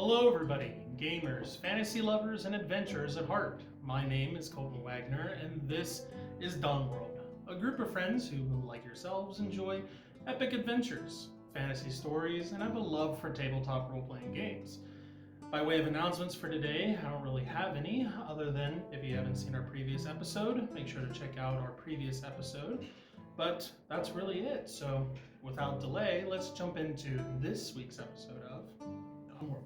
Hello, everybody, gamers, fantasy lovers, and adventurers at heart. My name is Colton Wagner, and this is Dawn World, a group of friends who, like yourselves, enjoy epic adventures, fantasy stories, and have a love for tabletop role-playing games. By way of announcements for today, I don't really have any, other than if you haven't seen our previous episode, make sure to check out our previous episode. But that's really it. So, without delay, let's jump into this week's episode of Dawn World.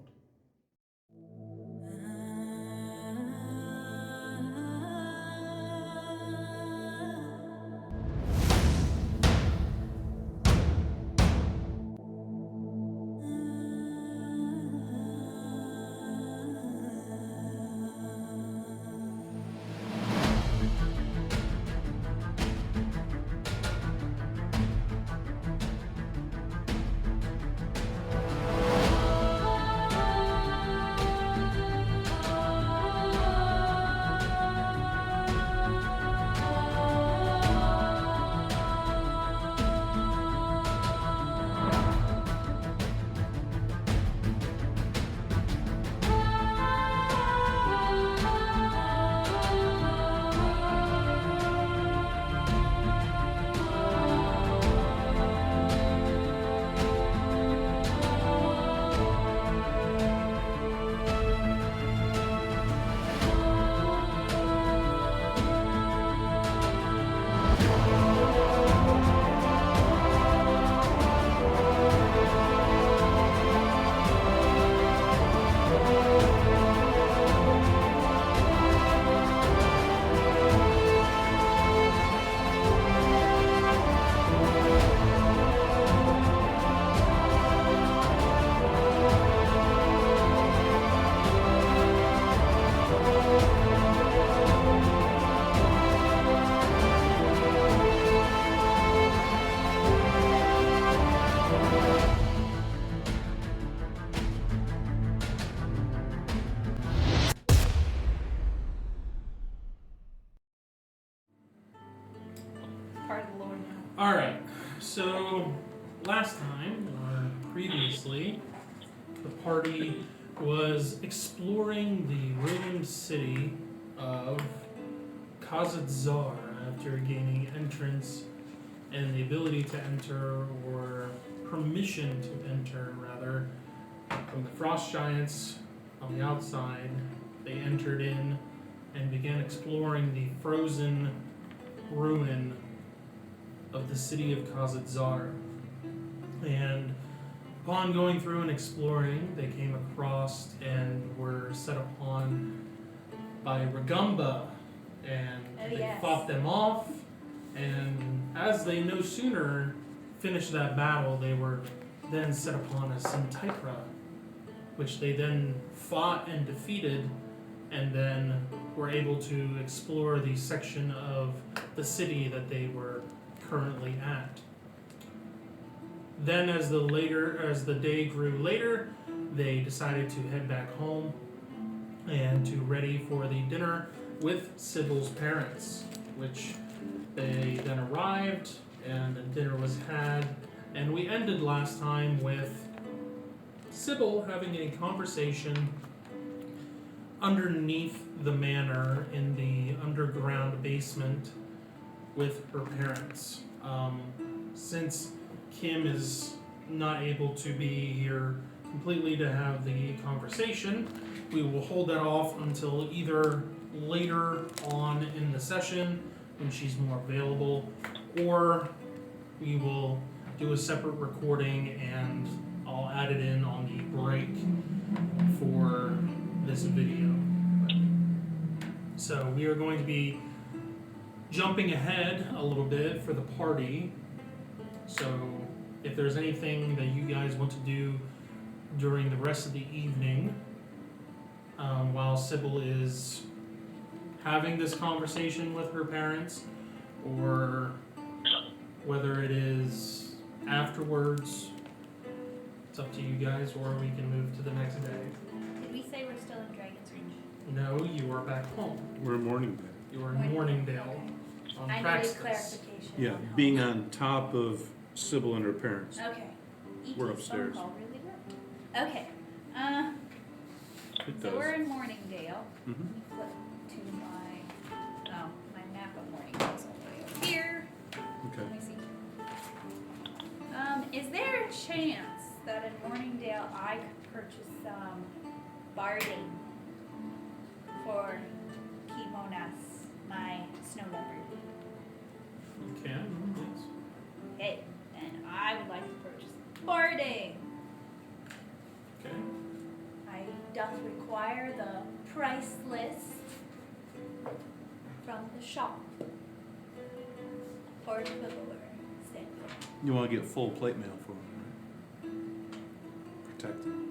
Alright, so last time, or previously, the party was exploring the ruined city of Khazad Zar after gaining entrance and the ability to enter, or permission to enter, rather, from the frost giants on the outside. They entered in and began exploring the frozen ruin of the city of Khazad Zar. And upon going through and exploring, they came across and were set upon by Ragumba, and they fought them off, and as they no sooner finished that battle, they were then set upon a Sintikra, which they then fought and defeated, and then were able to explore the section of the city that they were currently at. Then as the day grew later, they decided to head back home and to ready for the dinner with Sybil's parents, which they then arrived and the dinner was had, and we ended last time with Sybil having a conversation underneath the manor in the underground basement with her parents. Since Kim is not able to be here completely to have the conversation, we will hold that off until either later on in the session when she's more available, or we will do a separate recording and I'll add it in on the break for this video. So we are going to be jumping ahead a little bit for the party. So if there's anything that you guys want to do during the rest of the evening, while Sybil is having this conversation with her parents, or whether it is afterwards, it's up to you guys, or we can move to the next day. Did we say we're still in Dragon's Reach? No, you are back home. We're in Morningdale. You are in Morningdale. On I needed Praxis. clarification. Yeah, being on top of Sybil and her parents. Okay. We're upstairs. Phone call really worked. Okay. It So does. we're in Morningdale. Mhm. Let me flip to my map of Morningdale's all the way over here. Okay. Let me see. Is there a chance that in Morningdale I could purchase some barding for Kimonas, my snow leopard? You can, yes. Okay, and I would like to purchase barding. Okay. I doth require the price list from the shop for the footwear standpoint. You want to get full plate mail for them, right? Protect them.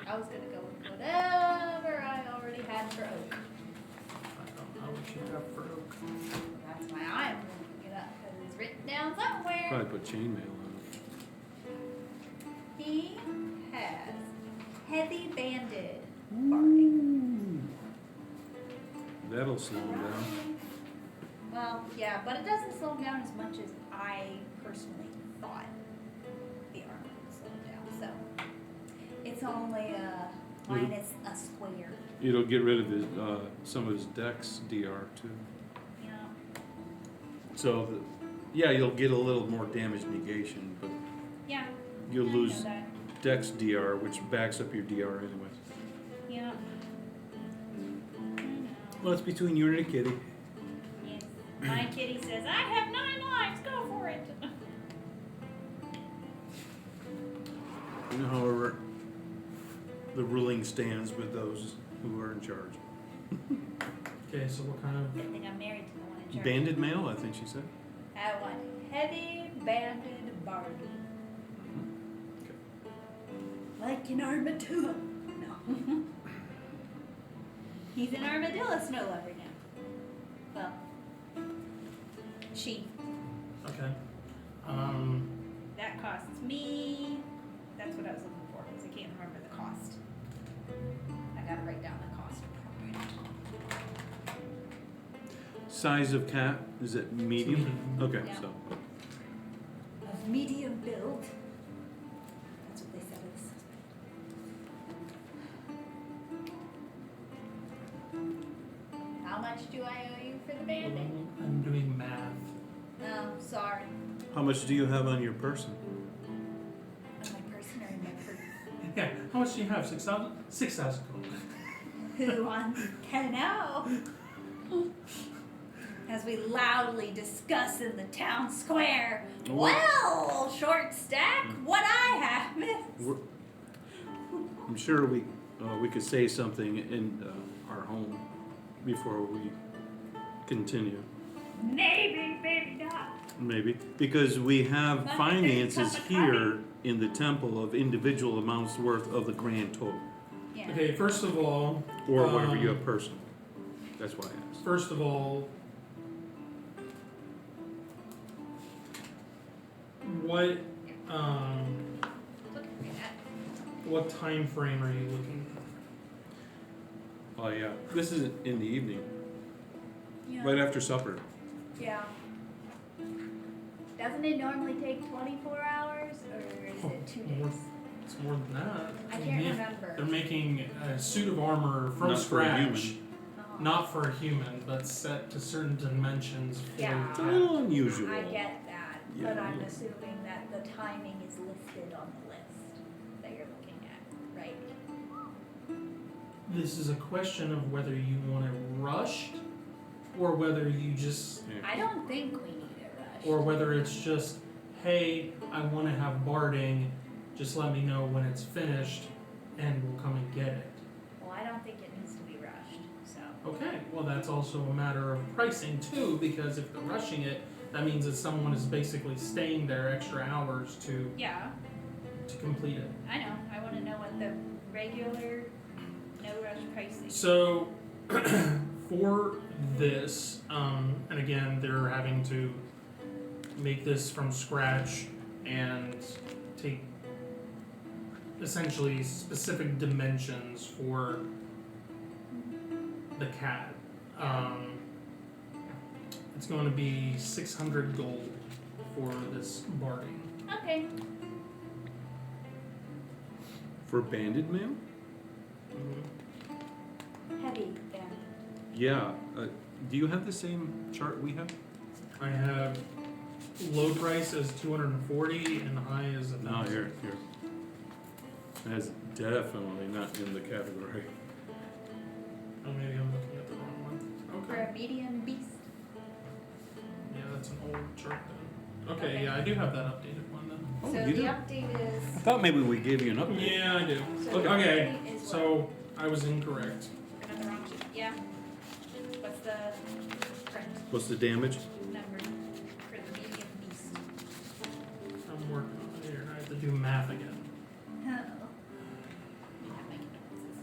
I was gonna go with whatever I already had for oak. I don't know what you have for oak. That's why I'm looking it up, because it's written down somewhere. Probably put chainmail on He has heavy banded barding. it. That'll slow them down. Well, yeah, but it doesn't slow him down as much as I personally thought the armor would slow him down. So it's only minus a square. It'll get rid of his, some of his dex DR too. You know? So, yeah, you'll get a little more damage negation, but Yeah. you'll I know lose that. dex DR, which backs up your DR anyways. Yeah. I know. Well, it's between you and the kitty. Yes. My kitty says, I have 9 lives, go for it. However, the ruling stands with those who are in charge. Okay, so what kind of Good thing I'm married to the one in charge. Banded mail, I think she said. I want heavy banded barbie. Like an armadillo. No. He's an armadillo snow leopard now. Well, she. okay? That costs me. That's what I was looking for because I can't remember the cost. I gotta write down the cost. Size of cat, is it medium? Okay, Yeah. so. Of medium build. That's what they said it was. How much do I owe you for the banding? I'm doing math. No, sorry. How much do you have on your person? On my person or in my purse. Yeah, how much do you have? 6,000? 6,000 gold. Who wants to know? As we loudly discuss in the town square. Well, short stack, what I have is. We're- I'm sure we could say something in our home before we continue. Maybe, maybe not. Maybe, because we have Not finances cup of here in the temple of individual amounts worth of the grand total, Yeah. Okay, first of all, or whatever you have personal. That's why I asked. first of all, what Look at that. what time frame are you looking Oh yeah, this is in the evening, Yeah. right after supper. Yeah. Doesn't it normally take 24 hours or is it 2 More. days? It's more than that. I can't remember. They're making a suit of armor from Not for a scratch, human. Oh. not for a human, but set to certain dimensions for Yeah. It's a the cat. little unusual. I get that, Yeah, but I'm yeah. assuming that the timing is listed on the list that you're looking at, right? This is a question of whether you want it rushed, or whether you just, Yeah. I don't think we need it rushed. or whether it's just, hey, I want to have barding, just let me know when it's finished, and we'll come and get it. Well, I don't think it needs to be rushed, so. Okay, well that's also a matter of pricing too, because if they're rushing it, that means that someone is basically staying there extra hours to Yeah, complete it. I know. I want to know what the regular no rush pricing. So, for this, and again, they're having to make this from scratch and take essentially specific dimensions for the cat. It's going to be 600 gold for this barding. Okay. For banded mail? Heavy damage. Yeah. Do you have the same chart we have? I have low price as 240 and high as 1,000. No, here. That's definitely not in the category. Oh, maybe I'm looking at the wrong one. For Okay. a medium beast. Yeah, that's an old chart then. Okay, yeah, I do have that updated one then. Oh, So you the do? update is. I thought maybe we gave you an update. Yeah, I do. So Okay, the okay, update is what? so I was incorrect. Looking at the wrong sheet. Yeah. What's the correct What's the damage? number for the medium beast? I'm working on it here. I have to do math again. Oh. I have my condolences.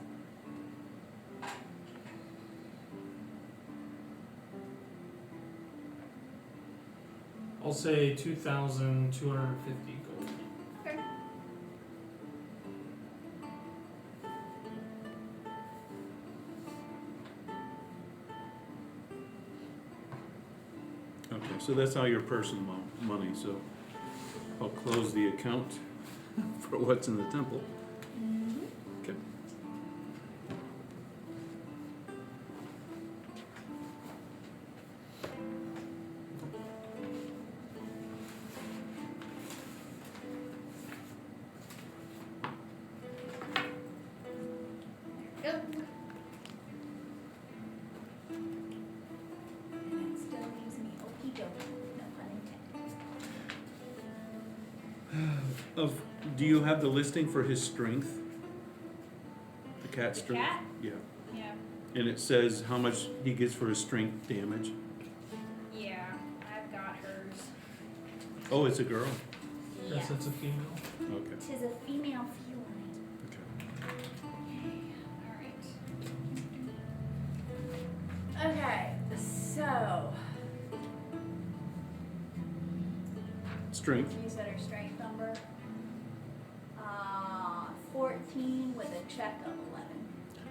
I'll say 2,250 gold. Okay. Okay, so that's all your personal money, so I'll close the account for what's in the temple. Mm-hmm. Okay. Yep. And it still leaves me okey doke, no pun intended. Do you have the listing for his strength? The cat The strength? cat? Yeah. Yeah. And it says how much he gets for his strength damage. Yeah, I've got hers. Oh, it's a girl. Yeah. Yes, it's a female. Okay. Tis a female feline. Okay. Alright. Okay, so Strength. you said her strength number? 14 with a check of 11.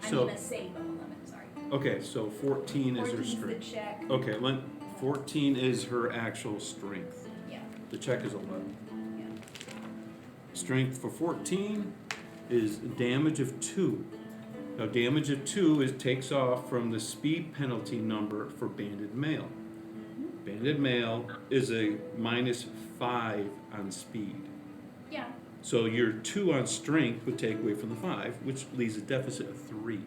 So- I mean a save of 11, sorry. Okay, so 14 is her 14's the strength. check. Okay, 14 is her actual strength. Yeah, The check is 11. yeah. Strength for 14 is damage of 2. Now, damage of 2 takes off from the speed penalty number for banded male. Mm-hmm. Banded male is a -5 on speed. Yeah, So your 2 on strength would take away from the 5, which leaves a deficit of 3.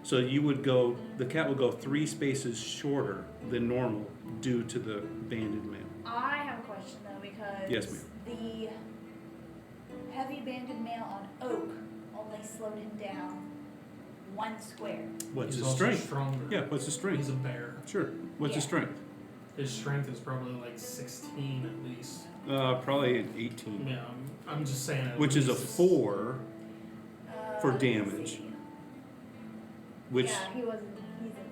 So the cat would go 3 spaces shorter than normal due to the banded male. I have a question though because Yes, ma'am. the heavy banded male on oak only slowed him down 1 square. What's He's his also strength? stronger. Yeah, what's his strength? He's a bear. Sure. What's his Yeah. strength? His strength is probably like 16 at least. Probably an 18. Yeah, I'm just saying. At Which is a least it's- 4, For Let me damage. see. which, Yeah, he's an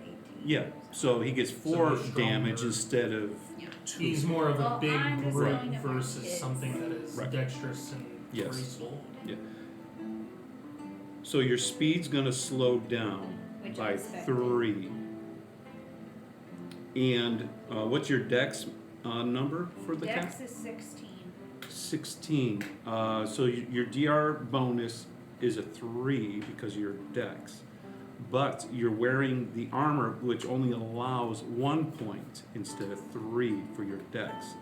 18. yeah, so he gets 4 he's damage stronger. instead of Yeah. 2. He's more of a Well, big I'm just brute going about versus kids. something that is Right. dexterous and Yes. graceful. So your speed's gonna slow down Which by I expected. 3. And what's your dex number for the cat? Dex is 16. 16. So your DR bonus is a 3 because of your dex. But you're wearing the armor, which only allows 1 point instead of 3 for your dex.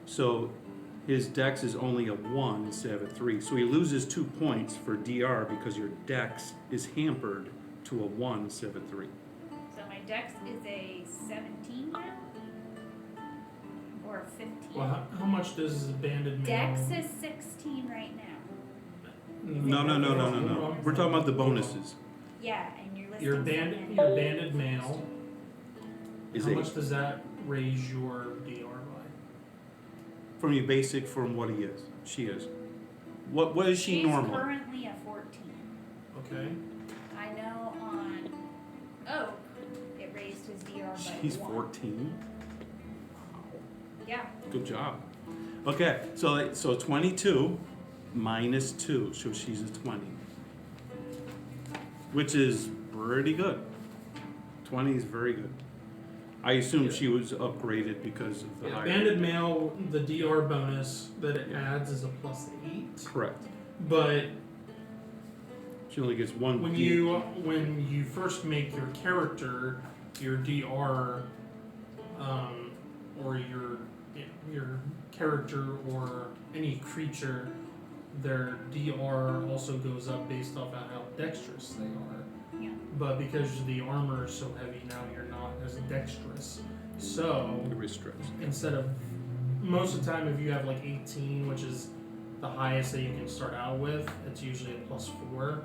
So his dex is only a 1 instead of a 3. So he loses 2 points for DR because your dex is hampered to a 1 instead of a 3. So my dex is a 17 now? Or a 15? Well, how much does a banded male? Dex is 16 right now. No. We're talking about the bonuses. Yeah, and you're listing Your some banded, in- your banded male. Is How a much does that raise your DR by? from your basic from what he is. She is. What is she She's normally? currently a 14. Okay. I know on Oak, it raised his DR by She's 1. 14. Yeah. Good job. Okay, so 22 minus 2, so she's a 20. Which is pretty good. 20 is very good. I assume Yeah. she was upgraded because of the Yeah, higher. banded male, the DR bonus that it adds is a +8, Correct. but She only gets one. When you first make your character, your DR, or your character or any creature, their DR also goes up based off of how dexterous they are. Yeah. But because the armor is so heavy now, you're not as dexterous. So It restricts. instead of most of the time, if you have like 18, which is the highest that you can start out with, it's usually a +4.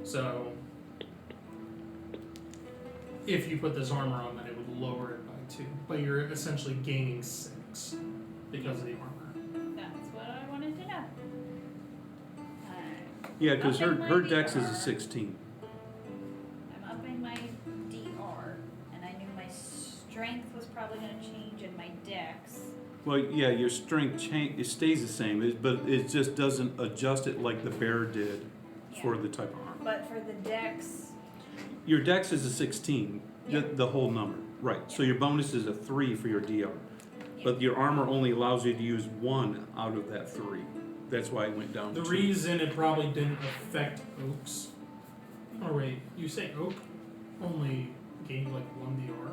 So if you put this armor on, then it would lower it by 2. But you're essentially gaining 6 because of the armor. That's what I wanted to know. Yeah, because her Upping my dex is a DR. 16. I'm upping my DR, and I knew my strength was probably going to change in my dex. Well, yeah, your strength it stays the same, but it just doesn't adjust it like the bear did for Yeah. the type of armor. But for the dex, Your dex is a 16, Yeah. the whole number, right? So your bonus is a 3 for your DR, but your armor only allows you to use 1 out of that 3. That's why it went down. The to 2. reason it probably didn't affect Oak's. Oh wait, you say Oak only gained like 1 DR?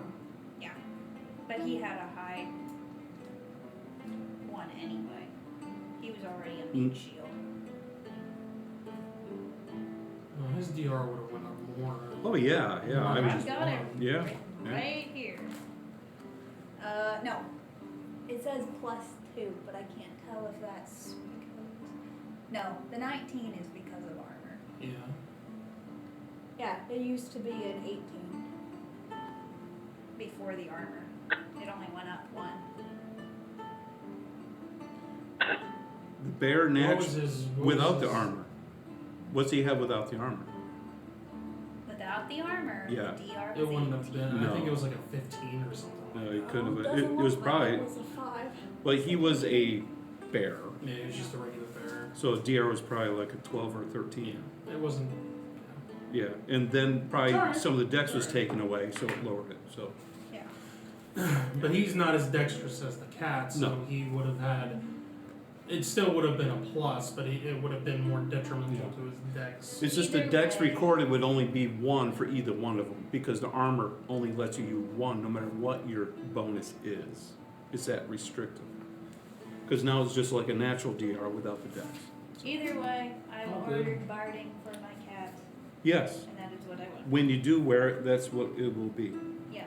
yeah. But he had a high one anyway. He was already a meat shield. No, his DR would have went up more. Oh yeah, yeah. I I've was I've just, got it yeah, written yeah. right here. No. It says +2, but I can't tell if that's because. No, the 19 is because of armor. Yeah. Yeah, it used to be an 18 before the armor. It only went up 1. The bear What was naturally his without the armor. What's he have without the armor? Without the armor, Yeah. the DR was It wouldn't 18. have been. No. I think it was like a 15 or something. No, he like couldn't that. have. It was probably. It was a 5. Well, he was a bear, Yeah, it was just a regular bear. so DR was probably like a 12 or 13. Yeah, it wasn't. Yeah, and then probably It's all right. some of the dex was It's all right. taken away, so it lowered it. So Yeah. But he's not as dexterous as the cat, so No. he would have had. It still would have been a plus, but it would have been more detrimental Yeah. to his dex. it's just the Either dex way. recorded would only be 1 for either one of them because the armor only lets you use 1 no matter what your bonus is. It's that restrictive. Because now it's just like a natural DR without the dex. Either way, I've Oh, good. ordered barding for my cat, Yes, and that is what I want. when you do wear it, that's what it will be. Yeah.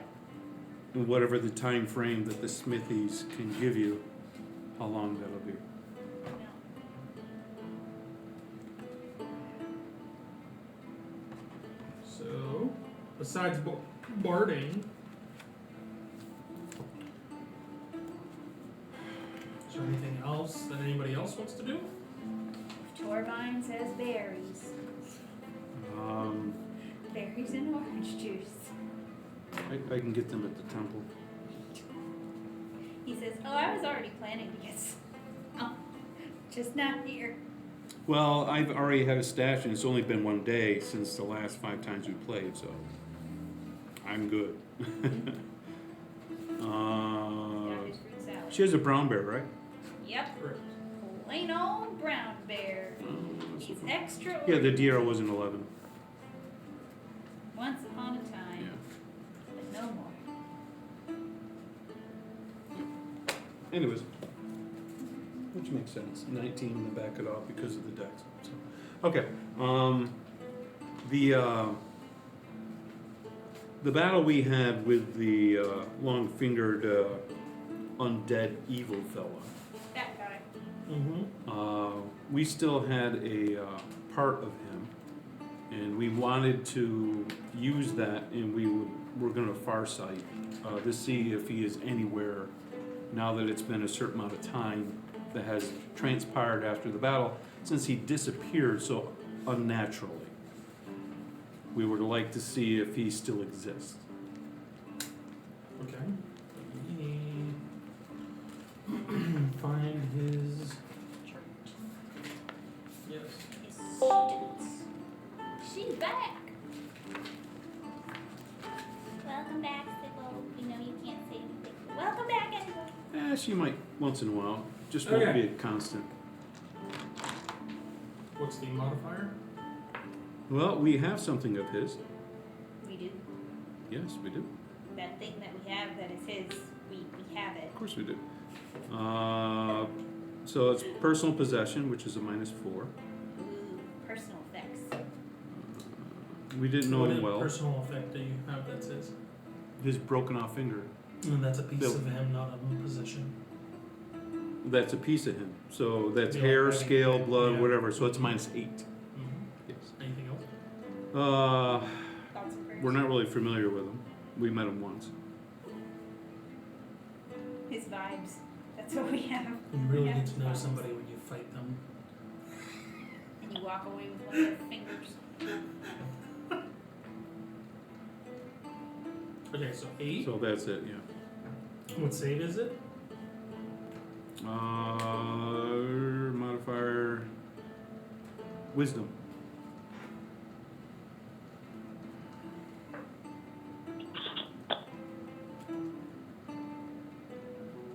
And whatever the time frame that the smithies can give you, how long that'll be. No. So, besides barding, is there anything else that anybody else wants to do? Torbine says berries. Berries and orange juice. I can get them at the temple. He says, oh, I was already planning to get some. Oh, just not here. Well, I've already had a stash, and it's only been 1 day since the last 5 times we played, so I'm good. Daddy's fruit salad. She has a brown bear, right? Yep. Correct. Plain old brown bear. He's extra. Yeah, the DR was an 11. Once upon a time, Yeah. but no more. Anyways, which makes sense. 19 and then back it off because of the dex. So, okay. The battle we had with the long-fingered undead evil fella. That guy. Mm-hmm. We still had a part of him, and we wanted to use that, and we're going to farsight to see if he is anywhere now that it's been a certain amount of time that has transpired after the battle, since he disappeared so unnaturally. We would like to see if he still exists. Okay. Find his. Yes. She's back. Welcome back, Sybil. You know you can't say anything. Welcome back, everyone. She might once in a while. Just Okay. won't be a constant. What's the modifier? Well, we have something of his. We do. Yes, we do. That thing that we have that is his, we have it. Of course we do. So it's personal possession, which is a -4. Ooh, personal effects. We didn't know What him well. personal effect do you have that's his? His broken off finger. And that's a piece Bill. of him, not a position. That's a piece of him. So that's Yeah, hair, right. scale, blood, Yeah. whatever. So it's -8. Mm-hmm. Yes. Anything else? Thoughts and prayers. We're not really familiar with him. We met him once. His vibes. That's what we have. You really Yeah. get to know somebody when you fight them. And you walk away with one of their fingers. Okay, so 8. So that's it, yeah. What save is it? Modifier wisdom.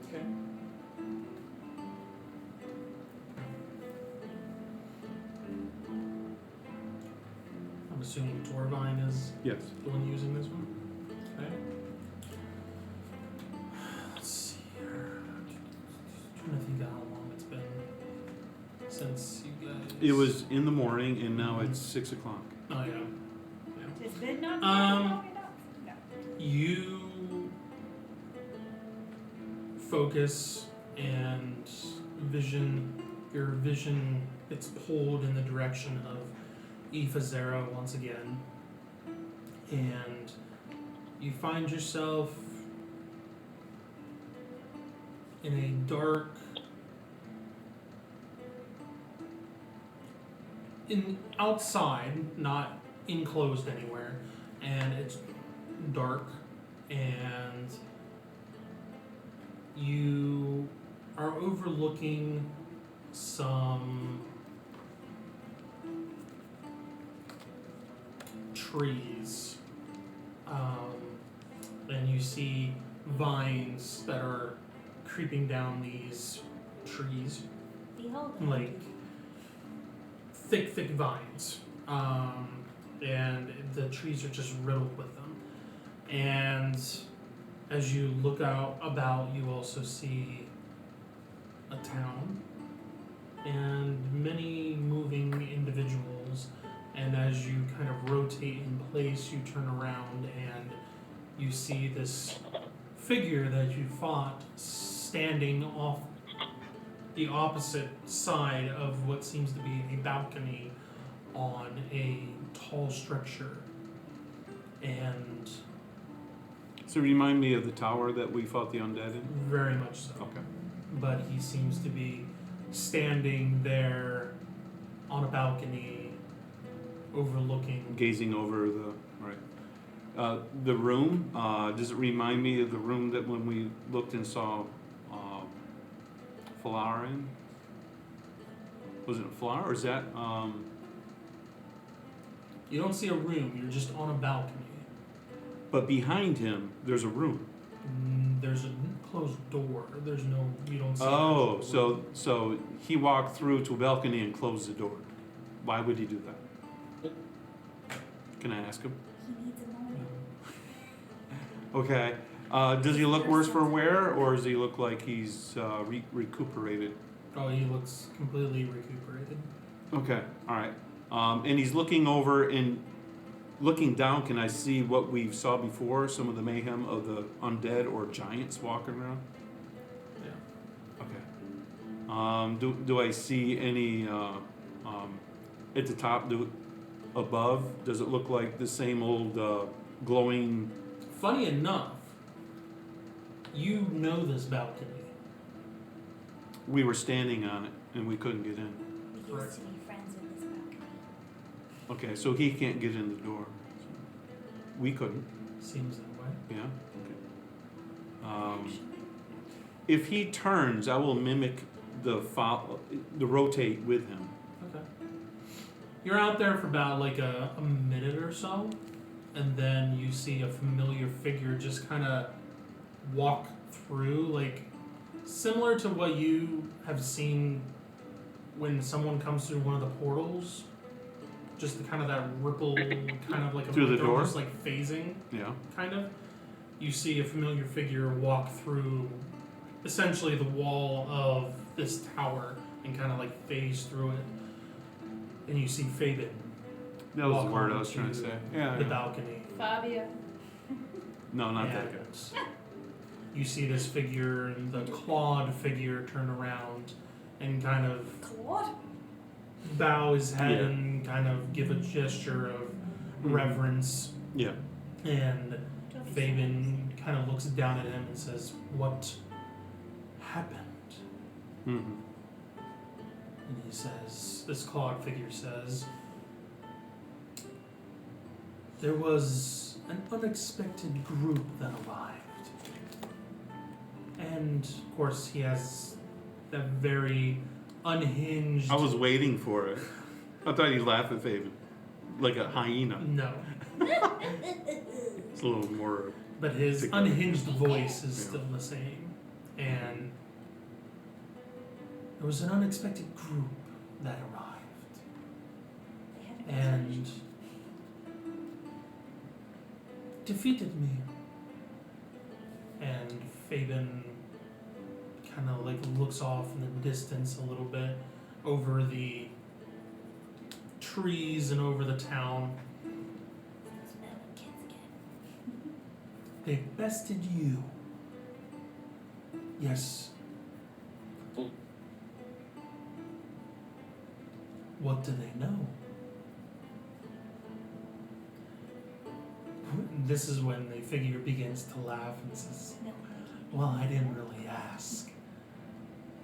Okay. I'm assuming Torvine is Yes. the one using this one. Okay. Let's see here. Trying to think of how long it's been since you guys. It was in the morning and now it's 6 o'clock. Oh yeah. Does bed not Um, long enough? No. You focus and your vision gets pulled in the direction of Ifazera once again, and you find yourself in a dark, outside, not enclosed anywhere, and it's dark, and you are overlooking some trees, and you see vines that are creeping down these trees, Behold. like thick vines, and the trees are just riddled with them. And as you look out about, you also see a town and many moving individuals. And as you kind of rotate in place, you turn around and you see this figure that you fought standing off the opposite side of what seems to be a balcony on a tall structure. And So remind me of the tower that we fought the undead in? very much so. Okay. But he seems to be standing there on a balcony overlooking. Gazing over the, right. The room, does it remind me of the room that when we looked and saw Flower in? Was it a flower or is that, You don't see a room, you're just on a balcony. but behind him, there's a room. There's a closed door. There's no, you don't see an Oh, actual room. so he walked through to a balcony and closed the door. Why would he do that? Can I ask him? He needs a moment. Okay. Does he look worse for wear, or does he look like he's recuperated? Oh, he looks completely recuperated. Okay, all right. And he's looking over and looking down. Can I see what we saw before? Some of the mayhem of the undead or giants walking around. Yeah. Okay. Do I see any at the top? Above? Does it look like the same old glowing? Funny enough, you know this balcony. We were standing on it and we couldn't get in. We Correct. used to be friends with this balcony. Okay, so he can't get in the door. We couldn't. Seems that way. Yeah. Okay. If he turns, I will mimic the rotate with him. Okay. You're out there for about like a minute or so, and then you see a familiar figure just kind of walk through, like similar to what you have seen when someone comes through one of the portals just the kind of that ripple, kind of like a Through the door? just like phasing, Yeah. kind of. You see a familiar figure walk through, essentially the wall of this tower and kind of like phase through it, and you see Fabian That was the walk word I on was trying to to say. Yeah. the yeah. balcony. Fabio. No, not that And guy. you see this figure, and the clawed figure, turn around and kind of Claude? bow his head Yeah. and kind of give a gesture of Mhm. reverence. Yeah. And Fabian kind of looks down at him and says, "What happened?" Mm-hmm. And he says, this clawed figure says, "There was an unexpected group that arrived." And, of course, he has that very unhinged... I was waiting for it. I thought he'd laugh at Fabian. Like a hyena. No. It's a little more. But his Together. unhinged voice is Yeah. still the same. And there was an unexpected group that arrived. And defeated me. And Fabian kind of like looks off in the distance a little bit over the trees and over the town. They bested you. Yes. What do they know? This is when the figure begins to laugh and says, "Well, I didn't really ask."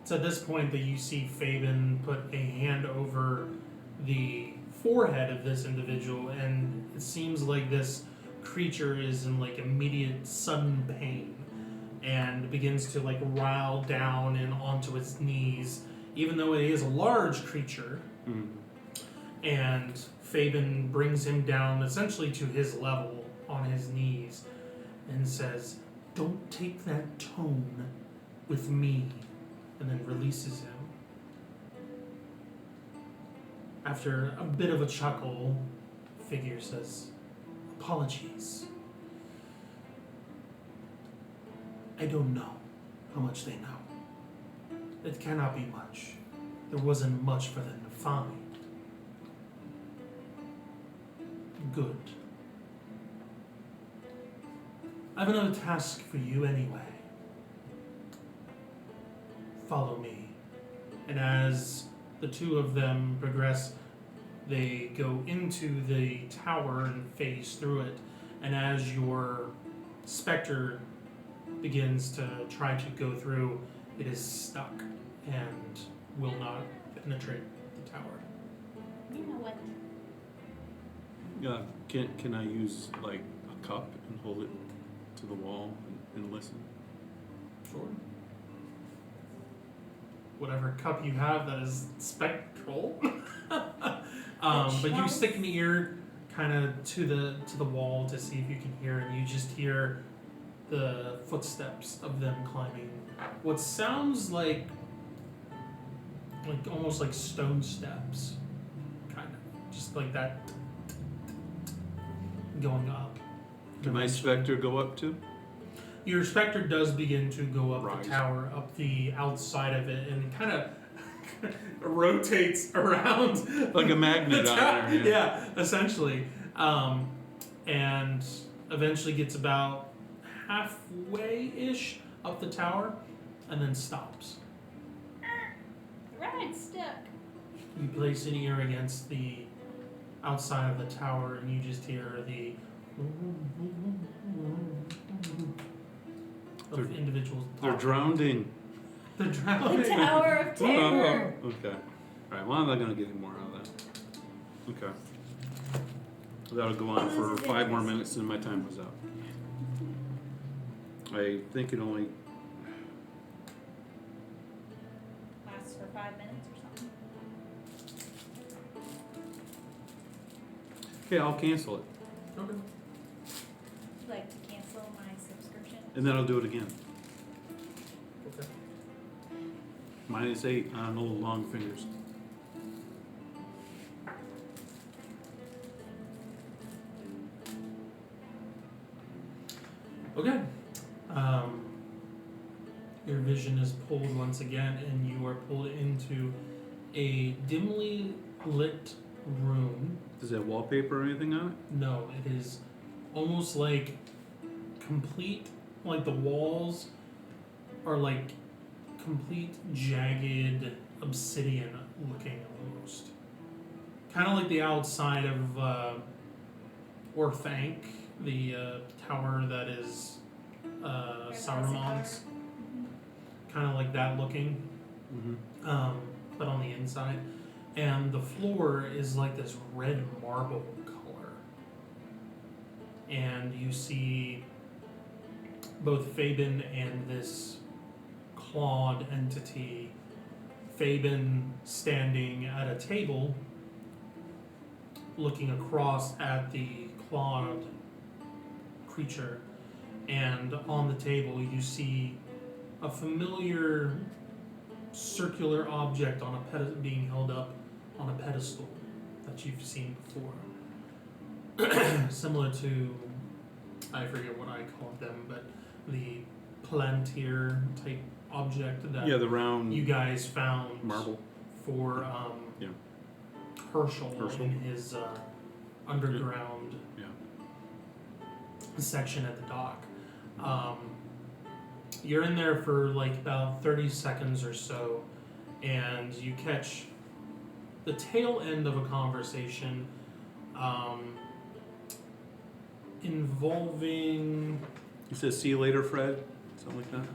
It's at this point that you see Fabian put a hand over the forehead of this individual, and it seems like this creature is in like immediate sudden pain and begins to like writhe down and onto its knees, even though it is a large creature. Mm. And Fabian brings him down essentially to his level on his knees and says, "Don't take that tone with me," and then releases him. After a bit of a chuckle, figure says, "Apologies. I don't know how much they know. It cannot be much. There wasn't much for them to find. Good. I have another task for you anyway. Follow me." And as the two of them progress, they go into the tower and phase through it. And as your specter begins to try to go through, it is stuck and will not penetrate the tower. You know what? Yeah. Can I use like a cup and hold it to the wall and listen? Sure. Whatever cup you have that is spectral. But you stick an ear kind of to the wall to see if you can hear, and you just hear the footsteps of them climbing what sounds like almost like stone steps, kind of just like that going up. Can my specter go up too? Your specter does begin to go up Rise. the tower, up the outside of it, and kind of rotates around Like a magnet the on tower. there. Yeah, essentially, and eventually gets about halfway-ish up the tower, and then stops. Right, stuck. You place an ear against the outside of the tower, and you just hear the of individuals They're talking. drowning. They're drowning. The Tower of Terror. Okay. Alright, well I'm not gonna get any more out of that. Okay. That'll go on for 5 more minutes and my time was up. I think it only. Lasts for 5 minutes or something. Okay, I'll cancel it. Okay. Would you like to cancel my subscription? And then I'll do it again. Okay. Mine is 8 on old long fingers. Okay. Your vision is pulled once again, and you are pulled into a dimly lit room. Does it have wallpaper or anything on it? No, it is almost like complete, like the walls are like complete jagged obsidian looking almost. Kind of like the outside of Orthanc, the tower that is Saruman's. Kind of like that looking, Mm-hmm. but on the inside. And the floor is like this red marble color. And you see both Fabian and this clawed entity. Fabian standing at a table, looking across at the clawed creature. And on the table, you see a familiar circular object on a being held up on a pedestal that you've seen before. Similar to, I forget what I called them, but the Palantir type object that Yeah, the round you guys found marble. for Yeah. Herschel Herschel. in his underground Yeah. section at the dock. You're in there for like about 30 seconds or so, and you catch the tail end of a conversation involving. He says, "See you later, Fred." Something like that.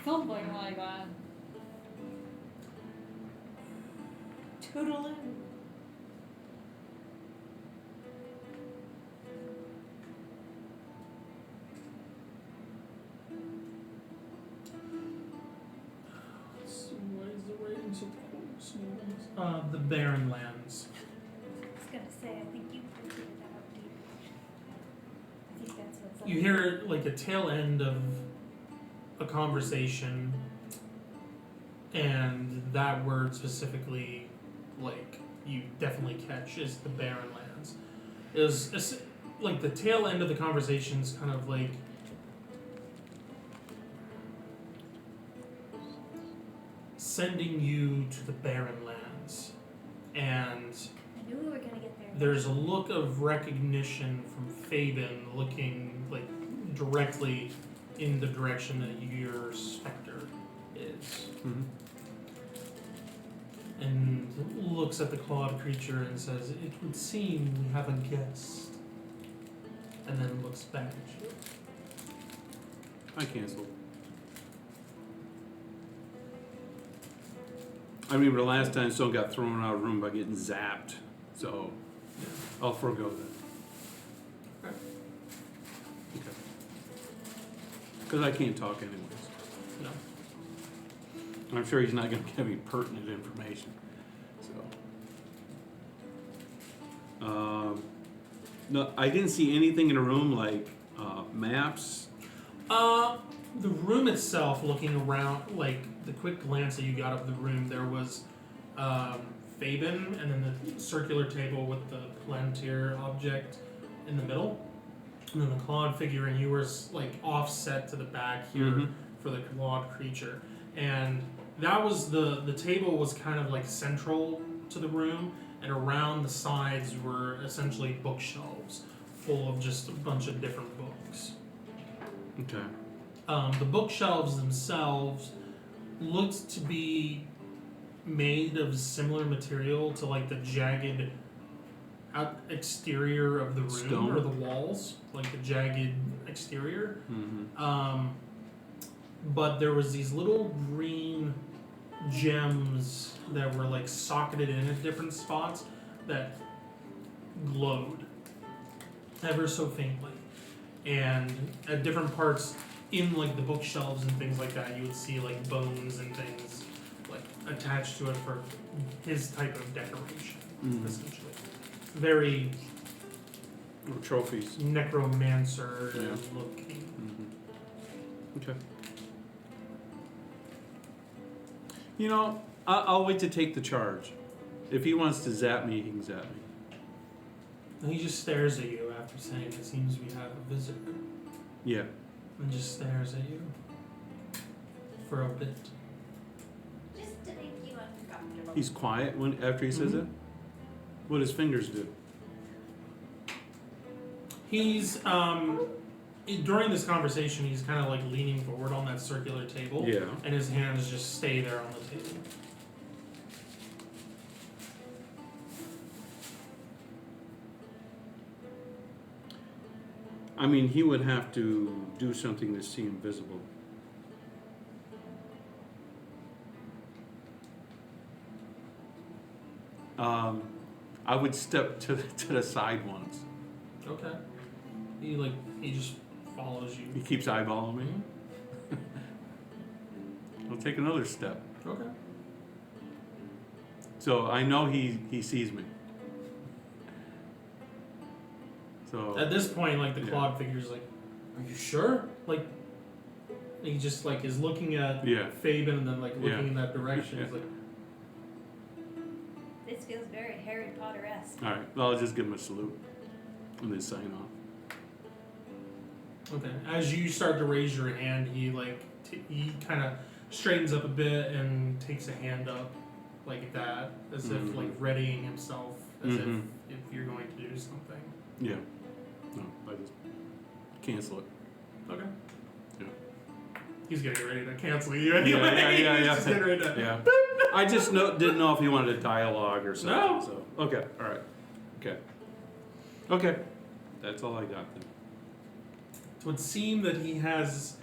Something like that. Toodaloo. The Barren Lands. I was gonna say, I think you figured it out, dude. I think that's what's up. You hear like a tail end of a conversation, and that word specifically, like you definitely catch, is the Barren Lands. Is like the tail end of the conversation is kind of like sending you to the Barren Lands, and I knew we were gonna get there. there's a look of recognition from Fabian looking like directly in the direction that your specter is, Mm-hmm. and looks at the clawed creature and says, "It would seem we have a guest," and then looks back at you. I canceled. I remember the last time someone got thrown out of a room by getting zapped, so I'll forego that. Okay. Okay. Because I can't talk anyways. No. And I'm sure he's not going to give me pertinent information. So, no, I didn't see anything in the room like maps. The room itself, looking around, like the quick glance that you got of the room, there was Fabian, and then the circular table with the Palantir object in the middle, and then the clawed figure, and you were like offset to the back here Mhm. for the clawed creature, and that was the table was kind of like central to the room, and around the sides were essentially bookshelves full of just a bunch of different books. Okay. The bookshelves themselves looked to be made of similar material to like the jagged exterior of the room Stone? or the walls, like the jagged exterior. Mm-hmm. But there was these little green gems that were like socketed in at different spots that glowed ever so faintly, and at different parts in like the bookshelves and things like that, you would see like bones and things like attached to it for his type of decoration, essentially. Very Or trophies. necromancer Yeah. looking. Mm-hmm. Okay. You know, I'll wait to take the charge. If he wants to zap me, he can zap me. And he just stares at you after saying, "It seems we have a visitor," Yeah. and just stares at you for a bit. Just to make you uncomfortable. He's quiet when after he says Mhm. that. What does fingers do? He's during this conversation, he's kind of like leaning forward on that circular table, Yeah. and his hands just stay there on the table. I mean, he would have to do something to seem visible. I would step to the side once. Okay. He just follows you. He keeps eyeballing me. Mhm. I'll take another step. Okay. So I know he sees me. So At this point, like the Yeah. clog figure's like, "Are you sure?" Like he just like is looking at Yeah. Fabian and then like looking Yeah. in that direction. He's Yeah. like, This feels very Harry Potter-esque. all right. Well, I'll just give him a salute and then sign off. okay. As you start to raise your hand, he he kind of straightens up a bit and takes a hand up like that, as if Mhm. like readying himself, as Mhm. if you're going to do something. Yeah. No, I just cancel it. Okay. Yeah. He's getting ready to cancel you anyway. Yeah. He's just getting ready to. Yeah. I just didn't know if he wanted a dialogue or something. No. So okay. All right. Okay. Okay. That's all I got then. It would seem that he has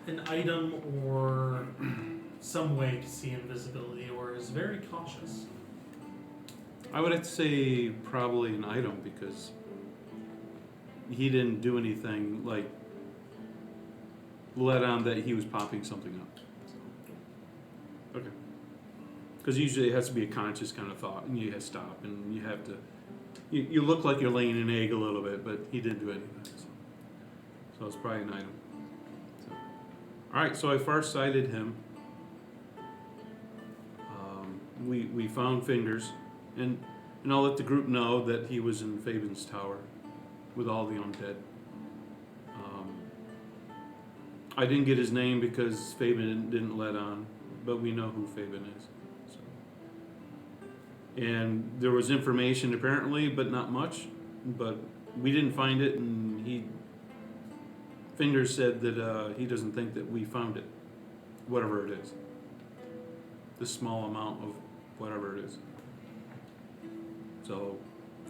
an item or some way to see invisibility, or is very cautious. I would have to say probably an item because he didn't do anything like let on that he was popping something up. So, okay. Because usually it has to be a conscious kind of thought, and you have to stop, and you have to. You look like you're laying an egg a little bit, but he didn't do anything. So it's probably an item. So. All right, so I far-sighted him. We found fingers, and I'll let the group know that he was in Fabian's tower with all the undead. I didn't get his name because Fabian didn't let on, but we know who Fabian is. So. And there was information apparently, but not much. But we didn't find it, and Fingers said that he doesn't think that we found it, whatever it is. The small amount of whatever it is. So,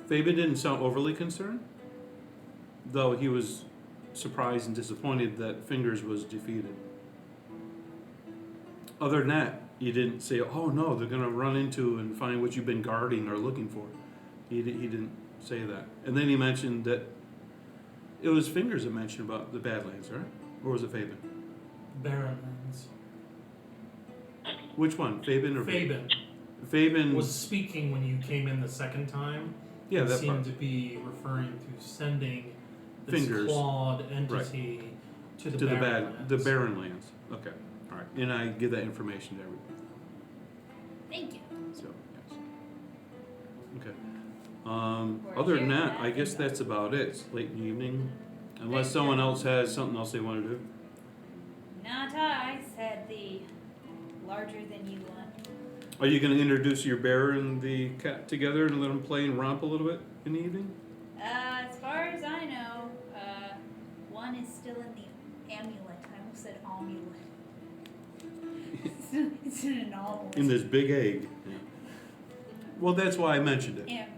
Fabian didn't sound overly concerned, though he was surprised and disappointed that Fingers was defeated. Other than that, he didn't say, "Oh no, they're gonna run into and find what you've been guarding or looking for." He didn't say that. And then he mentioned that it was Fingers that mentioned about the Badlands, right? Or was it Fabian? Barrenlands. Which one, Fabian or Fabian Fabian was speaking when you came in the second time. Yeah, and that seemed part. to be referring to sending this Fingers. clawed entity to the to Barrenlands. the Barrenlands. Okay, all right, and I give that information to everybody. Thank you. So yes. Okay. We're Other than here that, for I that. guess that's about it. It's late in the evening, unless Thank you. someone else has something else they want to do. Not I, said the larger than you one. Are you going to introduce your bear and the cat together and let them play and romp a little bit in the evening? As far as I know, one is still in the amulet. I almost said amulet. It's in an omelet. In this big egg. Yeah. Well, that's why I mentioned it. Amulet.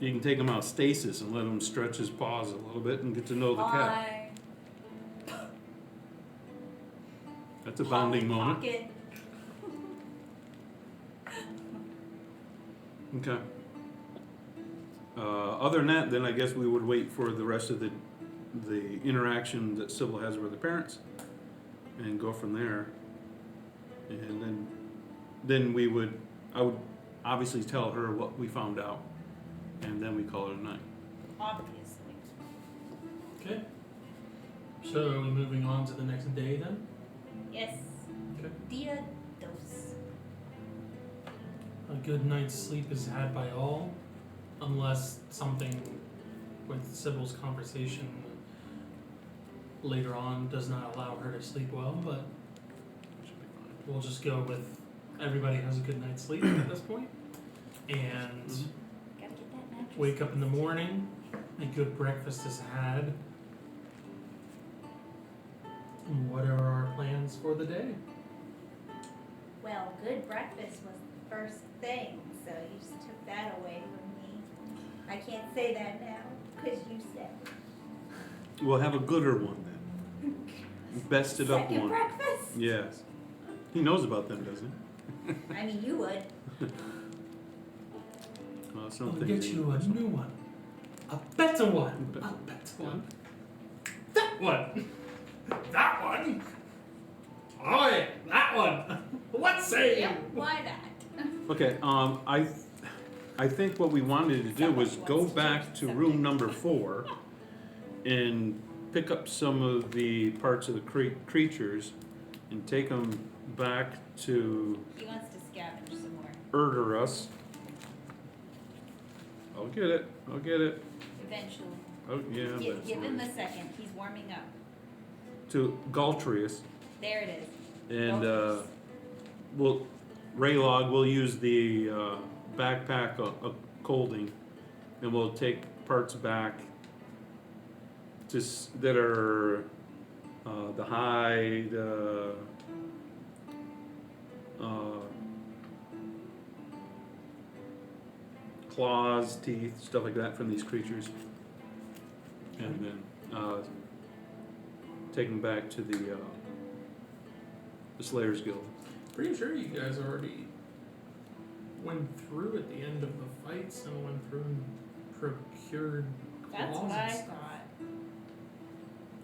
You can take him out stasis and let him stretch his paws a little bit and get to know the cat. That's a bonding Polly moment. Pocket. Okay. Other than that, then I guess we would wait for the rest of the interaction that Sybil has with her parents, and go from there. And then I would obviously tell her what we found out, and then we call it a night. Obviously. Okay. So are we moving on to the next day then? Yes. Okay. Dia dos. A good night's sleep is had by all, unless something with Sybil's conversation later on does not allow her to sleep well, but Should be fine. we'll just go with everybody has a good night's sleep at this point. And Mhm. Gotta get that mattress. wake up in the morning, a good breakfast is had. And what are our plans for the day? Well, good breakfast was the first thing, so you just took that away from me. I can't say that now, because you said. We'll have a gooder one then. Bested up Second one. breakfast? Yes. He knows about them, doesn't he? I mean, you would. Well, I'll something. get you a new one. A better one. A better one. That one. That one. Oh yeah, that one. What say you? Yep, why not? Okay, I think what we wanted to do was Someone go wants to back change to the room subject. number 4 and pick up some of the parts of the creatures and take them back to He wants to scavenge some more. Urderus. I'll get it. Eventually. Oh, yeah. that's Give him right. a second. He's warming up. To Galtrius. There it is. And Galtrius. Raylog will use the backpack of Colding, and we'll take parts back that are the hide, claws, teeth, stuff like that from these creatures, and then take them back to the Slayers Guild. Pretty sure you guys already went through at the end of the fights and went through and procured That's claws what and I stuff. thought.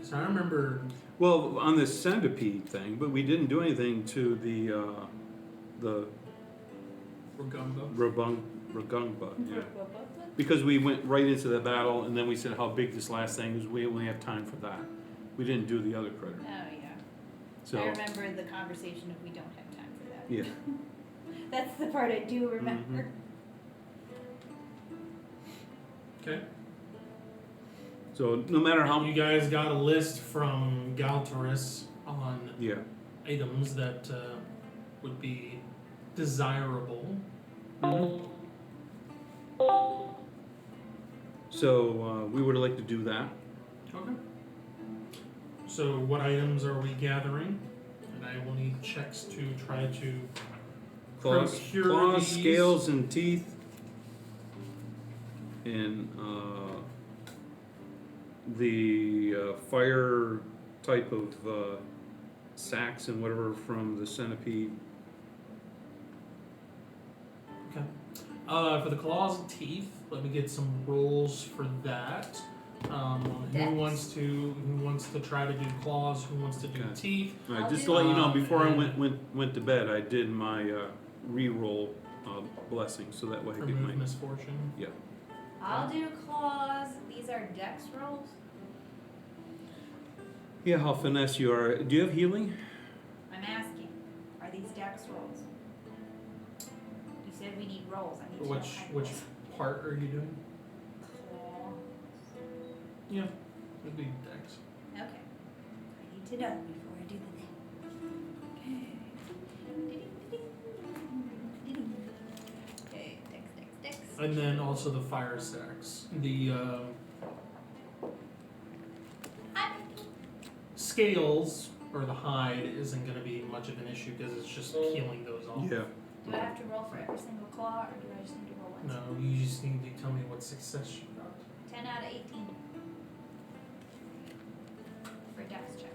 So I remember. Well, on this centipede thing, but we didn't do anything to the Rugumba. Rugungba, yeah. Because we went right into the battle, and then we said how big this last thing is. We only have time for that. We didn't do the other critter. Oh, yeah. So I remember the conversation of we don't have time for that. yeah. That's the part I do remember. Okay. So no matter how You guys got a list from Galtaris on yeah. items that would be desirable. So we would like to do that. Okay. So what items are we gathering? And I will need checks to try to procure Claws, these. scales, and teeth, and the fire type of sacks and whatever from the centipede. Okay. For the claws and teeth, let me get some rolls for that. Who Dex. wants to try to do claws? Who wants to do Okay. teeth? All right, I'll just do- to let you know, before I and went to bed, I did my re-roll blessing, so that way I get Remove my misfortune. yeah. I'll do claws. These are dex rolls. Yeah, how finesse you are. Do you have healing? I'm asking, are these dex rolls? You said we need rolls. I need to know Which kind of which rolls. part are you doing? Claws. Yeah, it'd be dex. Okay. I need to know before I do the thing. Okay, dex. And then also the fire sacks. The scales or the hide isn't going to be much of an issue because it's just peeling those off. Yeah. Do I have to roll for every single claw, or do I just need to roll once? No, you just need to tell me what success you got. 10 out of 18. For dex check.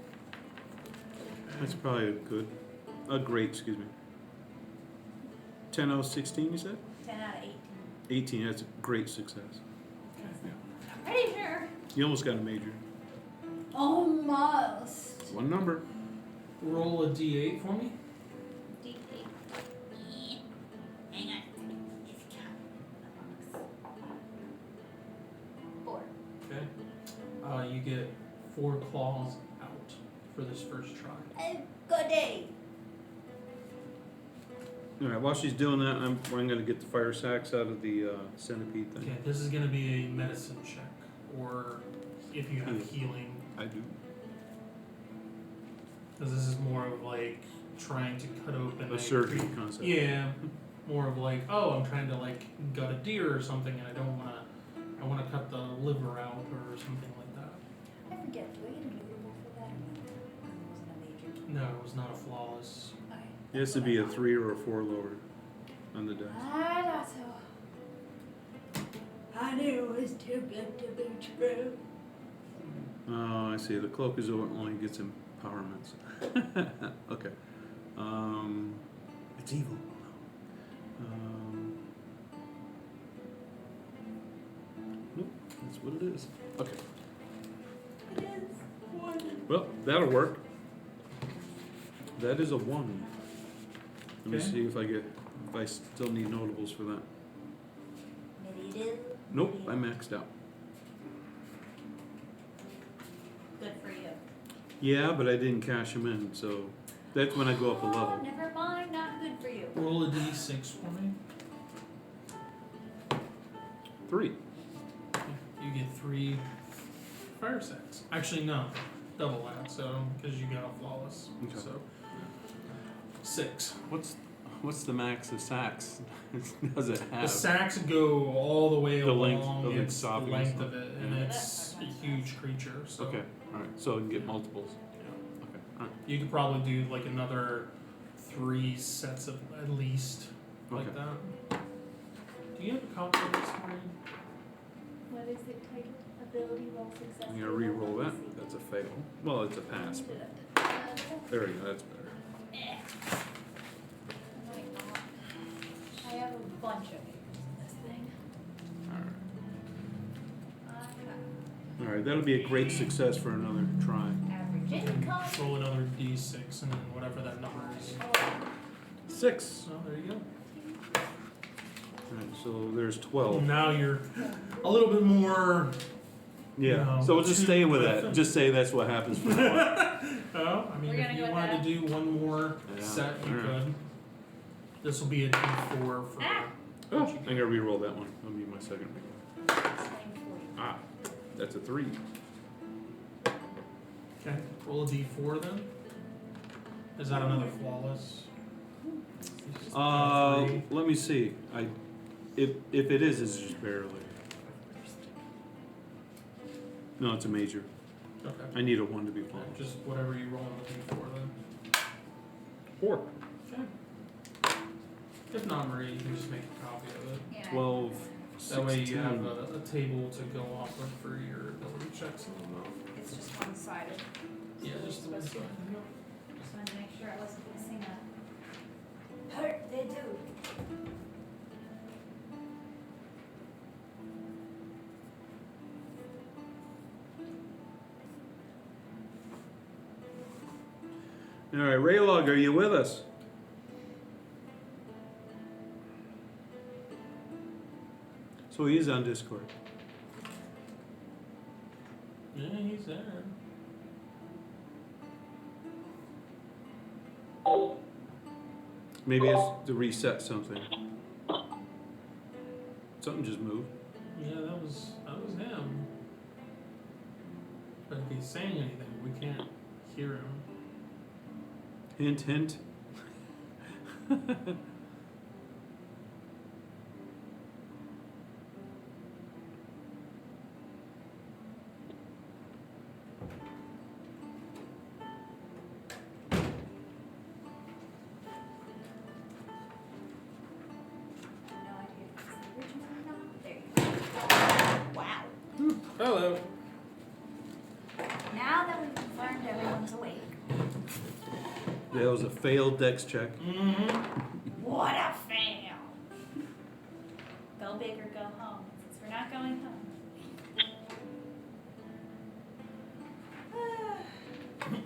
That's probably a great, excuse me. 10 out of 16, you said? 10 out of 18. 18, that's a great success. I'm pretty sure. You almost got a major. Almost. One number. Roll a d8 for me. D8. Hang on. It's got a box. 4. Okay. You get 4 claws out for this first try. Good day. All right, while she's doing that, I'm going to get the fire sacks out of the centipede thing. Okay, this is going to be a medicine check. or if you have healing. I do. Because this is more of like trying to cut open A surgery concept. Yeah, more of like, oh, I'm trying to like gut a deer or something, and I don't want to. I want to cut the liver out or something like that. I forget, do I get a notable for that? Or wasn't a major? No, it was not a flawless. Okay. It has to be a 3 or a 4 lower on the dice. I thought so. I knew it was too good to be true. Oh, I see. The cloak is only gets empowerments. Okay. It's evil. Nope, that's what it is. Okay. It is one. Well, that'll work. That is a 1. Let me Okay. see if I still need notables for that. Maybe you do. Nope, Maybe I you maxed out. Good for you. Yeah, but I didn't cash them in, so that's when I go up a Oh, level. never mind, not good for you. Roll a d6 for me. 3. You get 3 fire sacks. Actually, no, double that. So because you got a flawless. Okay. So 6. What's the max of sacks? Does it have? The sacks go all the way The length along of its the esophagus. length of it, and Yeah. it's a huge creature. So Okay, all right. So I can get multiples. yeah. Okay, all right. You could probably do like another 3 sets of at least like Okay. that. Do you have a copy of this screen? What is it titled? Ability roll success. I'm gonna re-roll that. That's a fail. Well, it's a pass. But there we go. That's better. I have a bunch of papers in this thing. All right. Okay. All right. That'll be a great success for another try. Average income. Roll another d6 and then whatever that number is. 6. So there you go. All right. So there's 12. Now you're a little bit more. Yeah. No. So we'll just stay with that. Just say that's what happens from now on. Oh, I mean, We're if gonna you go with wanted that. to do one more Yeah, set, you alright. could. This will be a d4 for. Ah. Oh, I'm gonna re-roll that one. That'll be my second. Ah, that's a 3. Okay, roll a d4 then. Is that another flawless? Three. Let me see. If it is, it's just barely. No, it's a major. Okay. I need a 1 to be Okay, flawless. just whatever you roll on the d4 then. 4. Okay. If not, Marie, you can just make a copy of it. Yeah. 12. That way you 16. have a table to go off of for your ability checks and whatnot. It's just one-sided. Yeah, just the one side. Just wanted to make sure I wasn't missing a part. They do. All right, Raylog, are you with us? So he is on Discord. Yeah, he's there. Maybe it's to reset something. Something just moved. Yeah, that was him. But if he's saying anything, we can't hear him. Hint, hint. No idea if it's the original or not. There you go. Wow. Hello. Now that we've confirmed everyone's awake. That was a failed dex check. Mm-hmm. What a fail! Go big or go home, since we're not going home.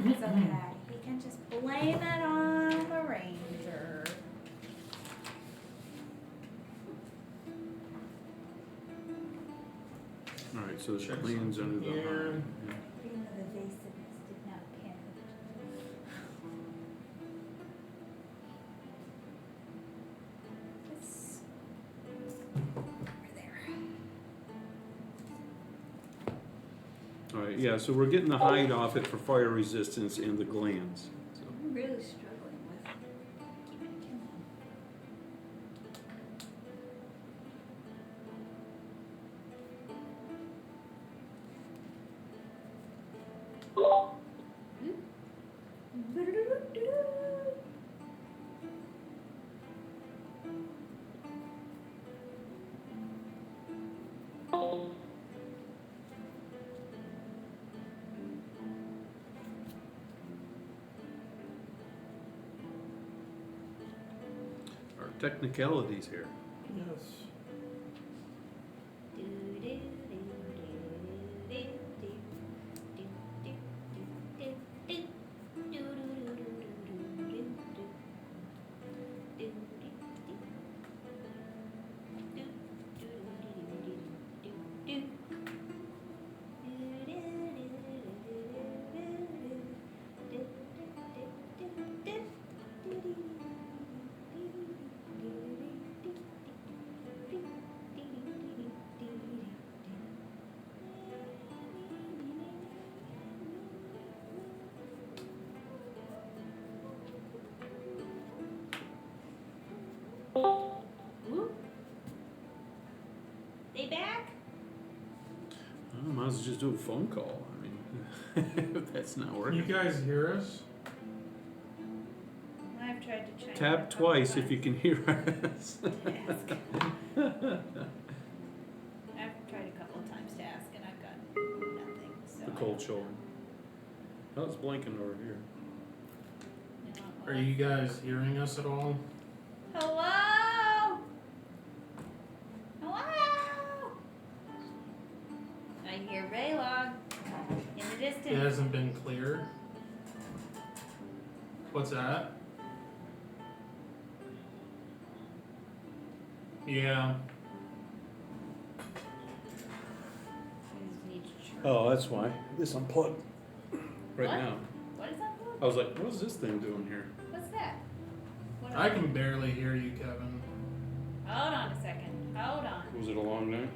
It's okay. He can just blame it on the ranger. All right, so the Check cleans under something the here. line. Even though the evasiveness did not count. It's over there. Right, yeah, so we're getting the hide off it for fire resistance and the glands. So. I'm really struggling with keeping it in. Our technicalities here. Yes. Whoop. They back? I might as well just do a phone call. I mean, if that's not Can you working. guys hear us? I've tried to chime in a Tap couple twice if times. you can hear us. Ask. I've tried a couple of times to ask and I've got nothing, so. The cold shoulder. Oh, it's blinking over here. Are you guys hearing us at all? Hello? Hello? I hear Raylog in the It distance. hasn't been clear. What's that? Yeah. We just need to try. Oh, that's why. This unplugged right What? now. What is that for? I was like, what's this thing doing here? What's that? What I can barely hear you, Kevin. Hold on a second. Hold on. Was it a long night?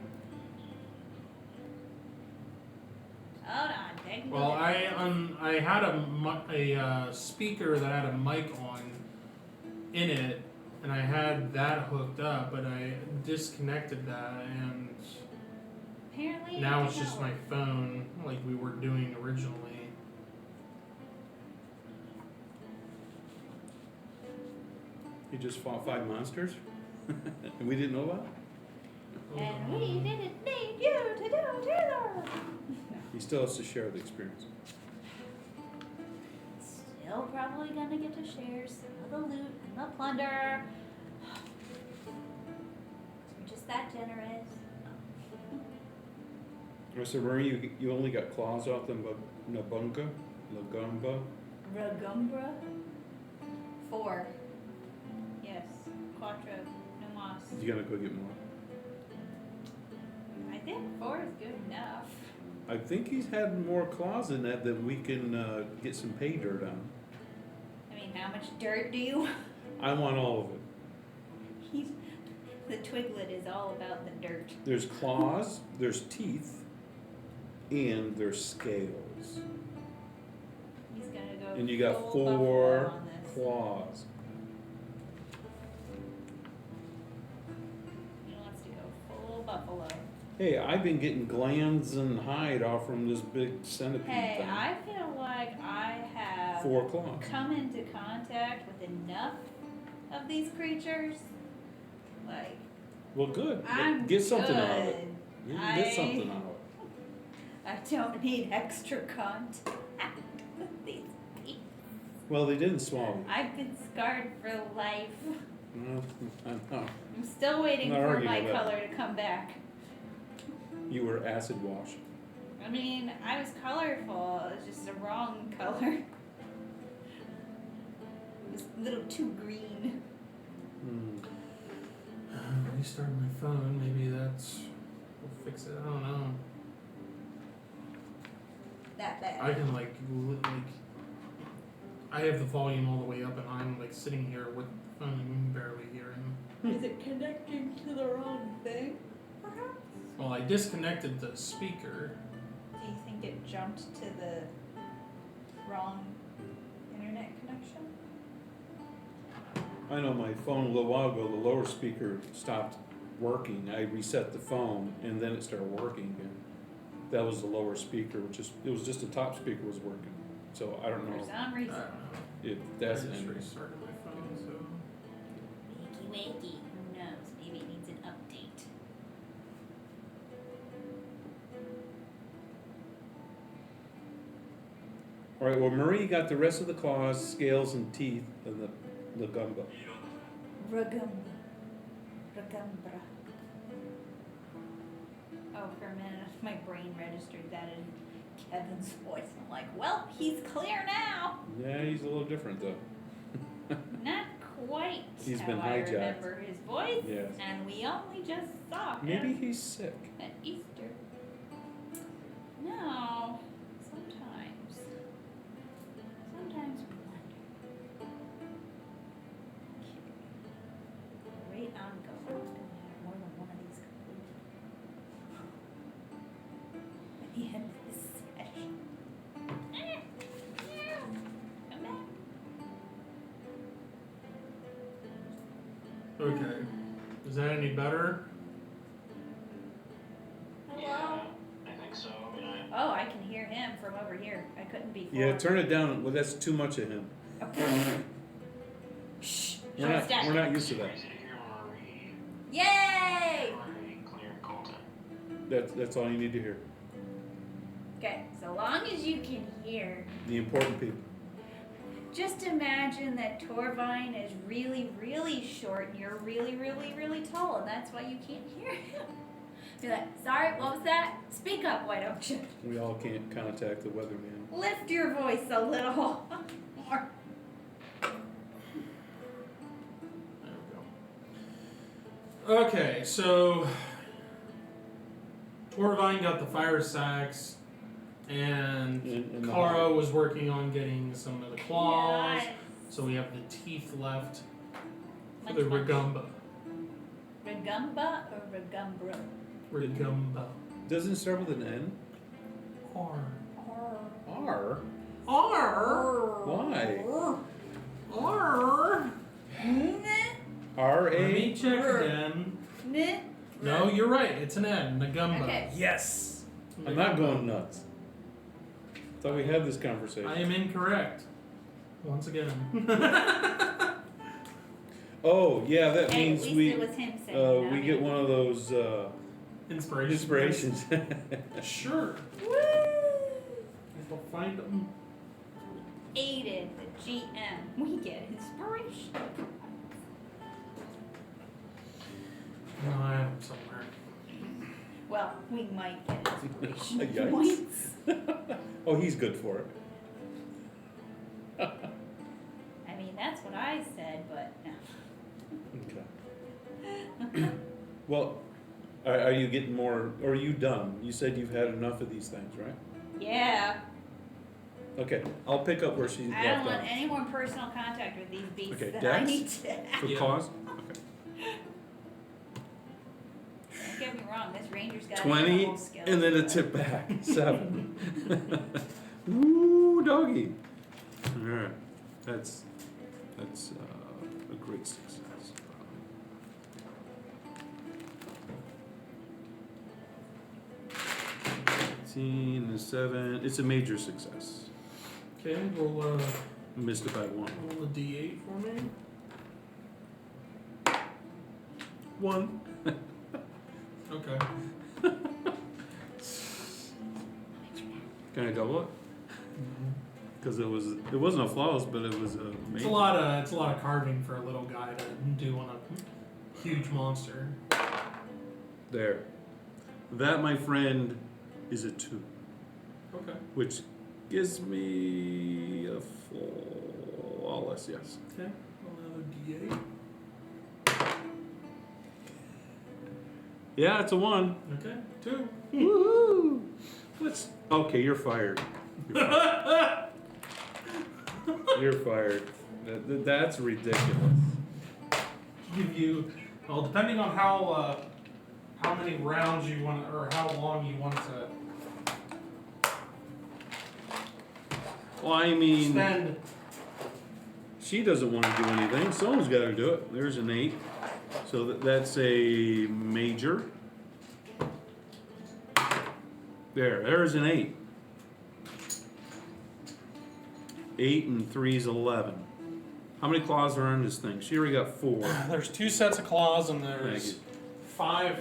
Hold on. Technical Well, difficulties. I had a speaker that had a mic on in it, and I had that hooked up, but I disconnected that, and Apparently. now it it's did just not my work. phone, like we were doing originally. You just fought 5 monsters? And we didn't know about it? And we didn't need you to do it either. He still has to share the experience. Still probably gonna get to share some of the loot and the plunder. We're just that generous. So Marie, you only got claws off the Nabunga? Lagumba? Ragumbra? 4. Yes. Quattro. No mas. You gotta go get more. I think 4 is good enough. I think he's had more claws in that we can get some pay dirt on. I mean, how much dirt do you? I want all of it. He's, the Twiglet is all about the dirt. There's claws, there's teeth, and there's scales. He's gonna go. And you got full 4 buffalo on this. claws. He wants to go full buffalo. Hey, I've been getting glands and hide off from this big centipede Hey, thing. I feel like I have 4 claws. come into contact with enough of these creatures. Like, Well, good. I'm Get something out of good. it. You can get something out of it. I don't need extra contact with these people. Well, they didn't swallow. I've been scarred for life. No, I know. I'm still waiting Not for arguing my with that. color to come back. You were acid washed. I mean, I was colorful. It was just the wrong color. It was a little too green. Hmm. Restart my phone. Maybe that's will fix it. I don't know. That bad. I can like I have the volume all the way up, and I'm like sitting here with the phone barely hearing. Is it connecting to the wrong thing? Perhaps? Well, I disconnected the speaker. Do you think it jumped to the wrong internet connection. I know my phone a little while ago, the lower speaker stopped working. I reset the phone and then it started working again. That was the lower speaker, it was just the top speaker was working. So I don't For know some I don't reason. know. if that's I just an restarted my phone, so. Wakey wakey. Who knows? Maybe it needs an update. All right, well, Marie got the rest of the claws, scales, and teeth and the gumbo. Ragumba. Ragumbra. Oh, for a minute, my brain registered that in Kevin's voice. I'm like, well, he's clear now. Yeah, he's a little different though. Not quite He's how been I hijacked. remember his voice. Yes. And we only just saw Maybe him he's sick. at Easter. No, sometimes. Sometimes we wonder. Okay. Great ongoing. I'm gonna have more than one of these completed. At the end of this session. Come back. Okay. Is that any better? Hello? I think so. I mean, Oh, I can hear him from over here. I couldn't before. Yeah, turn it down. Well, that's too much of him. Shh. We're Shut not, down. we're not used to that. crazy to hear Marie. Yay! Marie clear Colton. That's all you need to hear. Okay, so long as you can hear, The important people. just imagine that Torvine is really, really short and you're really, really, really tall, and that's why you can't hear him. Be like, sorry, what was that? Speak up, why don't you? We all can't contact the weatherman. Lift your voice a little more. There we go. Okay, so Torvine got the fire sacks, and In the Kara was working on getting some of the claws. Yes. So we have the teeth left for Munch, the munch. Ragumba. Ragumba or Ragumbro? Ragumba. Doesn't it start with an N? R. R? R. Why? R. R Let me A? check again. No, you're right. It's an N. Nagumba. Okay. Yes. I'm not going nuts. Thought we had this conversation. I am incorrect. Once again. Oh, yeah, that Hey, means at least we it was him saying not we me. get one of those Inspiration. inspirations. Sure. Woo! If I'll find them. Aided the GM. We get inspiration. Oh, No, I have them somewhere. Well, we might get inspiration Yikes. points. Oh, he's good for it. I mean, that's what I said, but no. Okay. Well, are you getting more, or are you done? You said you've had enough of these things, right? Yeah. Okay, I'll pick up where she I don't left want off. any more personal contact with these beasts Okay, than I Dex? need to have. For Yeah. cause? Okay. Don't get me wrong, this ranger's got 20, animal skills. and then a but- tip back. 7. Woo, doggy. Alright, that's a great success. 18 and 7. It's a major success. Okay, roll Missed it by 1. roll a D8 for me. 1. Okay. Can I double it? Because it wasn't a flawless, but it was a It's major. a lot of carving for a little guy to do on a huge monster. There. That, my friend, is a 2. Okay. Which gives me a flawless, yes. Okay. Roll another D8. Yeah, it's a 1. Okay. 2. Woohoo! Okay, you're fired. You're fired. You're fired. That's ridiculous. Give you, well, depending on how many rounds you want, or how long you want to Well, I mean, Spend. she doesn't want to do anything. Someone's got to do it. There's an 8. So that's a major. There's an 8. 8 and 3 is 11. How many claws are on this thing? She already got 4. There's 2 sets of claws and Thank there's you. five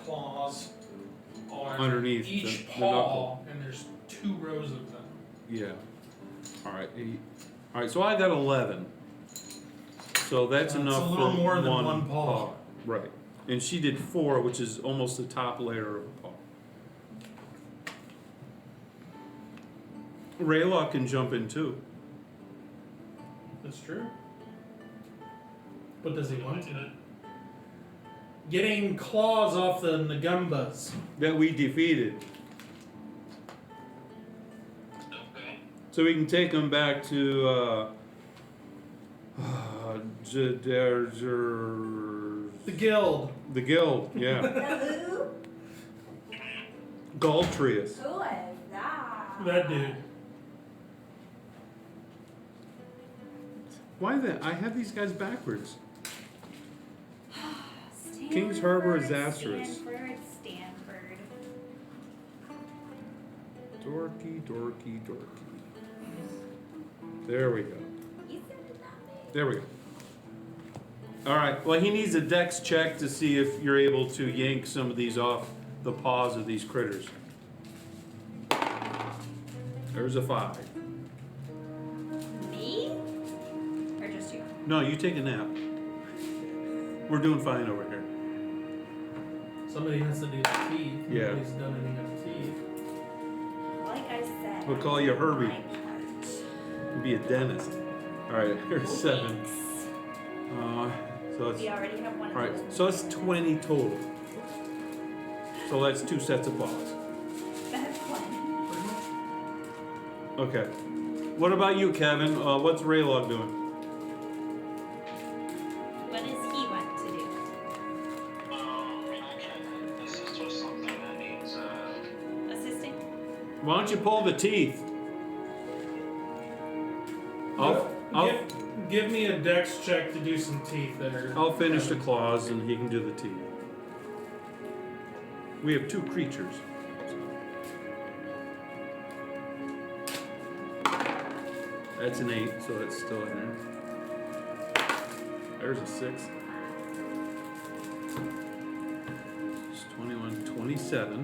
claws on Underneath each the paw, knuckle. and there's 2 rows of them. Yeah. All right. 8. All right. So I got 11. So that's That's enough a little for more than one paw. Right. And she did 4, which is almost the top layer of a paw. Raylock can jump in too. That's true. But does he want to? Getting claws off the Nagumbas. That we defeated. Okay. So we can take them back to The guild. the guild, yeah. Who? Galtrius. Who is that? That dude. Why that? I have these guys backwards. Stanford, King's Harbor is Azarus. Stanford. Dorky. There we go. You said it not me. There we go. All right. Well, he needs a dex check to see if you're able to yank some of these off the paws of these critters. There's a 5. Me? Or just you? No, you take a nap. We're doing fine over here. Somebody has to do the teeth. Yeah. Nobody's done any of the teeth. Like I said. We'll call you Herbie. my part. Be a dentist. All right. Here's 7. Thanks. So it's We already have one of all right. those. So it's 20 total. So that's 2 sets of paws. That's one. Okay. What about you, Kevin? What's Raylog doing? What does he want to do? I mean, I can assist with something that needs, Assisting? Why don't you pull the teeth? Give me a dex check to do some teeth that are. I'll finish the claws and he can do the teeth. We have 2 creatures. That's an 8, so that's still in there. There's a 6. It's 21, 27.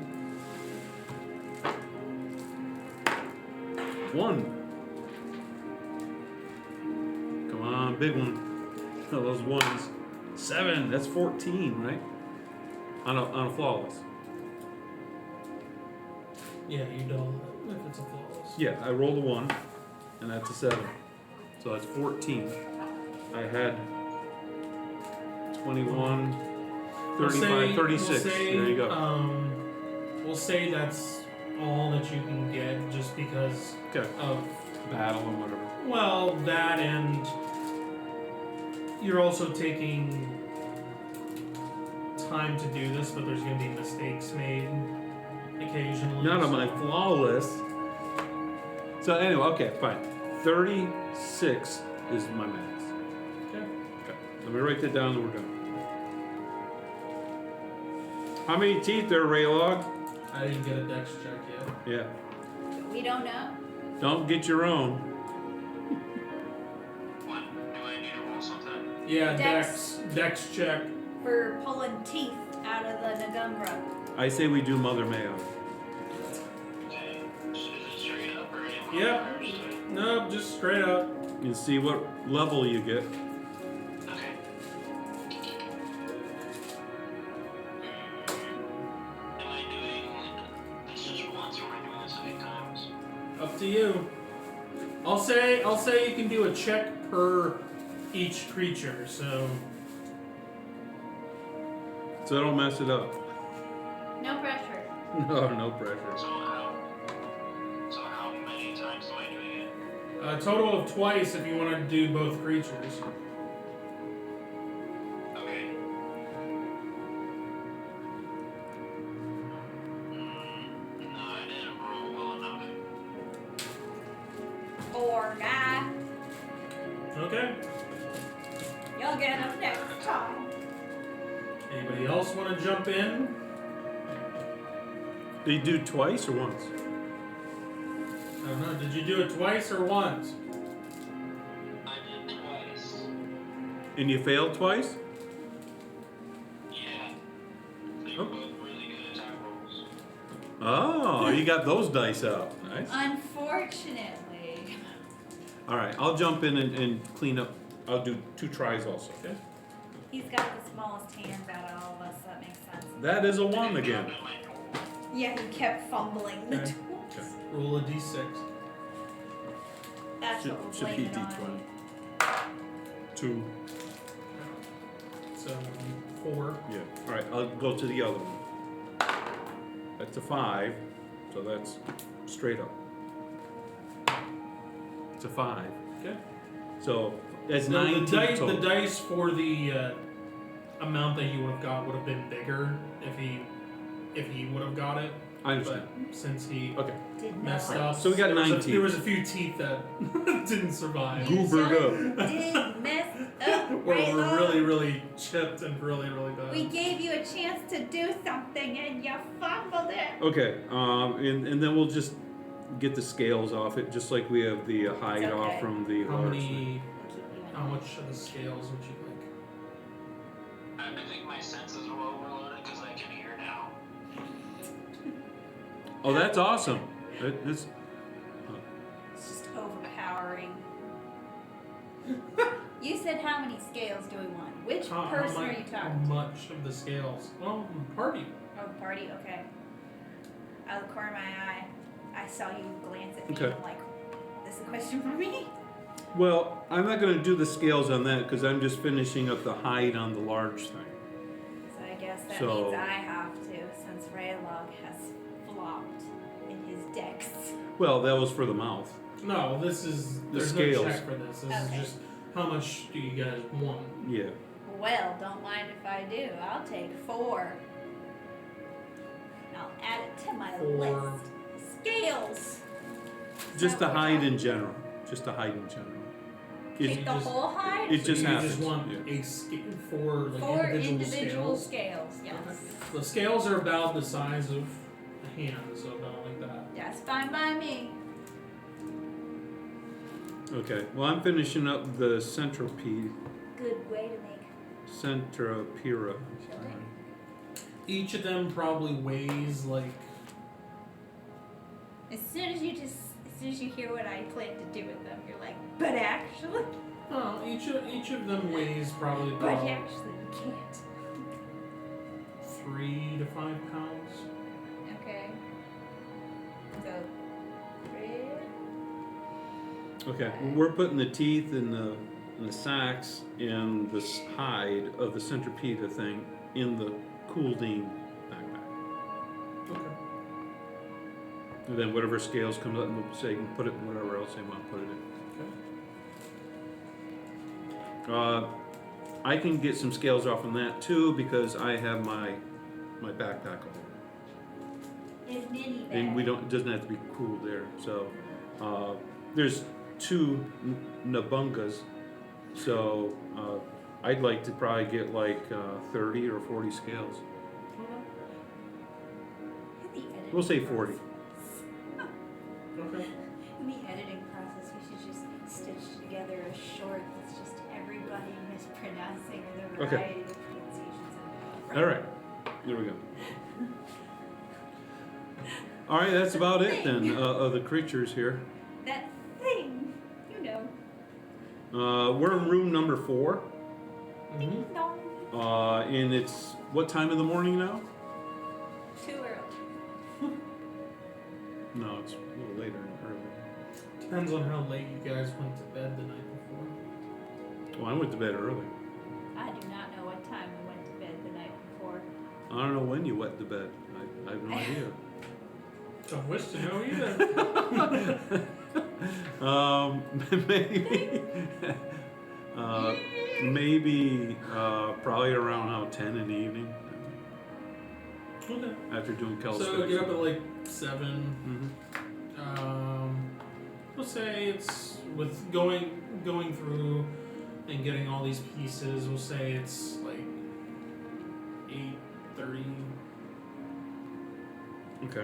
1. Come on, big one. Oh, those ones. 7. That's 14, right? On a flawless. Yeah, you don't. If it's a flawless. Yeah, I rolled a 1, and that's a 7. So that's 14. I had 21, 35, 36. There you go. We'll say that's all that you can get just because Okay. of, Battle and whatever. well, that and you're also taking time to do this, but there's going to be mistakes made occasionally. None of so- my flawless. So anyway, okay, fine. 36 is my max. Okay. Okay. Let me write that down and we're done. How many teeth there, Raylog? I didn't get a dex check yet. Yeah. We don't know. Don't get your own. what? Do I need to roll something? Yeah, Dex. dex check. For pulling teeth out of the Nagumbra. I say we do Mother Mayo. Okay. Is it straight up or any Yep. modifiers to it? No, just straight up. And see what level you get. Okay. Am I doing this just once or am I doing this 8 times? Up to you. I'll say you can do a check per each creature. So So don't mess it up. No pressure. No pressure. So how many times am I doing it? a total of twice if you want to do both creatures. Okay. No, I didn't roll well enough. 4 guy. Okay. You'll get him next time. Anybody else want to jump in? Did you do it twice or once? I don't know. Did you do it twice or once? I did twice. And you failed twice? Yeah. They Oh. were both really good attack rolls. Oh, you got those dice out. Nice. Unfortunately. All right, I'll jump in and clean up. I'll do 2 tries also. Okay. He's got the smallest hands out of all of us, so that makes sense. That is a 1 again. At my goal. Yeah, he kept fumbling the Okay. tools. Okay. Roll a d6. That's Should, what we're should be blaming D20. on. 2. So 4. Yeah. All right, I'll go to the other one. That's a 5, so that's straight up. It's a 5. Okay. So that's The 19 dice, total. the dice for the amount that you would have got would have been bigger if he would have got it. I understand. But since he Okay. Did messed not. up, So we got there was 19. there was a few teeth that didn't survive. You Goobered son did mess up, Or right, were Lord? really, really chipped and really, really bad. We gave you a chance to do something and you fumbled it. Okay. And then we'll just get the scales off it, just like we have the hide It's off okay. from the How large. many? We'll keep you in How mind. much of the scales would you like? I think my senses are overloaded because I can hear now. Oh, that's awesome. That's It's just overpowering. You said how many scales do we want? Which person are you How talking to? much of the scales? Well, party. Oh, the party? Okay. Out of the corner of my eye, I saw you glance at me Okay. and I'm like, this is a question for me? well. I'm not going to do the scales on that because I'm just finishing up the hide on the large thing. So I guess that So- means I have to, since Raylog has flopped in his decks. Well, that was for the mouth. No, this is The there's scales. no check for this. This Okay. is just how much do you guys want? Yeah. Well, don't mind if I do. I'll take 4. I'll add it to my 4. list. Scales. Just the the hide in general. Just the hide in general. Take It, the just- whole hide? it So just you happens. just want yeah. a scale for like 4 individual individual scales. scales, yes. Okay. The scales are about the size of a hand, so about like that. That's fine by me. Okay. Well, I'm finishing up the centipede. Good way to make Centropira. chili. Each of them probably weighs like As soon as you hear what I plan to do with them, you're like, but actually, each of them weighs probably but about actually you can't. 3 to 5 pounds. Okay. So, 3. Okay. Well, we're putting the teeth and the sacks and the hide of the centipede thing in the Couldine backpack. Okay. And then whatever scales comes up, we'll say you can put it in whatever else they want to put it in. Okay. I can get some scales off on that too because I have my backpack on. His ninny bag. And we don't, it doesn't have to be cooled there. So there's 2 Nabungas. So I'd like to probably get like 30 or 40 scales. In the editing We'll say 40. process- Okay. In the editing process, we should just stitch together a short that's just everybody mispronouncing the Okay. variety of pronunciations. All right, there we go. All right, that's about it then of the creatures here. That thing, you know. We're in room number 4, Mm-hmm. Ding dong. and it's what time of the morning now? Too early. No, it's a little later and early. Depends on how late you guys went to bed the night before. Well, I went to bed early. I do not know what time we went to bed the night before. I don't know when you went to bed. I have no idea. Don't wish to know either. Maybe. Maybe probably around how 10 in the evening Okay. after doing So calisthenics. get up at like 7. Mhm. we'll say it's with going through and getting all these pieces. We'll say it's like 8:30. Okay.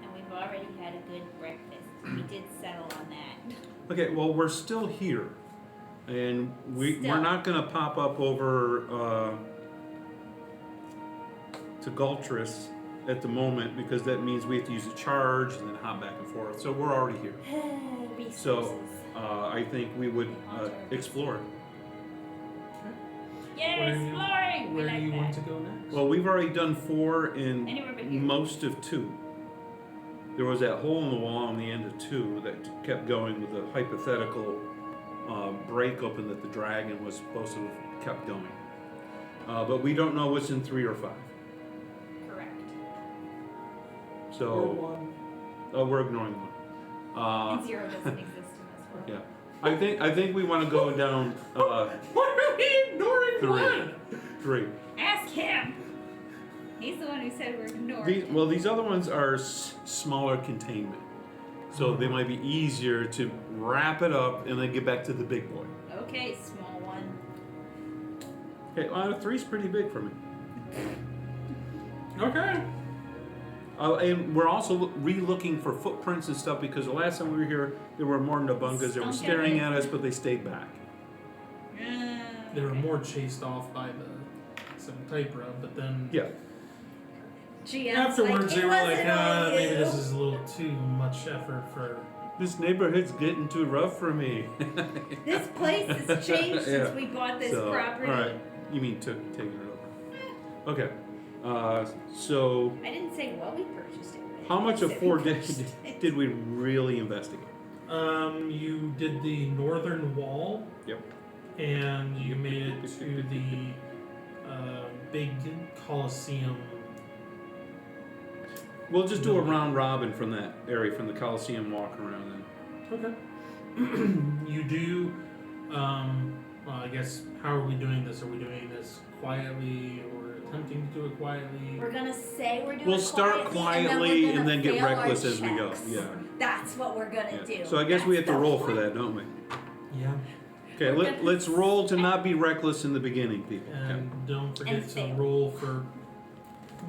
And we've already had a good breakfast. We did settle on that. Okay, well, we're still here. And we're Still. not going to pop up over to Galtris at the moment because that means we have to use a charge and then hop back and forth. So we're already here. Resources. So I think we would explore. Yay, Where do you- exploring! Where we do like you that. want to go next? Well, we've already done 4 in Anywhere but here. most of 2. There was that hole in the wall on the end of 2 that kept going with a hypothetical break open that the dragon was supposed to have kept going. But we don't know what's in 3 or 5. Correct. So we're ignoring 1. And 0 doesn't exist in this world. Yeah, I think we want to go down Why are we ignoring 3. one? 3. Ask him! He's the one who said we're ignoring. Well, these other ones are smaller containment, so they might be easier to wrap it up and then get back to the big boy. Okay, small one. Okay, 3's pretty big for me. Okay. And we're also re-looking for footprints and stuff because the last time we were here, there were more Nabungas that were Stunk staring at at us, but they stayed back. They were more chased off by some Typra, but then Yeah. GM's afterwards like, they "It were like, wasn't all maybe you." this is a little too much effort for. This neighborhood's getting too rough for me. This place has changed Yeah. since we bought this So, property. all right. You mean taking it over? Okay. So I didn't say what we purchased it with. how much I of said 4 we did, purchased it. did we really investigate? You did the northern wall. Yep. And you made it to the big Colosseum. We'll just do a round robin from that area, from the Coliseum walk around then. Okay. You do. Well, I guess how are we doing this? Are we doing this quietly or attempting to do it quietly? We're gonna say we're doing We'll it start quietly and then get fail our reckless as we go. checks. Yeah. That's what we're gonna Yeah. do. So I guess we have That's to the roll for point. that, don't we? Yeah. Okay, We're gonna- let's roll to not be reckless in the beginning, people. Okay. And don't forget And to fail. roll for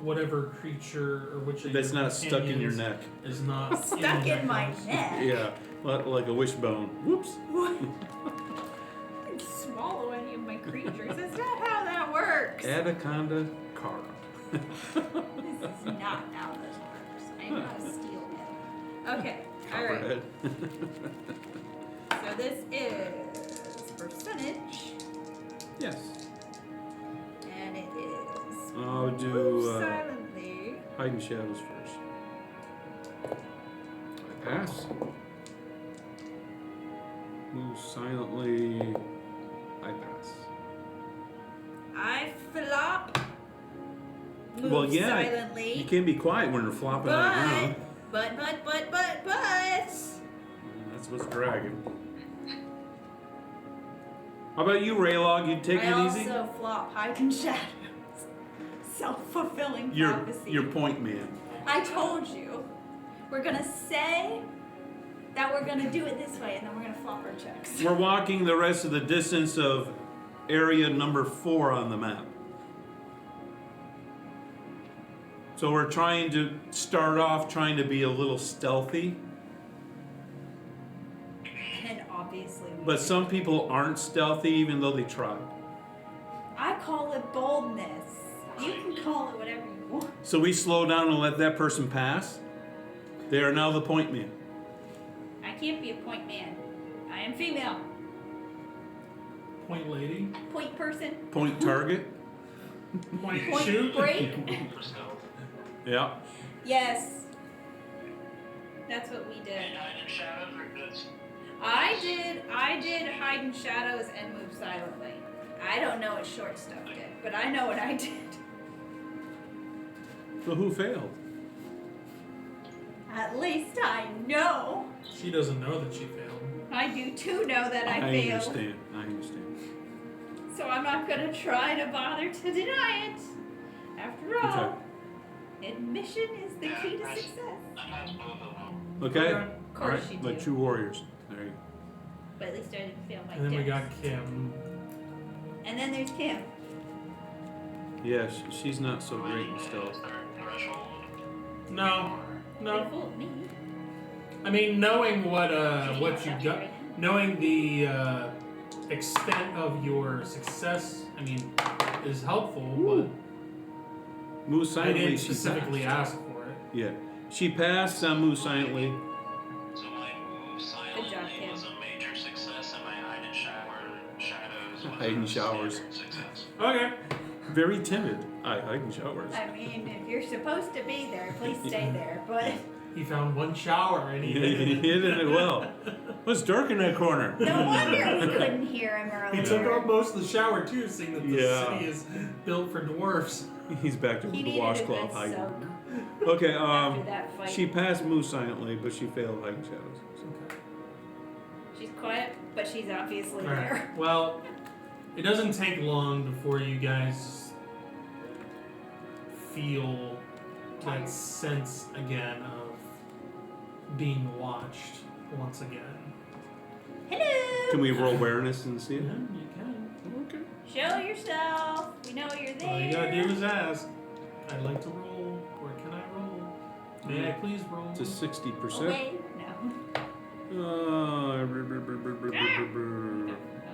whatever creature or which of That's your not stuck in your companions neck. is not Stuck the in my house. neck. Yeah, like a wishbone. Whoops. I can swallow any of my creatures. That's not how that works. Anaconda Cara. This is not how this works. I'm not a steelhead. Okay, alright. Copperhead. So this is percentage, Yes. and it is I'll move do silently. hide and shadows first. I pass. Move silently. I pass. I flop. Move Well, yeah, silently. You can't be quiet when you're flopping on the ground. But. That's what's dragging. How about you, Raylog? You taking I it easy? also flop hide and shadows. Self-fulfilling prophecy. Your point man. I told you. We're gonna say that we're gonna do it this way, and then we're gonna flop our checks. We're walking the rest of the distance of area number 4 on the map. So we're trying to start off trying to be a little stealthy, And obviously, but some people aren't stealthy even though they try. I call it boldness. You can call it whatever you want. So we slow down and let that person pass. They are now the point man. I can't be a point man. I am female. Point lady. Point person. Point target. Point, Point shoot. break. For stealth. Yeah. Yes. That's what we did. And hide in shadows are good. I did hide in shadows and move silently. I don't know what short stuff did, but I know what I did. So who failed? At least I know. She doesn't know that she failed. I do too know that I failed. understand. I understand. So I'm not gonna try to bother to deny it. After all, admission is the key to success. I passed both of them. Okay. Okay. Of All right, course you like do. true warriors. There you go. But at least I didn't fail my And then we got dex. Kim. And then there's Kim. Yeah, she's not so great in stealth. Threshold. No, They no. fooled me. I mean, knowing what She you didn't got, right knowing the extent of your success, I mean, is helpful. Woo. Move But I silently. didn't She specifically passed. ask for it. Yeah, she passed. Move silently. So my move silently job, Kim. was a major success, and my hide and shadows was Hide in a showers. standard success. Okay. Very timid. I hide in showers. I mean, if you're supposed to be there, please stay there. But He found one shower and he Yeah, he hid it well. It's dark in that corner. no wonder we couldn't hear him earlier. He took out most of the shower too, seeing that the Yeah. city is built for dwarfs. He's back to He the needed a washcloth good hiding. soak Okay, after that fight. she passed move silently, but she failed hiding shadows. Okay. She's quiet, but she's obviously Alright. there. Well, it doesn't take long before you guys feel that sense again of being watched once again. Hello. Can we roll awareness and see Yeah, it? you can. Okay. Show yourself. We know you're there. All you gotta do is ask. I'd like to roll, or can I roll? May I please roll? It's a 60%. Away. No.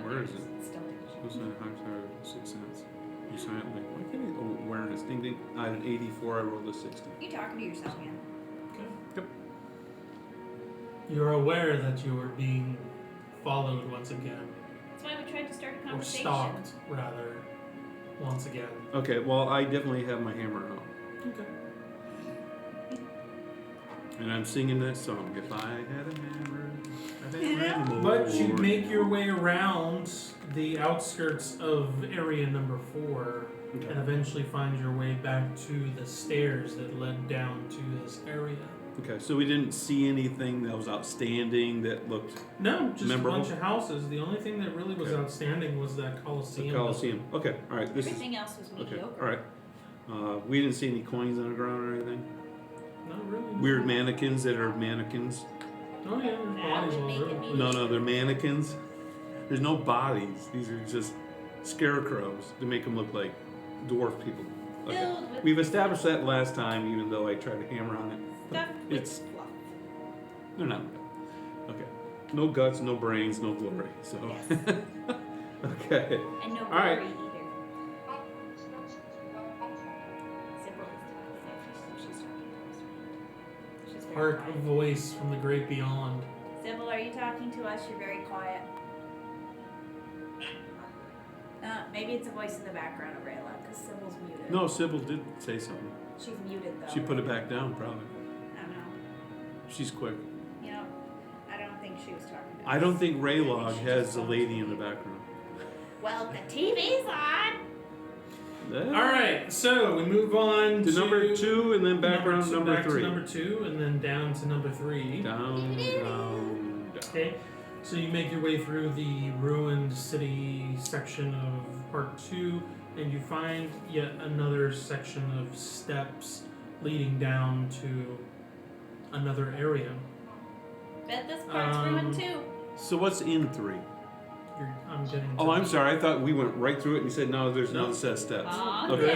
Where is it? Still What's that? I'm sorry, 6 cents. You silently. Why can't I? Oh, awareness. Ding ding. I had an 84. I rolled a 60. You talking to yourself, man? Okay. Yep. You're aware that you are being followed once again, That's why we tried to start a or conversation. stalked rather, once again. Okay. Well, I definitely have my hammer out, Okay. and I'm singing that song. If I had a hammer, I'd have a But you more. make your way around the outskirts of area number 4 Okay. and eventually find your way back to the stairs that led down to this area. Okay. So we didn't see anything that was outstanding that looked No, just Memorable? a bunch of houses. The only thing that really was Okay. outstanding was that the Coliseum. Coliseum. Okay. All right. This is Everything else was okay. mediocre. All right. We didn't see any coins on the ground or anything. Not really. Weird mannequins that are mannequins. Oh yeah, there's That bodies would all make it over. neat. No, they're mannequins. There's no bodies. These are just scarecrows to make them look like dwarf people. Okay. Filled with We've established that last time, even though I tried to hammer on it. stuff with It's fluff. they're not bad. Okay. No guts, no brains, no glory. So Yes. okay. And no All right. glory either. Sybil is talking. She's talking to us. She's very Hark a quiet. voice from the great beyond. Sybil, are you talking to us? You're very quiet. Maybe it's a voice in the background of Rayla, because Sybil's muted. No, Sybil did say something. She's muted though. She put it back down, probably. I don't know. She's quick. You know, I don't think she was talking to us. I don't think I Raylog she has just the sounds lady in the muted. background. Well, the TV's on. Yeah. All right, so we move on To number 2 and then background number back 3. to number 2 and then down to number 3. Down, down. Okay, so you make your way through the ruined city section of part 2, and you find yet another section of steps leading down to another area. Bet this part's ruined too. So what's in 3? I'm getting. To Oh, I'm sorry. I thought we went right through it and you said, no, there's No. another set of steps. Aw, Okay.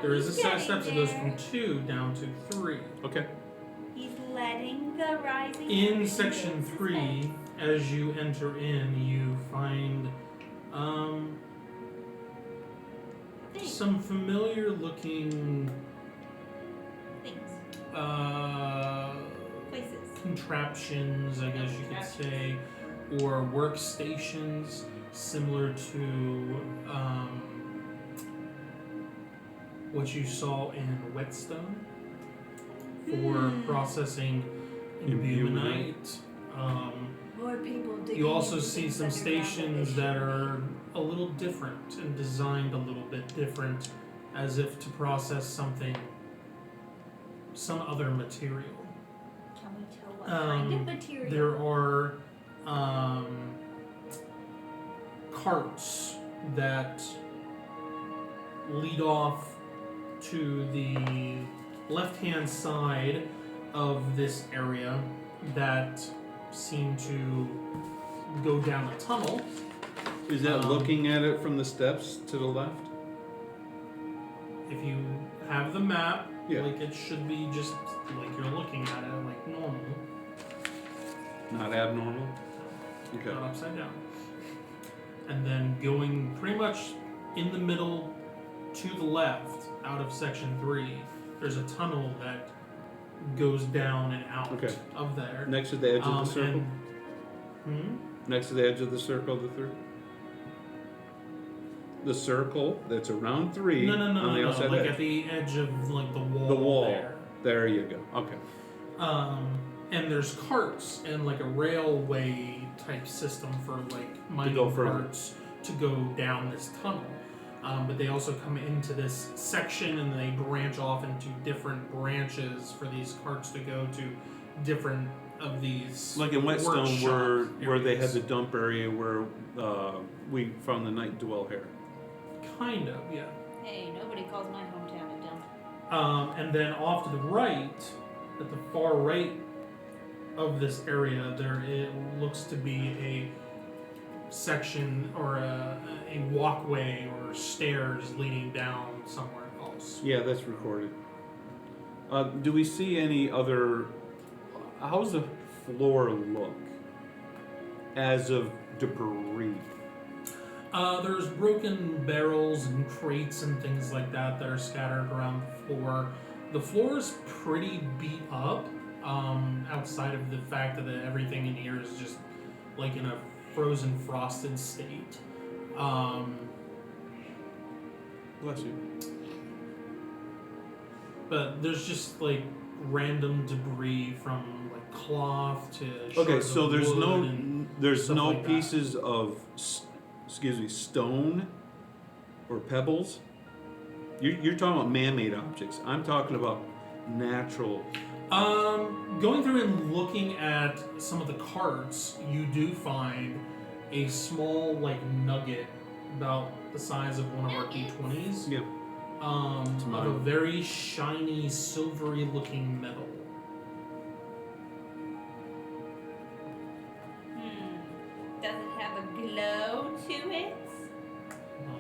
There is a he's set of getting steps that goes there. from 2 down to 3. Okay. He's letting the rising In sun section raise his 3, head. as you enter in, you find Things. some familiar looking Things. Places. contraptions, I guess you could say, or workstations similar to what you saw in Whetstone for processing imbumonite. More people digging You also into see things some underground stations they that shouldn't are a little different and designed a little bit different, as if to process some other material. be. Can we tell what kind of material? There are carts that lead off to the left-hand side of this area that seem to go down a tunnel. Is that looking at it from the steps to the left? If you have the map, Yeah. like it should be just like you're looking at it, like normal, Not abnormal? Okay. not upside down. And then going pretty much in the middle to the left, out of section 3, there's a tunnel that goes down and out Okay. of there. Next to the edge of the circle? Next to the edge of the circle, the 3? The circle that's around 3 No, on the outside like edge. at the edge of like the wall. The wall. There. There you go. Okay. And there's carts and like a railway type system for like mining go further. carts to go down this tunnel. But they also come into this section and they branch off into different branches for these carts to go to different of these. Like in Whetstone, workshop where they had areas. the dump area where we found the night dwell here. Kind of, yeah. Hey, nobody calls my hometown a dump. And then off to the right, at the far right of this area, there it looks to be a section or a walkway or stairs leading down somewhere else. Yeah, that's recorded. Do we see any other? How's the floor look as of debris? There's broken barrels and crates and things like that that are scattered around the floor. The floor is pretty beat up, outside of the fact that everything in here is just like in a frozen, frosted state. Bless you. But there's just like random debris from like cloth to Okay, shards so of there's wood no and there's stuff no like that. pieces of stone or pebbles. You're talking about man-made objects. I'm talking about natural. Going through and looking at some of the carts, you do find a small like nugget about the size of one of our D20s. Yeah. Of a mine. very shiny, silvery looking metal. Does it have a glow to it?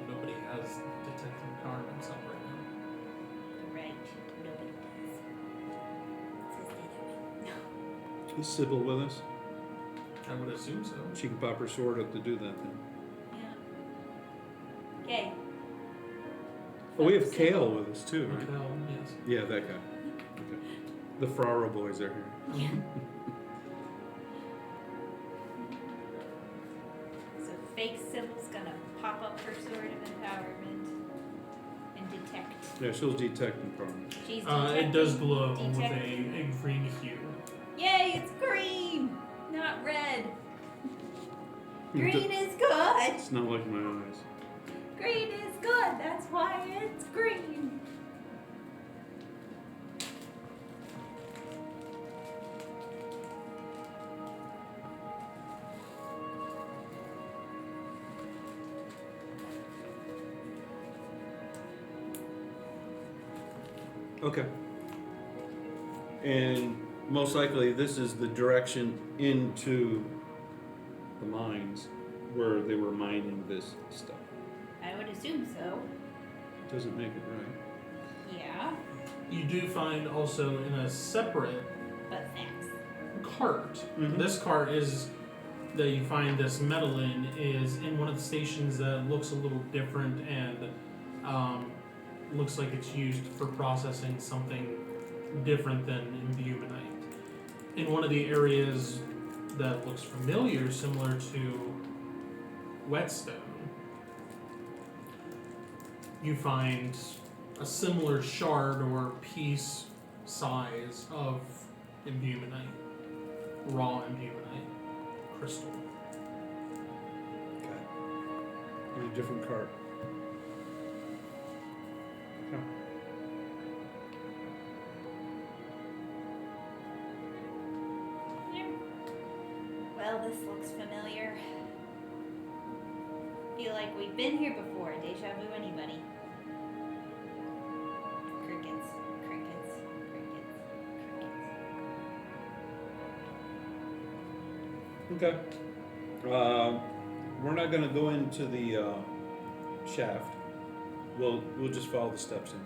Nobody has detect empowerment up right now. Right, nobody does. So stay that way. Is Sybil with us? I would assume so. She can pop her sword up to do that then. Yeah. Okay. Oh, we have Kale with us too, right? Hotel, yes. Yeah, that guy. Okay. The Ferraro boys are here. Yeah. So fake Sybil's gonna pop up her sword of empowerment and detect. Yeah, she'll detect empowerment. She's It detecting. does glow with detecting. a green hue. Yay, it's green, not red. Green is good. It's not like my eyes. Green is good. That's why it's green. Okay. And most likely this is the direction into the mines where they were mining this stuff. I would assume so. Doesn't make it right. Yeah, You do find also in a separate but thanks. cart. Mhm. This cart is that you find this metal in is in one of the stations that looks a little different and looks like it's used for processing something different than imbuminite. In one of the areas that looks familiar, similar to Whetstone, you find a similar shard or piece size of imbuminite, raw imbuminite crystal. In a different cart. Okay. Well, this looks familiar. Feel like we've been here before. Deja vu, anybody? Crickets, crickets, crickets, crickets. Okay. We're not gonna go into the shaft. We'll just follow the steps in.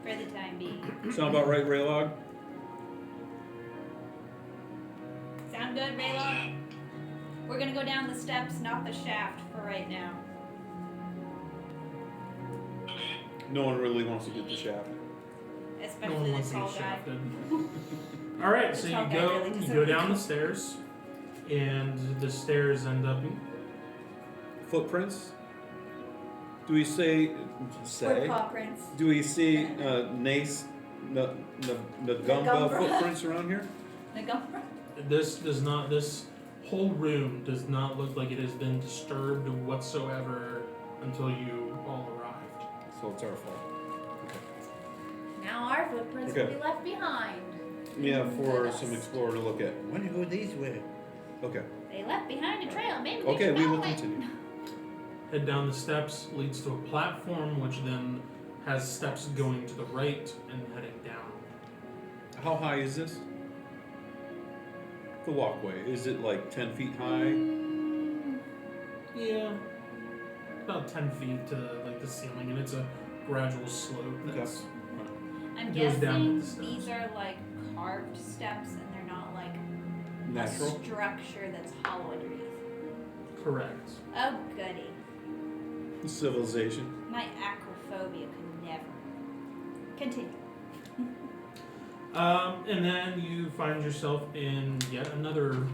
For the time being. Sound about right, Raylog? Sound good, Raylon? We're gonna go down the steps, not the shaft for right now. No one really wants to get the shaft. No one Especially wants the to tall get guy. shafted. All right, The so tall you guy go really doesn't you go down like the it. stairs, and the stairs end up. Footprints? Do we say? Paw prints. Do we see Nace Nagumba footprints around here? Nagumba. This does not. This whole room does not look like it has been disturbed whatsoever until you all arrived. So it's our fault. Now our footprints Okay. will be left behind. Yeah, for Dust. some explorer to look at. Wonder who these were. Okay. They left behind a trail. Maybe we Okay, should we follow will it. continue. Head down the steps, leads to a platform, which then has steps going to the right and heading down. How high is this? The walkway. Is it like 10 feet high? Yeah, about 10 feet to like the ceiling, and it's a gradual slope. That's I'm It goes down guessing the these steps. are like carved steps and they're not like Natural? a structure that's hollow underneath. correct. Oh goody. Civilization. My acrophobia could never. Continue. And then you find yourself in yet another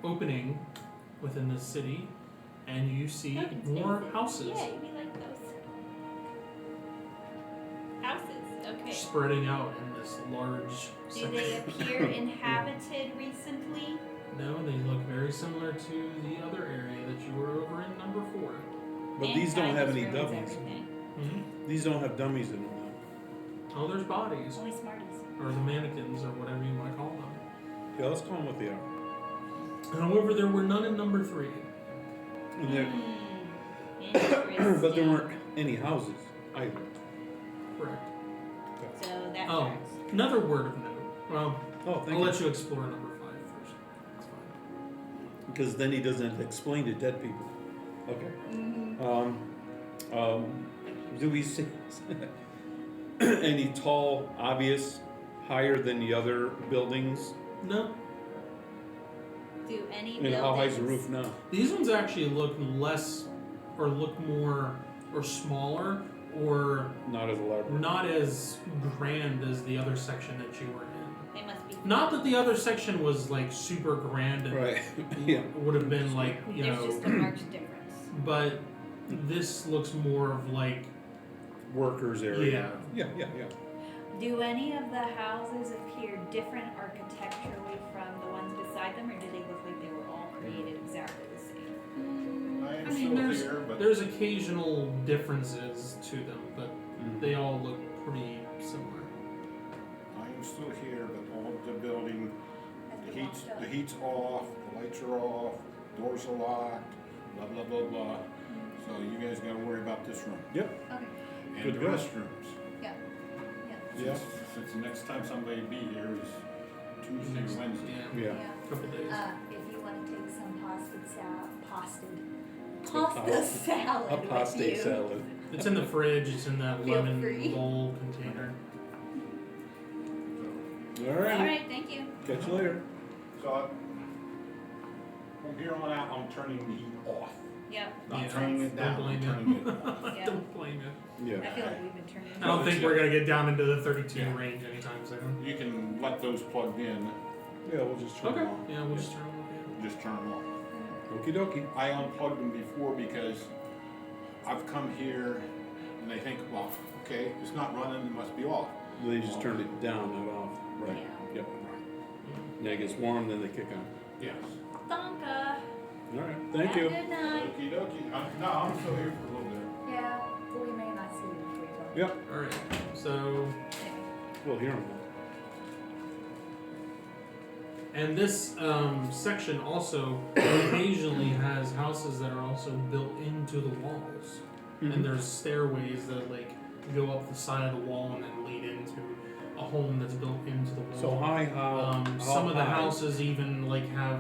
opening within the city, and you see Open more spaces. houses Yeah, we like those. Houses, okay. spreading out in this large Do section. they appear inhabited recently? No, they look very similar to the other area that you were over in number 4. But these don't Mankind have just any ruins dummies. everything. Mm-hmm. These don't have dummies in them. Oh, there's bodies, Only smarties. or the mannequins, or whatever you want to call them. Yeah, let's call them what they are. However, there were none in number 3. And they're- Interesting. but there weren't any houses either. Correct. So that Oh. tracks. Another word of note. Well, Oh, I'll thank you. let you explore number 5 first. That's fine. Because then he doesn't explain to dead people. Okay. Mm-hmm. Do we see any tall, obvious, higher than the other buildings? No, Do any And how high is the buildings- roof now? these ones actually look less, or look more, or smaller, or Not as elaborate. not as grand as the other section that you were in. They must be. Not that the other section was like super grand and Right. Yeah. would have been like, you There's know, just a marked difference. but this looks more of like, Workers area. Yeah, yeah, yeah. Do any of the houses appear different architecturally from the ones beside them, or do they look like they were all created exactly the same? I am I mean, still there's here, but there's occasional differences to them, but Mhm. they all look pretty similar. I am still here, but all of the building, As the we heat's, walked up? the heat's off, the lights are off, doors are locked, blah, blah, blah, blah. So you guys gotta worry about this room. Okay. And Good the go. restrooms. Yeah. Yeah. Since the next time somebody be here is Tuesday Next- or Wednesday. Yeah, Yeah. couple days. If you want to take some pasta Pasta. salad A with pasta you. salad. It's in the fridge. It's in that Feel lemon free. bowl container. All All right. right, thank you. Catch you later. So from here on out, I'm turning the heat off. Yep. Not Yeah. turning it down, Don't I'm blame turning you. it off. Yeah. Don't blame you. Yeah. I feel like we've been turning. I don't think we're gonna get down into the 32 Yeah. range anytime soon. You can let those plugged in, Yeah, we'll just turn Okay. them on. Yeah, we'll just turn them off. just turn them off. Okie dokie. I unplugged them before because I've come here and they think, well, okay, it's not running, it must be off. They just turned it down, not off. Right. Yeah. Yep. Then it gets warm, then they kick on. Yes. Donka. All right. Thank Have you. a good night. Okie dokie. No, I'm still here for a little bit. Yeah, we may not see you before you go. Yep. All right. So, We'll hear them. and this section also occasionally has houses that are also built into the walls, and there's stairways that like go up the side of the wall and then lead into a home that's built into the wall. So how Some of the high? houses even like have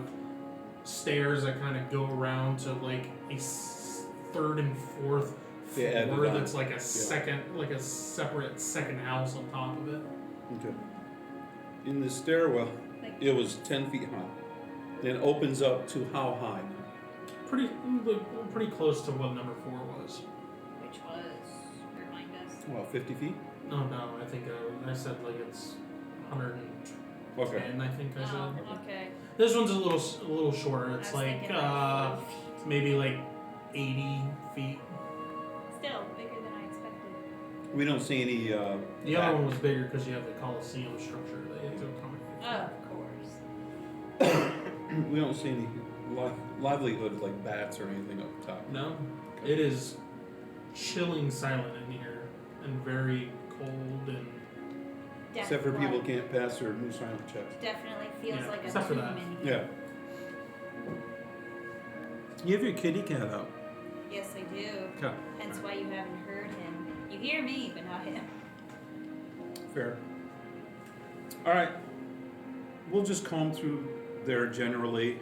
stairs that kind of go around to like a third and fourth They added floor. on. That's like a second, like a separate second house on top of it. Okay. In the stairwell, Like, it was 10 feet high. Then opens up to how high? Pretty close to what number 4 was. which was, remind us. Well, 50 feet? Oh no, I think I said like it's 110. Okay. I think I said. Oh, okay. This one's a little shorter. It's I was like thinking like 40 feet. maybe like 80 feet. Still bigger than I expected. We don't see any. The other one was bigger because you have the Coliseum structure that you have to accommodate. Of course. We don't see any livelihood like bats or anything up top. No, it is chilling silent in here and very cold and Except for people can't pass their new silent checks. Definitely feels Yeah, like a except for tomb that. in here. Yeah. You have your kitty cat out. Yes, I do. Okay. Hence why you haven't heard him. You hear me, but not him. Fair. All right. We'll just comb through there generally.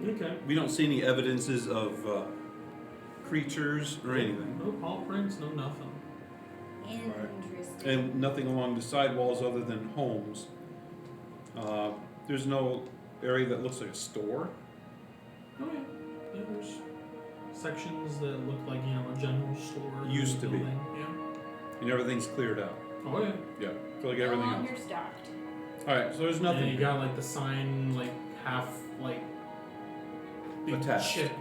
okay. We don't see any evidences of creatures or anything. No paw prints, no nothing. Interesting. And nothing along the sidewalls other than homes. There's no area that looks like a store. Oh yeah. There's sections that look like a general store. Used to be. building. Yeah. And everything's cleared out. Oh yeah. Yeah. For like No everything else. longer stocked. All right. So there's And nothing. you got like the sign like half like big Attached. chip,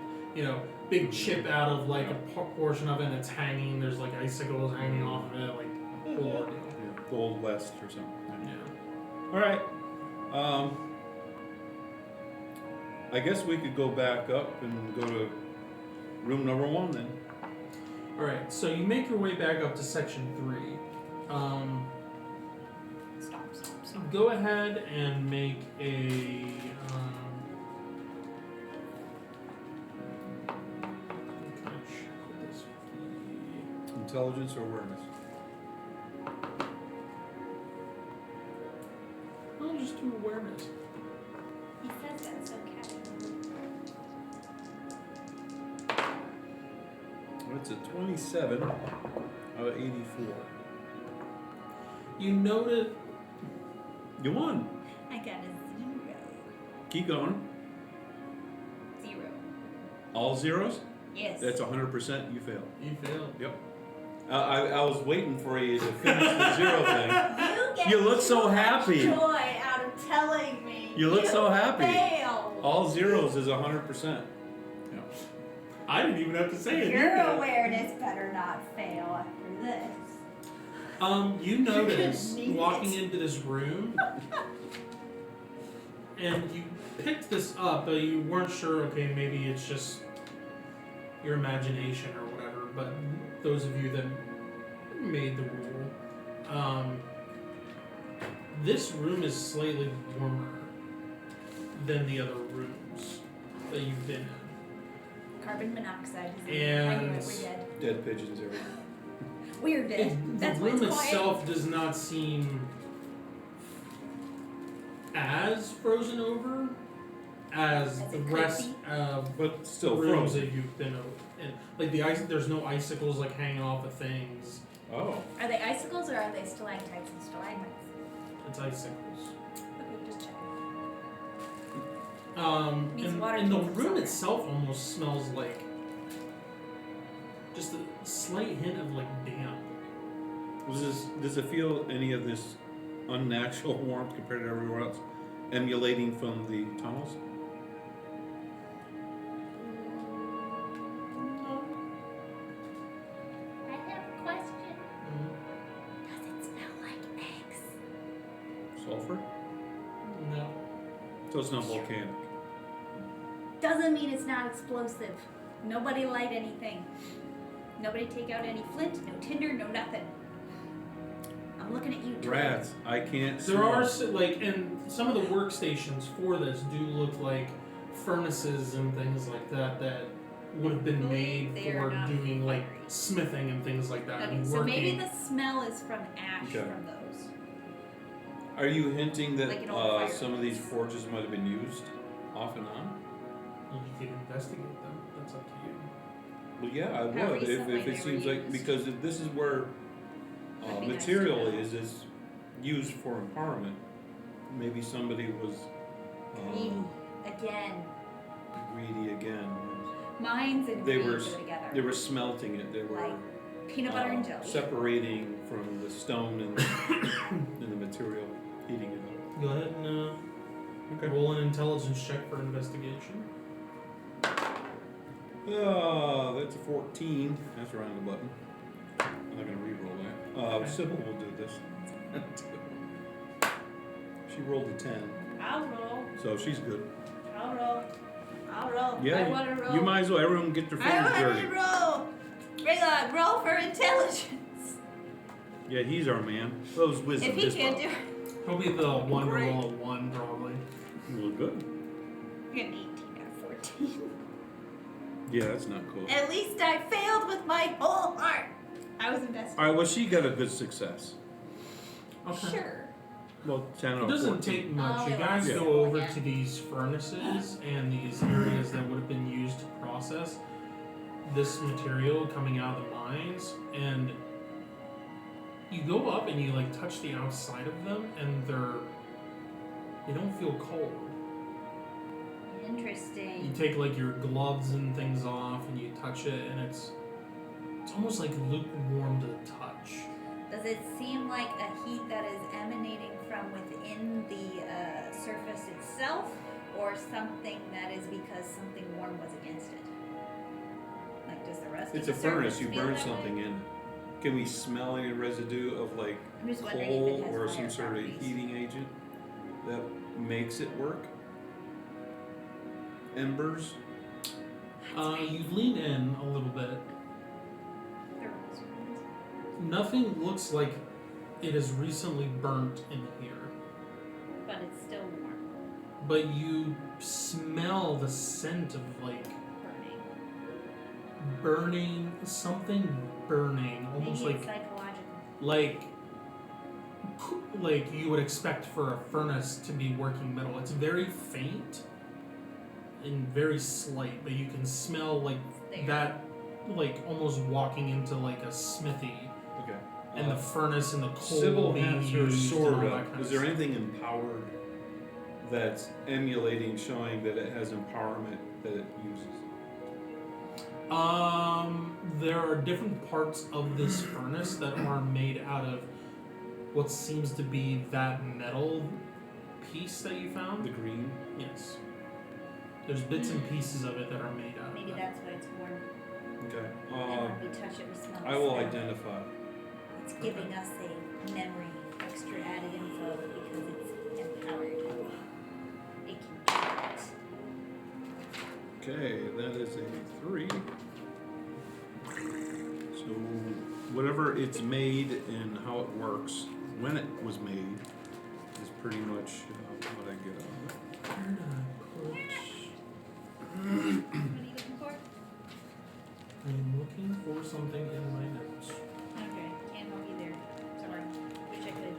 big chip out of like a portion of it and it's hanging. There's like icicles hanging off of it, like whole ordeal. Yeah, the Old West or something. Yeah. All right. I guess we could go back up and go to room number 1 then. All right. So you make your way back up to section 3. Stop. Go ahead and make a. Intelligence or awareness? I'll just do awareness. He says that so casually. Well, it's a 27 out of 84. You notice. You won. I got a 0. Keep going. 0. All zeros? Yes. That's 100% you failed. You failed. Yep. I was waiting for you to finish the 0 thing. You get You look so much happy. joy out of telling me. You look so happy. Failed. All zeros is 100%. Yeah. I didn't even have to say it. Your awareness better not fail after this. You notice Need walking it. into this room, and you picked this up, but you weren't sure. Okay, maybe it's just your imagination or whatever. But those of you that made the rule, this room is slightly warmer than the other rooms that you've been in. Carbon monoxide is And- I knew it, we're dead. Dead pigeons everywhere. We're dead. That's The why room it's quiet. itself does not seem as frozen over as As the it could rest be. of But still rooms frozen. that you've been in. Like the ice, there's no icicles like hanging off of things. Oh. Are they icicles or are they stalactites and stalagmites? It's icicles. Okay, just checking. Means And, water and the came from room somewhere. itself almost smells like just a slight hint of like damp. Does it feel any of this unnatural warmth compared to everywhere else emulating from the tunnels? I have a question. Mm, Does it smell like eggs? Sulfur? no. So it's not volcanic. Doesn't mean it's not explosive. Nobody light anything. Nobody take out any flint, no tinder, no nothing. I'm looking at you, Troy. Rats. I can't There smell. are and some of the workstations for this do look like furnaces and things like that that would have been made They are for not doing like fiery. smithing and things like that. Okay, and so maybe working. the smell is from ash Okay. from those. Are you hinting that Like an old fire some of these furnace. forges might have been used off and on? You could investigate them. That's up to you. Well, yeah, I How would, recently if they it were seems like, used. because if this is where That'd be nice to material know. is used for empowerment, maybe somebody was Greedy. Again. greedy again. Minds and They greed were go together. They were smelting it, they were Like peanut butter and jelly. separating from the stone and and the material, heating it up. Go ahead and roll an intelligence check for investigation. That's a 14. That's around the button. I'm not gonna re-roll that. Okay. Sybil will do this. She rolled a 10, I'll roll. so she's good. I'll roll. I'll roll. Yeah, I want to roll. you might as well. Everyone get their I fingers want dirty. to roll. Bring on. Roll for intelligence. Yeah, he's our man. Those wisdom. If he his can't problem. do it, He'll be the one to Great. roll a 1, probably. Well, good. I got an 18 out of 14. Yeah, that's not cool. At least I failed with my whole heart. I was invested. All right. Well, she got a good success. Okay. Sure. Well, 10 out It of doesn't 14. take much. Oh, You yeah. guys Yeah. go over Yeah. to these furnaces and these areas that would have been used to process this material coming out of the mines, and you go up and you like touch the outside of them, and they don't feel cold. You Interesting. take like your gloves and things off, and you touch it, and it's almost like lukewarm to the touch. Does it seem like a heat that is emanating from within the surface itself, or something that is because something warm was against it? Like, does the rest It's of a the furnace. surface You feel burn that something way? in it. Can we smell any residue of like I'm just wondering coal if it has or fire some sort of properties. heating agent that makes it work? Embers? You lean in a little bit. Thermal screens. Nothing looks like it has recently burnt in here. But it's still warm. But you smell the scent of like Burning. something burning, almost Maybe like it's psychological. like you would expect for a furnace to be working metal. It's very faint and very slight, but you can smell like It's there. that, like almost walking into like a smithy, Okay. and the furnace and the coal Sybil being has her used and all sword that up. kind Is of there stuff. anything empowered that's emulating, showing that it has empowerment that it uses? There are different parts of this furnace that are made out of what seems to be that metal piece that you The found. green? Yes. There's bits and pieces of it that are made out Maybe of that. that's what it's for. Okay. And when we touch it, we smell I the will smell. identify. It's giving us a memory, extra added info because it's empowered. It can do it. Okay, that is a 3. So, whatever it's made and how it works, when it was made, is pretty much what I get out of it. Where did I put? What are you looking for? I'm looking for something in my notes. Okay, can't help you there. Sorry. Wish I could.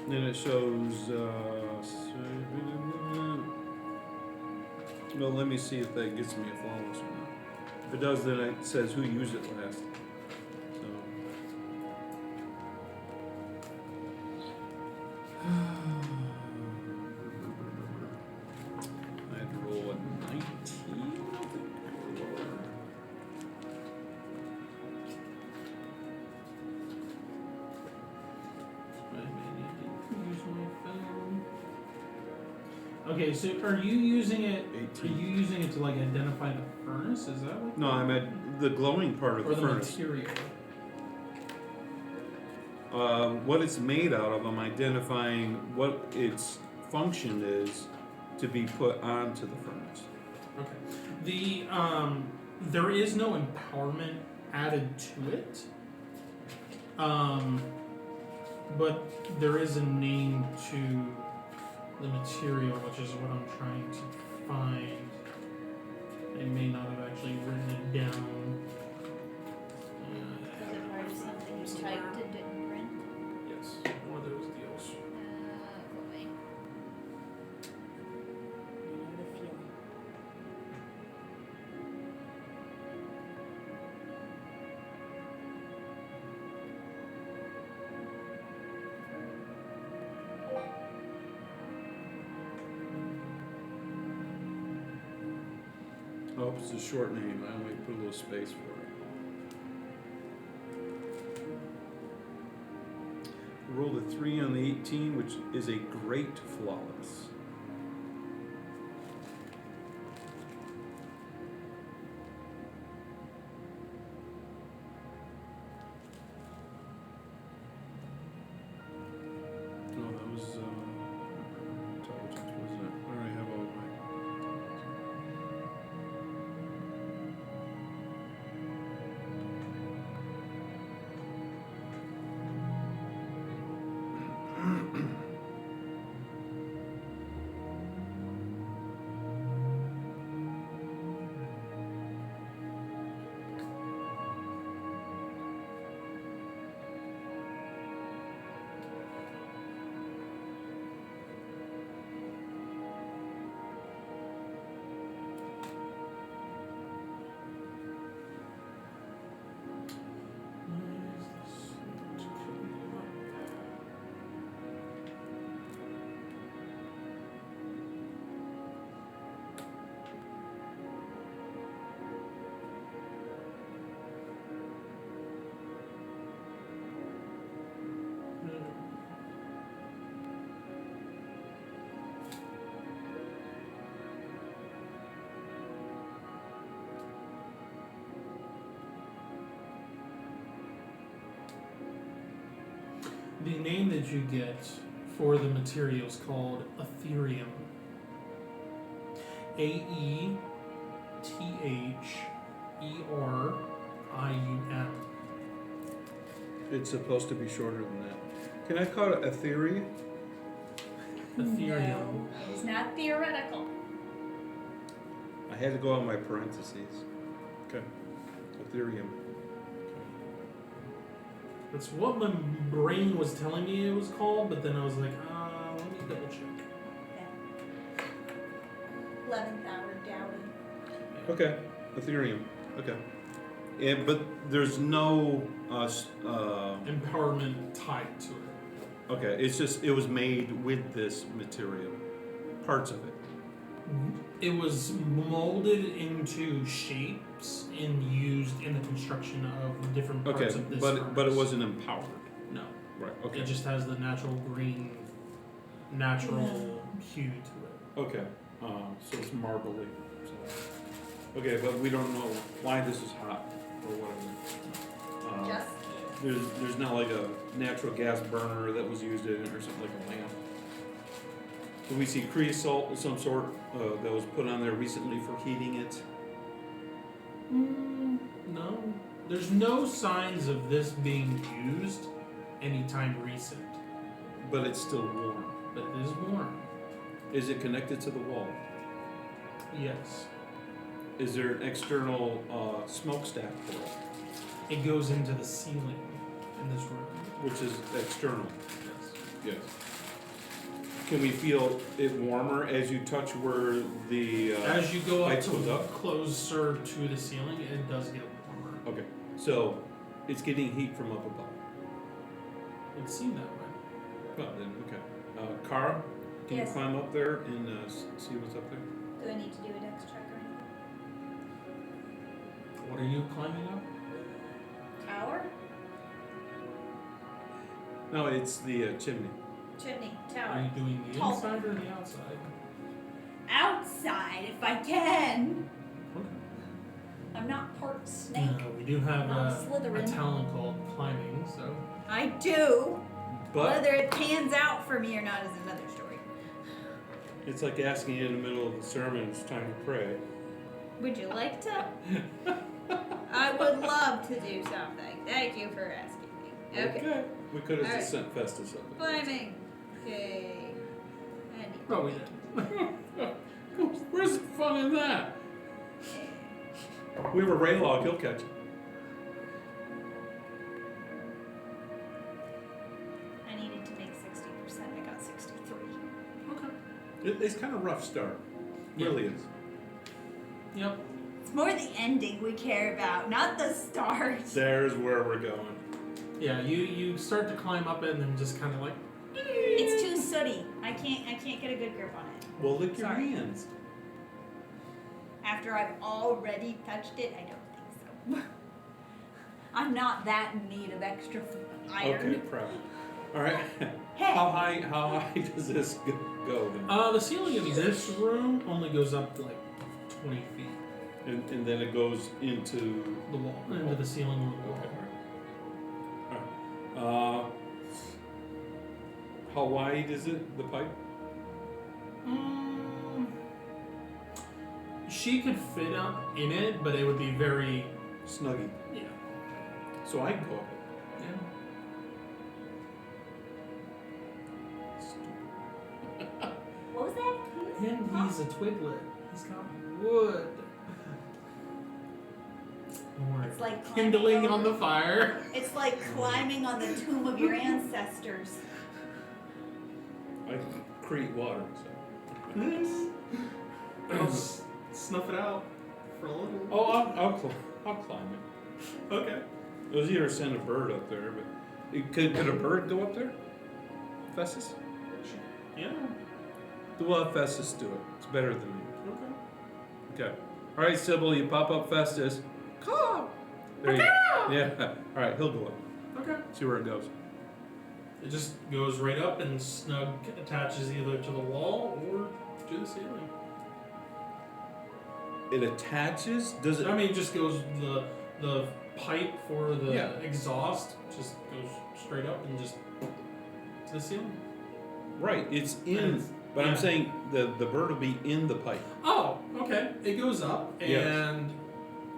Then it shows, well, let me see if that gets me a flawless or not. If it does, then it says who used it last. So. I had to roll a 19, I think, or lower. I may need to use my phone. Okay, so are you using it? Are 18. you using it to like identify the furnace? Is that what? No, I'm at the glowing part of Or the the furnace. material? What it's made out of, I'm identifying what its function is to be put onto the furnace. Okay. There is no empowerment added to it. But there is a name to the material, which is what I'm trying to find. They may not have actually written it down. Was it part of something you typed and didn't print? Yes, one of those deals. Boy. I know the feeling. Oh, it's a short name. I only put a little space for it. Rolled a 3 on the 18, which is a great flawless. Oh, that was intelligence, wasn't it? I already have all my. The name that you get for the material is called Ethereum. AETHERIUM. It's supposed to be shorter than that. Can I call it a theory? Ethereum. No, it's not theoretical. I had to go on my parentheses. Okay. Ethereum. That's what my brain was telling me it was called, but then I was like, let me double check. Yeah. 11th hour doubting. Okay. Ethereum. Okay. And but there's no Empowerment tied to it. okay, it's just it was made with this material. Parts of it. It was molded into shapes and used in the construction of different parts Okay, of this but it furnace. wasn't empowered. No. Right. Okay. It just has the natural green, natural hue to it. Okay. So it's marbly. So. Okay, but we don't know why this is hot or whatever. Just There's not like a natural gas burner that was used in it or something like a lamp. Do we see creosote of some sort that was put on there recently for heating it? No. There's no signs of this being used anytime recent, But it's still warm. but it is warm. Is it connected to the wall? Yes. Is there an external smokestack for it, It goes into the ceiling in this room. which is external? Yes. Yes. Can we feel it warmer as you touch where the? As you go up lights goes to up? closer to the ceiling, it does get warmer. Okay, so it's getting heat from up above. It seemed that way. Well then, okay. Kara, can Yes. you climb up there and see what's up there? do I need to do a dex check or anything? What are you climbing up? Tower? No, it's the chimney. Chimney. Are Tower. you doing the Tall. inside or the outside? Outside, if I can. Okay. I'm not part snake. We do have Not a Slytherin. talent called climbing, so I do. But Whether it pans out for me or not is another story. it's like asking you in the middle of the sermon, it's time to pray. Would you like to? I would love to do something. Thank you for asking me. Okay. We could have All just sent Festus up there. Climbing. Okay. And probably did. Where's the fun in that? We have a Raylog, he'll catch it. I needed to make 60%. I got 63. Okay. It's kind of rough start. Yeah. Really is. Yep. It's more the ending we care about, not the start. There's where we're going. Yeah, you start to climb up it and then just kind of like. It's too sooty. I can't get a good grip on it. Well, lick your Sorry. hands. After I've already touched it, I don't think so. I'm not that in need of extra iron. Okay, proud. All right. Hey. How high does this go then? The ceiling in this room only goes up like 20 feet. And then it goes into. The wall, into the ceiling of the wall. Okay. All right. How wide is it? The pipe? She could fit up in it, but it would be very. Snuggy. Yeah. So I can go up it. Yeah. What was that? And he's a twiglet. He's got wood. Or It's like kindling climbing on the over- fire. It's like climbing on the tomb of your ancestors. I can create water. So. I'll snuff it out for a little. Oh, I'll climb it. Okay. It was either send a bird up there, but could a bird go up there? Festus? Yeah. We'll have Festus do it. It's better than me. Okay. Okay. All right, Sybil, you pop up Festus. Come. There you go. Yeah. All right, he'll go up. Okay. See where it goes. It just goes right up and snug attaches either to the wall or to the ceiling. It attaches. Does it? I mean, it just goes the pipe for the Yeah. exhaust just goes straight up and just to the ceiling. Right. It's in. And- But yeah. I'm saying the bird will be in the pipe. Oh, okay. It goes up Yes. and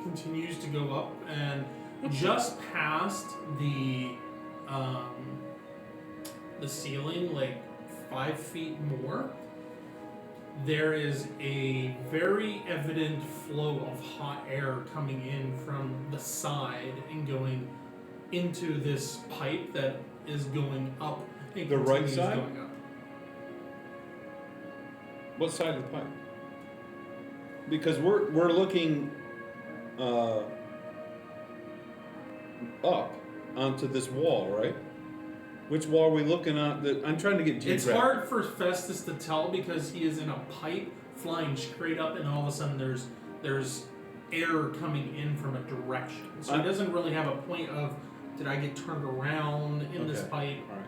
continues to go up, and just past the ceiling, like 5 feet more, there is a very evident flow of hot air coming in from the side and going into this pipe that is going up. And The right continues side? Going up. What side of the pipe? Because we're looking up onto this wall, right? Which wall are we looking at? I'm trying to get It's geographic. hard for Festus to tell because he is in a pipe flying straight up, and all of a sudden there's air coming in from a direction. So he doesn't really have a point of, did I get turned around in this Okay. pipe? All right.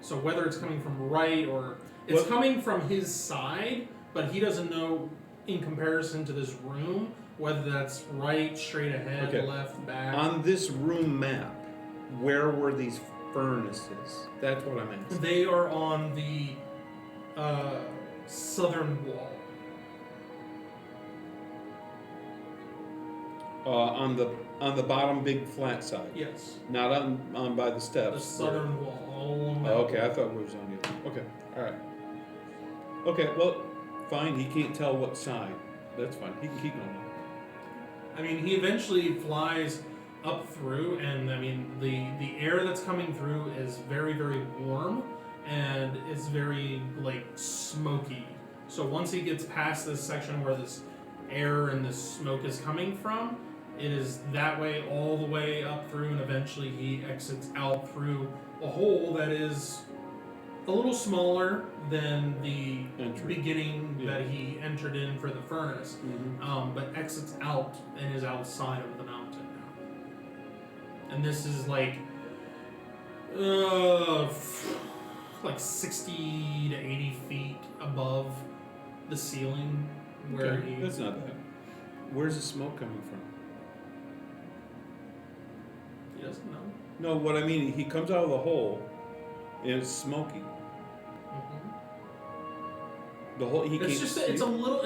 So whether it's coming from right or it's What- coming from his side, but he doesn't know in comparison to this room whether that's right, straight ahead, Okay. left, back. On this room map, where were these furnaces? That's what I'm asking. They are on the southern wall. On the bottom big flat side. Yes. Not on by the steps. The southern wall, all along that Oh, okay, I wall. thought it was on the other. Okay, all right. Okay, well, fine. He can't tell what side. That's fine. He can keep going. I mean, he eventually flies up through, and I mean, the air that's coming through is very, very warm, and it's very, like, smoky. So once he gets past this section where this air and this smoke is coming from, it is that way all the way up through, and eventually he exits out through a hole that is a little smaller than the Entry. beginning Yeah. that he entered in for the furnace. But exits out and is outside of the mountain now. And this is like, like 60 to 80 feet above the ceiling where Okay, he. that's not bad. Where's the smoke coming from? He doesn't know. No, what I mean, he comes out of the hole, and it's smoky. The whole he It's can't just see. it's a little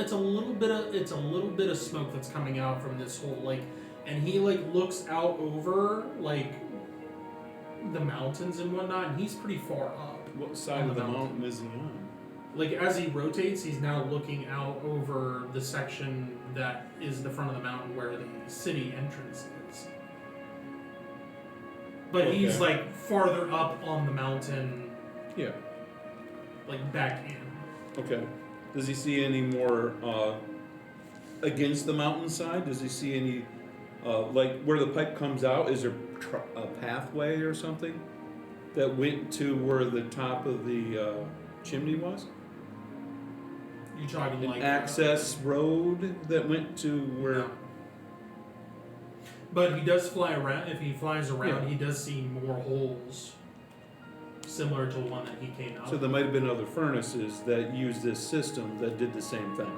bit of smoke that's coming out from this hole, like, and he like looks out over like the mountains and whatnot, and he's pretty far up. What side on of the the mountain. mountain is he on? like as he rotates, he's now looking out over the section that is the front of the mountain where the city entrance is. But he's Okay. like farther up on the mountain, Yeah. like back in. Okay. Does he see any more against the mountainside? Does he see any like where the pipe comes out? Is there a pathway or something that went to where the top of the chimney was? You talking An like access road that went to where? No. But he does fly around. If he flies around, Yeah. he does see more holes, similar to the one that he came out. So there might have been other furnaces that used this system that did the same thing.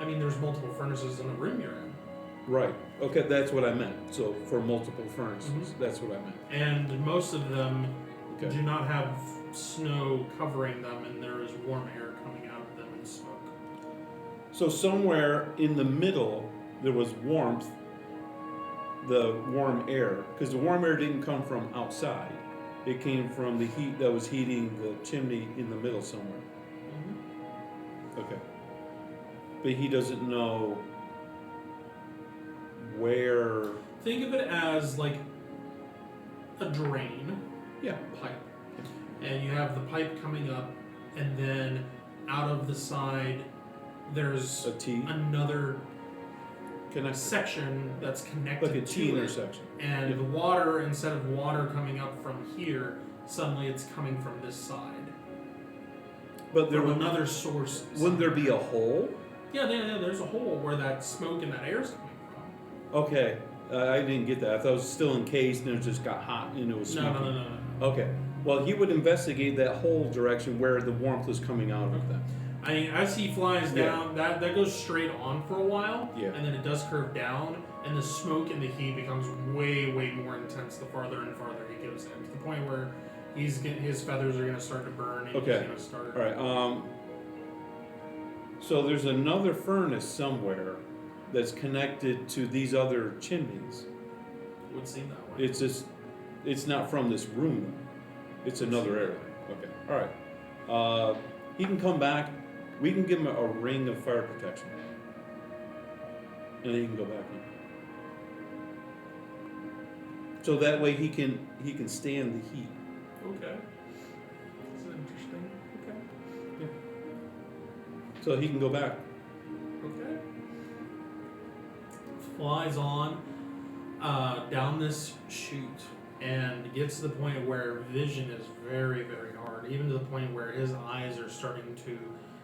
I mean, there's multiple furnaces in the room you're in, Right. Okay, that's what I meant. So for multiple furnaces, Mhm. that's what I meant. and most of them Okay. do not have snow covering them, and there is warm air coming out of them and smoke. So somewhere in the middle, there was warmth, the warm air, because the warm air didn't come from outside. It came from the heat that was heating the chimney in the middle somewhere. Okay. But he doesn't know where. Think of it as like a drain Yeah. pipe, and you have the pipe coming up, and then out of the side, there's A T. another Connected. section that's connected Like a T to it. intersection. And Yeah. the water, instead of water coming up from here, suddenly it's coming from this side. But there From would, another source. wouldn't there be a hole? Yeah, there's a hole where that smoke and that air is coming from. Okay. I didn't get that. I thought it was still encased and it just got hot and it was No, smoking. no. Okay. Well, he would investigate that whole direction where the warmth was coming out of that. I mean, as he flies Yeah. down, that goes straight on for a while, Yeah. and then it does curve down, and the smoke and the heat becomes way, way more intense the farther and farther he goes in, to the point where his feathers are going to start to burn, and Okay. he's going to start. All right. So there's another furnace somewhere that's connected to these other chimneys. Would seem that way. It's not from this room. It's another area. Okay. All right. He can come back. We can give him a ring of fire protection, and then he can go back in. So that way he can stand the heat. Okay. This is interesting. Okay. So he can go back. Okay. Flies on down this chute and gets to the point where vision is very, very hard, even to the point where his eyes are starting to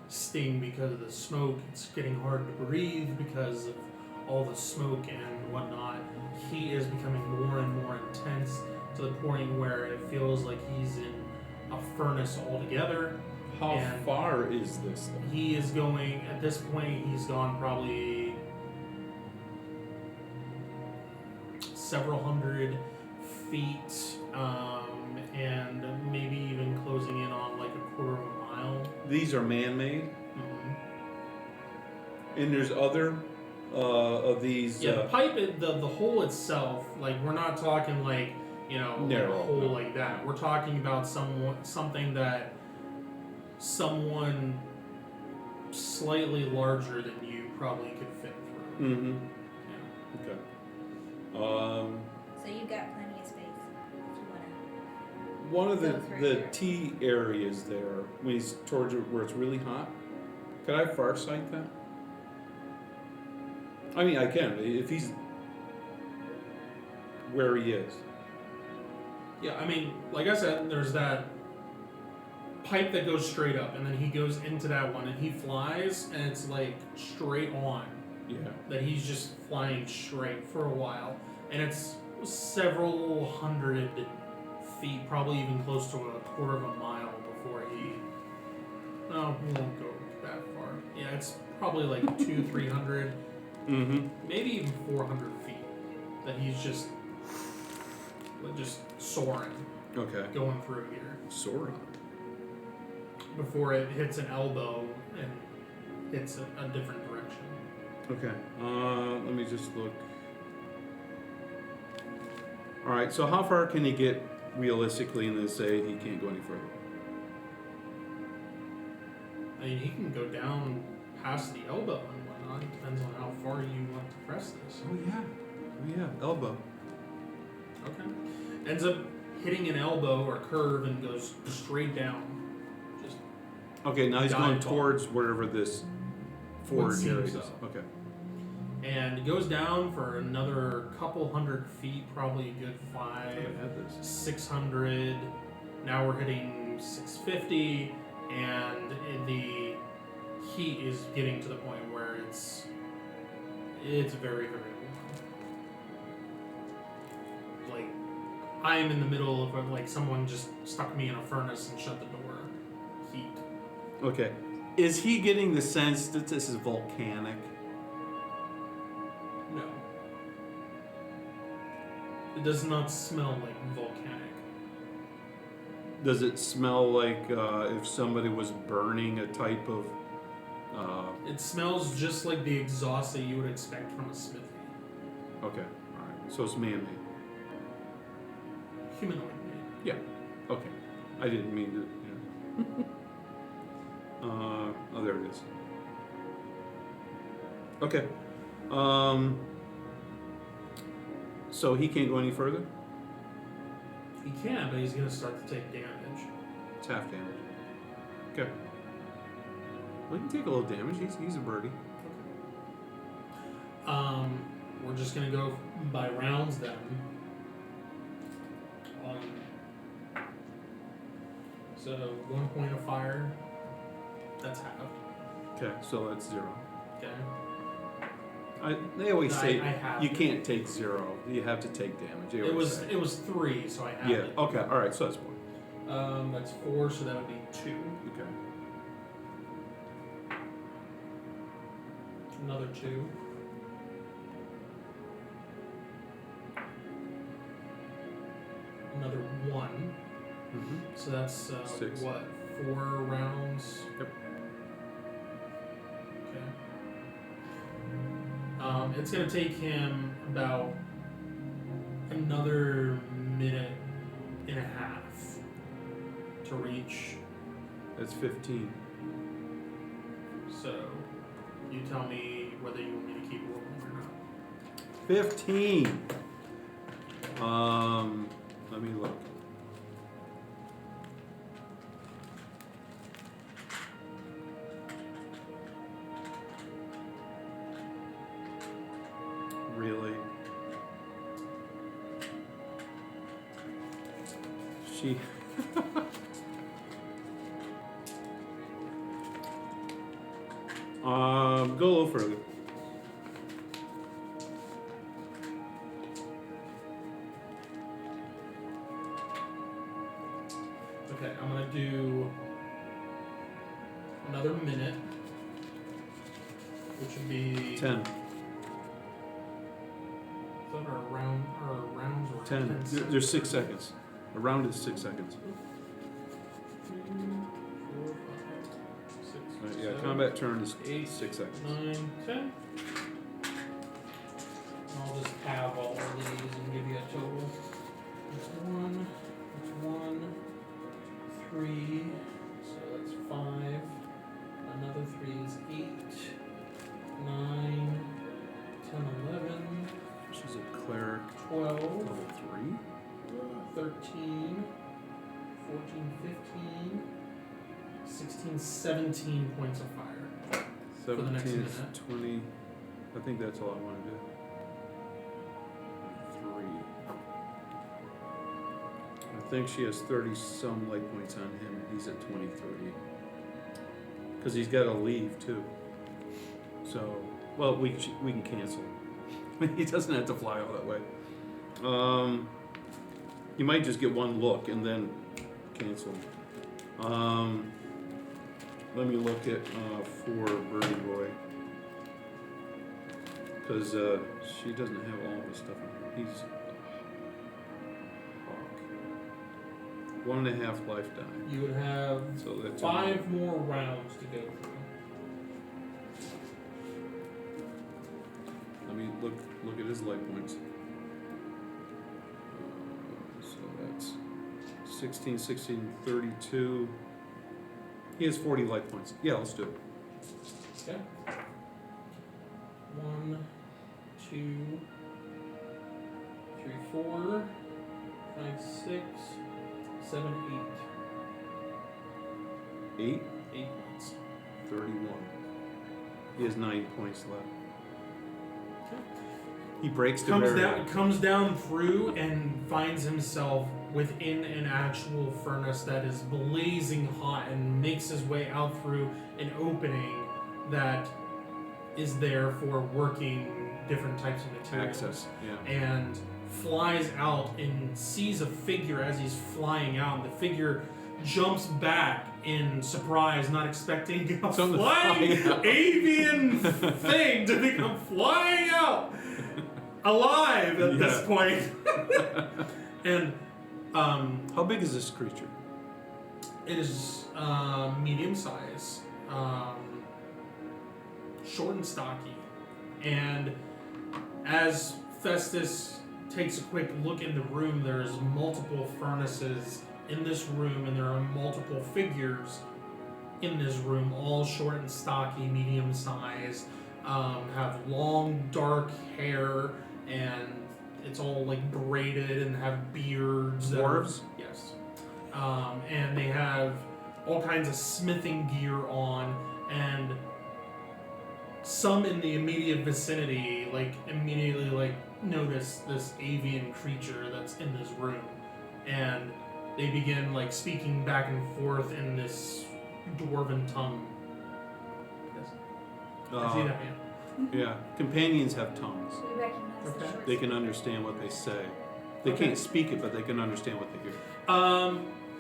sting because of the smoke. It's getting hard to breathe because of all the smoke and whatnot. Heat is becoming more and more intense to the point where it feels like he's in a furnace altogether. How And- far is this though? He is going, at this point, he's gone probably several hundred feet, and maybe even closing in on like a quarter of a mile. These are man-made, Mhm. and there's other of these. Yeah, the pipe, the hole itself, like we're not talking like, like Narrow, a hole no. like that. We're talking about something that someone slightly larger than you probably could fit through. Mm-hmm. Yeah. Okay. So you got plenty of space if you wanna. One of Go through the here. T areas there, when he's towards where it's really hot, could I far sight that? I mean, I can if he's where he is. Yeah, I mean, like I said, there's that pipe that goes straight up, and then he goes into that one, and he flies, and it's like straight on. Yeah. That he's just flying straight for a while, and it's several hundred feet, probably even close to a quarter of a mile before he. No, we won't go that far. Yeah, it's probably like 200-300, Mm-hmm. maybe even 400 feet that he's just soaring, Okay. going through here Sort of. before it hits an elbow and hits a different direction. Okay. Let me just look. All right. So how far can he get realistically, and then say he can't go any further? I mean, he can go down past the elbow and whatnot. It depends on how far you want to press this. Oh yeah, elbow. Okay. Ends up hitting an elbow or curve and goes straight down. Just Okay, now he's Dive going bomb. towards wherever this forward seems area is. so. Okay. and it goes down for another couple hundred feet, probably a good I had this. 600. Now we're hitting 650, and the heat is getting to the point where it's very, very warm. Like, I am in the middle of like someone just stuck me in a furnace and shut the door. Heat. Okay. Is he getting the sense that this is volcanic? No. It does not smell like volcanic. Does it smell like if somebody was burning a type of? It smells just like the exhaust that you would expect from a smithy. Okay. All right. So it's man-made. Humanoid made. Yeah. Okay. I didn't mean to. Yeah. Oh, there it is. Okay. So he can't go any further? He can, but he's gonna start to take damage. It's half damage. Okay. Well, he can take a little damage. He's a birdie. We're just gonna go by rounds then. So 1 point of fire. That's half. Okay, so that's 0. Okay. They always say I have you it. can't take 0. You have to take damage. They It always was say. 3, so I have Yeah. it. Okay. All right. So that's 1. That's 4, so that would be 2. Okay. Another 2. Another 1. Mm-hmm. So that's 6. what? 4 rounds. Yep. Okay. It's gonna take him about another minute and a half to reach. That's 15. So you tell me whether you want me to keep rolling or not. 15. Let me look. Really? She. Go a little further. Okay, I'm gonna do another minute, which would be 10. Is that our round, our rounds or 10. There's 6 seconds. A round is 6 seconds. 3, 4, 5, 6, Right, yeah, 7, combat turn is 8, 6 seconds. 9, 10. And I'll just have all of these and give you a total. That's 1, that's 1, 3, so that's 5. Another 3 is 8, 9, 10, 11, She's a cleric 12, level 3. 13, 14, 15, 16, 17 points of fire. For the next 17, minute. 20. I think that's all I want to do. 3. I think she has 30 some light points on him, and he's at 23. Because he's got to leave too. So, well, we can cancel. He doesn't have to fly all that way. You might just get one look and then cancel. Let me look at for Birdie Boy. Because she doesn't have all of his stuff on her. He's Hawk. 1.5 life die. You would have So that's 5 more rounds to go through. Let me look at his life points. So that's 16, 16, 32. He has 40 life points. Yeah, let's do it. Okay. 1, 2, 3, 4, 5, 6, 7, 8. 8, 8 points. 31. He has 9 points left. Okay. He breaks the Comes down through and finds himself within an actual furnace that is blazing hot and makes his way out through an opening that is there for working different types of materials. Access, yeah. And flies out and sees a figure as he's flying out, and the figure jumps back in surprise, not expecting a Something flying flying out. avian thing to come flying out alive at this Yeah. point. And How big is this creature? it is medium size, short and stocky. And as Festus takes a quick look in the room, there's multiple furnaces in this room, and there are multiple figures in this room, all short and stocky, medium size, have long dark hair, and it's all like braided and have beards. Dwarves? Yes. And they have all kinds of smithing gear on, and some in the immediate vicinity, immediately notice this avian creature that's in this room, and they begin speaking back and forth in this dwarven tongue. Yes. I see that, man. Yeah. Companions have tongues. We recognize Okay. the short They can understand what they say. They Okay. can't speak it, but they can understand what they hear.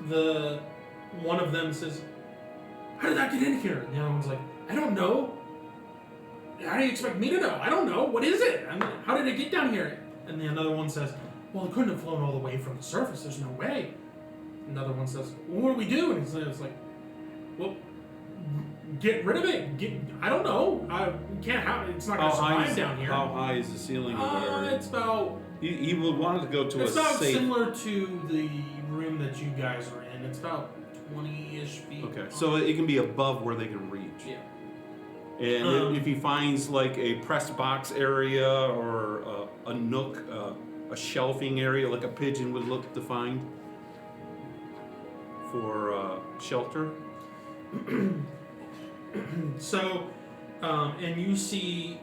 The one of them says, "How did that get in here?" And the other one's like, "I don't know. How do you expect me to know? I don't know. What is it? How did it get down here?" And the another one says, "Well, it couldn't have flown all the way from the surface. There's no way." Another one says, "Well, what do we do?" And it's like, "Well, get rid of it. I don't know. We can't have it. It's not going to survive down here." How high is the ceiling or whatever? It's about. He would want to go to It's a about safe. similar to the room that you guys are in. It's about 20-ish feet. Okay, so it can be above where they can reach. Yeah. And if he finds a press box area or a nook, a shelving area like a pigeon would look to find for shelter. So, and you see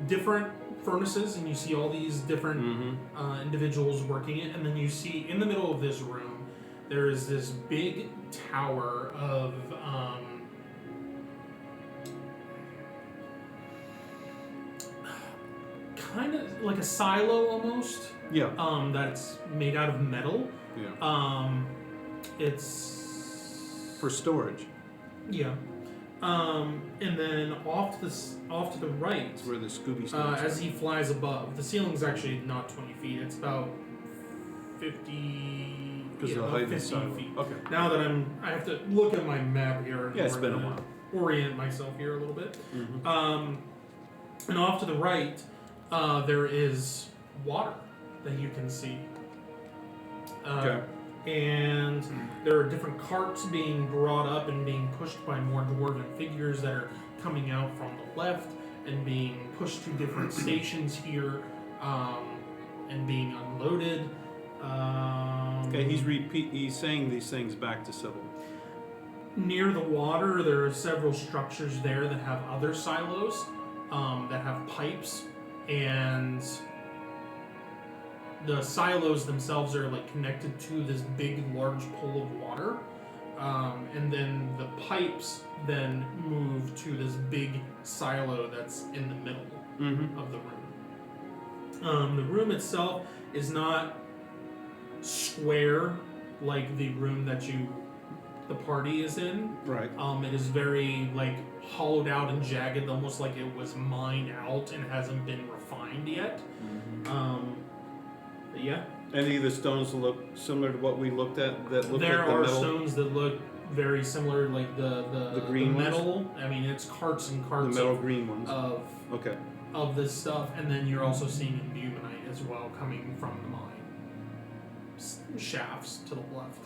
different furnaces, and you see all these different individuals working it, and then you see in the middle of this room there is this big tower of kind of like a silo almost. Yeah. That's made out of metal. Yeah. It's For storage. yeah. And then off to the right, That's where the Scooby snacks as he flies above, the ceiling's actually not 20 feet. It's about 50. Because yeah, of the about height of the 50 silo. feet. Okay. Now that I have to look at my map here. Yeah, it's in been a order while. to Orient myself here a little bit. Mm-hmm. And off to the right, there is water that you can see. Okay. And there are different carts being brought up and being pushed by more dwarven figures that are coming out from the left and being pushed to different stations here, and being unloaded. Okay, he's saying these things back to Sybil. Near the water, there are several structures there that have other silos, that have pipes, and the silos themselves are connected to this big, large pool of water, and then the pipes then move to this big silo that's in the middle of the room. The room itself is not square like the room that the party is in. Right. It is very hollowed out and jagged, almost like it was mined out and hasn't been refined yet. But yeah, Any of the stones look similar to what we looked at? That look there like the are metal? stones that look very similar, like the green ones? metal. I mean, it's carts and The carts metal green ones. Okay. of this stuff, and then you're also seeing imbuminite as well coming from the mine shafts to the left.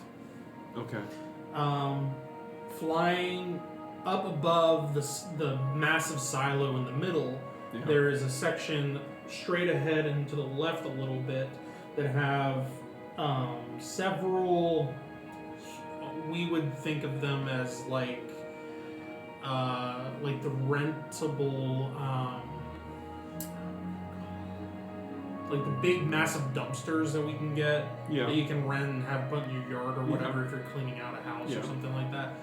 Okay. flying up above the massive silo in the middle, Yeah. there is a section straight ahead and to the left a little bit that have several. We would think of them as like the rentable, like the big massive dumpsters that we can get Yeah. that you can rent and have put in your yard or whatever if you're cleaning out a house Yeah. or something like that.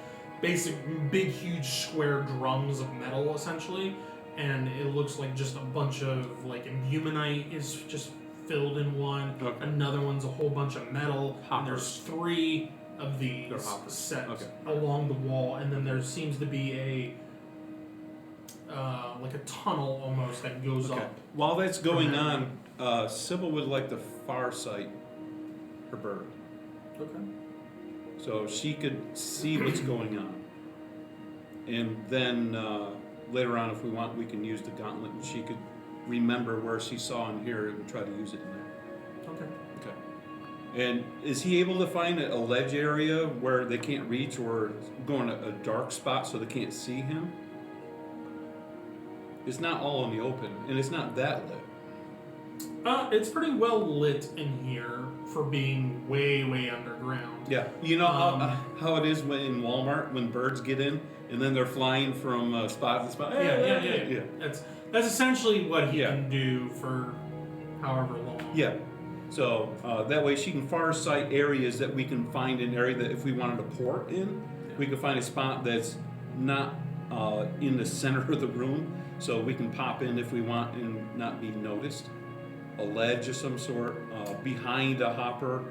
Basic, big, huge square drums of metal essentially, and it looks like just a bunch of like imbumonite is just filled in one. Okay. Another one's a whole bunch of metal. And there's Hoppers. 3 of these They're hoppers. set Okay. along the wall, and then there seems to be a like a tunnel almost that goes Okay. up. While that's going on, Sybil would like to far sight her bird, Okay. so she could see what's going on. And then later on, if we want, we can use the gauntlet, and she could remember where she saw and hear it and try to use it in there. Okay. Okay. And is he able to find a ledge area where they can't reach, or go in a dark spot so they can't see him? It's not all in the open, and it's not that lit. It's pretty well lit in here for being way, way underground. Yeah, you know Um, how it is when in Walmart when birds get in and then they're flying from spot to spot. Yeah. That's essentially what he Yeah. can do for however long. Yeah. So that way she can far sight areas that we can find an area that if we wanted to port in, we can find a spot that's not in the center of the room, so we can pop in if we want and not be noticed. A ledge of some sort behind a hopper.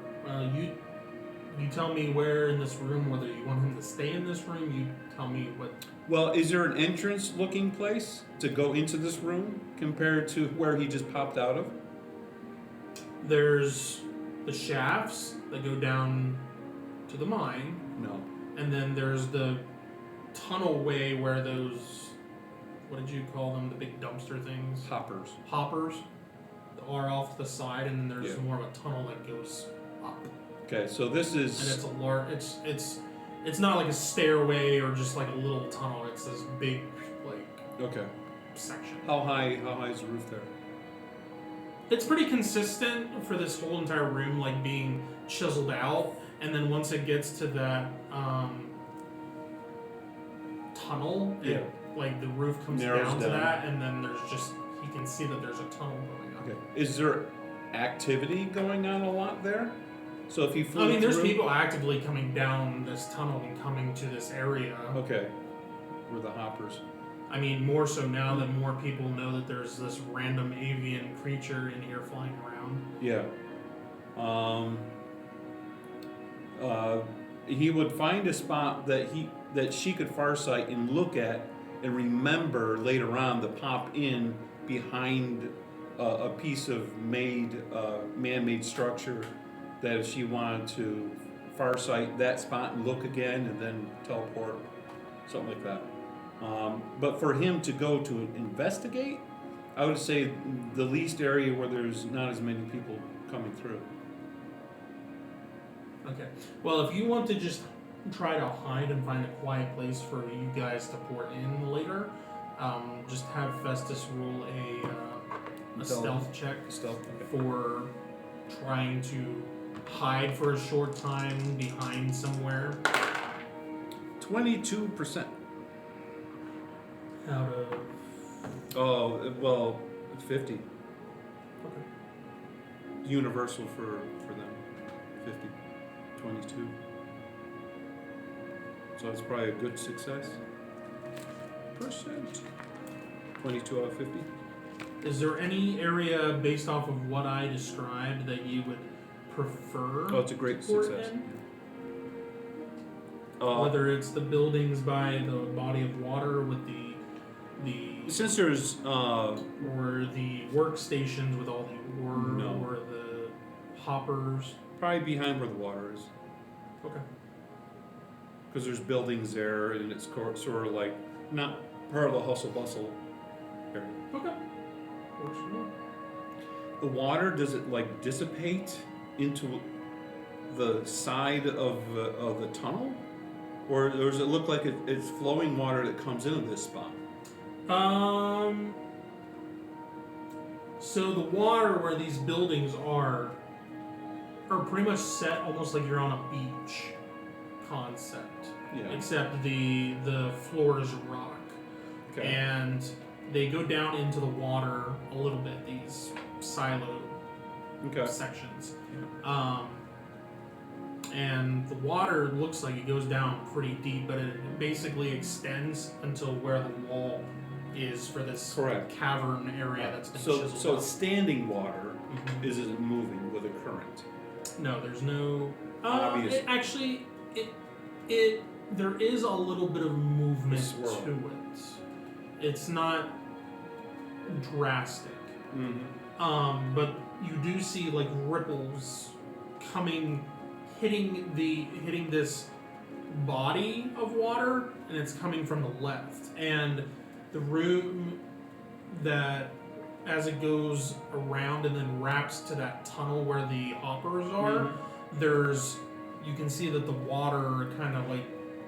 You tell me where in this room, whether you want him to stay in this room. You tell me what. Well, is there an entrance-looking place to go into this room compared to where he just popped out of? There's the shafts that go down to the mine, No. and then there's the tunnel way where those, what did you call them, the big dumpster things? Hoppers. Hoppers are off to the side, and then there's Yeah. more of a tunnel that goes up. Okay, so this And is it's a large. It's not like a stairway or just like a little tunnel. It's this big like okay. section. How high is the roof there? It's pretty consistent for this whole entire room, like being chiseled out, and then once it gets to that tunnel, Yeah. like the roof comes Narrows down to down. that, and then there's just you can see that there's a tunnel going up. Okay. Is there activity going on a lot there? So if you flew I mean, there's through- people actively coming down this tunnel and coming to this area. Okay. Where the hoppers. I mean, more so now that more people know that there's this random avian creature in here flying around. Yeah. He would find a spot that she could farsight and look at and remember later on to pop in behind a piece of man-made structure that if she wanted to farsight that spot and look again and then teleport, something like that. But for him to go to investigate, I would say the least area where there's not as many people coming through. Okay. Well, if you want to just try to hide and find a quiet place for you guys to port in later, just have Festus roll a stealth check Stealth. Okay. for trying to hide for a short time behind somewhere. 22%. Out of Oh, well, 50. okay. Universal for them. 50. 22. So that's probably a good success. Percent. 22 out of 50. Is there any area based off of what I described that you would prefer? Oh, it's a great to port success. in? Whether it's the buildings by the body of water with the Since there's or the workstations with all the ore, No. or the hoppers. probably behind where the water is, Okay. because there's buildings there, and it's sort of like not part of the hustle bustle area. Okay. Works for me. The water, does it like dissipate into the side of the tunnel, Or does it look like it's flowing water that comes into this spot? So the water where these buildings are pretty much set almost like you're on a beach concept. Yeah. Except the floor is rock. Okay. And they go down into the water a little bit, these silo Okay. sections. And the water looks like it goes down pretty deep, but it basically extends until where the wall is for this Correct. cavern area that's been So chiseled it's up. standing water Mhm. isn't moving with a current. No, there's no. Obvious. There is a little bit of movement Swirl. to it. It's not drastic. Mm-hmm. But you do see like ripples coming, hitting this body of water, and it's coming from the left. And the room that, as it goes around and then wraps to that tunnel where the hoppers are, you can see that the water kind of like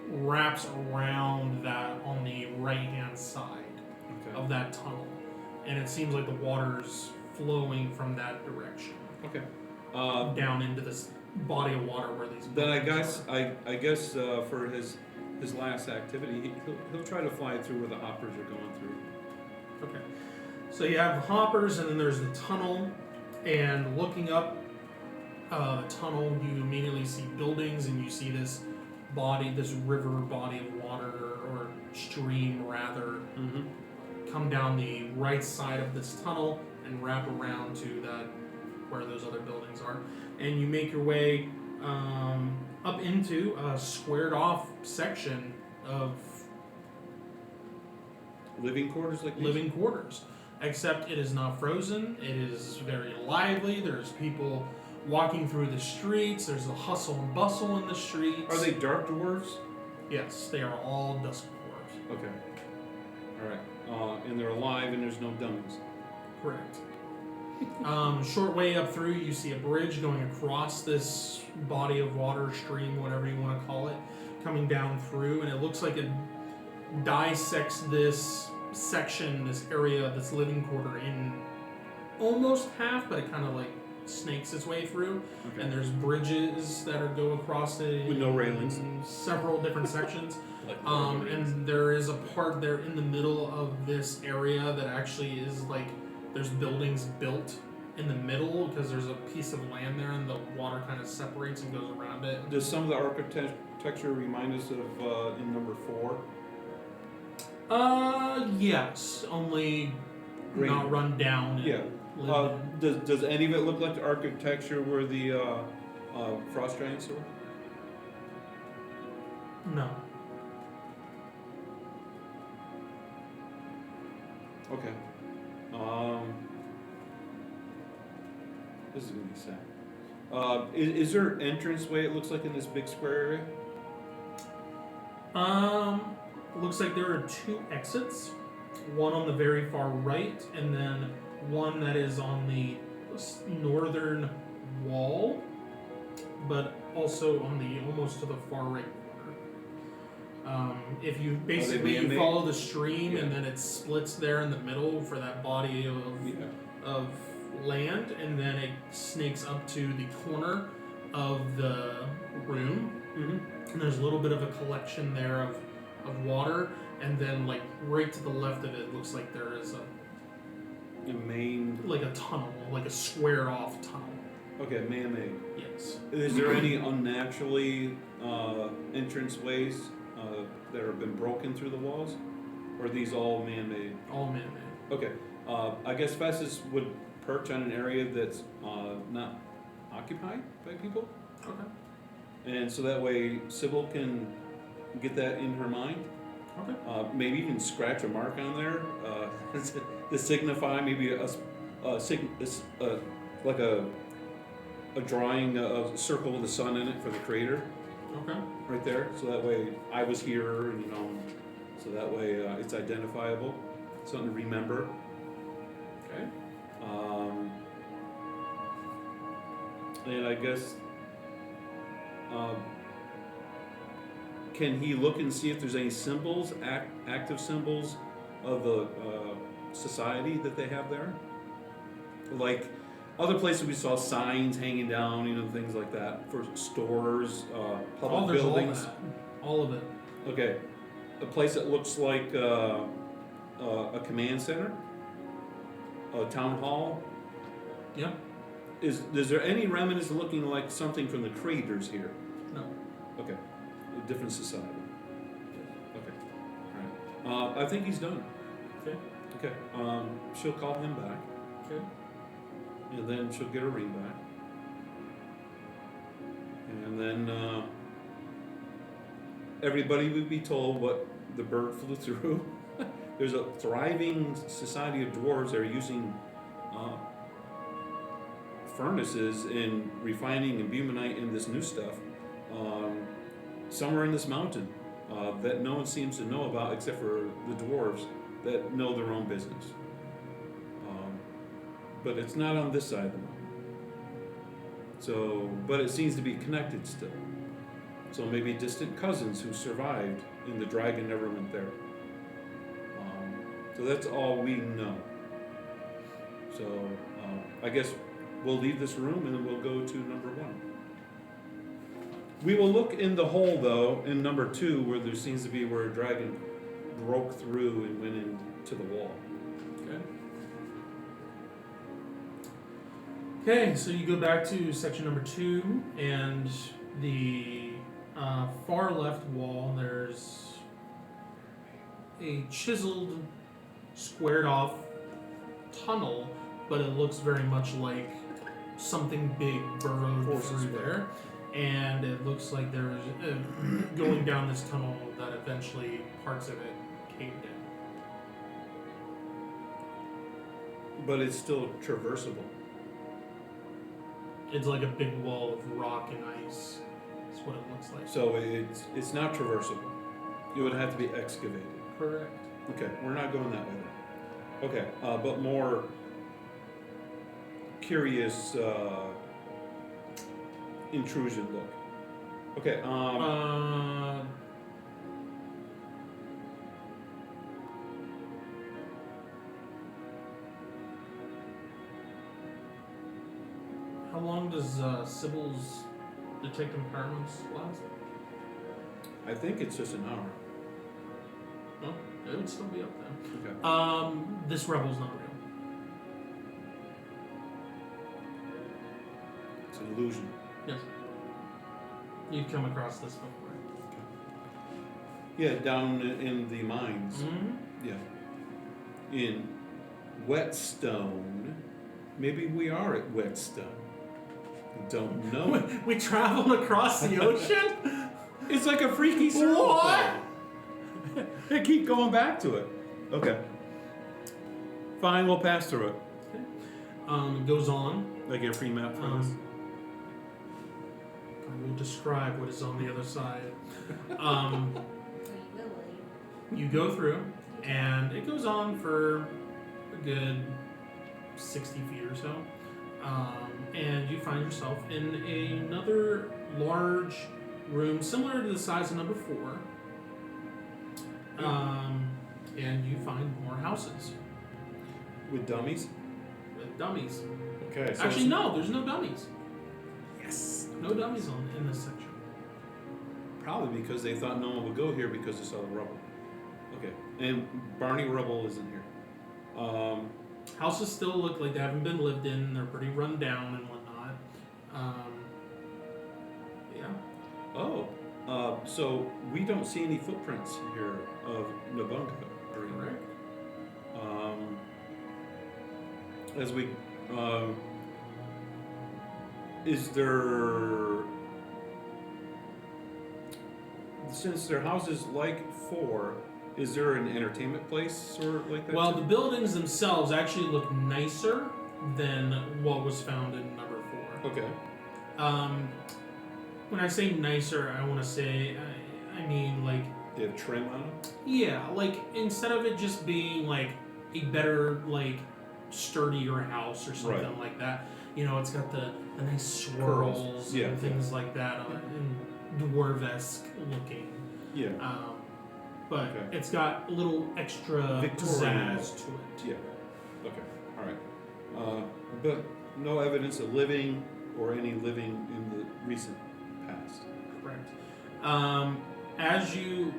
wraps around that on the right hand side Okay. of that tunnel, and it seems like the water's flowing from that direction Okay. down into this body of water where these. Then I buildings guess I guess for his last activity, he'll try to fly through where the hoppers are going through. Okay. So you have the hoppers, and then there's the tunnel, and looking up the tunnel, you immediately see buildings, and you see this river body of water, or stream rather, Mm-hmm. come down the right side of this tunnel and wrap around to that where those other buildings are, and you make your way up into a squared off section of Living quarters like these? living quarters, except it is not frozen. It is very lively. There's people walking through the streets. There's a hustle and bustle in the streets. Are they dark dwarves? Yes, they are all dusk dwarves. Okay. All right. And they're alive, and there's no dummies. Correct. Short way up through, you see a bridge going across this body of water, stream, whatever you want to call it, coming down through, and it looks like it dissects this section, this area, this living quarter in almost half, but it kind of like snakes its way through. Okay. And there's bridges that go across it With no railings. in several different sections. Like And there is a part there in the middle of this area that actually is like there's buildings built in the middle because there's a piece of land there and the water kind of separates and goes around it. Does some of the architecture remind us of in number 4? Yes, only Green. not run down. And Yeah. lived in. Does any of it look like the architecture where the frost giants were? No. Okay. This is gonna be sad. Is there an entrance way it looks like in this big square area? Looks like there are 2 exits. One on the very far right, and then one that is on the northern wall, but also on the almost to the far right corner. If you basically man-made? follow the stream, and Yeah. then it splits there in the middle for that body Yeah. of land, and then it snakes up to the corner of the room. Mm-hmm. And there's a little bit of a collection there of water, and then like right to the left of it looks like there is The main. a tunnel, like a squared off tunnel. Okay, man-made. Yes. Is there any unnaturally entrance ways that have been broken through the walls? Or are these all man-made? All man-made. Okay. I guess Festus would perch on an area that's not occupied by people. Okay. And so that way Sybil can get that in her mind. Okay. Maybe even scratch a mark on there to signify maybe like a drawing, a circle with the sun in it for the creator Okay. right there. So that way I was here, so that way it's identifiable, something to remember. Okay. And I guess can he look and see if there's any symbols, active symbols of the society that they have there? Like other places we saw signs hanging down, things like that for stores, public there's buildings. all of it. Okay, a place that looks like a command center, a town hall. Yep. Is there any remnants looking like something from the Creators here? No. Okay, a different society. Okay, all right. I think he's done. Okay. Okay. She'll call him back, Okay. and then she'll get her ring back, and then everybody would be told what the bird flew through. There's a thriving society of dwarves that are using furnaces and refining imbumonite and this new stuff somewhere in this mountain that no one seems to know about except for the dwarves that know their own business. But it's not on this side of the mountain. So, but it seems to be connected still. So maybe distant cousins who survived and the dragon never went there. So that's all we know. So I guess we'll leave this room and then we'll go to number 1. We will look in the hole though, in number 2, where there seems to be where a dragon broke through and went into the wall. Okay. Okay, so you go back to section number 2, and the far left wall, there's a chiseled, squared off tunnel, but it looks very much like something big burrowed through there. And it looks like there's going down this tunnel that eventually parts of it caved in. But it's still traversable. It's like a big wall of rock and ice. That's what it looks like. So it's not traversable. It would have to be excavated. Correct. Okay, we're not going that way then. Okay, but more curious intrusion look. Okay, how long does Sybil's detective empowerments last? I think it's just an hour. Well, it would still be up there. Okay. This rebel's not real. It's an illusion. Yes. You've come across this before. Yeah, down in the mines. Mm-hmm. Yeah. In Whetstone. Maybe we are at Whetstone. Don't know. We traveled across the ocean? It's like a freaky circle. What? thing. They keep going back to it. Okay. Fine, we'll pass through it. It goes on. I get a free map for this. I will describe what is on the other side. So you will leave. You go through, and it goes on for a good 60 feet or so. And you find yourself in another large room, similar to the size of number 4. And you find more houses With dummies? with dummies. Okay. So Actually, no, there's no dummies. Yes. No dummies in this section. Probably because they thought no one would go here because they saw the rubble. Okay. And Barney Rubble isn't here. Houses still look like they haven't been lived in. They're pretty run down and whatnot. Yeah. Oh. So we don't see any footprints here of Nabunga. Correct. As we, is there, since their houses like 4, is there an entertainment place sort of like that? Well, too? the buildings themselves actually look nicer than what was found in number 4. Okay. When I say nicer, I want to say, I mean like, They have trim on them? yeah, like instead of it just being like a better, like sturdier house or something Right. like that, you know, it's got the nice swirls Yeah, and things like that on it, and dwarvesque looking. Yeah. But Okay. it's got a little extra Victorian. pizzazz to it. Yeah. Okay. All right. But no evidence of living or any living in the recent past. Correct. As you,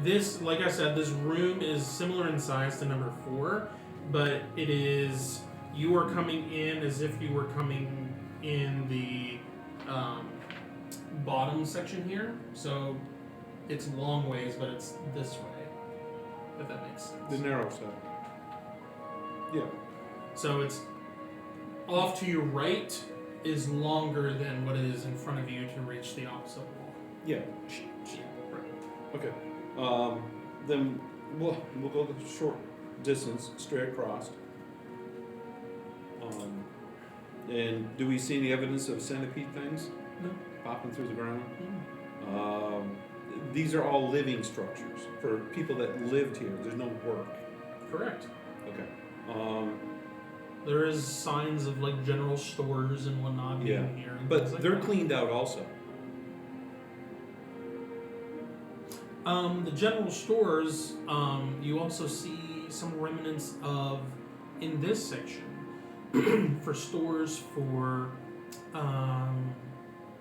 this, like I said, this room is similar in size to number 4, but it is, you are coming in as if you were coming in the bottom section here. So it's long ways, but it's this way, if that makes sense. The narrow side. Yeah. So it's off to your right is longer than what is in front of you to reach the opposite wall. Yeah. Okay. Then we'll go the short distance straight across. And do we see any evidence of centipede things? No. Popping through the ground? These are all living structures for people that lived here. There's no work. Correct. Okay. There is signs of like general stores and whatnot being here. And things But like they're that. cleaned out also. The general stores, you also see some remnants of, in this section, for stores for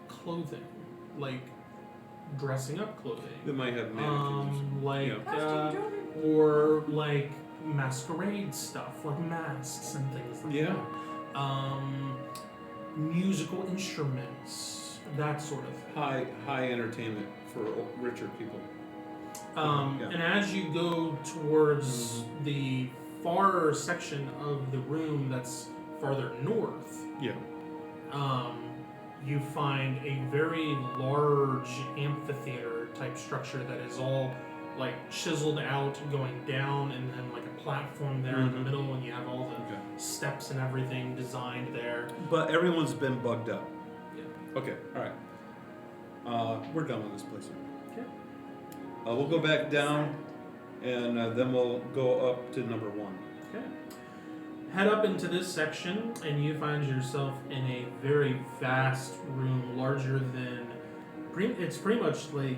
clothing, like dressing up clothing. They might have mannequins. Like, Yeah. or like masquerade stuff, like masks and things like Yeah. that. Musical instruments, that sort of thing. High entertainment for richer people. Yeah. And as you go towards the far section of the room that's farther north, Yeah. you find a very large amphitheater type structure that is all like chiseled out going down, and then like a platform there in the middle, and you have all the steps and everything designed there. But everyone's been bugged out. Yeah. Okay, alright. We're done with this place. Okay. We'll go back down, and then we'll go up to number 1. Okay. Head up into this section, and you find yourself in a very vast room, larger than. It's pretty much like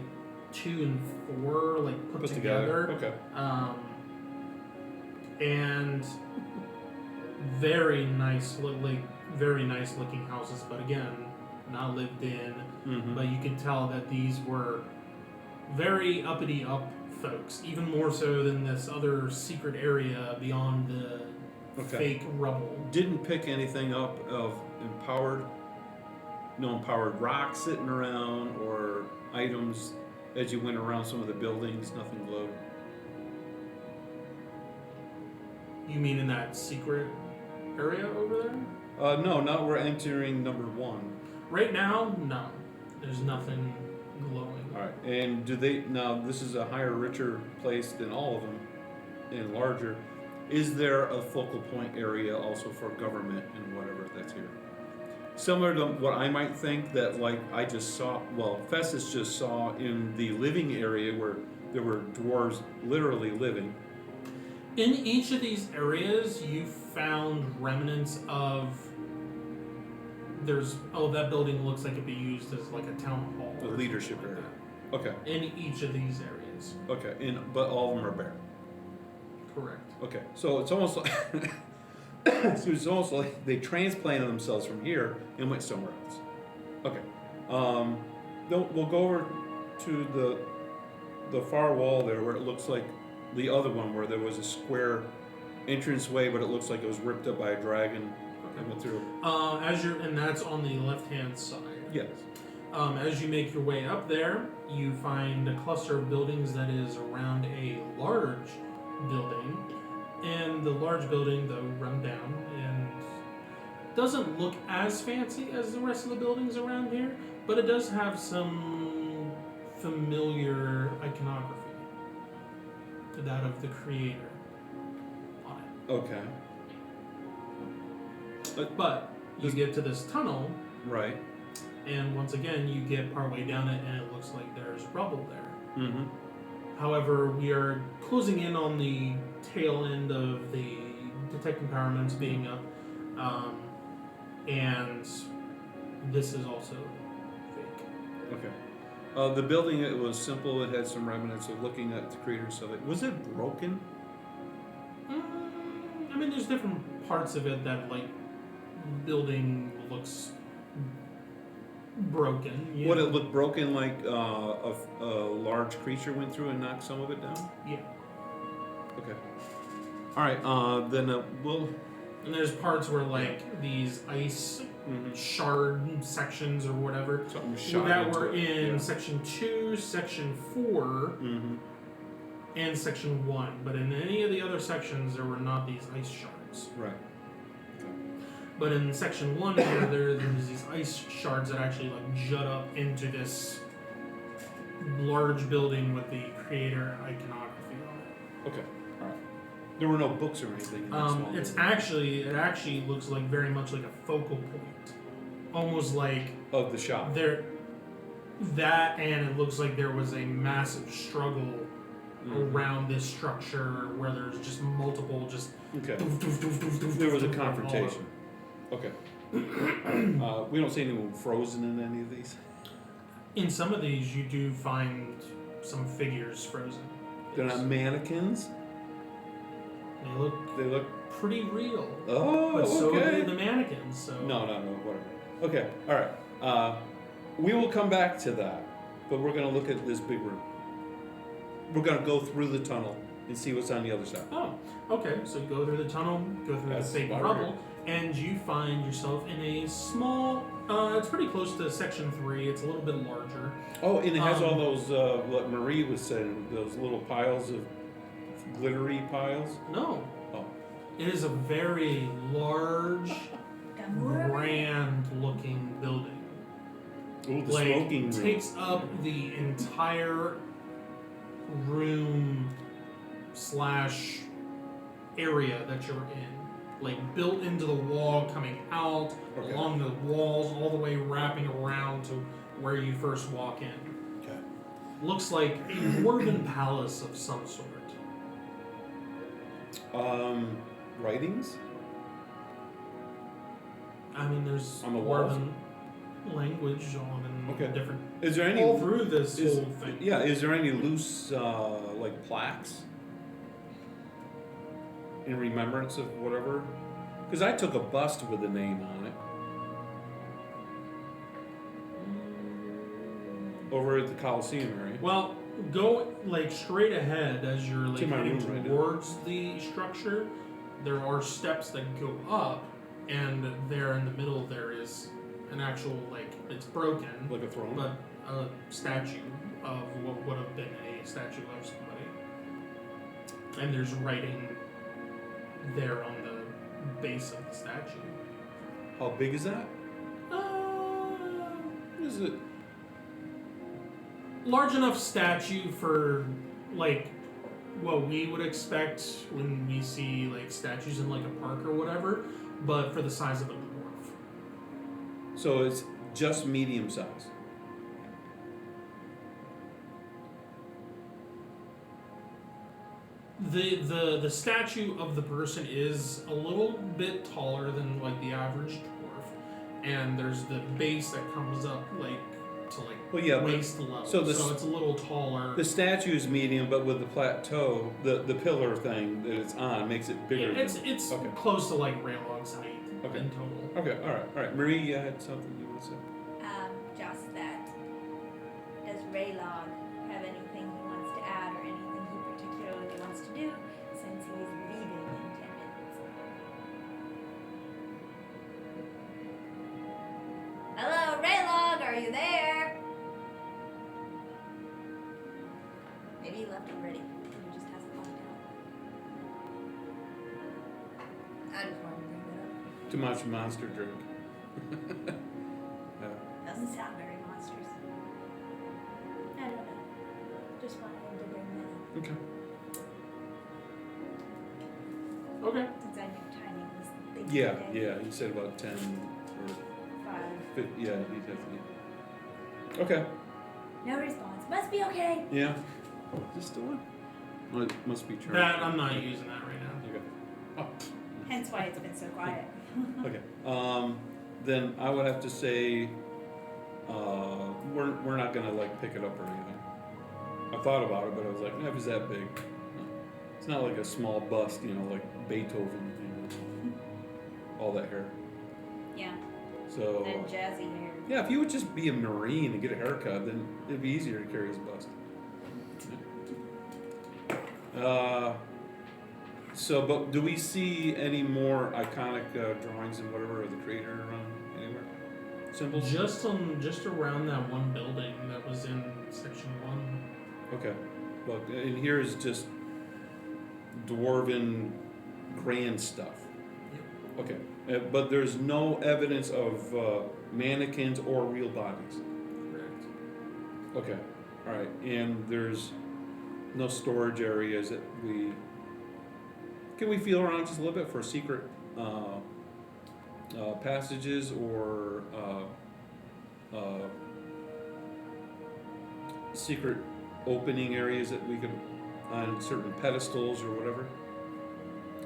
2 and 4, like put together. Okay. And very nice, very nice looking houses, but again, not lived in. Mm-hmm. But you can tell that these were very uppity up folks, even more so than this other secret area beyond the fake rubble. Didn't pick anything up of empowered rocks sitting around or items as you went around some of the buildings. Nothing glowed. You mean in that secret area over there? No, now we're entering number 1. Right now, no. There's nothing glowing. All right, and do they now? This is a higher, richer place than all of them, and larger. Is there a focal point area also for government and whatever that's here? Similar to what I might think that, like I just saw. Well, Festus just saw in the living area where there were dwarves literally living. In each of these areas, you found remnants of. That building looks like it'd be used as like a town hall. The or leadership something like area. that. In each of these areas. Okay, but all of them are bare. Correct. Okay, so it's almost like it's almost like they transplanted themselves from here and went somewhere else. Okay, we'll go over to the far wall there where it looks like the other one where there was a square entranceway, but it looks like it was ripped up by a dragon and went through. And that's on the left-hand side. Yes. As you make your way up there, you find a cluster of buildings that is around a large building, and the large building, though run down and doesn't look as fancy as the rest of the buildings around here, but it does have some familiar iconography, that of the creator on it. Okay. But you get to this tunnel, Right. and once again you get partway down it, and it looks like there's rubble there. Mm-hmm. However, we are closing in on the tail end of the detect empowerments being up, and this is also fake. Okay. The building, it was simple. It had some remnants of looking at the creators of it. Was it broken? I mean, there's different parts of it that, like, building looks broken. Yeah. Would it look broken like a large creature went through and knocked some of it down? Yeah. Okay. All right. Then we'll. And there's parts where, like, these ice shard sections or whatever Something shot that into were it, in yeah. section 2, section 4, and section 1. But in any of the other sections, there were not these ice shards. Right. But in section 1 here, there's these ice shards that actually, like, jut up into this large building with the creator iconography on it. Okay. All right. There were no books or anything in that small It building. actually looks like very much like a focal point, almost like Of the shop. that, and it looks like there was a massive struggle Mhm. around this structure where there's just multiple Okay. doof, doof, doof, doof, doof, There was a doof, all confrontation. Okay. We don't see anyone frozen in any of these. In some of these, you do find some figures frozen. They're not mannequins. They look They look. pretty real, Oh, but so okay. do the mannequins. So No, whatever. Okay, all right. We will come back to that, but we're going to look at this big room. We're going to go through the tunnel and see what's on the other side. Oh, okay. So go through the tunnel, go through That's the fake about rubble, and you find yourself in a small. It's pretty close to section 3. It's a little bit larger. Oh, and it has all Um, those, what Marie was saying, those little piles of glittery piles. No, Oh, it is a very large, Gamura? grand-looking building. ooh, the Like, smoking room. takes up the entire room slash area that you're in. Like, built into the wall, coming out, Okay. along the walls, all the way wrapping around to where you first walk in. Okay. Looks like a dwarven palace of some sort. Writings? I mean, there's On the walls? dwarven language on and Okay. different Is there any? all through this is- whole thing. Yeah, is there any loose, like plaques? In remembrance of whatever? Because I took a bust with a name on it. Over at the Coliseum area. Well, go like straight ahead as you're like To my heading room right now. towards the structure. There are steps that go up, and there in the middle there is an actual like it's broken, Like a throne? but a statue of what would have been a statue of somebody. And there's writing there on the base of the statue. How big is that? Is it? Large enough statue for like what we would expect when we see like statues in like a park or whatever, but for the size of a dwarf. So it's just medium size. The statue of the person is a little bit taller than like the average dwarf, and there's the base that comes up like to like Well, yeah, but waist level, so so, the it's a little taller. the statue is medium, but with the plateau, the pillar thing that it's on makes it bigger. Yeah, it's than, okay. close to like Raylog's height Okay. in total. Okay, all right. Marie, you had something you want to say? Just that. Does Raylog have anything he wants to add or anything he particularly wants to do since he's leaving in 10 minutes? Hello, Raylog, are you there? Maybe he left already. He just hasn't logged out. I just wanted to bring that up. Too much monster drink. Yeah. Doesn't sound very monstrous. I don't know. Just wanted to bring that up. Okay. Okay. Since I knew timing was the thing Yeah, today. yeah. You said about 10 or 5. 50. Yeah, you definitely. Okay. No response. Must be okay. Yeah. Is this still on? Well, it must be charged. That I'm not using that right now. Okay. Hence why it's been so quiet. Okay. Then I would have to say we're not gonna like pick it up or anything. I thought about it, but I was like, no, if it's that big, no. It's not like a small bust, you know, like Beethoven, you know, all that hair. Yeah. So And jazzy hair. yeah, if you would just be a Marine and get a haircut, then it'd be easier to carry his bust. So, but do we see any more iconic drawings and whatever of the creator anywhere? Symbols? Just around that one building that was in section 1. Okay. But and here is just dwarven grand stuff. Okay. But there's no evidence of mannequins or real bodies. Correct. Okay. All right. And there's no storage areas that we... Can we feel around just a little bit for secret passages or secret opening areas that we could on certain pedestals or whatever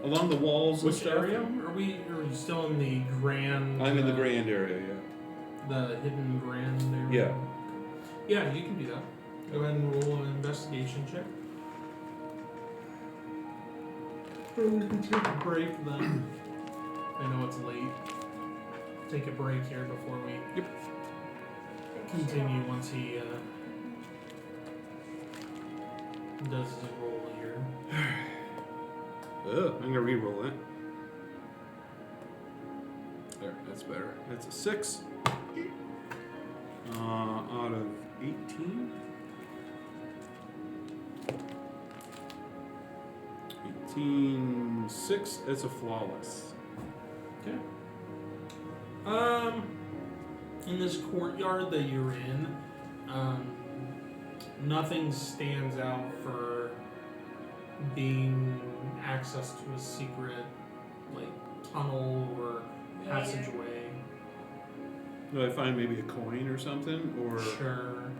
along the walls? Which and stuff? area? Are we still in the grand? I'm in the grand area. Yeah. The hidden grand area. Yeah. Yeah, you can do that. Go ahead and roll an investigation check. Or we can take a break then. I know it's late. Take a break here before we continue once he does his roll here. I'm gonna re-roll it. There, that's better. That's a 6. Out of 18. 6. It's a flawless. Okay. In this courtyard that you're in, nothing stands out for being access to a secret, like, tunnel or passageway. Do I find maybe a coin or something? Or Sure.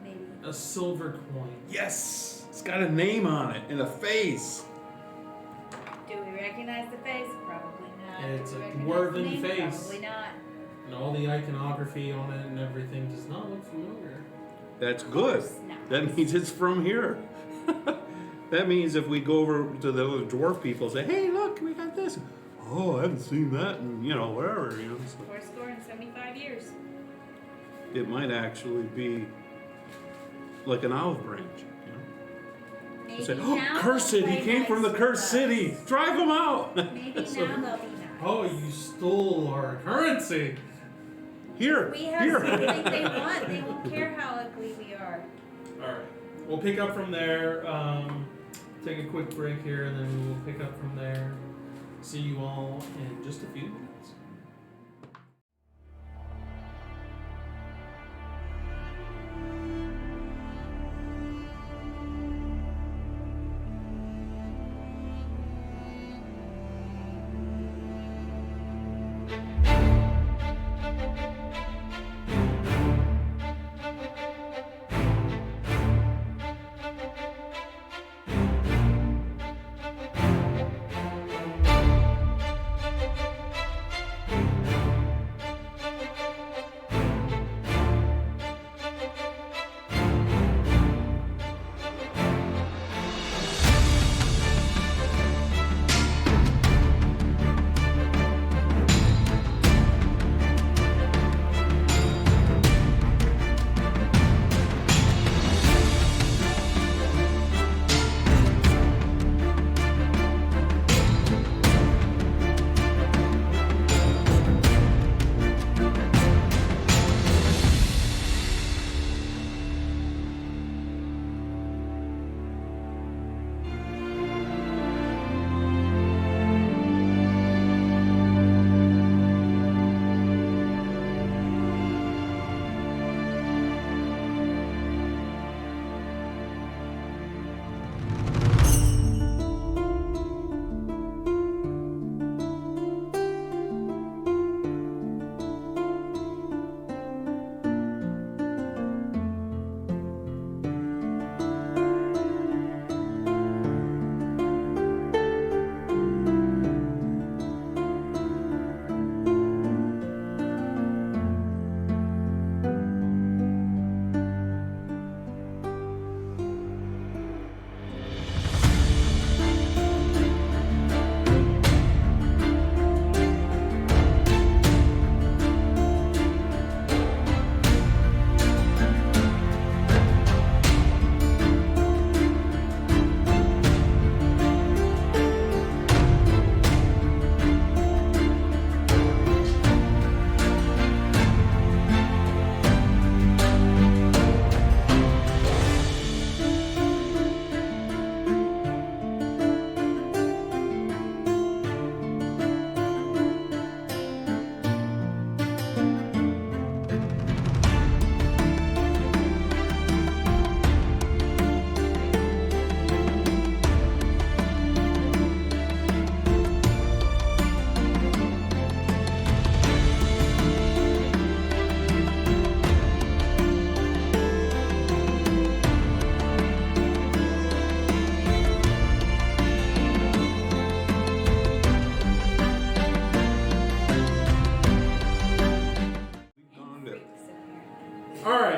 Maybe. A silver coin. yes, it's got a name on it and a face. Do we recognize the face? Probably not. It's Do we a recognize dwarven the name? face. Probably not. And all the iconography on it and everything does not look familiar. That's good. Of course not. That means it's from here. That means if we go over to the other dwarf people and say, hey, look, we got this. Oh, I haven't seen that in, you know, wherever, you know. So 75 years. it might actually be like an olive branch, you know. Maybe Say, now oh, they'll cursed, he play came nice from the with cursed us. city. Drive him out. Maybe So- now they'll be nice. Oh, you stole our currency! Here, We have here. something they want. They won't care how ugly we are. Alright, we'll pick up from there. Take a quick break here and then we will pick up from there. See you all in just a few minutes.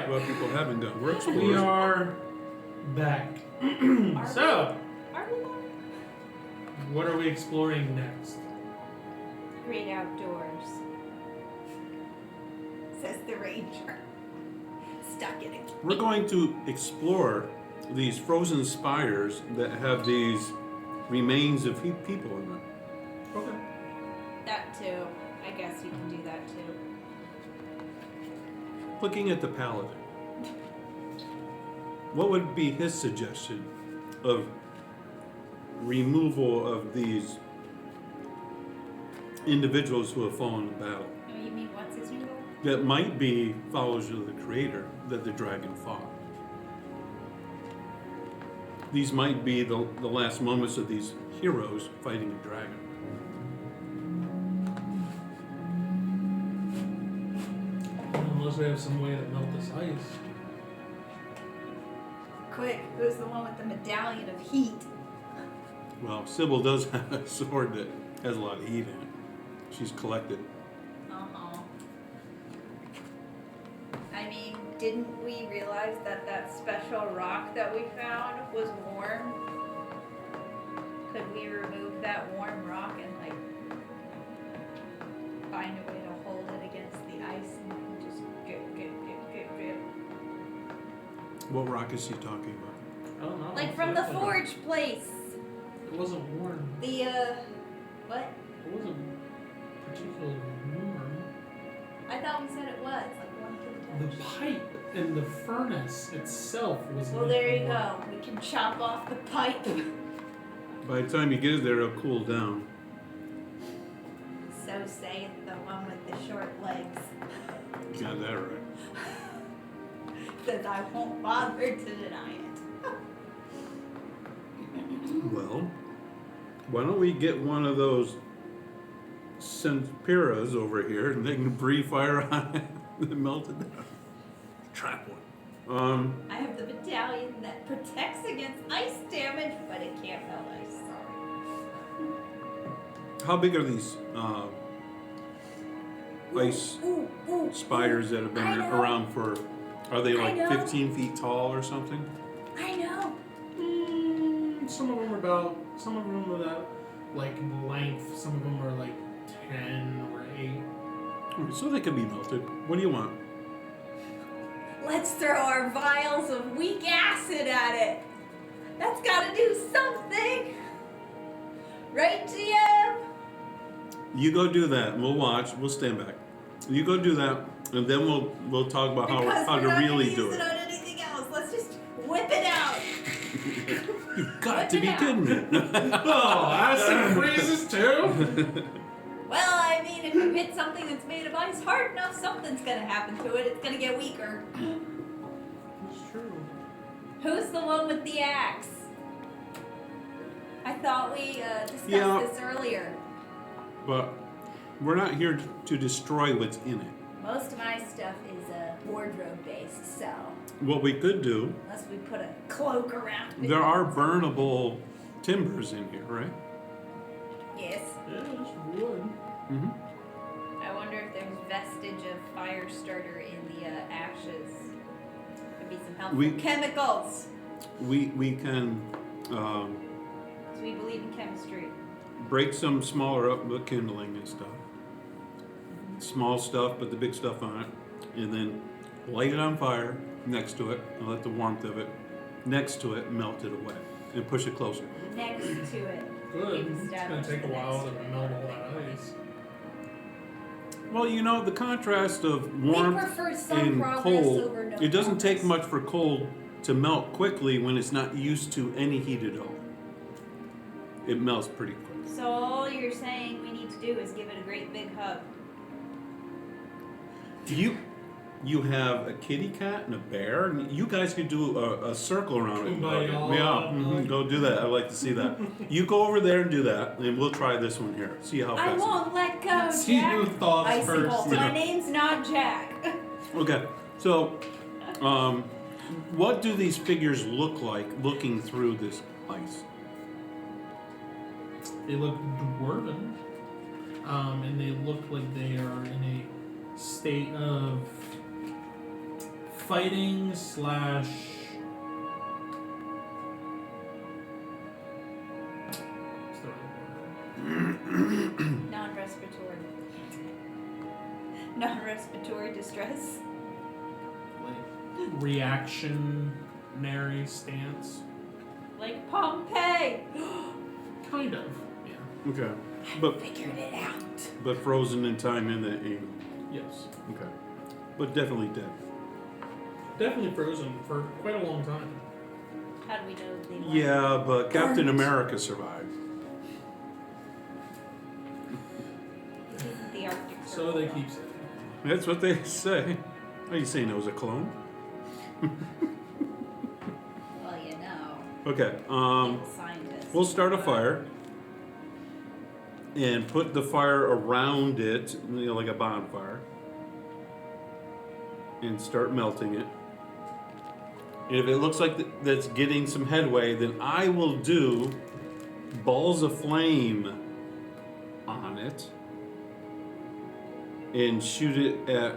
right. what people haven't done. We're We explorers. are back. Are So, Are we on? what are we exploring next? Great outdoors. Says the ranger. Stuck in it. We're going to explore these frozen spires that have these remains of people in them. Okay. That too. I guess you can do that too. Looking at the paladin, what would be his suggestion of removal of these individuals who have fallen in battle? Oh, you mean what's his name? That might be followers of the creator that the dragon fought. These might be the last moments of these heroes fighting a dragon. Unless we have some way to melt this ice. Quick, who's the one with the medallion of heat? Well, Sybil does have a sword that has a lot of heat in it. She's collected. Uh-huh. I mean, didn't we realize that that special rock that we found was warm? Could we remove that warm rock and, like, find a way to hold it against the ice and just get. What rock is he talking about? I don't know. Like from the forge place. It wasn't warm. The, what? It wasn't particularly warm. I thought we said it was, like one to The pipe in the furnace itself was. Well, there you go. We can chop off the pipe. By the time you get it there, it'll cool down. So saith the one with the short legs. You got that right. Says I won't bother to deny it. Well, why don't we get one of those Sempiras over here and they can breathe fire on it and melt it down. Trap one. I have the medallion that protects against ice damage, but it can't melt ice. Sorry. How big are these ice Ooh, spiders that have been I know. around for, are they I like know. 15 feet tall or something? I know. Some of them are about. Some of them are that like length. Some of them are like 10 or 8. So they can be melted. What do you want? Let's throw our vials of weak acid at it. That's gotta do something. Right, GM? You go do that and we'll watch. We'll stand back. You go do that and then we'll talk about Because how we're to not really gonna do use it. it on anything else. Let's just whip it out. You've got Whip to it be out. kidding me. Oh, acid freezes too. Well, I mean, if you hit something that's made of ice hard enough, something's gonna happen to it. It's gonna get weaker. It's true. Who's the one with the axe? I thought we discussed Yeah. this earlier. But we're not here to destroy what's in it. Most of my stuff is wardrobe based, so What we could do, unless we put a cloak around it. there are burnable timbers in here, right? Yes. Yeah, it's wood. Mm-hmm. I wonder if there's vestige of fire starter in the ashes. Could be some helpful We- chemicals. We can Because we believe in chemistry. break some smaller up with kindling and stuff. Small stuff, but the big stuff on it. And then light it on fire next to it and let the warmth of it next to it melt it away and push it closer. Next to it. Good. We've It's gonna established take a the while next to melt all that ice. Well, you know, the contrast of We warmth prefer some and progress cold, over no it doesn't take progress. much for cold to melt quickly when it's not used to any heat at all. It melts pretty quick. So all you're saying we need to do is give it a great big hug. You have a kitty cat and a bear, and you guys could do a circle around it. Kumbaya. Yeah, go do that. I'd like to see that. You go over there and do that, and we'll try this one here. See how I fast. won't let go, See Jack. who thoughts Icy first. Bolt. Yeah. My name's not Jack. Okay, so what do these figures look like looking through this ice? They look dwarven, and they look like they are in a state of fighting slash. What's the right word? Non-respiratory. Non-respiratory distress. Like reactionary stance. Like Pompeii. Kind of. Yeah. Okay. But Figured it out. but frozen in time in that angle. Yes. Okay. But definitely dead. Definitely frozen for quite a long time. How do we know they weren't? Yeah, but Captain America survived. Isn't the Arctic So Circle they though? keep saying. That's what they say. Are you saying it was a clone? Well, you know. Okay. Evil scientists. We'll start a fire and put the fire around it, you know, like a bonfire, and start melting it. And if it looks like that's getting some headway, then I will do balls of flame on it and shoot it at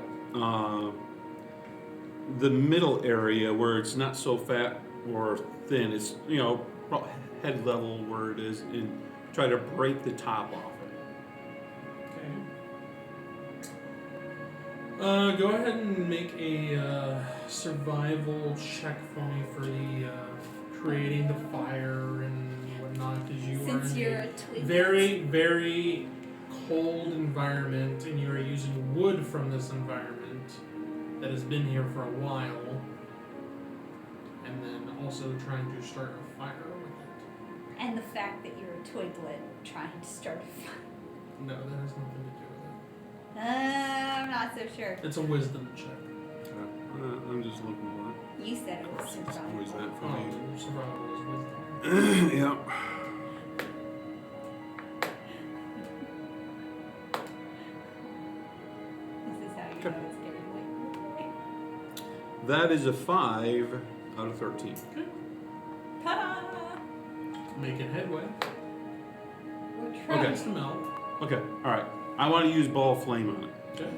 the middle area where it's not so fat or thin. It's, you know, head level where it is, and try to break the top off it. Okay. Go ahead and make a survival check for me for the creating the fire and whatnot, because you Since are you're in a twig. very, very cold environment, and you are using wood from this environment that has been here for a while, and then also trying to start a fire with it. And the fact that you're a twiglet trying to start a fire. No, that has nothing to do with I'm not so sure. it. It's a wisdom check. I'm just looking for You said it was it. It's always survival. that for me. Oh, survival is wisdom. Yeah. This is how you know it's getting late. That is a 5 out of 13. Ta-da! Making headway. We're trying. Okay. It's the melt. Okay, alright. I want to use ball of flame on it. Okay.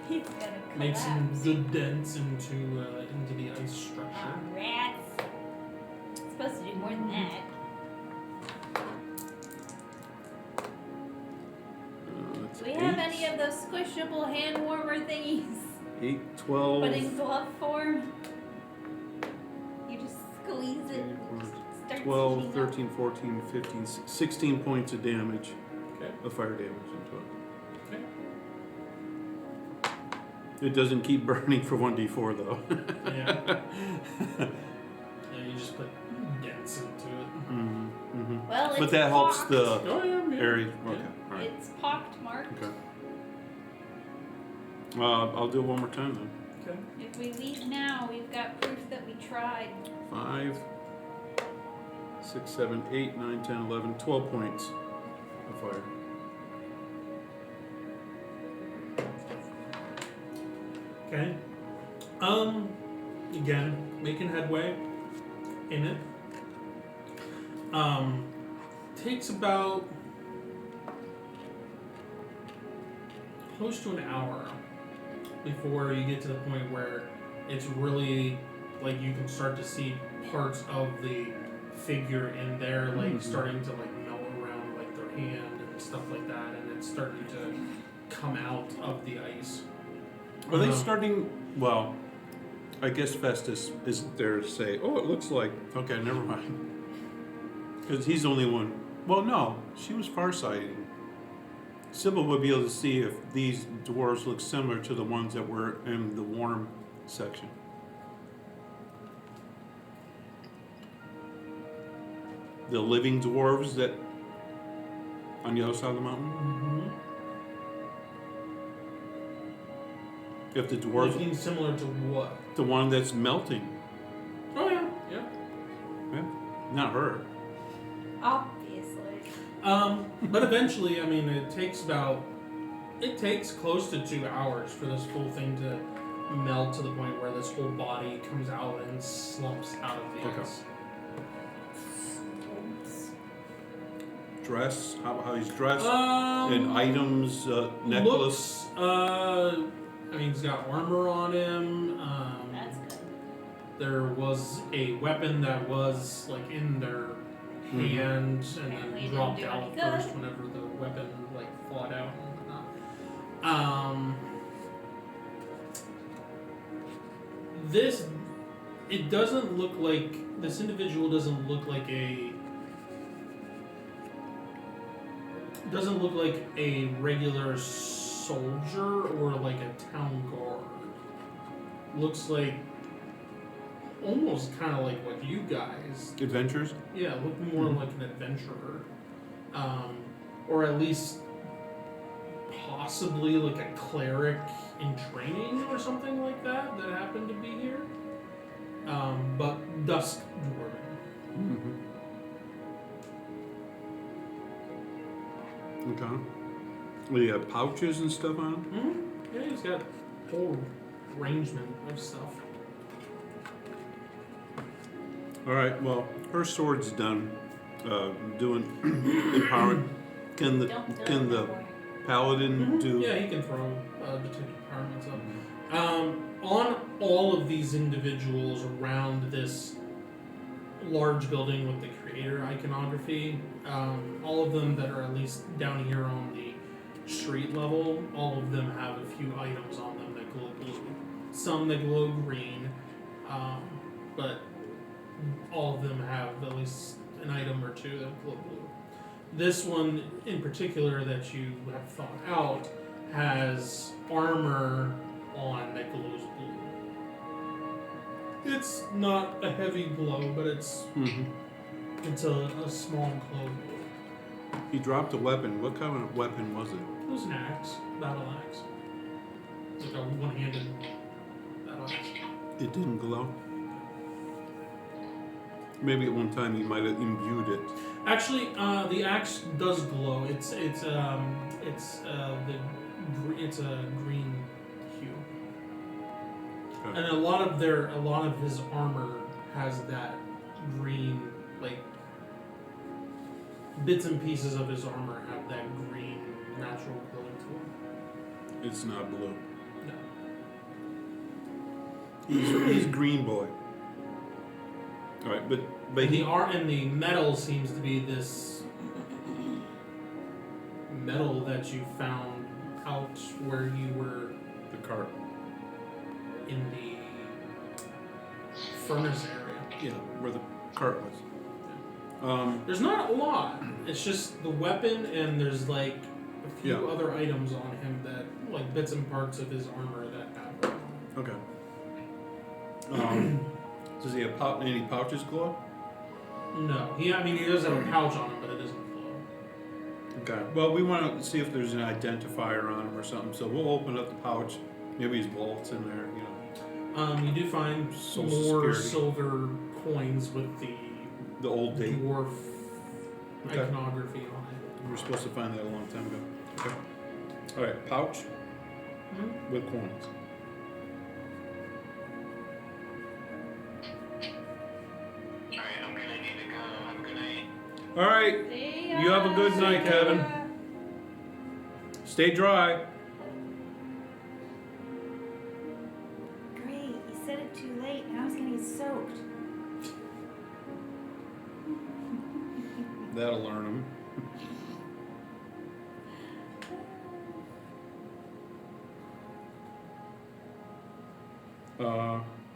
He's gonna Make some collapse. good dents into the ice structure. Oh, rats. It's supposed to do more than that. That's Do we have 8, any of those squishable hand warmer thingies? 8, 12, But in glove form? You just squeeze it and it just starts 12, heating up. 13, 14, 15, 16 points of damage, Okay. of fire damage into it. Okay. It doesn't keep burning for 1d4 though. Yeah. Yeah, you just put dents into it. Mm-hmm. Well, it's But that helps pocked. the Oh yeah. area. Yeah. Okay, alright. It's pocked, Mark. Okay. I'll do it one more time then. Okay. If we leave now, we've got proof that we tried. 5, 6, 7, 8, 9, 10, 11, 12 points of fire. Okay. Again, making headway in it. Takes about close to an hour before you get to the point where it's really like you can start to see parts of the figure in there, like Mhm. starting to like melt around like their hand and stuff like that, and it's starting to come out of the ice. Are they starting? Well, I guess Festus isn't there to say, "Oh, it looks like." Okay, never mind. Because he's the only one. Well, no, she was farsighting. Sybil would be able to see if these dwarves look similar to the ones that were in the warm section. The living dwarves that on the other side of the mountain. Mm-hmm. If the dwarves, Looking similar to what? the one that's melting, Oh yeah, yeah. yeah, not her. Obviously. But eventually, I mean, it takes close to 2 hours for this whole thing to melt to the point where this whole body comes out and slumps out of the Okay. ice. Dress, how he's dressed, Um, and items, necklace. Looks, I mean, he's got armor on him. That's good. There was a weapon that was like in their hand and Apparently then it dropped didn't do out any first good. whenever the weapon like fought out and whatnot. This it doesn't look like this individual doesn't look like a regular soldier or like a town guard. Looks like almost kind of like what you guys. Adventures? Yeah, look more like an adventurer, or at least possibly like a cleric in training or something like that happened to be here. But dusk dwarven. Okay. Well, you have pouches and stuff on him? Yeah, he's got a whole arrangement of stuff. All right. Well, her sword's done. Doing empowerment. Can the paladin do? Yeah, he can throw the two departments up. On all of these individuals around this large building with the creator iconography, all of them that are at least down here on the street level, all of them have a few items on them that glow blue. Some that glow green, but all of them have at least an item or two that glow blue. This one in particular that you have thought out has armor on that glows blue. It's not a heavy glow, but it's a small glow blue. He dropped a weapon. What kind of weapon was it? It was an axe, battle axe. It's like a one-handed battle axe. It didn't glow. Maybe at one time he might have imbued it. Actually, the axe does glow. It's a green hue, Okay. and a lot of his armor has that green, like bits and pieces of his armor have that green natural glow to them. It's not blue. No. He's green boy. All right, but And he the metal seems to be this metal that you found out where you were the cart. in the furnace area. Yeah, where the cart was. There's not a lot. It's just the weapon, and there's like a few other items on him that, like bits and parts of his armor that have. Okay. Does he have any pouches glow? No, he does have a pouch on him, but it doesn't glow. Okay. Well, we want to see if there's an identifier on him or something, so we'll open up the pouch. Maybe his wallet's in there, you know. You do find Social more Security. silver coins with the old date. dwarf Okay. iconography on it. We were supposed to find that a long time ago. Okay. All right, pouch with coins. Alright, I'm gonna need to go. Have a good night. All right. You have a good night, Kevin. Stay dry. Great, you said it too late. Now he's gonna get soaked. That'll learn him.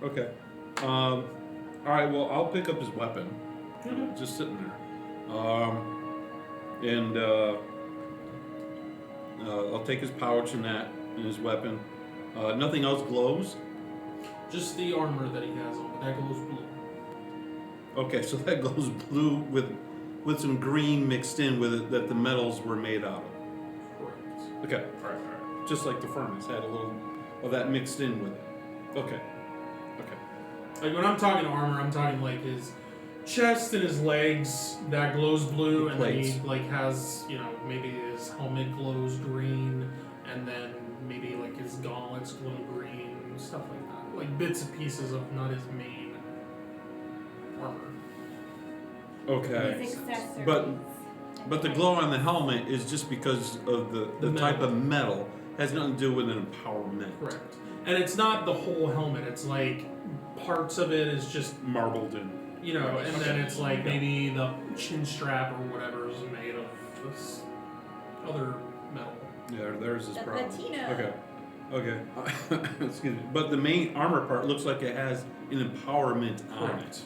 Okay. All right. Well, I'll pick up his weapon. Just sitting there. And I'll take his pouch and that and his weapon. Nothing else glows. Just the armor that he has on, but that glows blue. Okay, so that glows blue with some green mixed in with it that the metals were made out of. Correct. Okay. All right. Just like the furnace had a little of that mixed in with it. Okay. Like when I'm talking armor, I'm talking like his chest and his legs that glows blue, The and then plates. he like has maybe his helmet glows green, and then maybe like his gauntlets glow green, stuff like that. Like bits and pieces of not his main armor. Okay. His But the glow on the helmet is just because of the The type metal. of metal has nothing to do with an empowerment. Correct. And it's not the whole helmet. It's like parts of it is just, Marbled in. you know, and then it's like maybe the chin strap or whatever is made of this other metal. Yeah, there's this The problem. patina. Okay. Excuse me. But the main armor part looks like it has an empowerment on it. Correct.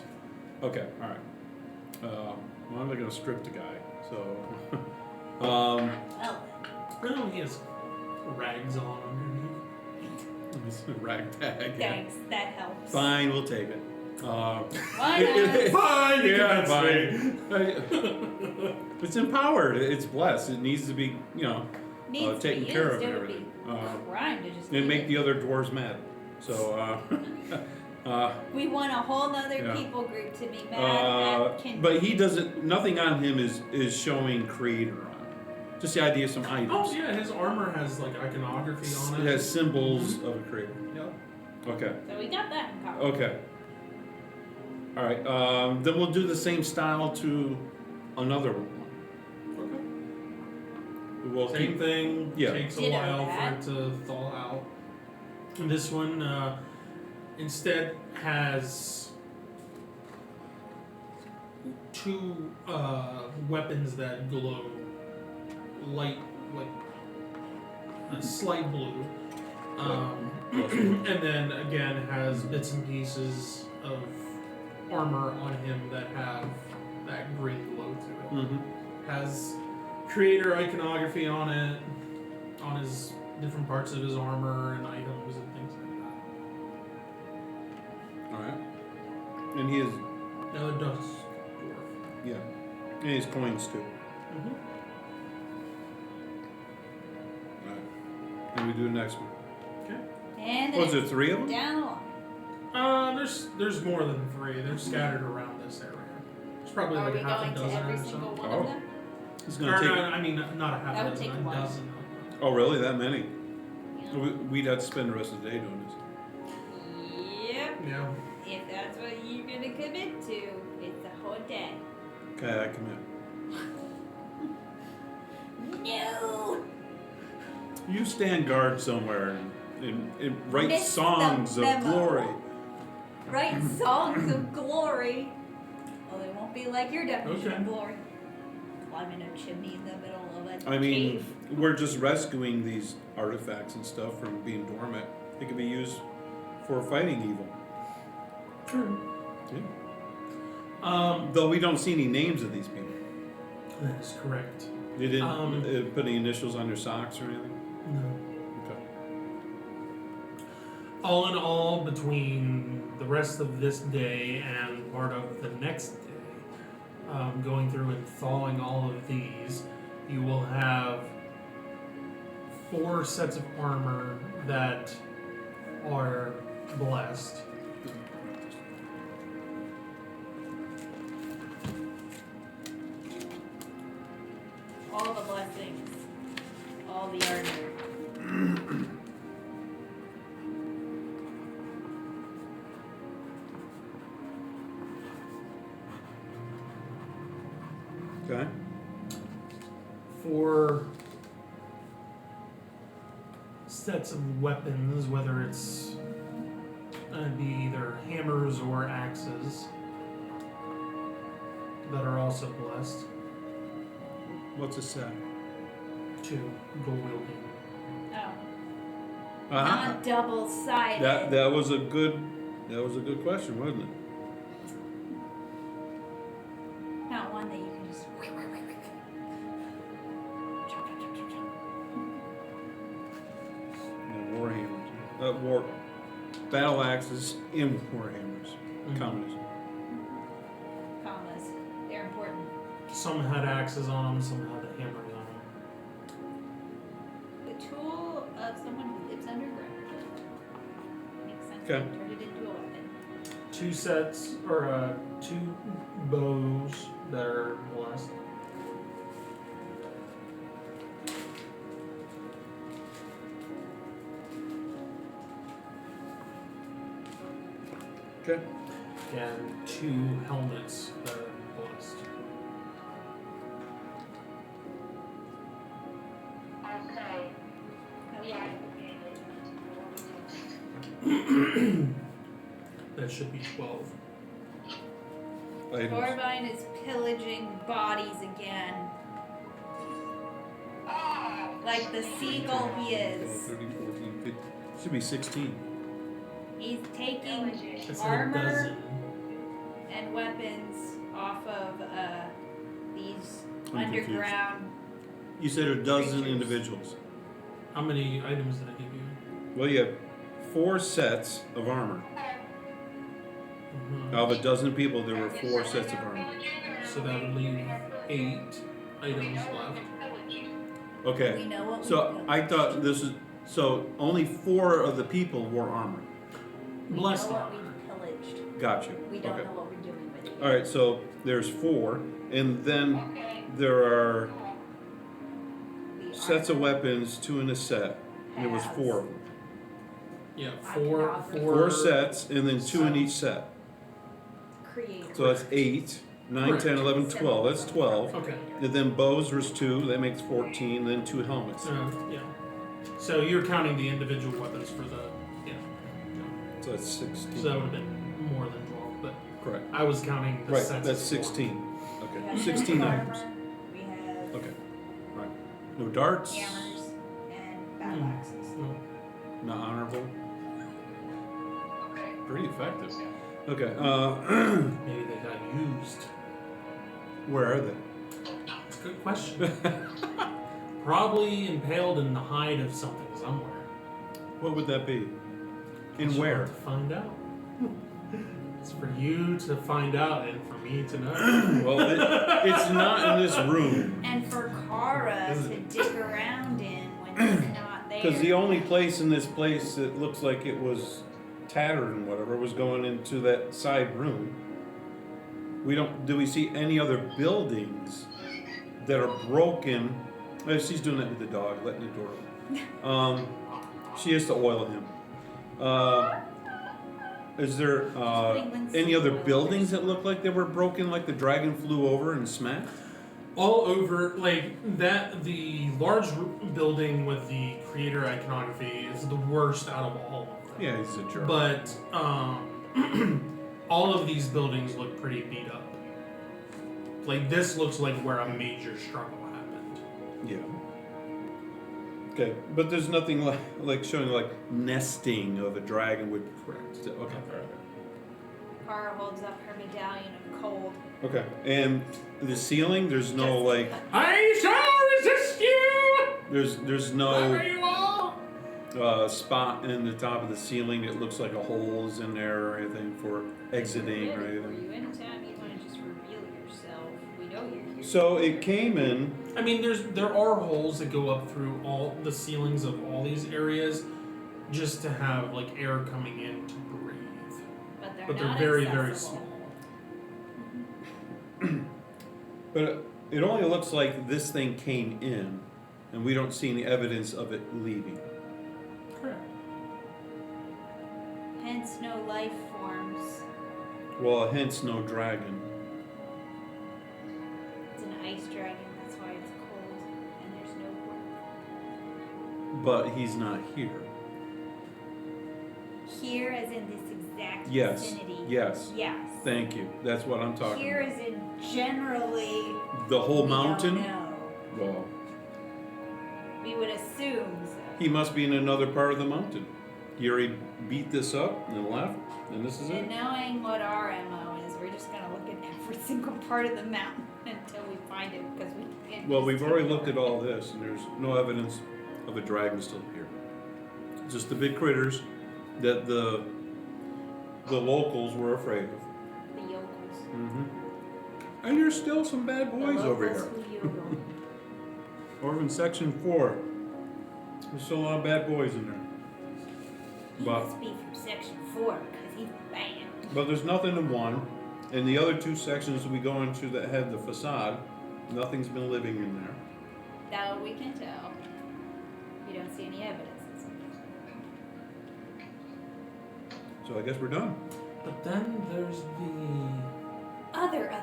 Okay, alright. Well, I'm not gonna strip the guy, so. Oh, Well, he has rags on underneath. It's a ragtag. thanks. That helps. Fine, we'll take it. Why not? Fine, you Yeah, can fine. It's empowered. It's blessed. It needs to be, you know, Needs to taken be care used. of and It would be everything. crime to just And leave make it. the other dwarves mad. So, We want a whole nother Yeah. people group to be mad at Kindred. but he doesn't. Nothing on him is showing creator on it. Just the idea of some items. Oh yeah, his armor has like iconography on It it. has symbols of a creator. Yep. Okay. So we got that in common. Okay. All right. Then we'll do the same style to another one. Okay. We'll Same keep. thing. Yeah. Takes a Ditto while that. for it to thaw out. And this one instead has two weapons that glow light, like a slight blue. And then again has bits and pieces of armor on him that have that green glow to it. Mm-hmm. Has creator iconography on it, on his different parts of his armor and items and things like that. All right. And he is. Another dust dwarf. Yeah. And his coins too. Mm-hmm. All right. And we do the next one. And Was then there 3 of them? down along. There's more than 3. They're scattered around this area. There's probably Are like we half a going to dozen every or single so. one Oh. of them? It's Or gonna take. no, I mean not a half That a would dozen, take a one. dozen. Oh, really? That many? Yeah. We'd have to spend the rest of the day doing this. Yep. Yeah. If that's what you're gonna commit to, it's a whole day. Okay, I commit. No. You stand guard somewhere and write Miss the songs of memo. glory. Write songs of glory. Well, they won't be like your definition Okay. of glory. Climbing a chimney in the middle of a I mean, cave. we're just rescuing these artifacts and stuff from being dormant. They can be used for fighting evil. True. Yeah. Though we don't see any names of these people. That is correct. They didn't put any initials on their socks or anything? No. Okay. All in all, between the rest of this day and part of the next day, going through and thawing all of these, you will have 4 sets of armor that are blessed. All the blessings. All the armor. Okay. 4 sets of weapons, whether it's be either hammers or axes, that are also blessed. What's a set? 2 dual wielding. Oh. Uh-huh. Not double-sided. That was a good question, wasn't it? Not one that you can just. Yeah, war hammers. Battle axes and war hammers. Mhm. Combination. Commas. They're important. Some had axes on them, some had hammers on them. The tool of someone who lives underground. Makes sense. Okay. They turned it into a weapon. 2 sets, or 2 bows that are blessed. Okay. And 2 helmets that are blessed. Oh yeah. That should be 12. Items. Corbine is pillaging bodies again. Like the seagull he is. 30, 14, 15. Should be 16. He's taking I said a armor dozen. and weapons off of these I'm confused. underground. You said a dozen Creatures. individuals. How many items did I give you? Well, you have 4 sets of armor. Mhm. Out of a dozen people, there were 4 sets of armor. So that would leave 8 items left. Okay. We know what we So know. I thought this is so only 4 of the people wore armor. We Blessed know what armor. we've pillaged. Gotcha. We don't Okay. know what we're doing with it. All right. So there's 4, and then there are The sets of armor weapons, 2 in a set. And there was has 4 of them. Yeah, I 4 cannot 4 sets, and then 2 in each set. creator. So that's 8, 9, Correct. 10, 11, 12. That's 12. Okay. And then bows was 2. That makes 14. Then 2 helmets. Yeah. So you're counting the individual weapons for the yeah. So that's 16. So that would have been more than 12, but Correct. I was counting the Right. sets. That's as 4. 16. We Okay. have 16 armor, items. We have Okay. Right. No darts. hammers and battle Hmm. axes. No. Not honorable. Pretty effective. Okay. Maybe they got used. Where are they? That's a good question. Probably impaled in the hide of something somewhere. What would that be? Guess In you'll where? have to find out. It's for you to find out and for me to know. Well, it's not in this room. And for Kara Is to dig around in when he's not there. Because the only place in this place that looks like it was tattered and whatever was going into that side room. We don't. Do we see any other buildings that are broken? Oh, she's doing that with the dog, letting the door open. She has to oil him. Is there any other buildings that look like they were broken, like the dragon flew over and smacked? All over, like that, the large building with the creator iconography is the worst out of all of them. Yeah, he's a jerk. But all of these buildings look pretty beat up. Like this looks like where a major struggle happened. Yeah. Okay, but there's nothing like showing like nesting of a dragon would. Correct. Okay. All right. Kara holds up her medallion of cold. Okay, and the ceiling, there's no like, I shall resist you! there's Wherever no you are! spot in the top of the ceiling that looks like a hole is in there or anything for exiting or Really, anything. you anytime you want to just reveal yourself, we know you're here. So it came in. I mean, there are holes that go up through all the ceilings of all these areas, just to have like air coming in to breathe. But they're But not they're very, very accessible. small. But it only looks like this thing came in, and we don't see any evidence of it leaving. Correct. Hence no life forms. Well, hence no dragon. It's an ice dragon, that's why it's cold. And there's no But he's not here. here as in this exact Yes. vicinity. Yes. Yes. Thank you. That's what I'm talking Here about. as in generally The whole we mountain? don't know. Well, We would assume so. he must be in another part of the mountain. He already beat this up and left, and this is And it. knowing what our MO is, we're just gonna look at every single part of the mountain until we find it because we can't. Well, just we've already ignore looked at it. all this, and there's no evidence of a dragon still here. Just the big critters that the locals were afraid of. The yokels. And there's still some bad boys The over locals here. who yokel. Over in section 4, there's still a lot of bad boys in there. He But- must be from section 4 because he's bad. But there's nothing in one. In the other 2 sections that we go into that had the facade, nothing's been living in there. That we can tell. We don't see any evidence. So I guess we're done. But then there's the Other.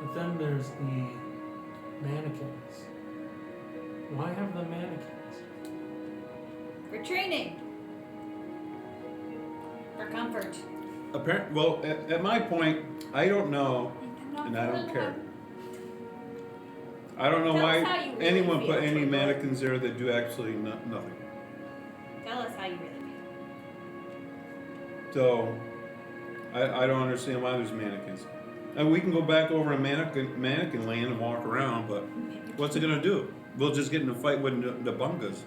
But then there's the mannequins. Why have the mannequins? For training. For comfort. Well, at my point, I don't know, I'm not and I don't feeling care. them. I don't know Tell us how why you really anyone put feel, any Kindred. mannequins there that do actually nothing. Tell us how you really feel. So, I don't understand why there's mannequins. And we can go back over a mannequin land and walk around, but what's it gonna do? We'll just get in a fight with the bungas.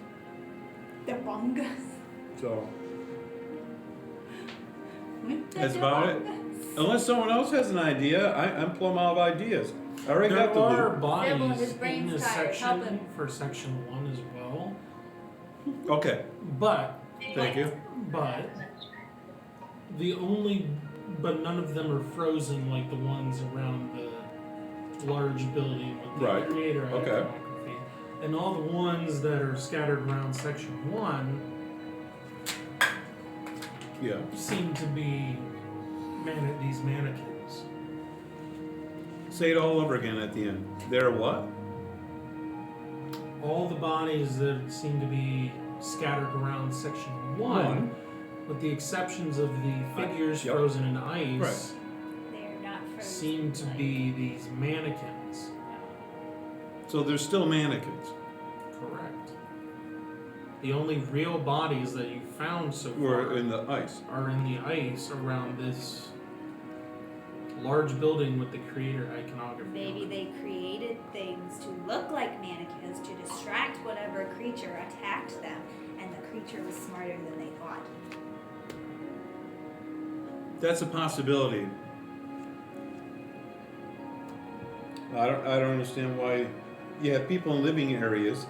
The bungas. So, With the that's about it. bungas. Unless someone else has an idea, I'm plumb out of ideas. I already There got the are loot. bodies his in brain's this tired. Help section him. for section 1 as well. Okay, But thank you. but none of them are frozen like the ones around the large building with the Right. creator Okay. iconography. And all the ones that are scattered around section 1 Yeah. seem to be these mannequins. Say it all over again at the end. They're what? All the bodies that seem to be scattered around section 1, with the exceptions of the figures Yep. frozen in ice, They're not frozen. seem to like- be these mannequins. So there's still mannequins. Correct. The only real bodies that you found so We're far in the ice. are in the ice around this large building with the creator iconography. Maybe they created things to look like mannequins to distract whatever creature attacked them, and the creature was smarter than they thought. That's a possibility. I don't understand why you have people in living areas.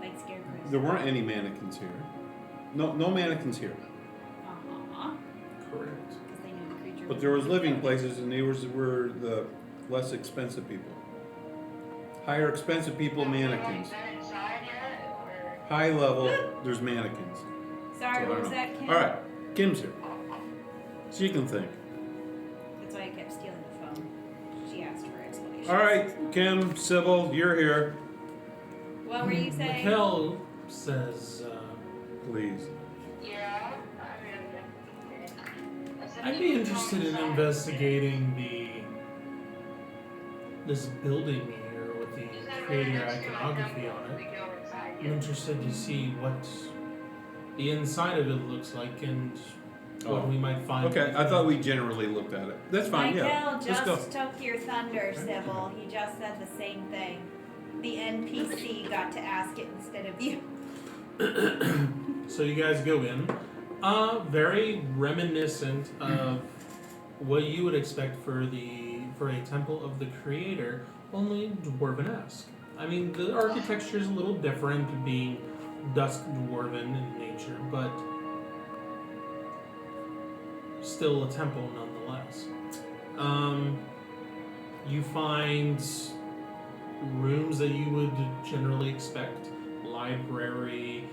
Like scarecrows. There weren't any mannequins here. No mannequins here. Uh-huh. Correct. Because they knew the creature But there was living places, and they were the less expensive people. Higher expensive people, mannequins. High level, there's mannequins. Sorry, So I what was don't that, Kim? All right, Kim's here. She can think. That's why I kept stealing the phone. She asked for explanations. All right, Kim, Sybil, you're here. What were you saying? Mikkel says, Please. Yeah. I'd be interested in investigating this building here with the creator iconography on it. I'm interested to see what the inside of it looks like and what Oh. we might find. Okay, I thought we generally looked at it. That's fine, yeah. Michael Let's go. just took your thunder, Sybil. He just said the same thing. The NPC got to ask it instead of you. So you guys go in. Very reminiscent of what you would expect for a temple of the creator, only dwarven-esque. I mean, the architecture is a little different, being dusk dwarven in nature, but still a temple nonetheless. You find rooms that you would generally expect: library,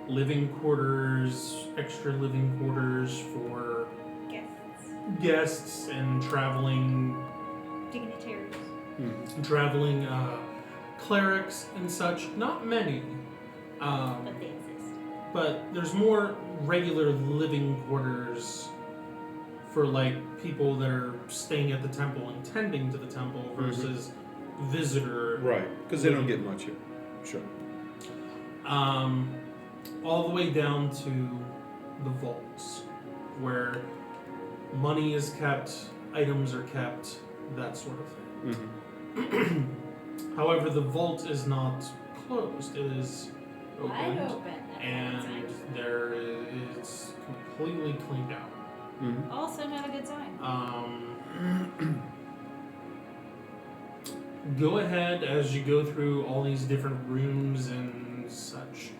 living quarters, extra living quarters for Guests. guests and traveling Dignitaries. traveling clerics and such. Not many, But they exist. but there's more regular living quarters for like people that are staying at the temple and tending to the temple versus visitor. Right, because they don't get much here. Sure. All the way down to the vaults, where money is kept, items are kept, that sort of thing. Mm-hmm. However, the vault is not closed; it is Wide opened, open. That's and not a good sign. there is completely cleaned out. Mm-hmm. Also not a good sign. Go ahead as you go through all these different rooms and such.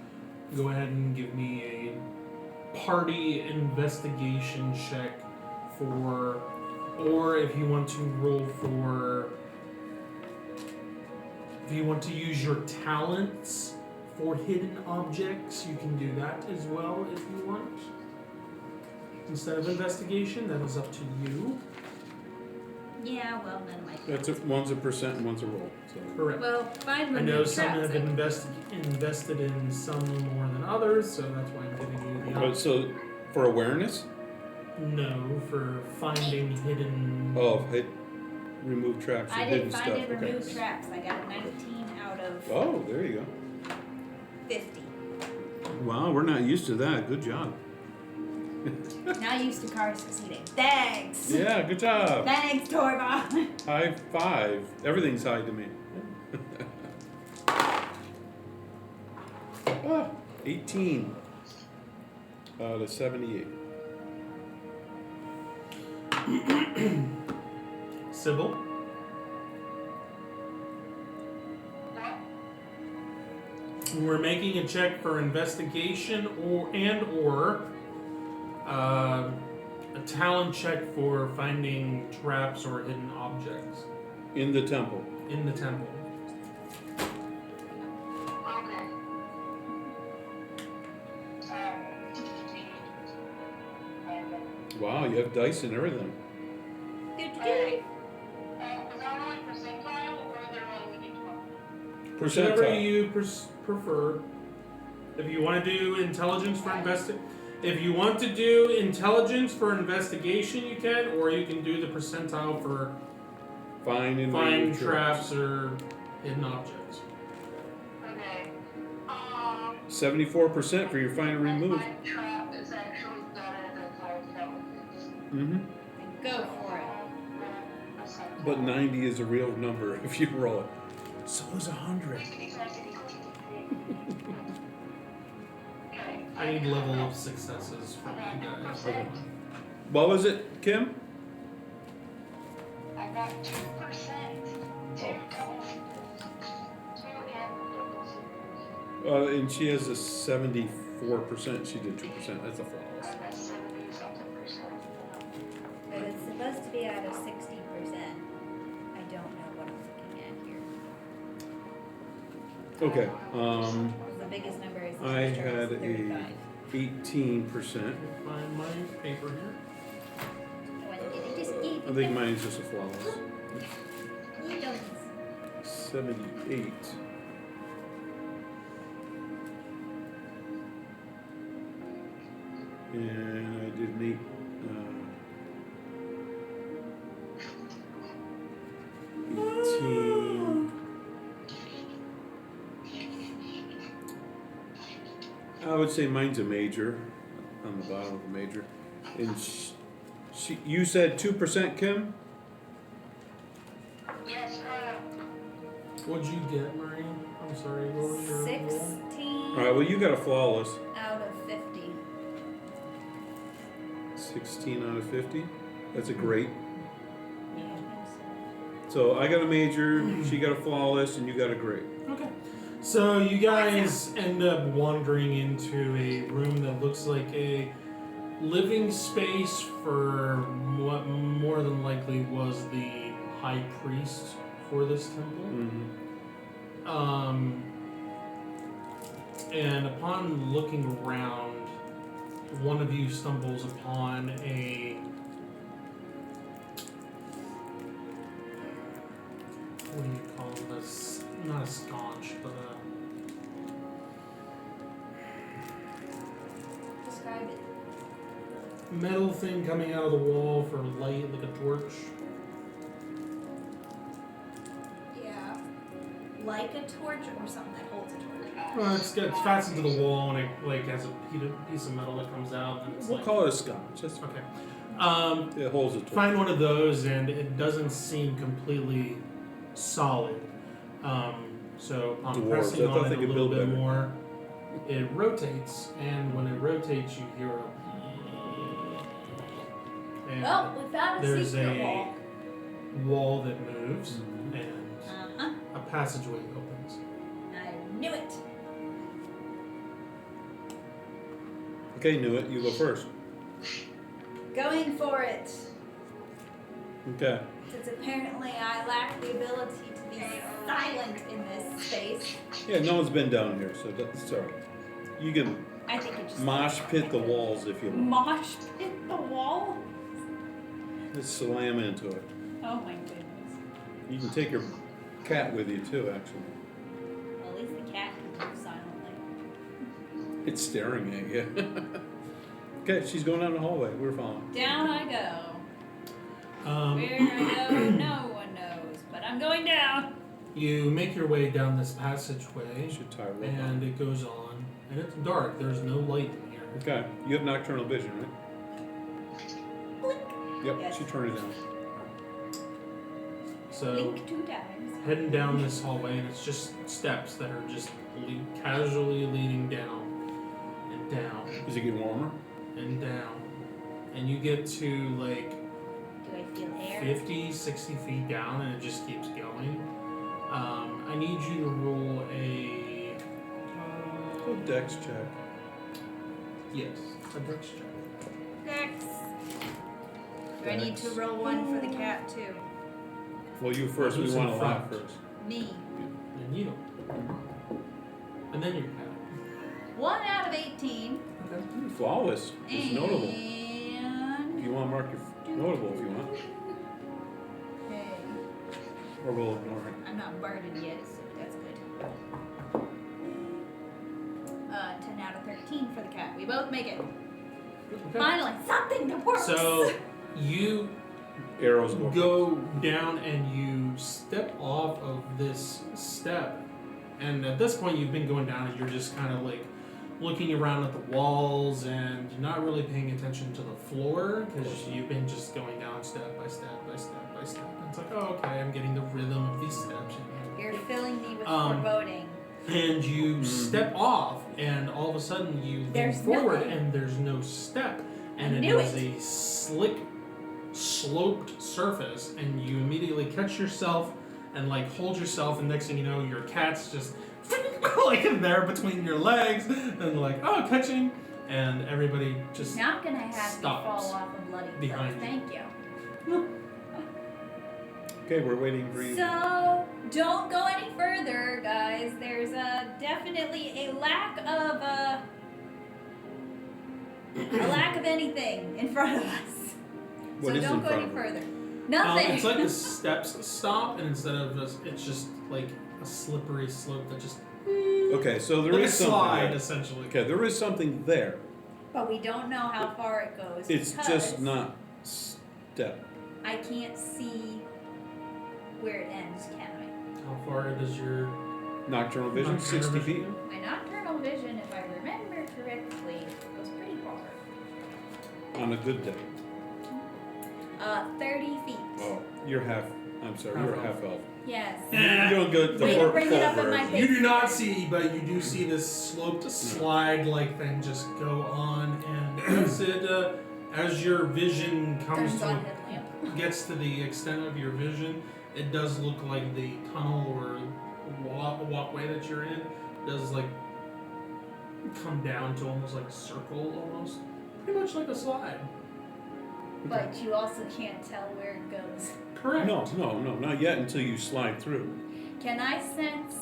Go ahead and give me a party investigation check for, or if you want to roll for, if you want to use your talents for hidden objects, you can do that as well if you want. Instead of investigation, that is up to you. Yeah, well, none of my One's a percent and one's a roll. So. Correct. Well, find I when know you some traps have it. invested in some more than others, so that's why I'm giving you the So for awareness, No, for finding hidden. Oh, remove traps I and did hidden find stuff. and Okay. remove traps. I got a 19 out of Oh, there you 50. go. Wow, we're not used to that. Good job. Now used to cars succeeding. Thanks. Yeah, good job. Thanks, Torba. High five. Everything's high to me. 18 out of 78. Sybil. We're making a check for investigation or a talent check for finding traps or hidden objects In the temple. in the temple. Okay. Wow, you have dice and everything. Do-do-do. Was that only percentile or are there only each one? Whichever Percentile. you prefer. If you want to do intelligence for if you want to do intelligence for investigation, you can, or you can do the percentile for Find and find remove traps or hidden objects. Okay. 74% for your find and remove. My trap is actually better than my intelligence. Mm-hmm. Go for it. But 90 is a real number if you roll it. So is 100. Okay. I need level of successes from you guys. Okay. What was it, Kim? I got 2%. And she has a 74%. She did 2%. That's a flawless. I got 70-something%. But it's supposed to be out of 60%. I don't know what I'm looking at here. Okay. The biggest number is I had a 35. 18%. Find my paper here. I think mine's just a flawless. You don't. 78. And I did an 18. I would say mine's a major, on the bottom of a major. And you said 2%, Kim? Yes, What'd you get, Marie? I'm sorry, what was your roll? 16 All right, well, you got a flawless. out of 50. 16 out of 50. That's a great. Yeah, I think So I got a major, she got a flawless, and you got a great. Okay. So you guys end up wandering into a room that looks like a living space for what more than likely was the high priest for this temple. Mm-hmm. And upon looking around, one of you stumbles upon a what do you call this? Not a sconce, but Describe it. a metal thing coming out of the wall for light, like a torch. Yeah. Like a torch or something that holds a torch? It's fastened to the wall and it like has a piece of metal that comes out. And it's We'll like, call it a scotch. That's okay. It holds a torch. Find one of those and it doesn't seem completely solid. So upon Dwarves, pressing I thought on they it a could little build bit better. more, it rotates, and when it rotates, you hear a. And Well, we found a there's secret a wall. wall that moves, Mhm. and Uh-huh. a passageway opens. I knew it. Okay, knew it. You go first. Going for it. Okay. Since apparently I lack the ability to be silent in this space. Yeah, no one's been down here, so that's all right. You can I think it just mosh pit the walls if you want. mosh pit the wall. Just slam into it. Oh my goodness. You can take your cat with you too, actually. Well, at least the cat can move silently. It's staring at you. Okay, she's going down the hallway. We're following. Down I go. Where I go, no one knows, but I'm going down. You make your way down this passageway, Should tie her up. and it goes on, and it's dark. There's no light in here. Okay, you have nocturnal vision, right? Yep, Yes. she turned it down. So Blink 2 times. heading down this hallway, and it's just steps that are just casually leading down and down Is it getting warmer? and down, and you get to like Do I feel air? 50, 60 feet down, and it just keeps going. I need you to roll a Oh, dex check. yes, a dex check. Dex. Do I need to roll one for the cat too? Well, you first. We Who's want in to laugh front? first. Me. And you, and then your cat. 1 out of 18. Flawless. It's notable. And You want to mark your notable if you want, okay. or we'll ignore it. I'm not barded yet, so that's good. 10 out of 13 for the cat. We both make it. Okay. Finally, something that works. So you Arrows go down and you step off of this step, and at this point you've been going down and you're just kind of like looking around at the walls and you're not really paying attention to the floor because you've been just going down step by step by step by step. And it's like, oh, okay, I'm getting the rhythm of these steps. You're filling me with And foreboding. you step off, and all of a sudden you lean There's forward, nothing. and there's no step, and I it knew is it. a slick, sloped surface, and you immediately catch yourself and like hold yourself, and next thing you know, your cat's just like in there between your legs, and like catching, and everybody just Not gonna have stops me fall off a bloody cliff. behind you. Thank you. Okay, we're waiting for you. So don't go any further, guys. There's definitely a lack of anything in front of us. What so is don't in go front any of her? further. Nothing. It's like the steps stop, and instead of this, it's just like a slippery slope that just Okay, so there like is a something slide there. essentially. Okay, there is something there. But we don't know how far it goes. It's because just not step. I can't see where it ends, can I? How far does your Nocturnal vision, nocturnal 60 feet. vision go? My nocturnal vision, if I remember correctly, goes pretty far. On a good day. 30 feet. Oh, you're half. I'm sorry, you're Half half elf. Yes. Yeah. You don't get the Way to full bring it up in my version. face. You do not see, but you do see this sloped slide-like thing just go on, and as your vision comes Turns to on headlamp. gets to the extent of your vision, it does look like the tunnel or walkway that you're in does like come down to almost like a circle, almost pretty much like a slide. But you also can't tell where it goes. Correct. No, not yet until you slide through. Can I sense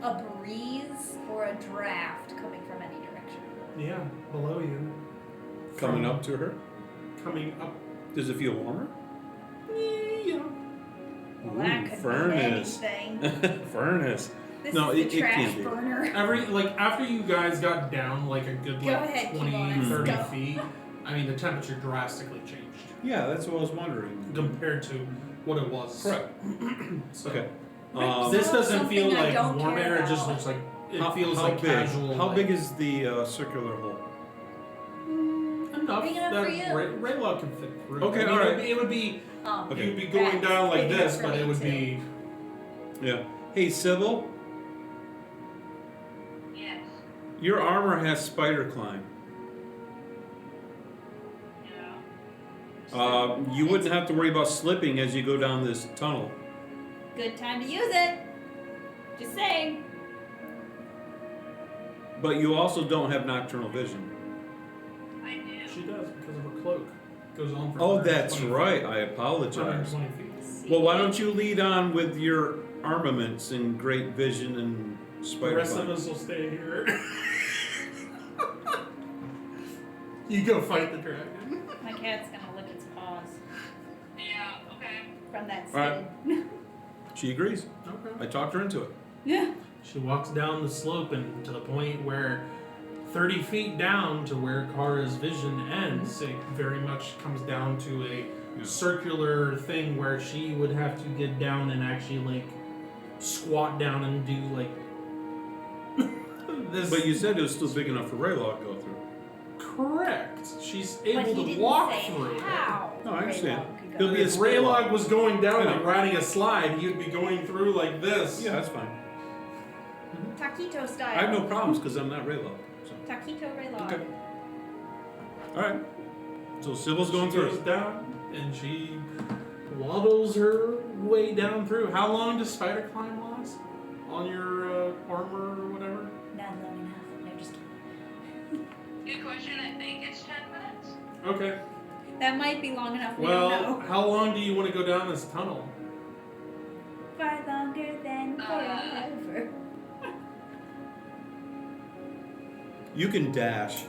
a breeze or a draft coming from any direction? Yeah, below you. Coming From- up to her. Coming up. Does it feel warmer? Yeah. Well, that could furnace. mean anything. Furnace. This No, is it the trash can't be. burner. After you guys got down like a good Go like ahead, 20, Kevon, 30 go. feet, I mean the temperature drastically changed Yeah, that's what I was wondering. compared to what it was. Correct. So, Okay. This So doesn't feel something I like don't warm care air, it just about. looks like it how, feels how like big? casual. How like, big is the circular hole? Big enough enough that for you? Raylo can fit through. Okay, I mean, alright. It would be Okay. you'd be going That's down like big this, enough for but me it would too. be Yeah. Hey, Sybil, Yes. your armor has spider climb. Yeah. You wouldn't have to worry about slipping as you go down this tunnel. Good time to use it. Just saying. But you also don't have nocturnal vision. I do. she does because of her cloak. Goes on for Oh, 120 that's feet. right. I apologize. 120 feet. Well, why don't you lead on with your armaments and great vision and The spider rest climb? of us will stay here. You go fight the dragon. My cat's gonna lick its paws Yeah, okay. from that Alright. skin. She agrees. I Okay. talked her into it. Yeah. She walks down the slope and to the point where 30 feet down to where Kara's vision ends. It very much comes down to a circular thing where she would have to get down and actually like squat down and do like this. But you said it was still big enough for Raylaw to go through. Correct. She's But able he to didn't walk say through it. how. No, I understand. Raylog could go. He'll be a If spit Raylog log. was going down I like know. riding a slide, he would be going through like this. Yeah, that's fine. Taquito style. I have no problems because I'm not Raylaw. So. Taquito Raylog. Okay. All right. So Sybil's going She goes through. down and she waddles her way down through. How long does spider climb last? On your armor or whatever? Not long enough. No, just kidding. Good question. I think it's 10 minutes. Okay. That might be long enough. We Well, don't know. how long do you want to go down this tunnel? Far longer than forever. You can dash.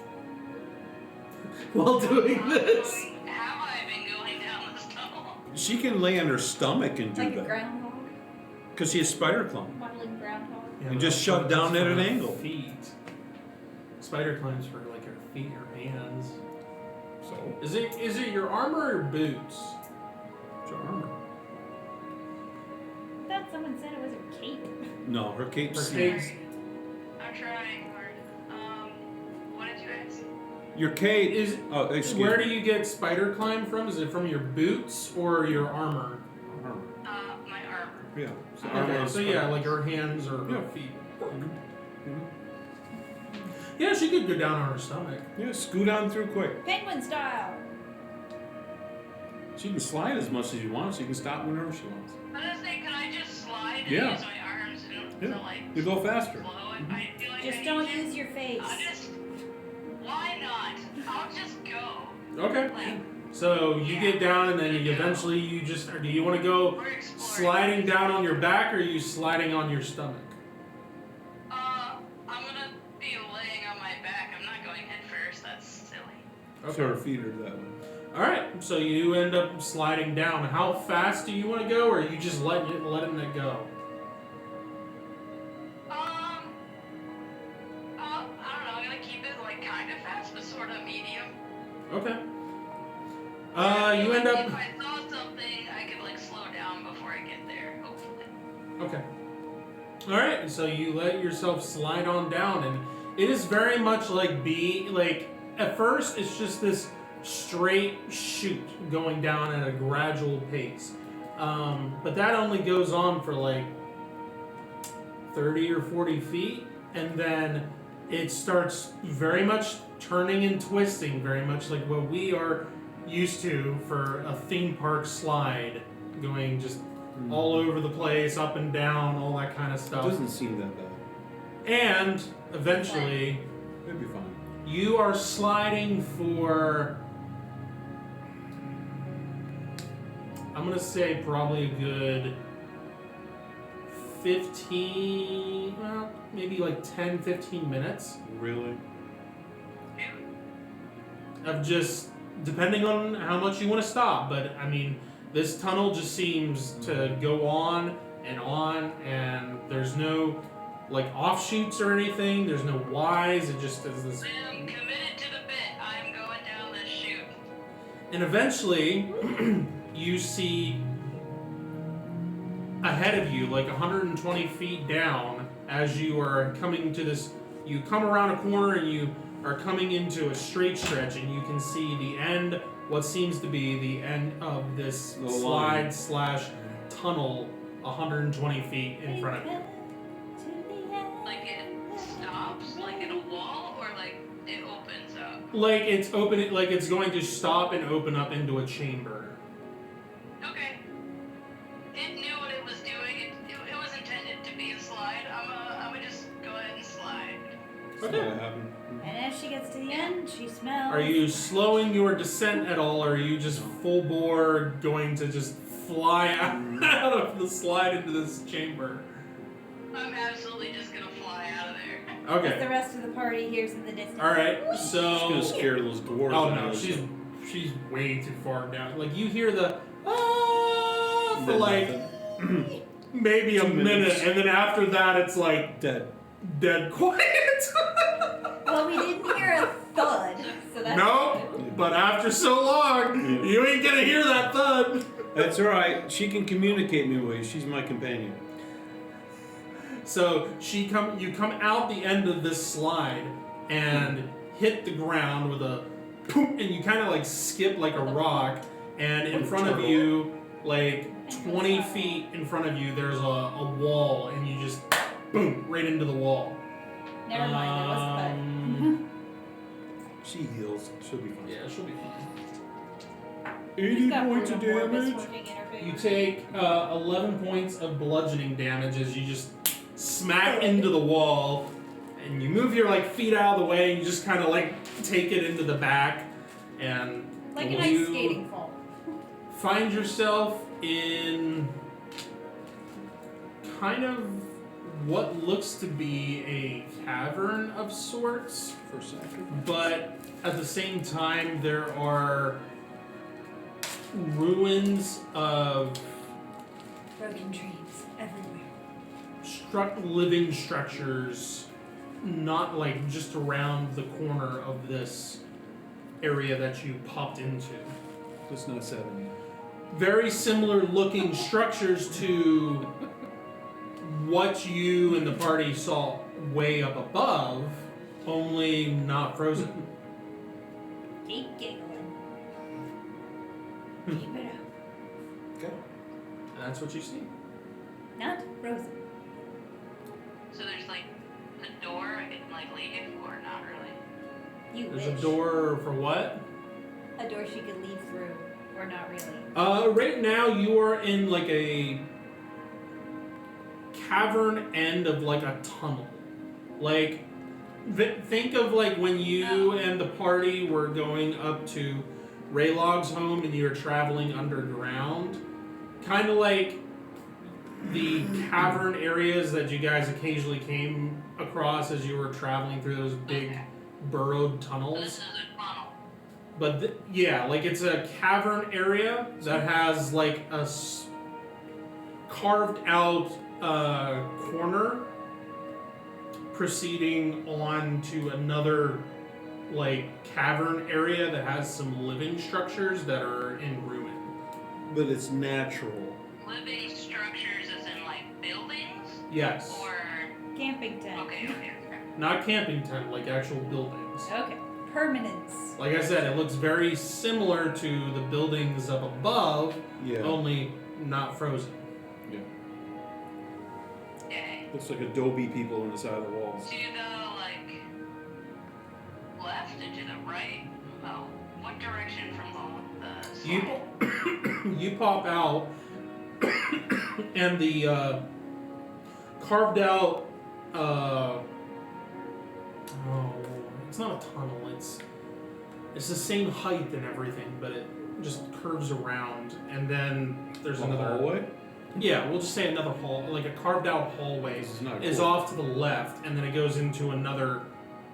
While doing How this? have I been going down this tunnel? She can lay on her stomach and do Like a that. groundhog. Because she has spider climb. Modeling groundhog. Yeah, And but just shove that's down at for an her angle. Feet. Spider climbs for like her feet or hands. So, Is it your armor or boots? it's her armor. I thought someone said it was her cape. No, her cape's. Her cape's- I'm trying hard. What did you ask? Your cape Is Oh, excuse where me. do you get spider climb from? Is it from your boots or your armor? Armor. My armor. Yeah. So, Okay, armor so is yeah, spider. like her hands or Yeah. her feet. Mhm. Mhm. Yeah, she could go down on her stomach. Yeah, scoot on through quick. Penguin style. She can slide as much as you want. She can stop whenever she wants. I was gonna say, can I just slide and Yeah. use my arms Yeah. to like You go faster. slow? I feel like Just I don't need to. use your face. Why not? I'll just go. Okay. Like, So you get down and then eventually you just, or do you want to go we're exploring. sliding down on your back or are you sliding on your stomach? I'm gonna be laying on my back. I'm not going head first. That's silly. So her feet are that way. Alright, so you end up sliding down. How fast do you want to go or are you just letting it go? I don't know. I'm gonna keep it like kind of fast, but sort of medium. Okay. And You end up. If I saw something, I could like slow down before I get there. Hopefully. Okay. Alright, so you let yourself slide on down, and it is very much like at first, it's just this straight shoot going down at a gradual pace. But that only goes on for like 30 or 40 feet, and then it starts very much turning and twisting, very much like what we are used to for a theme park slide, going just all over the place, up and down, all that kind of It stuff. doesn't seem that bad. And eventually, It'd be fine. you are sliding for, I'm gonna say probably a good 15, well, maybe like 10, 15 minutes Really? of just, depending on how much you want to stop, but I mean, this tunnel just seems to go on, and there's no like offshoots or anything, there's no Ys, it just is this. I'm committed to the bit. I'm going down this chute. And eventually, you see ahead of you, like 120 feet down, as you are coming to this, you come around a corner and you are coming into a straight stretch, and you can see the end, what seems to be the end of this The line. slide/tunnel 120 feet in front of you. Like it stops, like in a wall, or like it opens up. Like it's open, like it's going to stop and open up into a chamber. Okay. It knew what it was doing. It was intended to be a slide. I'm gonna just go ahead and slide. That's Okay. what happened. And as she gets to the end, she smells. Are you slowing your descent at all, or are you just full bore going to just fly out of the slide into this chamber? I'm absolutely just gonna fly out of there. As the Okay. rest of the party hears in the distance. Alright, She's gonna so. scare those dwarves. Oh out no, of us. she's way too far down. Like, you hear the. Ah, for Then like nothing. maybe a 2 minute, minutes. and then after that, it's like Dead. dead quiet. Well, we didn't after so long, you ain't gonna hear that thud. That's all right. She can communicate me with. She's my companion. So you come out the end of this slide and hit the ground with a poop, and you kind of like skip like a rock. And in front of you, like 20 feet in front of you, there's a wall, and you just boom right into the wall. Never mind, there was the She heals. She'll be fine. Yeah, she'll be fine. 80 points of damage. You take 11 points of bludgeoning damage as you just smack into the wall, and you move your like feet out of the way, and you just kind of like take it into the back, and like an ice skating fall. Find yourself in kind of what looks to be a cavern of sorts, For a second. but at the same time there are ruins of Broken trees everywhere. living structures, not like just around the corner of this area that you popped into. It's not 7. Very similar looking structures to what you and the party saw way up above, only not frozen. Keep giggling. Keep it up. Okay. And that's what you see. Not frozen. So there's like a door I can like leave, or not really? You There's wish. a door for what? A door she could leave through, or not really. Right now you are in like a cavern end of like a tunnel. Like, think of like when you and the party were going up to Raylog's home and you were traveling underground. Kind of like the cavern areas that you guys occasionally came across as you were traveling through those big burrowed So tunnels. this is a funnel. But yeah, like it's a cavern area that has like a carved out corner proceeding on to another like cavern area that has some living structures that are in ruin. But it's natural. Living structures as in like buildings? Yes. Or Camping tent. okay. Not camping tent, like actual buildings. Okay. Permanence. Like I said, it looks very similar to the buildings up above, Yeah. only not frozen. Yeah. Yay. Looks like Adobe people on the side of the walls. To the like left and to the right? Oh, what direction from the slide? You pop out, and the carved out. It's not a tunnel. It's the same height and everything, but it just curves around, and then there's A another hallway? Yeah, we'll just say another hall, like a carved out hallway, This is not is cool. off to the left, and then it goes into another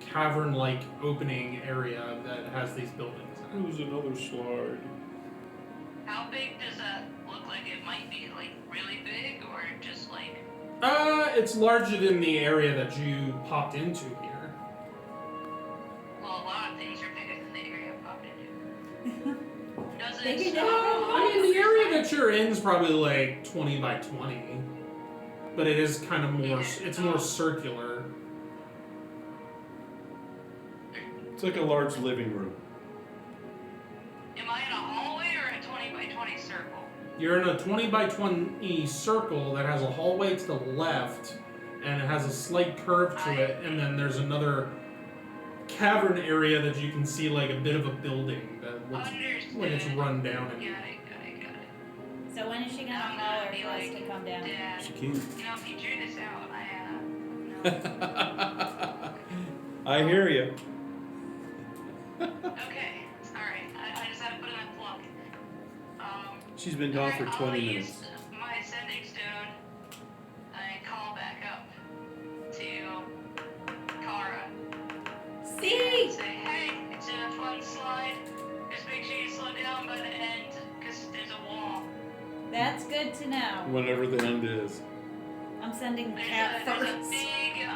cavern-like opening area that has these buildings in it. There's another slide. How big does that look like? It might be like really big or just like It's larger than the area that you popped into here. well, a lot of things are bigger than the area I popped into. Does it Bigger than I mean, the area that you're in is probably like 20 by 20, but it is kind of more. It's more circular. It's like a large living room. Am I in a hallway or a 20 by 20 circle? You're in a 20 by 20 circle that has a hallway to the left, and it has a slight curve to it, and then there's another cavern area that you can see like a bit of a building that looks like it's run down. Got it. So when is she gonna I'm holler gonna be for us like, to come down? Dad, She can. you know, if you drew this out, no. I hear you. Okay, alright. I just had to put in a plug. She's been gone for alright, 20 I'll minutes. use my ascending stone and call back up to Kara. See? And say, hey, it's a fun slide. Just make sure you slow down by the end, because there's a wall. That's good to know. Whenever the end is. I'm sending the There's cat a first. big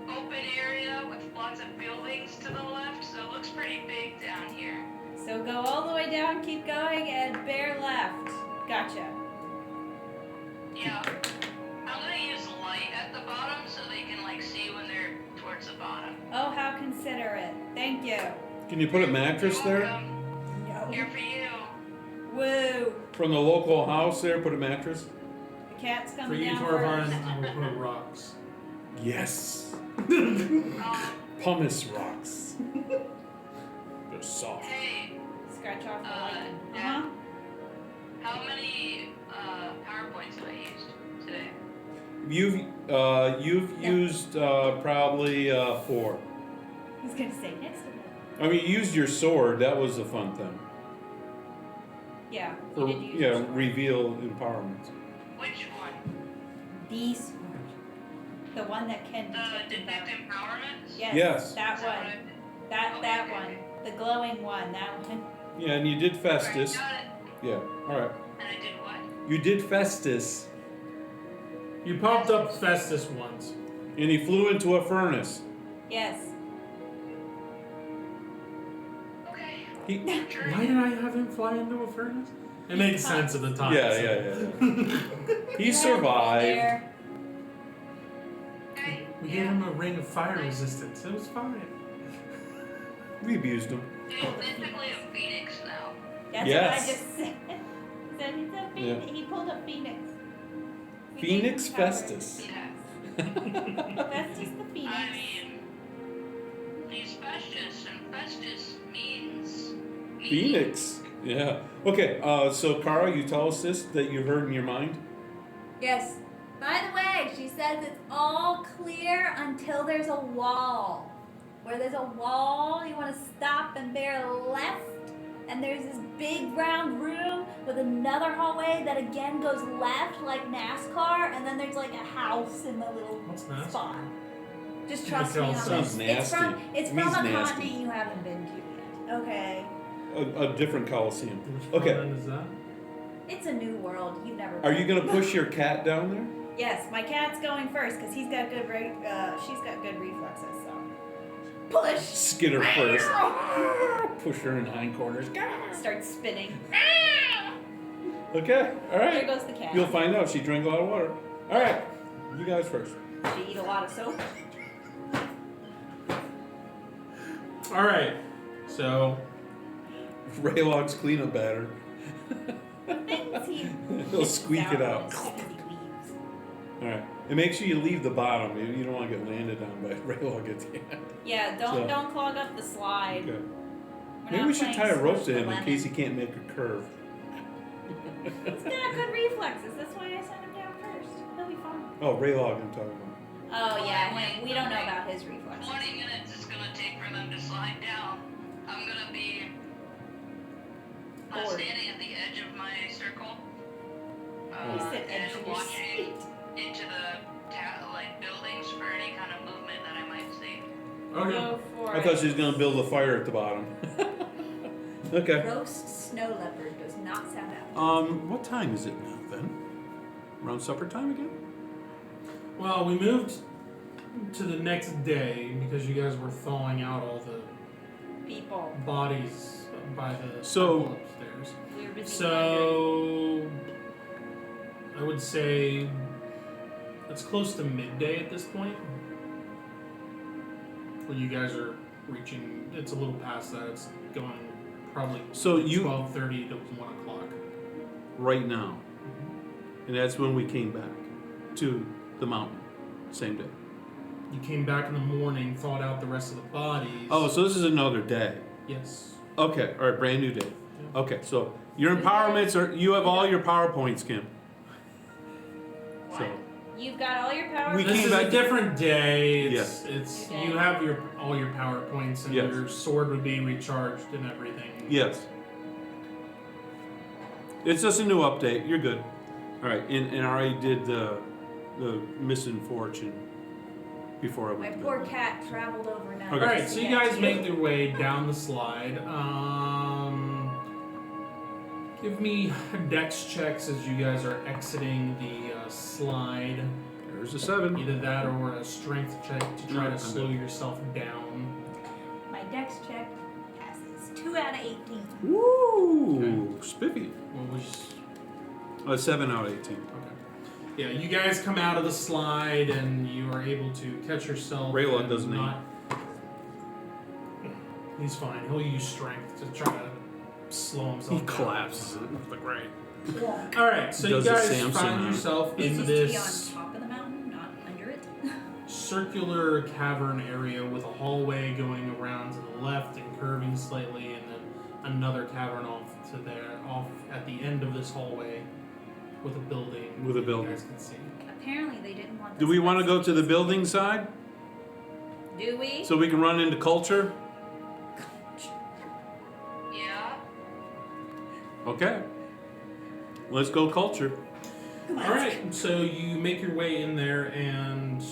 open area with lots of buildings to the left, so it looks pretty big down here. So go all the way down, keep going, and bear left. Gotcha. Yeah. I'm gonna use light at the bottom so they can like see when they're towards the bottom. Oh, how considerate. Thank you. Can you put a mattress You're there? welcome. No. Here for you. Woo. From the local house there, put a mattress? The cat's For coming you, down Torvine, first. I will put rocks. Yes. Um, Pumice rocks. They're soft. hey, Scratch off the light. yeah. How many PowerPoints have I used today? You've used probably 4. He's gonna say next to me. I mean, you used your sword. That was a fun thing. Yeah. Or, You did use yeah, your sword. reveal empowerment. Which one? The sword. The one that can The detect detect empowerment? Yes. Yes. That Is that one. what That Okay, one. okay. The glowing one. That one. Yeah, and you did Festus. Alright, got it. Yeah, alright. And I did what? You did Festus, You popped up Festus once. and he flew into a furnace. Yes. Okay. He, Sure. Why did I have him fly into a furnace? It makes sense at the time. yeah. He You survived. there. Okay. We gave him a ring of fire resistance. It was fine. We abused him. He's basically a phoenix now. That's Yes. what I just said. Said he's a phoenix. He pulled a phoenix. We gave Phoenix him powers. Festus. Yes. Festus the phoenix. I mean, he's Festus, and Festus means Phoenix. Yeah. Okay, so Kara, you tell us this that you heard in your mind? Yes. By the way, she says it's all clear until there's a wall. Where there's a wall, you want to stop and bear left, and there's this big round room with another hallway that again goes left like NASCAR, and then there's like a house in the little What's NASCAR? spot. Just You trust can me tell on sounds this. It's from nasty. it's It from means a nasty. continent you haven't been to yet. Okay. A different Coliseum. Which Okay. continent is that? It's a new world. You've never Are been. you gonna push your cat down there? Yes, my cat's going first because he's got good she's got good reflexes. So push. Skid her first. Push her in hindquarters. Starts spinning. Okay, There alright. goes the cat. You'll find out. She drank a lot of water. Alright, you guys first. She eat a lot of soap. All right. So Raylog's cleanup batter. Things he He'll squeak it out. as soon as he leaves. Alright. And make sure you leave the bottom. You don't want to get landed on by Raylog at the end. Yeah, So- don't clog up the slide. Okay. We're Maybe not we should playing tie a rope Squish to the him in Lemon. case he can't make a curve. He's got good reflexes. That's why I sent him down first. He'll be fine. Oh, Raylog I'm talking about. Oh yeah, him. We don't know about his reflexes. 20 minutes is gonna take for them to slide down. I'm gonna be Bored. standing at the edge of my circle. You said edge and of your watching seat. into the buildings for any kind of movement that I might see. okay. Go for I it. thought she was gonna build a fire at the bottom. Okay. Roast snow leopard does not sound out. What time is it now then? Around supper time again? Well, we moved to the next day because you guys were thawing out all the People. bodies by the So- temple upstairs. We were busy So I would say it's close to midday at this point. When you guys are reaching, it's a little past that. It's going probably So you 12:30 to 1 o'clock. right now, and that's when we came back to the mountain, same day. You came back in the morning, thawed out the rest of the bodies. Oh, so this is another day. yes. Okay, all right, brand new day. Okay, so your empowerments are you have all your PowerPoints, Kim. So You've got all your power. We This came is back a to- different day. It's Yes. it's New day. you have all your PowerPoints and Yes. your sword would be recharged and everything. yes, it's just a new update. You're good. All right, and I already did the missing fortune before I My went to poor bed. cat traveled overnight. Okay. All right, to so you get guys to make your way down the slide. Give me dex checks as you guys are exiting the slide. There's a 7. Either that or a strength check to try No, to I'm slow good. yourself down. My dex check passes 2 out of 18. Woo! Spiffy. What was? 7 out of 18. Okay. Yeah, you guys come out of the slide and you are able to catch yourself. Rayla and doesn't not. He's fine. He'll use strength to try to slow himself. He down. collapses it. It's like, right. All right, so Does you the guys Samson find on it. yourself He's in used this to be on top of the mountain, not under it. circular cavern area with a hallway going around to the left and curving slightly, and then another cavern off at the end of this hallway with a building. With a that building. You guys can see. Apparently they didn't want Do we want to go to the building side Do we? so we can run into culture? Yeah. Okay. Let's go culture. Come on. All right, so you make your way in there, and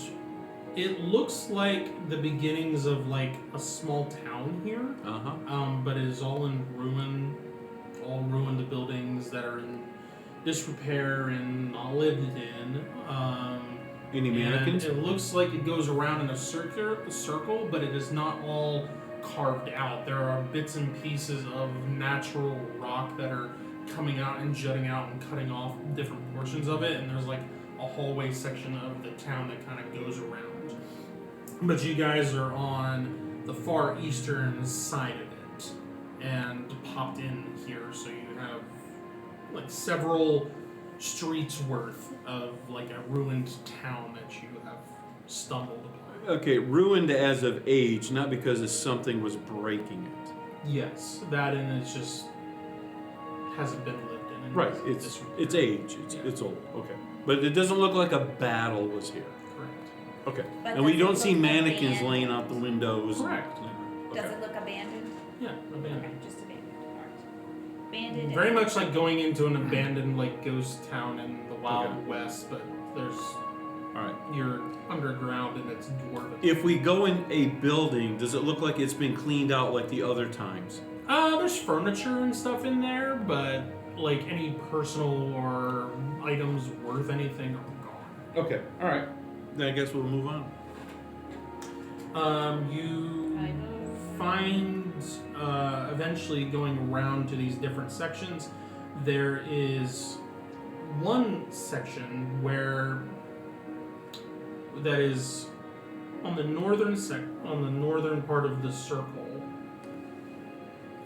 it looks like the beginnings of like a small town here. But it is all in ruin, all ruined buildings that are in disrepair and not lived in. Any mannequins? And it looks like it goes around in a circle, but it is not all carved out. There are bits and pieces of natural rock that are coming out and jutting out and cutting off different portions of it, and there's like a hallway section of the town that kind of goes around. But you guys are on the far eastern side of it and popped in here, so you have like several streets worth of like a ruined town that you have stumbled upon. Okay, ruined as of age, not because something was breaking it. Yes, that and it's just hasn't been lived in. And Right, is it's disrepaired. age, it's old, okay. But it doesn't look like a battle was here. Correct. Okay. But And we does don't it see look mannequins abandoned? laying out the windows. Correct. Does Okay. it look abandoned? Yeah, abandoned. Okay, just abandoned. Alright. Abandoned. Very and- much like going into an abandoned like ghost town in the Wild Okay. West, but there's Alright. you're underground and it's dwarven. If we go in a building, does it look like it's been cleaned out like the other times? There's furniture and stuff in there, but like any personal or items worth anything are gone. Okay, alright. Then I guess we'll move on. You find eventually going around to these different sections, there is one section where that is on the northern part of the circle,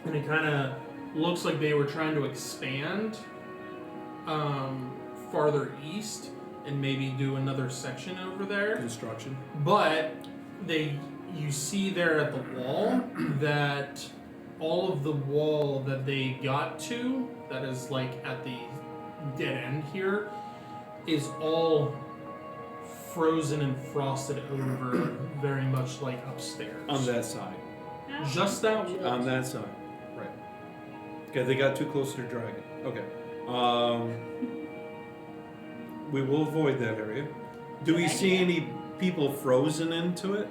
and it kind of looks like they were trying to expand farther east and maybe do another section over there. Construction. But you see there at the wall that all of the wall that they got to, that is like at the dead end here, is all frozen and frosted over, very much like upstairs. On that side. Just that wall. On that side. Right. Okay, they got too close to their dragon. Okay. We will avoid that area. Do we Good see idea. any people frozen into it?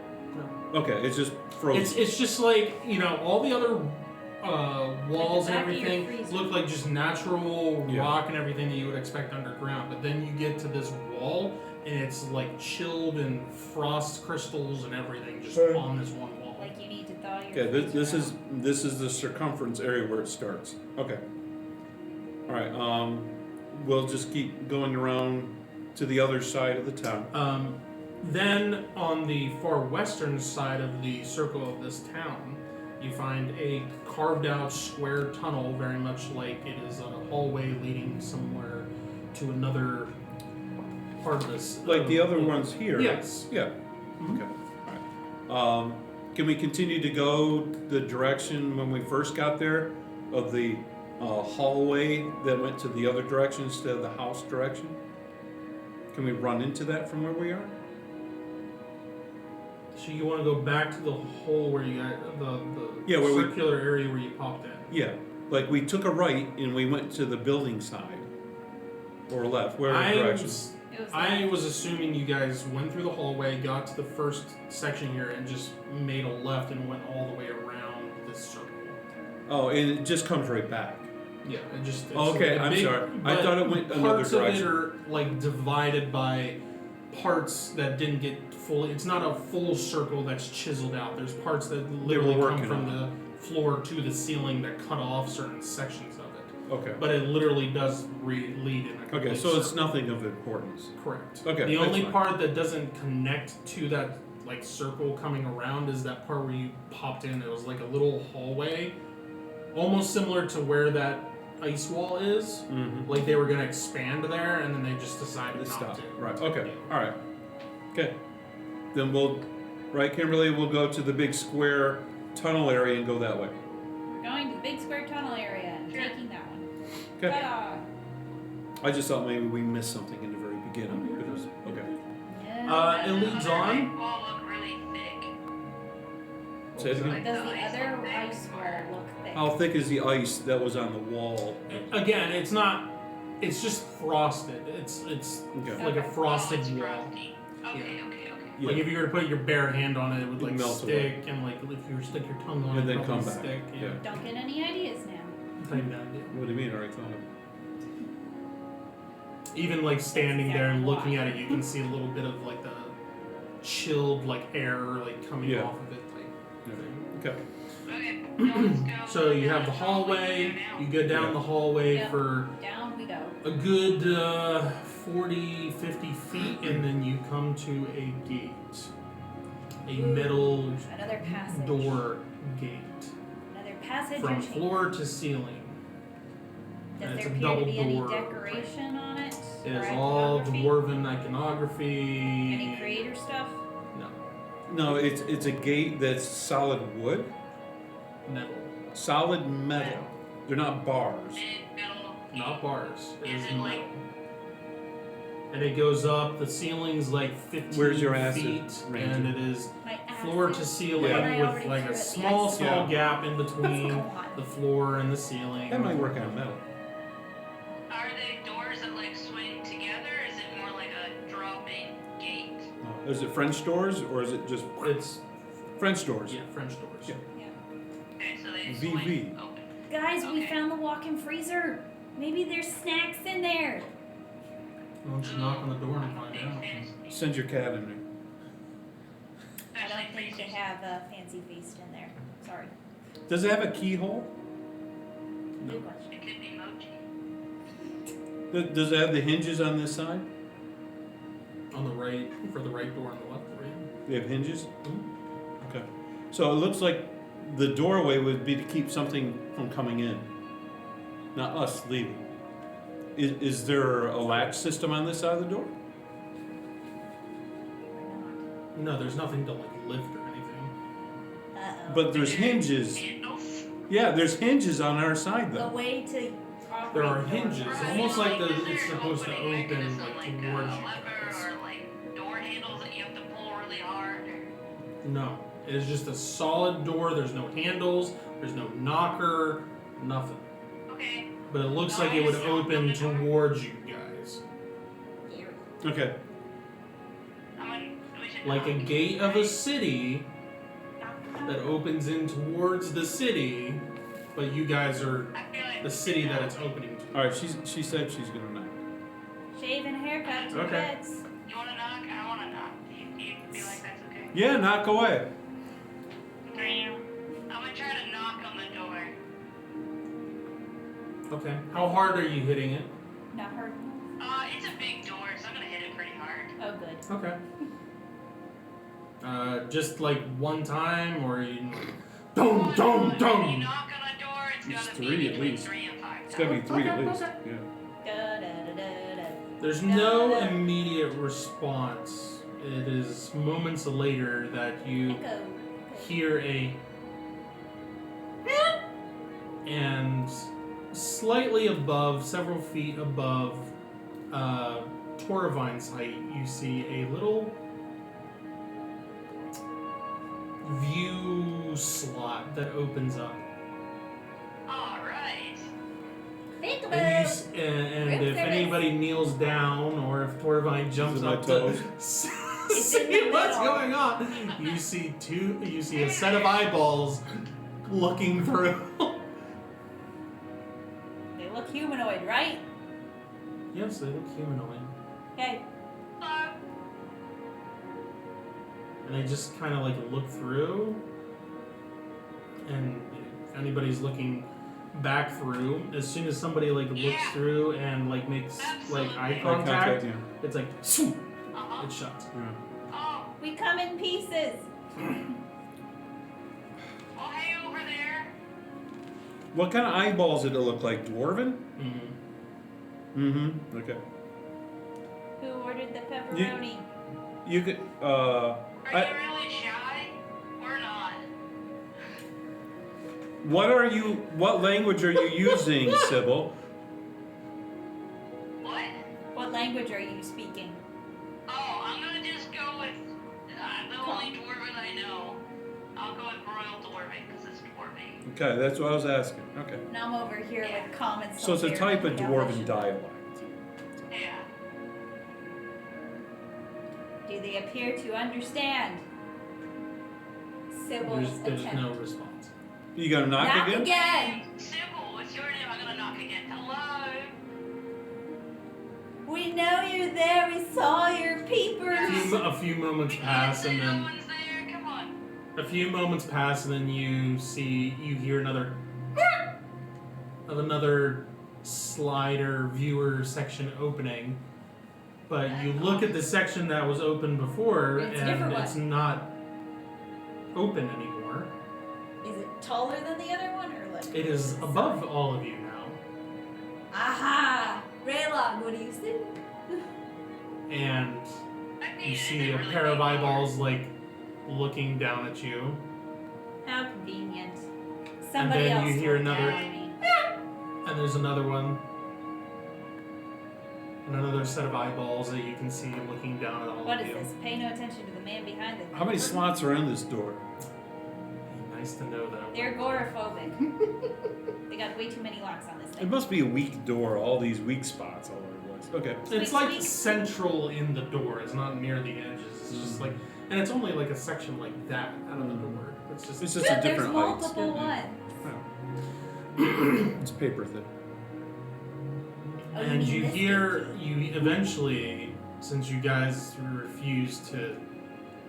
No. Okay, it's just frozen. It's just like, all the other walls and back of your everything freezer. look like just natural Yeah. rock and everything that you would expect underground. But then you get to this wall and it's like chilled and frost crystals and everything just on this one wall. Like you need to thaw your Okay, this freezer is the circumference area where it starts. Okay. All right. We'll just keep going around to the other side of the town. Then on the far western side of the circle of this town, you find a carved out square tunnel, very much like it is a hallway leading somewhere to another part of this. Like the other ones here. Yes. Yeah. Mhm. Okay. All right. Can we continue to go the direction when we first got there of the hallway that went to the other direction instead of the house direction? Can we run into that from where we are? So you want to go back to the hole where you got the Yeah, where we- circular area where you popped in. Yeah. Like we took a right and we went to the building side. Or left, wherever direction. It was I like- was assuming you guys went through the hallway, got to the first section here, and just made a left and went all the way around this circle. Oh, and it just comes right back. Yeah, it just. It's Okay, a I'm sorry. I but thought it went another parts direction. of it are like divided by parts that didn't get fully. It's not a full circle that's chiseled out. There's parts that literally come working from on the floor to the ceiling that cut off certain sections of it. Okay. But it literally does lead in a complete Okay, so it's circle. nothing of importance. Correct. Okay, The that's only fine. part that doesn't connect to that like circle coming around is that part where you popped in. It was like a little hallway, almost similar to where that ice wall is. Mm-hmm. Like they were gonna expand there, and then they just decided not Stop. to. Right. Okay. All right. Okay. Then right, Kimberly, we'll go to the big square tunnel area and go that way. We're going to the big square tunnel area and taking that one. Okay. Ta-da! I just thought maybe we missed something in the very beginning. But it was, okay. Yeah. It leads on. Wall look really thick. Say it again. Does the other ice wall look thick? How thick is the ice that was on the wall? Again, it's not. It's just frosted. It's Okay. like a Okay. frosted It's wall. frosty. Okay. Yeah. Like if you were to put your bare hand on it, it would like Melt stick, away. and like if you were to stick your tongue on And it, then it'd probably come back. stick. Yeah. Don't get any ideas now. Type that idea. What do you mean? I already thought of it. Even like standing there and Exactly looking why. at it, you can see a little bit of like the chilled like air like coming Yeah. off of it. Like, thing. Okay. Okay. Let's go. So you have the hallway. You go down Yeah. the hallway Yep. for Down we go. a good 40, 50 feet, and then you come to a gate. A metal Another passage. door gate. Another passage or From chamber. floor to ceiling. Does and it's there a appear to double be any door decoration on it? It Or is all iconography? dwarven iconography. Any creator stuff? No. No, it's a gate that's solid wood, Metal. solid metal. They're not bars. And metal. Not bars. It is Is it metal. like- And it goes up, the ceiling's like 15 Where's your acid feet, ranger? and it is My floor acid? to ceiling Yeah. I with already like threw a it. small, Yes. small Yeah. gap in Let's between go on. the floor and the ceiling. That might work on metal. Are they doors that like swing together? Or is it more like a dropping gate? No. Is it French doors or is it just It's, French doors? yeah, French doors. Yeah. Yeah. Okay, so they VV. swing open. Guys, we Okay. found the walk-in freezer. Maybe there's snacks in there. Why don't you knock on the door and I'm a find big out? fan of sneakers. Send your cat in there. I Especially don't think they freezers. have a fancy feast in there. Sorry. Does it have a keyhole? Good question. It could be mochi. Does it have the hinges on this side? On the right, for the right door on the left door. Yeah. They have hinges? Mhm. Okay. So it looks like the doorway would be to keep something from coming in, not us leaving. Is there a latch system on this side of the door? Or No, there's nothing to like lift or anything. not. Uh-oh. But there's hinges. Handles? Yeah, there's hinges on our side The though. way to operate There are the hinges. door. It's almost like Is there it's an supposed to opening open mechanism, like a towards you lever guys. or like door handles that you have to pull really hard. Or... No, it is just a solid door. There's no handles. There's no knocker. Nothing. Okay. But it looks like it would open towards you guys, Eerie. Okay. We should like a knock. gate of a city Knock, that knock. opens in towards the city. But you guys are I feel like the city that it's opening to. All right. She said she's gonna knock. Shave and a haircut to the Okay. beds. You want to knock? I want to knock. Do you feel like that's okay? Yeah, knock away. Okay. I'm gonna try to knock on the door. Okay. How hard are you hitting it? Not hurt. It's a big door, so I'm gonna hit it pretty hard. Oh, good. Okay. Just like one time, or you dum When you dum knock dum. on a door, it's It's gotta three be at between least. 3 and 5. It's gotta be three at Okay, least. okay. Yeah. Da, da, da, da, da. There's no immediate response. It is moments later that you Echo. hear a and slightly above, several feet above Toravine's height, you see a little view slot that opens up. Alright. Big And, bird. and Room if service. anybody kneels down, or if Torvine jumps my up to toes. It's in see the what's middle. going on, you see a set of eyeballs looking through. They look humanoid, right? Yes, they look humanoid, Okay. and they just kind of like look through, and anybody's looking back through, as soon as somebody like looks Yeah. through and like makes like eye Absolutely. contact, yeah. it's like swoop, Uh-huh. it shuts. Yeah. Oh, We come in pieces. well, hey, over there. What kind of eyeballs did it look like? Dwarven? Mm-hmm. Okay. Who ordered the pepperoni? You could, Are I- you really shy? Or not? what language are you using, Sybil? What? What language are you speaking? Oh, I'm gonna just go with the only dwarven I know. I'll go with Royal Dwarven, because it's dwarven. Okay, that's what I was asking. Okay. And I'm over here with comments. So it's a on type of their Dwarven Galician. dialect. Yeah. Do they appear to understand Sybil's There's attempt? no response. You gonna knock again? again! Sybil, what's your name? I'm gonna knock again. Hello? We know you're there. We saw your peepers. A few moments pass, and no then one's there? Come on. a few moments pass, and then you hear another of another slider viewer section opening. But you look at the section that was open before, It's a and different it's not open anymore. Is it taller than the other one, or like? It is above all of you now, Aha! Raylog, what do you see? and I mean, you it see isn't a really pair of big eyeballs like looking down at you, How convenient. Somebody then else you hear looked another- down at me. and there's another one, and another set of eyeballs that you can see looking down at all What of is you. this? Pay no attention to the man behind the How many curtain. slots are in this door? Nice to know that. They're agoraphobic. They got way too many locks on this It thing. must be a weak door, all these weak spots all over the place. Okay. It's like central in the door. It's not near the edges. It's just like, and it's only like a section like that out of the door. It's just. It's just a Good, there's different height. multiple ones. It's paper thin. Oh, and mean you this hear, thing? you eventually, since you guys refuse to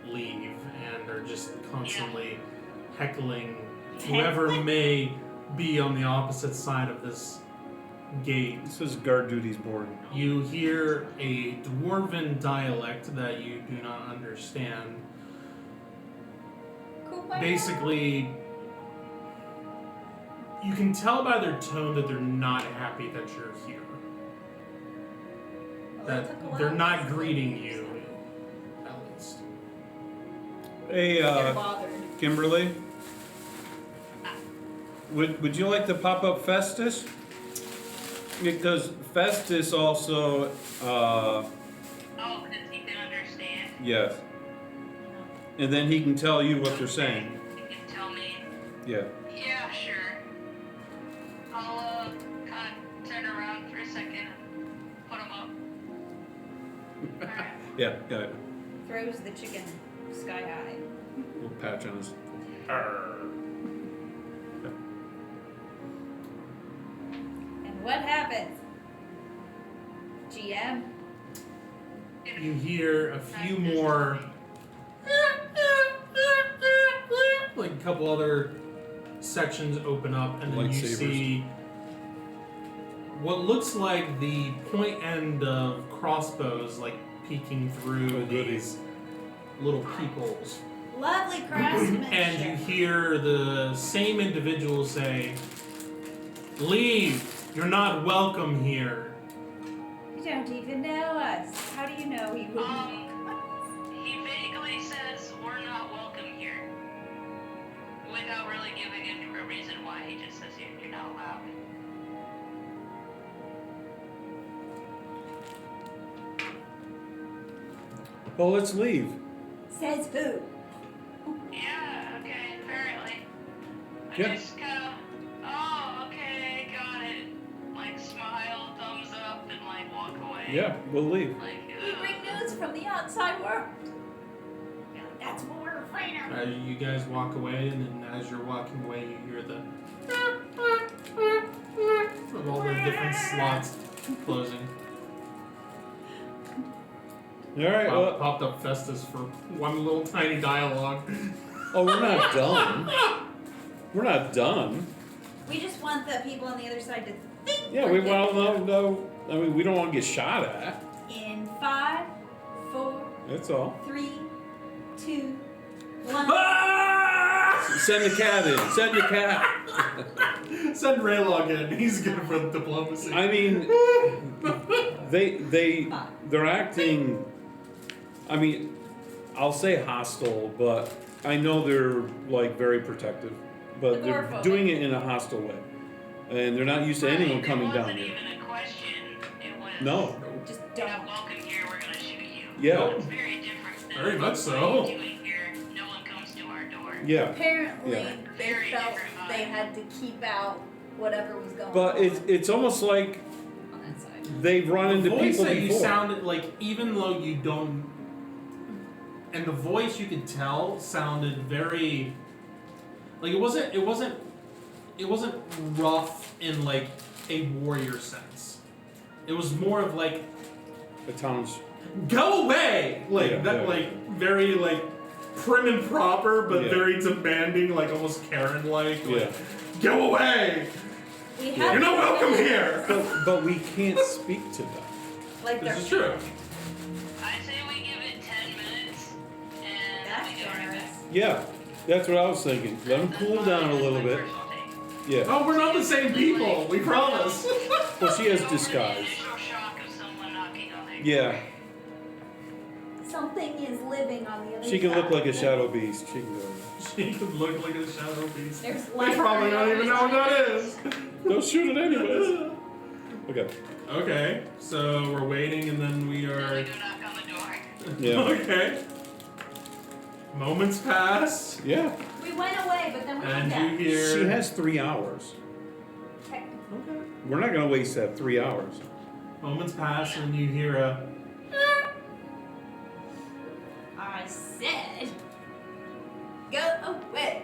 leave and are just constantly heckling whoever may be on the opposite side of this gate, This is guard duty's board. you hear a dwarven dialect that you do not understand. Kumbaya. Basically, you can tell by their tone that they're not happy that you're here. Well, That it took a while they're to not explain greeting it. you, at least. Hey, They're bothered. Kimberly? Would you like to pop up Festus? Because Festus also, Oh, because he can understand. yes. And then he can tell you what they're saying. You can tell me. Yeah. Yeah, sure. I'll kind of turn around for a second and put him up. Alright. Yeah, got it. Throws the chicken sky high. Little patch on his. And what happens? GM? You hear a few more, like a couple other sections open up, and then you Lightsabers. see what looks like the point end of crossbows, like peeking through Oh, goody. these little peepholes. Lovely craftsmanship. And you hear the same individual say, "Leave! You're not welcome here." You don't even know us. How do you know he wouldn't? He vaguely says we're not welcome here. Without really giving it a reason why, he just says you're not allowed. Well, let's leave. Says who? Yeah, okay, apparently. I Yeah. just kinda, oh, okay, got it. Like, smile, thumbs up, and like, walk away. Yeah, we'll leave. Like, We bring news from the outside world. Yeah, that's what we're afraid of. As you guys walk away, and then as you're walking away, you hear the of all the different slots closing. All right. Well, Popped up Festus for one little tiny dialogue. oh, we're not done. We're not done. We just want the people on the other side to think. Yeah, we're we thinking. no. I mean, we don't want to get shot at. In 5, 4, That's all. 3, 2, 1. Ah! Send the cat in. Send the cat. Send Raylog in. He's good for diplomacy. I mean, they're acting. I mean, I'll say hostile, but I know they're like very protective, but they're Agoraphobic. doing it in a hostile way, and they're not used to anyone coming down It here. wasn't even a question. It was. No. Just You're don't. not welcome here. We're gonna shoot you. Yeah. It's very different. Than Very much what so. are you doing here? No one comes to our door. Yeah. Apparently, Yeah. they Very felt different vibe. they had to keep out whatever was going But on it's almost like on that side. they've run The into voice people that you before. sounded like, even though you don't, and the voice you could tell sounded very, like it wasn't rough in like a warrior sense. It was more of like, The town's go away, like Yeah, that, yeah. like very like prim and proper, but Yeah. very demanding, like almost Karen-like. Yeah. Like, go away! We Yeah. had You're not these welcome minutes, here. but we can't speak to them. Like This they're is true. I say we give it 10 minutes and That's we go right generous. back. Yeah, that's what I was thinking. Let them cool down a little bit. Yeah. Oh, we're not the same people. We promise. Well, she has The disguise. initial shock of someone knocking on their Yeah. door. Something is living on the other side. She can look like a shadow beast. She can go. She could look like a shadow beast. There's We light probably on don't the even know other what that side. is. Go shoot it anyways. Okay. Okay, so we're waiting and then we Then we are. go knock on the door. Yeah. Okay. Moments pass, Yeah. We went away, but then we came and back. you hear. She has 3 hours. Technically. Okay. We're not gonna waste that 3 hours. Moments pass and you hear a. I said, go away.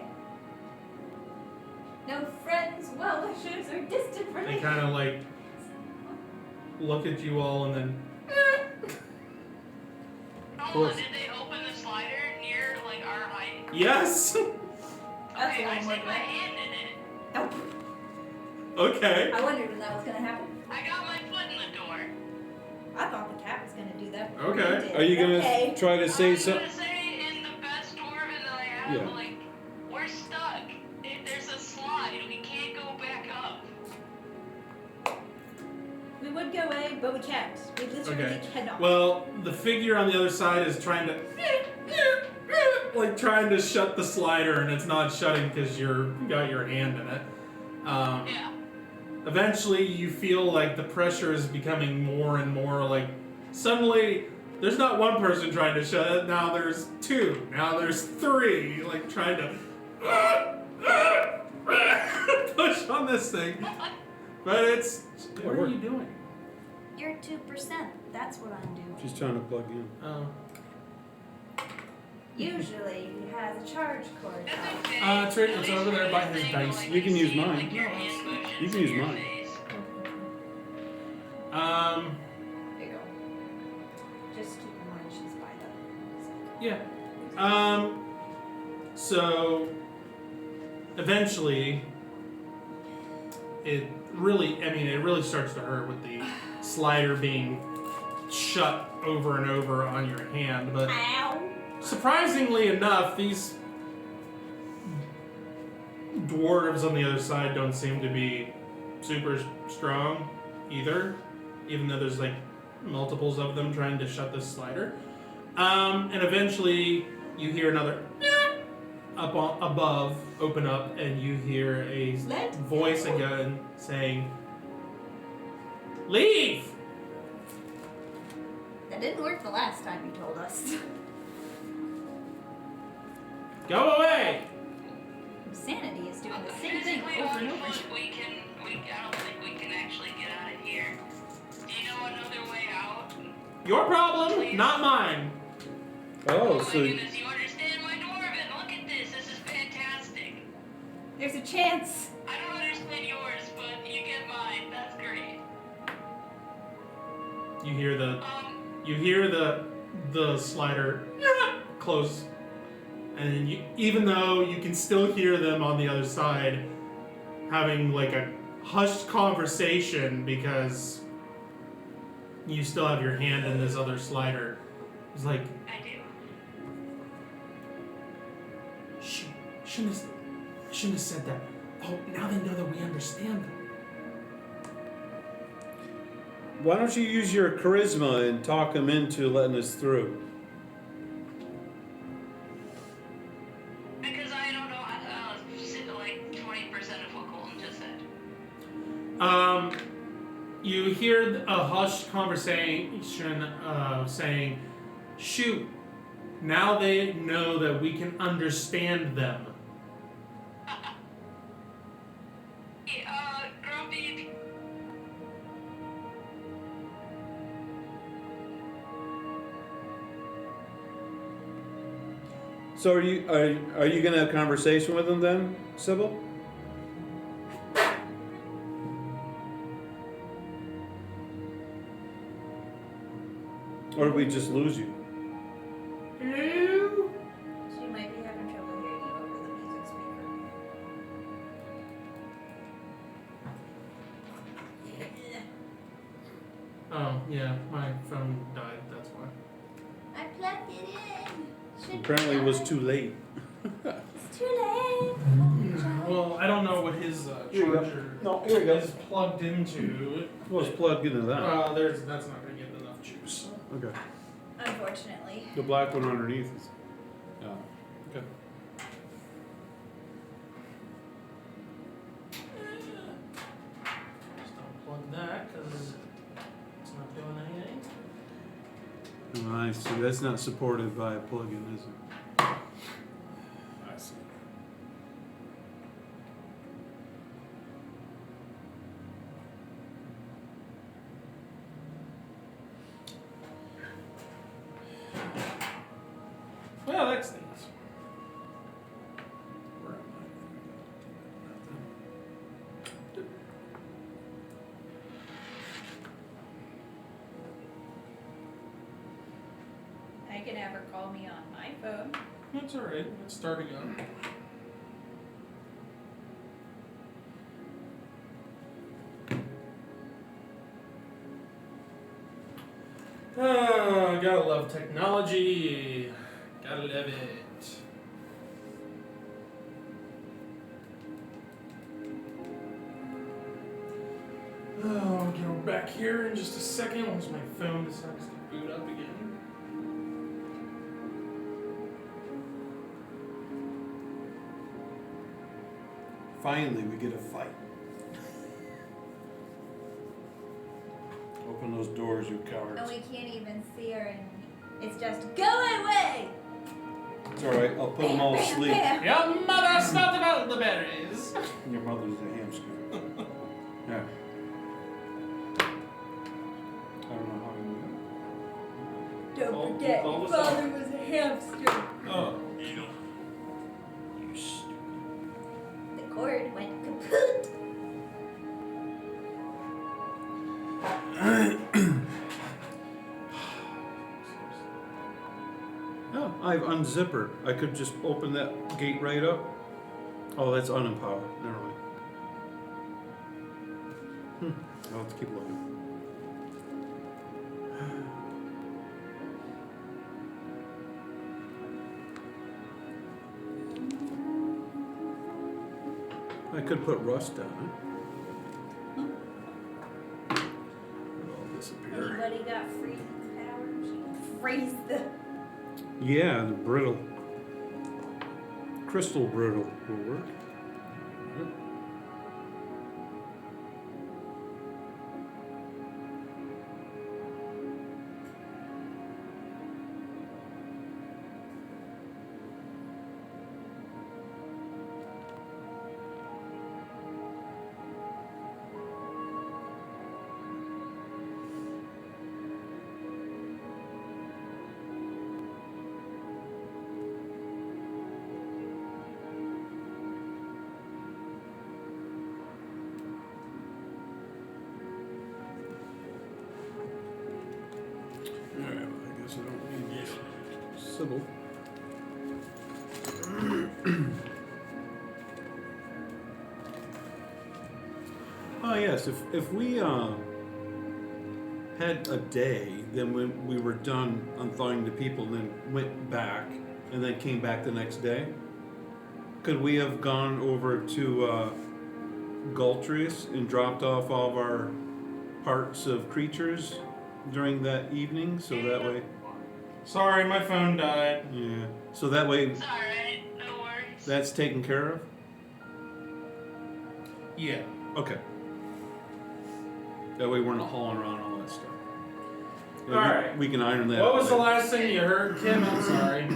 No friends, well wishers, or distant They relations. kind of like look at you all and then. Hold on, did they open the slider near like our height? Yes. That's Okay, a I long way stick my back. hand in it. Nope. Okay. I wondered when that was gonna happen. I got my foot in the door. I thought the cat was gonna do that. Okay. He did. Are you gonna Okay. try to say I'm something? gonna say in the best dwarven that I have, Yeah. like, we're stuck. There's a slide. We can't go back up. We would go away, but we can't. We literally Okay. cannot. Well, the figure on the other side is trying to. Like trying to shut the slider and it's not shutting because you got your hand in it. Yeah. Eventually, you feel like the pressure is becoming more and more like. Suddenly, there's not one person trying to shut it. Now there's 2. Now there's 3. Like trying to push on this thing. But it's. What are you doing? You're 2%. That's what I'm doing. She's trying to plug in. Oh. Usually he has a charge cord. That's okay. It's right- At it's least over there for by this his thing, dice. like, You can use see, mine. like, your hand motions You can in use your mine. face. There you go. Just keep in mind she's by the. Yeah. So eventually it really starts to hurt with the slider being shut over and over on your hand, but Ow! surprisingly enough, these dwarves on the other side don't seem to be super strong either, even though there's like multiples of them trying to shut this slider. And eventually you hear another above open up, and you hear a Let voice go. again saying, "Leave!" That didn't work the last time you told us. Go away! Insanity is doing the same thing Physically, over on and over. foot, I don't think we can actually get out of here. Do you know another way out? Your problem, not mine. Oh, my so goodness, you understand my dwarven? Look at this. This is fantastic. There's a chance. I don't understand yours, but you get mine. That's great. You hear the slider close, and even though you can still hear them on the other side having like a hushed conversation because you still have your hand in this other slider. It's like, I do. shouldn't have said that. Oh, now they know that we understand them. Why don't you use your charisma and talk them into letting us through? Because I don't know, like 20% of what Colton just said. You hear a hushed conversation saying, shoot, now they know that we can understand them. Grumpy. So are you gonna have a conversation with them then, Sybil? Or did we just lose you? Hello? She might be having trouble hearing you over the music speaker. Oh, yeah, my phone died, that's why. I plugged it in. Should Apparently it was too late. It's too late. Well, I don't know what his Here you go. charger No, here you go. is plugged into. Well, it's plugged into that. That's not going to get enough juice. Okay. Unfortunately. The black one underneath is. Yeah. Okay. Just unplug that because it's not doing anything. Oh, I see. That's not supported by a plug-in, is it? I see. Well, that's things. Where am I can have her call me on my phone. That's alright. It's starting up. Oh, gotta love technology. Gotta love it. Oh, I'll get back here in just a second once my phone decides to boot up again. Finally, we get a fight. Open those doors, you cowards. And we can't even see her, and it's just go away. It's alright, I'll put them all to sleep. Bam. Your mother smelled about the berries. Your mother's a hamster. Yeah. I don't know how to do Don't Call- forget, call your us father was a hamster. Oh. You stupid. The cord went kaput. Oh, I've unzippered. I could just open that gate right up. Oh, that's unempowered. Never mind. I'll have to keep looking. I could put rust on it. It'll all disappear. Anybody got freezing power? She can freeze the. Yeah, the brittle. Crystal brittle will work. Alright, well, I guess I don't need this. Sybil. Oh yes, if we had a day, then when we were done unthawing the people, and then went back, and then came back the next day, could we have gone over to Galtrius and dropped off all of our parts of creatures during that evening, so that way, Sorry, my phone died. yeah, so that way It's alright, no worries. that's taken care of. Yeah. Okay. That way we're not hauling around all that stuff. Yeah, Alright. we can iron that. What was the later. last thing you heard, Kim? I'm sorry.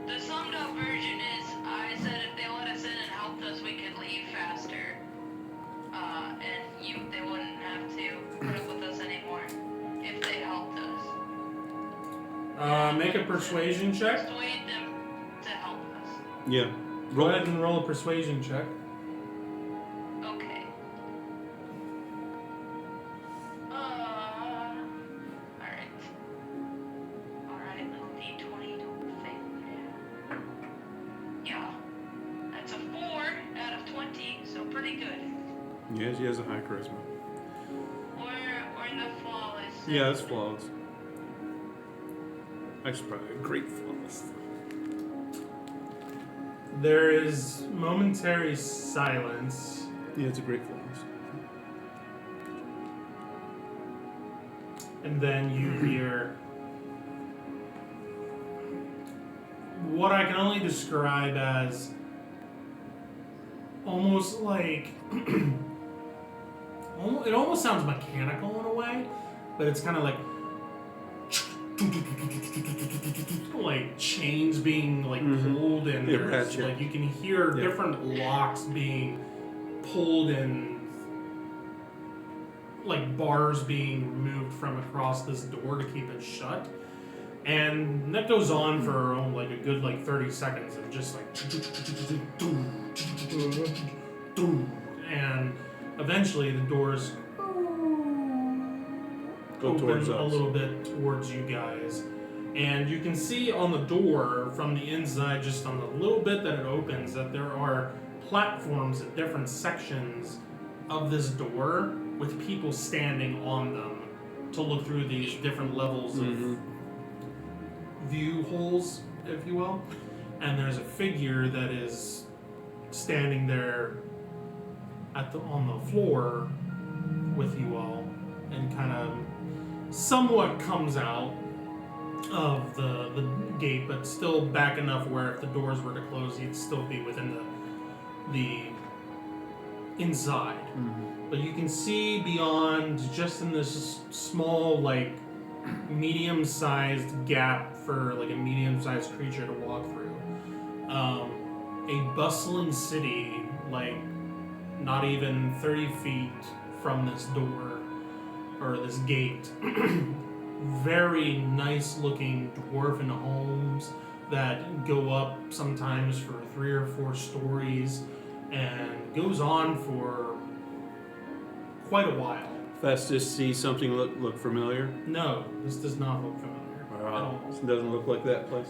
The summed up version is I said if they let us in and helped us, we could leave faster. And they wouldn't have to put up with us anymore if they helped us. Make a persuasion check. Persuade them to help us. Yeah. Go ahead and roll a persuasion check. Okay. Alright, let's D20 don't fail. Yeah. That's a 4 out of 20, so pretty good. Yeah, she has a high charisma. We're in the flawless. Yeah, that's flawless. That's probably a great flawless. There is momentary silence. Yeah, it's a great flawless. And then you hear what I can only describe as almost like it almost sounds mechanical in a way, but it's kind of like chains being like pulled, and Yeah, there's, ratchet. like you can hear Yeah. different locks being pulled and like bars being removed from across this door to keep it shut. And that goes on for like a good 30 seconds of just like and eventually the doors Go open towards a us. little bit towards you guys. And you can see on the door from the inside, just on the little bit that it opens, that there are platforms at different sections of this door with people standing on them to look through these different levels of view holes, if you will. And there's a figure that is standing there on the floor with you all, and kind of somewhat comes out of the gate, but still back enough where if the doors were to close, he'd still be within the inside. But you can see beyond, just in this small, medium-sized gap for a medium-sized creature to walk through, a bustling city, not even 30 feet from this door or this gate. Very nice looking dwarven homes that go up sometimes for 3 or 4 stories and goes on for quite a while. Festus see something look familiar? No, this does not look familiar at all. It doesn't look like that place.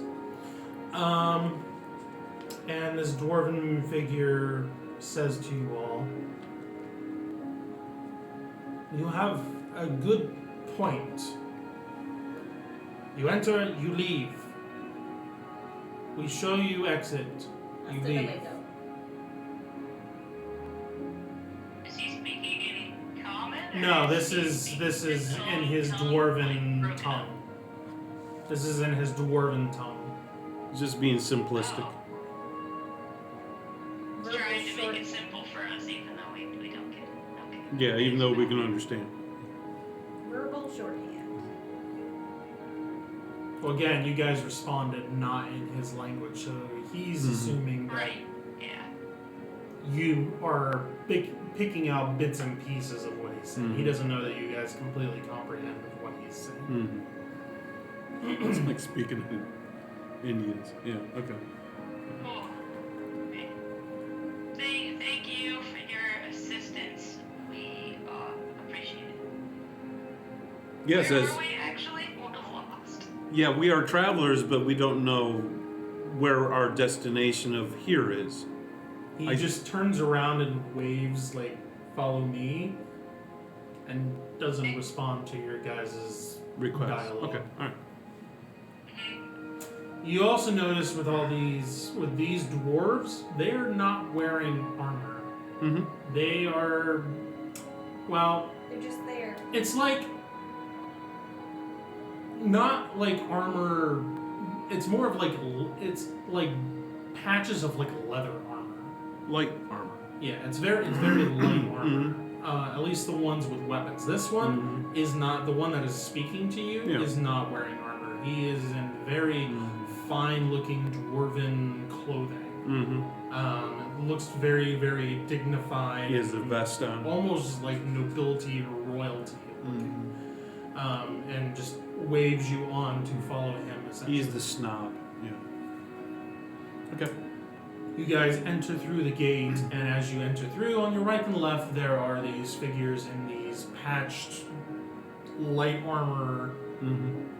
And this dwarven figure says to you all, you have a good point. You enter, you leave. We show you exit, you That's the leave. way though. Is he speaking any common? or No, this he is speaking in his tongue, dwarven broken up? tongue. This is in his dwarven tongue. Just being simplistic. Oh. Verbal Trying to short- make it simple for us, even though we don't get it. Okay. Yeah, even though we can understand. verbal shorthand. Well, again, you guys responded not in his language, so he's assuming that Right. Yeah. you are picking out bits and pieces of what he's saying. He Mhm. doesn't know that you guys completely comprehend what he's saying. It's like speaking in Indians. Yeah, okay. Cool. Okay. Thank you for your assistance. We appreciate it. Yes, Where as were we actually? We're lost. yeah, we are travelers, but we don't know where our destination of here is. He just turns around and waves like, "Follow me," and doesn't respond to your guys' Request. dialogue. Okay, alright. You also notice with these dwarves, they are not wearing armor. Mm-hmm. They are, well, They're just there. it's like not like armor. It's more of like it's like patches of like leather armor. Light armor. Yeah, it's very light armor. At least the ones with weapons. This one is not the one that is speaking to you. Yeah. Is not wearing armor. He is in very fine-looking dwarven clothing. Mm-hmm. It looks very, very dignified. He has the vest on. Almost like nobility or royalty. And just waves you on to follow him. Essentially. He's the snob. Yeah. Okay. You guys enter through the gate, and as you enter through, on your right and left, there are these figures in these patched light armor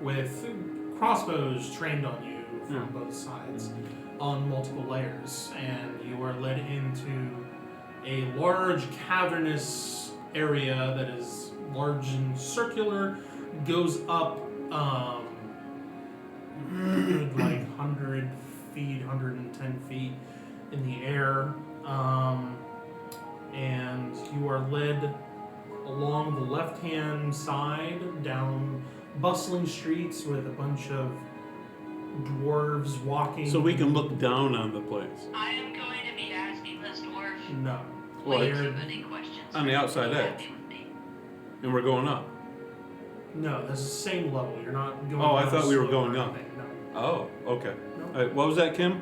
with crossbows trained on you from both sides on multiple layers. And you are led into a large cavernous area that is large and circular, goes up like 100 feet, 110 feet in the air, and you are led along the left-hand side down bustling streets with a bunch of dwarves walking. So we can look down on the place. I am going to be asking this dwarf No. Well, way you're- too many questions. on the for him to outside be edge. happy with me. And we're going up. No, that's the same level. You're not going Oh, I down thought we were slope or going up. anything, No. Oh, okay. No. Alright, what was that, Kim?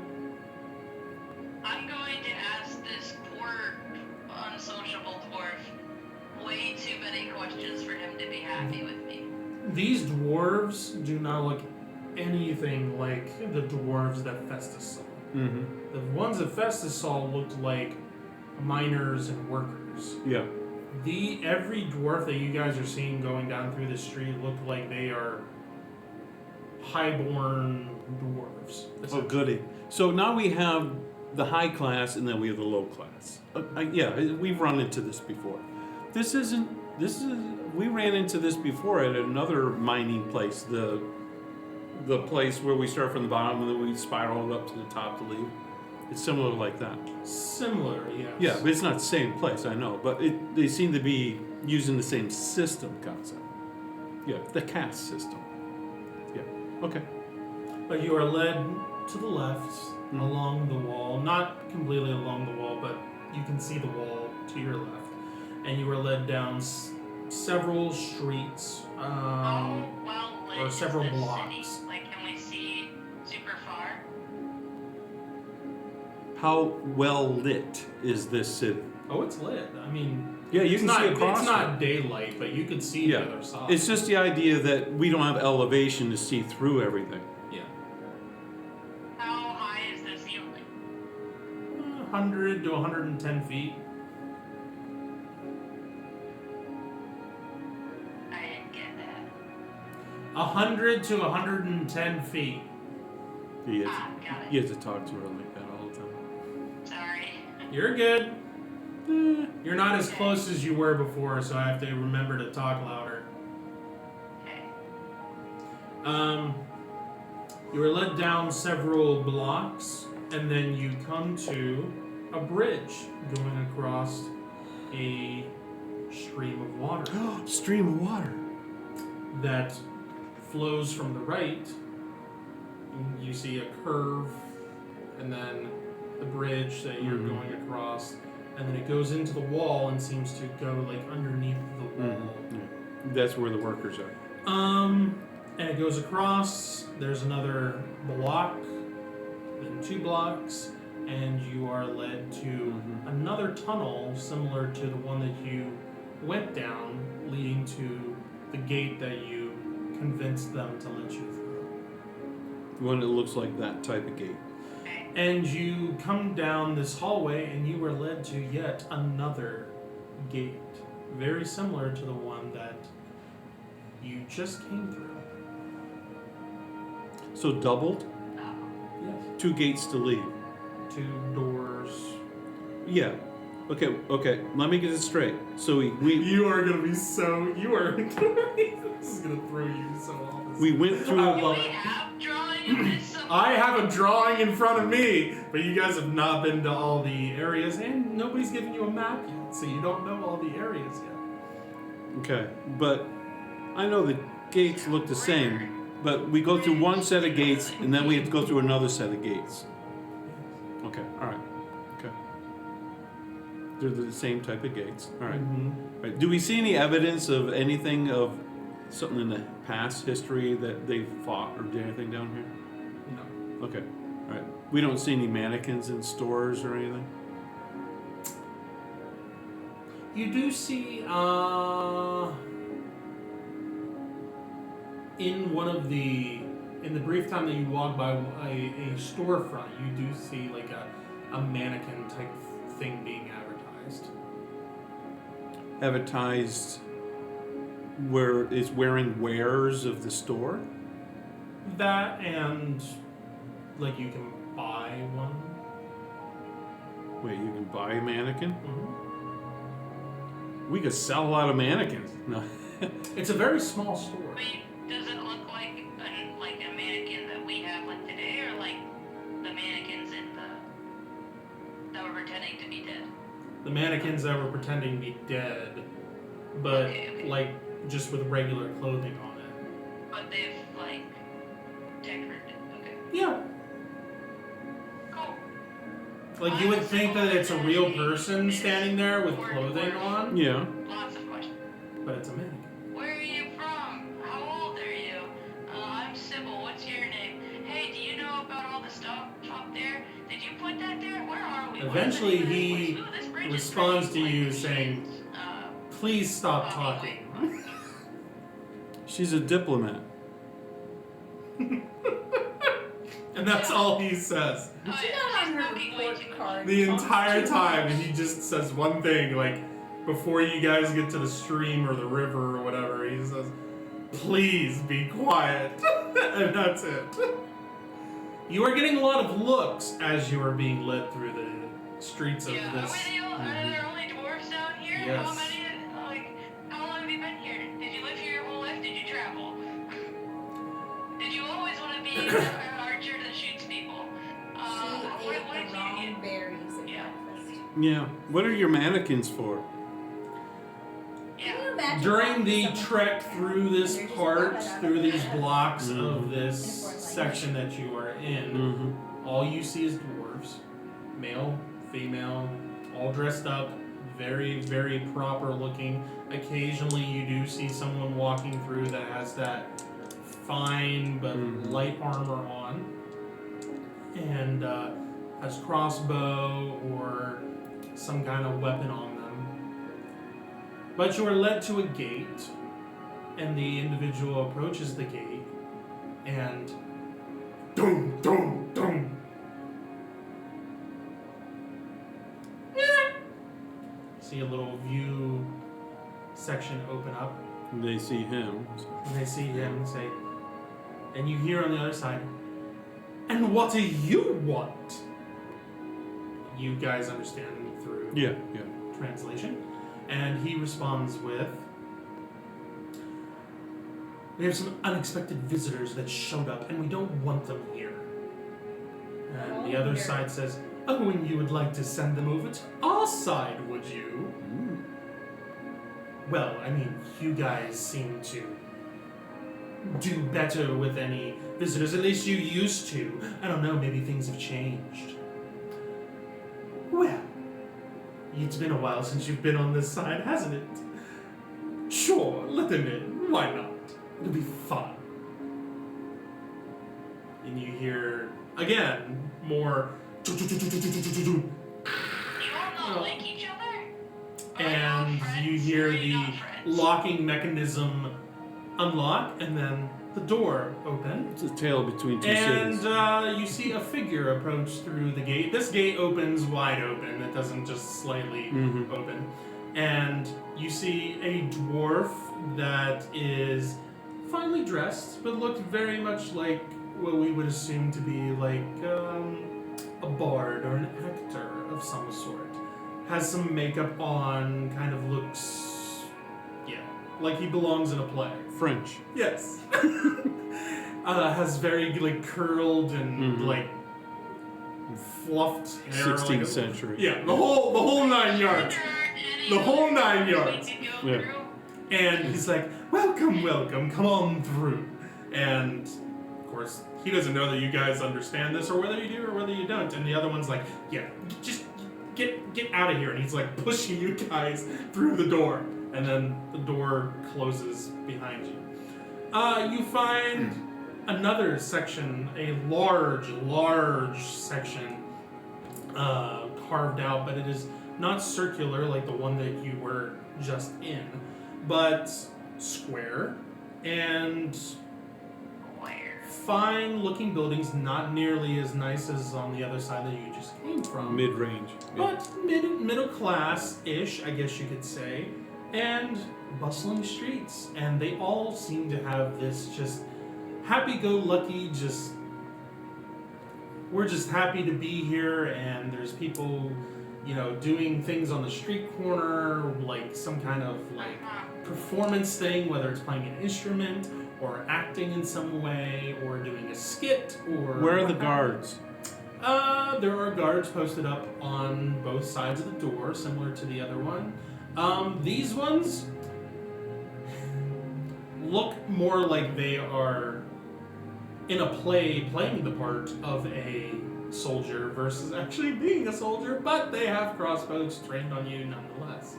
I'm going to ask this poor, unsociable dwarf way too many questions for him to be happy with me. These dwarves do not look anything like the dwarves that Festus saw. Mm-hmm. The ones that Festus saw looked like miners and workers. Yeah. Every dwarf that you guys are seeing going down through the street look like they are highborn dwarves. Oh, goody. So now we have the high class and then we have the low class. Yeah, we've run into this before. We ran into this before at another mining place, the place where we start from the bottom and then we spiral up to the top to leave. It's similar like that. Similar, yes. Yeah, but it's not the same place, I know. But they seem to be using the same system concept. Yeah, the caste system. Yeah, okay. But you are led to the left along the wall, not completely along the wall, but you can see the wall to your left, and you are led down several streets, How well lit or several is this blocks. city? Like, can we see super far? How well lit is this city? Oh, it's lit. I mean, Yeah, you it's can not, see across it's not daylight, but you can see Yeah. the other side. It's just the idea that we don't have elevation to see through everything. yeah, How high is the ceiling? 100 to 110 feet. I didn't get that. 100 to 110 feet. You Ah, have, got it. you have to talk to her like that all the time. Sorry. You're good. You're not as close as you were before, so I have to remember to talk louder. Okay. You are led down several blocks, and then you come to a bridge going across a stream of water Stream of water. that flows from the right. You see a curve, and then the bridge that you're going across, and then it goes into the wall and seems to go like underneath the wall. Yeah. That's where the workers are. And it goes across. There's another block, then 2 blocks, and you are led to another tunnel similar to the one that you went down, leading to the gate that you convinced them to let you through. One that looks like that type of gate. And you come down this hallway, and you are led to yet another gate, very similar to the one that you just came through. So doubled? Yes. 2 gates to leave. 2 doors. Yeah. Okay. Let me get it straight. So we You are gonna be so. You are. This is gonna throw you so off. we went through. I Do love we it. have drawing of this somewhere? I have a drawing in front of me, but you guys have not been to all the areas, and nobody's given you a map yet, so you don't know all the areas yet. Okay, but I know the gates look the same. But we go through one set of gates, and then we have to go through another set of gates. Okay. All right. Okay. They're the same type of gates. All right. Mhm. All right. Do we see any evidence of anything of something in the past history that they fought or did anything down here? No. Okay. All right. We don't see any mannequins in stores or anything. You do see, in the brief time that you walk by a storefront, you do see like a mannequin type thing being advertised. Advertised where is wearing wares of the store? That and like you can buy one. Wait, you can buy a mannequin? Mm-hmm. We could sell a lot of mannequins. No. It's a very small store. Wait, does it look like a mannequin that we have like today, or like the mannequins in that were pretending to be dead? The mannequins that were pretending to be dead, but Okay. like just with regular clothing on it. But they've like decorated. Okay, Yeah. cool. Like you would think that it's a real person standing there with clothing on, Yeah. Lots of questions. but it's a mannequin. Where are you from? How old are you? I'm Sybil. What's your name? Hey, do you know about all the stuff up there? Did you put that there? Where are we? Eventually What is he this? Ooh, this bridge is responds pretty, to you like, saying, uh, Please stop talking. She's a diplomat. And that's all he says. oh, She's yeah, not on she's her smoking way report too much. card. The entire time, and he just says one thing, like, before you guys get to the stream or the river or whatever, he says, please be quiet. And that's it. You are getting a lot of looks as you are being led through the streets of Yeah, this. are there only dwarves down here? Yes. How many, how long have you been here? Did you live here your whole life? Did you travel? Did you always want to be an archer that shoots people? She What ate did the you wrong eat? berries at Yeah. breakfast. Yeah. What are your mannequins for? Can you Yeah. imagine During the someone- trek through this They're just part, walking out through of these the- blocks Mhm. of this Uniform section that you are in, Mm-hmm. all you see is dwarves, male, female, all dressed up, very, very proper looking. Occasionally you do see someone walking through that has that fine but Mhm. light armor on, and has crossbow or some kind of weapon on them. But you are led to a gate, and the individual approaches the gate, and dum dum dum. See a little view section open up, They see him. and they see him and say, and you hear on the other side, and what do you want? You guys understand through Yeah. Yeah. translation, and he responds with, we have some unexpected visitors that showed up, and we don't want them here. And the other here. side says, oh, and you would like to send them over to our side, would you? Mm. Well, I mean, you guys seem to do better with any visitors, at least you used to. I don't know, maybe things have changed. Well, it's been a while since you've been on this side, hasn't it? Sure, let them in. Why not? It'll be fun. And you hear, again, more. You all not like each other? Or are y'all And friends? you hear Or are you the not friends? locking mechanism unlock, and then the door open. It's a tale between two And cities. you see a figure approach through the gate. This gate opens wide open. It doesn't just slightly Mhm. open. And you see a dwarf that is finely dressed, but looked very much like what we would assume to be like a bard or an actor of some sort. has some makeup on, kind of looks, yeah, like he belongs in a play. French. Yes. Has very like curled and like fluffed hair. 16th like, century. Yeah, the whole 9 yards. The whole 9 yards. Yeah. And he's like, welcome, welcome, come on through. And of course, he doesn't know that you guys understand this, or whether you do or whether you don't. And the other one's like, yeah, just get out of here. And he's like pushing you guys through the door. And then the door closes behind you. You find another section, a large section carved out, but it is not circular like the one that you were just in, but square and fine looking buildings, not nearly as nice as on the other side that you just came from. Mid-range. But middle class-ish, I guess you could say, and bustling streets. And they all seem to have this just happy-go-lucky, just, we're just happy to be here, and there's people, you know, doing things on the street corner, like some kind of like performance thing, whether it's playing an instrument or acting in some way or doing a skit or Where are the whatnot. guards? There are guards posted up on both sides of the door, similar to the other one. These ones look more like they are in a play playing the part of a soldier versus actually being a soldier, but they have crossbows trained on you nonetheless.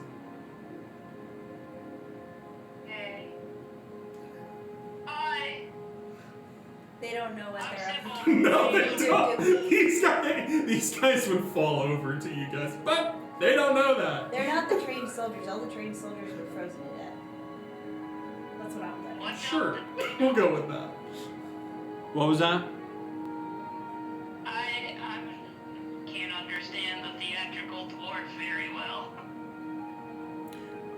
They don't know what they're up No, they to. don't. These guys would fall over to you guys, but they don't know that. They're not the trained soldiers. All the trained soldiers were frozen to death. That's what I'm betting. Sure, we'll go with that. What was that? I can't understand the theatrical dwarf very well.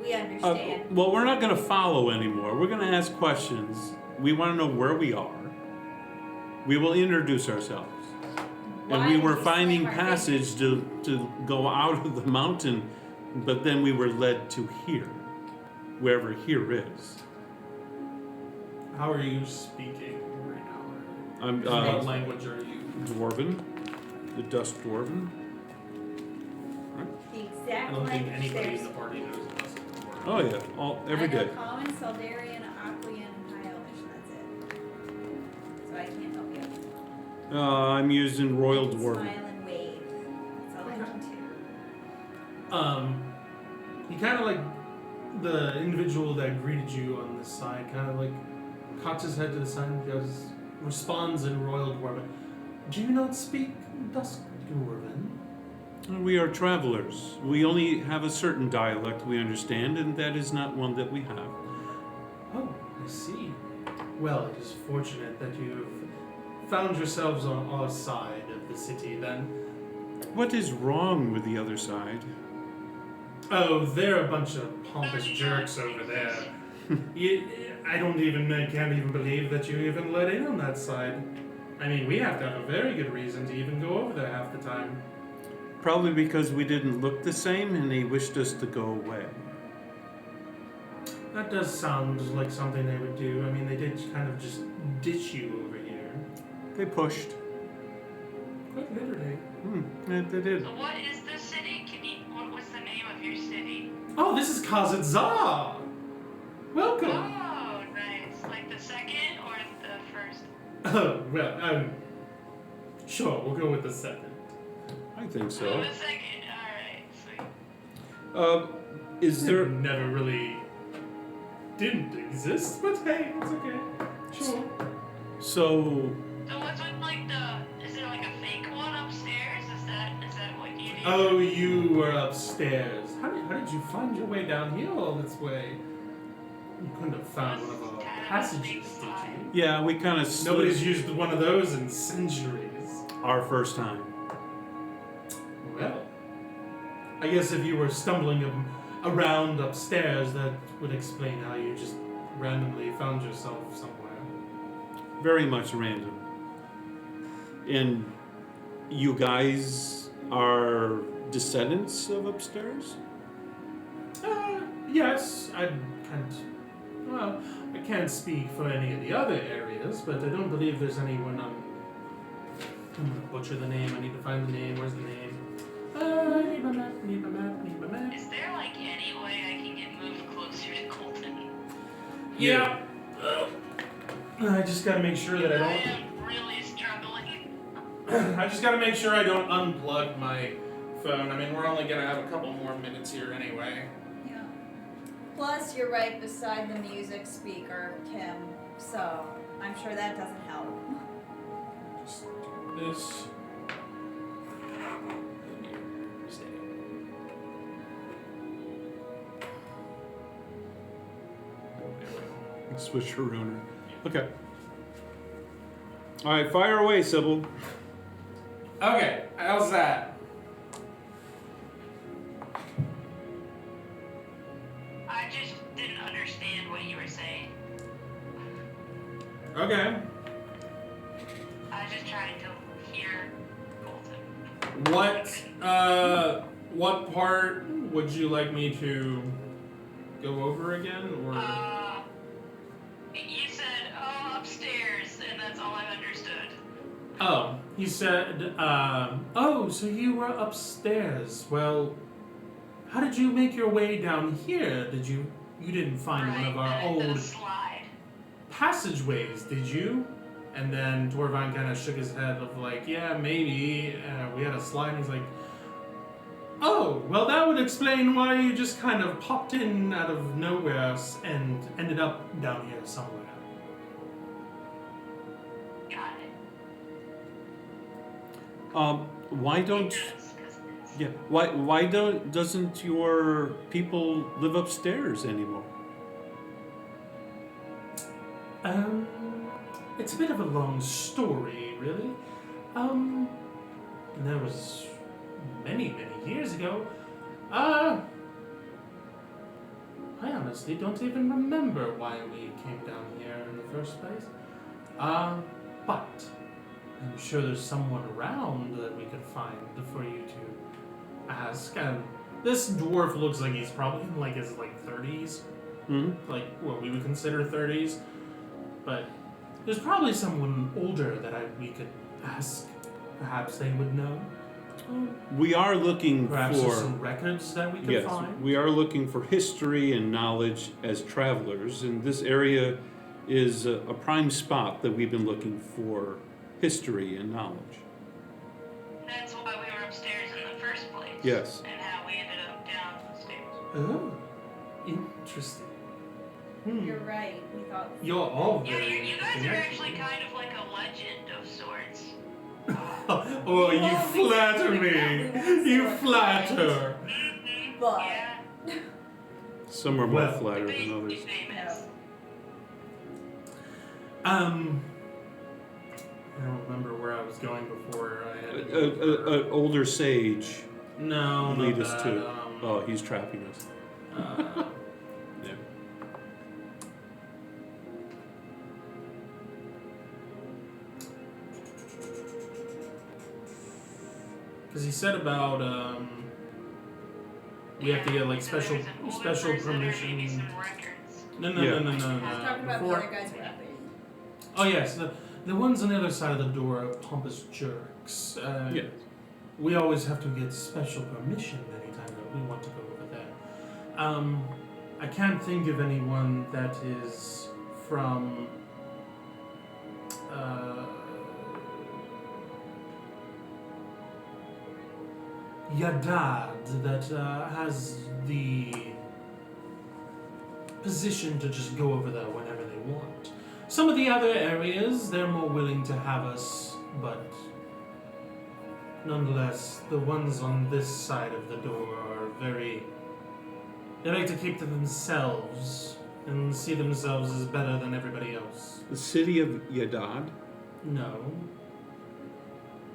We understand. Well, we're not going to follow anymore. We're going to ask questions. We want to know where we are. We will introduce ourselves. Why And we did were you finding slam our passage to go out of the mountain, but then we were led to here, wherever here is. How are you speaking right now? I'm What language are you? Dwarven, the Dust Dwarven. The I exact don't think language anybody there's. in the party knows this before. Oh yeah, every I know day. Common, Saldarian, Aquian, and High Elvish, and that's it. So I can't help you. I'm using Royal I can Dwarven. smile and wave. That's all I can do. He kind of like the individual that greeted you on this side, kind of like cocks his head to the side and goes, responds in Royal Dwarven. Do you not speak Dusk Dwarven? We are travelers. We only have a certain dialect we understand, and that is not one that we have. Oh, I see. Well, it is fortunate that you have found yourselves on our side of the city then. What is wrong with the other side? Oh, they're a bunch of pompous jerks over there. I can't even believe that you even let in on that side. I mean, we have to have a very good reason to even go over there half the time. Probably because we didn't look the same and he wished us to go away. That does sound like something they would do. I mean, they did kind of just ditch you over here. They pushed. Quite literally. They did. So what is the city? What's the name of your city? Oh, this is Khazad Zar! Welcome! Oh, nice. Like the second or the first? Oh, well, sure, we'll go with the second. I think Oh, so. the second. Alright, sweet. Is there... Never really didn't exist, but hey, it's okay. Sure. So... So what's with like is there like a fake one upstairs? Is that what you do? Oh, you were upstairs. How did you find your way down here all this way? You couldn't have found one of our passages, did you? Yeah, we kind of... Nobody's used one of those in centuries. Our first time. Well, I guess if you were stumbling around upstairs, that would explain how you just randomly found yourself somewhere. Very much random. And you guys are descendants of upstairs? Yes, I can't. Well, I can't speak for any of the other areas, but I don't believe there's anyone on. I'm gonna butcher the name. I need to find the name. Where's the name? Need my map. Need my map. Need my map. Is there like any way I can get moved closer to Colton? Yeah. I just gotta make sure that I I don't. am really struggling. I just gotta make sure I don't unplug my phone. I mean, we're only gonna have a couple more minutes here anyway. Yeah. Plus, you're right beside the music speaker, Kim. So I'm sure that doesn't help. Just do this. Stay. Switch around. Okay. All right, fire away, Sybil. Okay, how's that? I just didn't understand what you were saying. Okay. I was just trying to hear Colton. What part would you like me to go over again, or? You said, oh, upstairs, and that's all I understood. Oh, he said, oh, so you were upstairs. Well, how did you make your way down here? You didn't find one of our Right, and I did a old slide. passageways, did you? And then Dwarvine kind of shook his head of like, yeah, maybe. We had a slide, and he's like, oh, well, that would explain why you just kind of popped in out of nowhere and ended up down here somewhere. Got it. Why don't? It does, 'cause it's- Yeah. Doesn't your people live upstairs anymore? It's a bit of a long story, really. That was many years ago. I honestly don't even remember why we came down here in the first place. But I'm sure there's someone around that we could find for you to ask. This dwarf looks like he's probably in like his 30s, like what we would consider 30s. But there's probably someone older that we could ask. Perhaps they would know. We are looking Perhaps there's for. some records that we could Yes, find. we are looking for history and knowledge as travelers, and this area is a prime spot that we've been looking for history and knowledge. That's why we were upstairs in the first place. Yes. And how we ended up downstairs. Oh, interesting. You're right. We thought. You're all Yeah, very you guys interesting, are actually. actually kind of like a legend of sorts. Oh, you Well, we flatter said we me. won't You say flatter. But Yeah. Some are more Well- flattered Basically than others. famous. I don't remember where I was going before I had. An older sage. No, lead not us that. to. Oh, he's trapping us. Yeah. Because he said about we have to get like special permission. No, Yeah. no. I was talking about the Before- other guys rapping. Oh yes, the ones on the other side of the door are pompous jerks. Yeah. We always have to get special permission anytime that we want to go over there. I can't think of anyone that is from Yadad that has the position to just go over there whenever they want. Some of the other areas, they're more willing to have us, but nonetheless, the ones on this side of the door are they like to keep to themselves and see themselves as better than everybody else. The city of Yadad? No.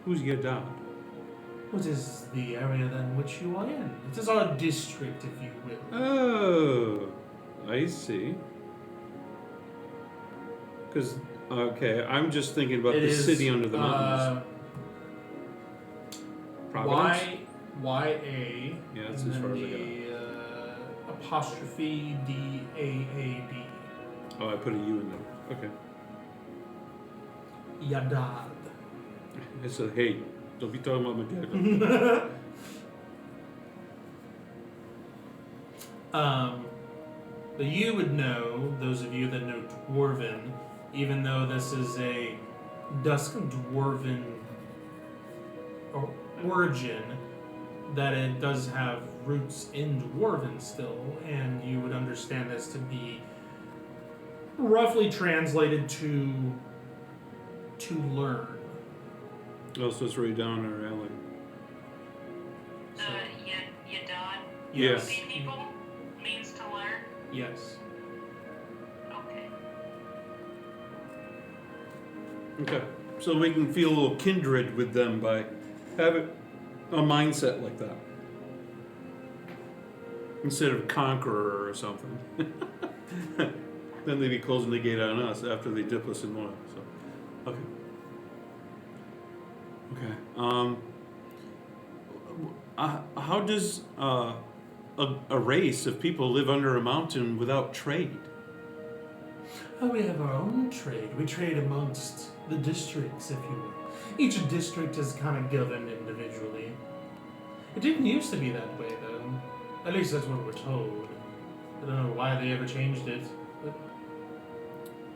Who's Yadad? What is the area in which you are in? It is our district, if you will. Oh, I see. Because, okay, I'm just thinking about It the is, city under the mountains. Providence? Y-A. Yeah, that's and as far then as I got. the apostrophe D-A-A-D. Oh, I put a U in there. Okay. Yadad. I said, hey, don't be talking about my dad. But you would know, those of you that know Dwarven, even though this is a Dusk Dwarven origin, that it does have roots in Dwarven still, and you would understand this to be roughly translated to learn. Oh, so it's right down our alley. The Yadad Yes. people means to learn. Yes. Okay. Okay. So we can feel a little kindred with them by having a mindset like that. Instead of conqueror or something. Then they'd be closing the gate on us after they dip us in oil. So, okay. Okay. How does a race of people live under a mountain without trade? Oh, we have our own trade. We trade amongst the districts, if you will. Each district is kind of governed individually. It didn't used to be that way, though. At least that's what we're told. I don't know why they ever changed it. But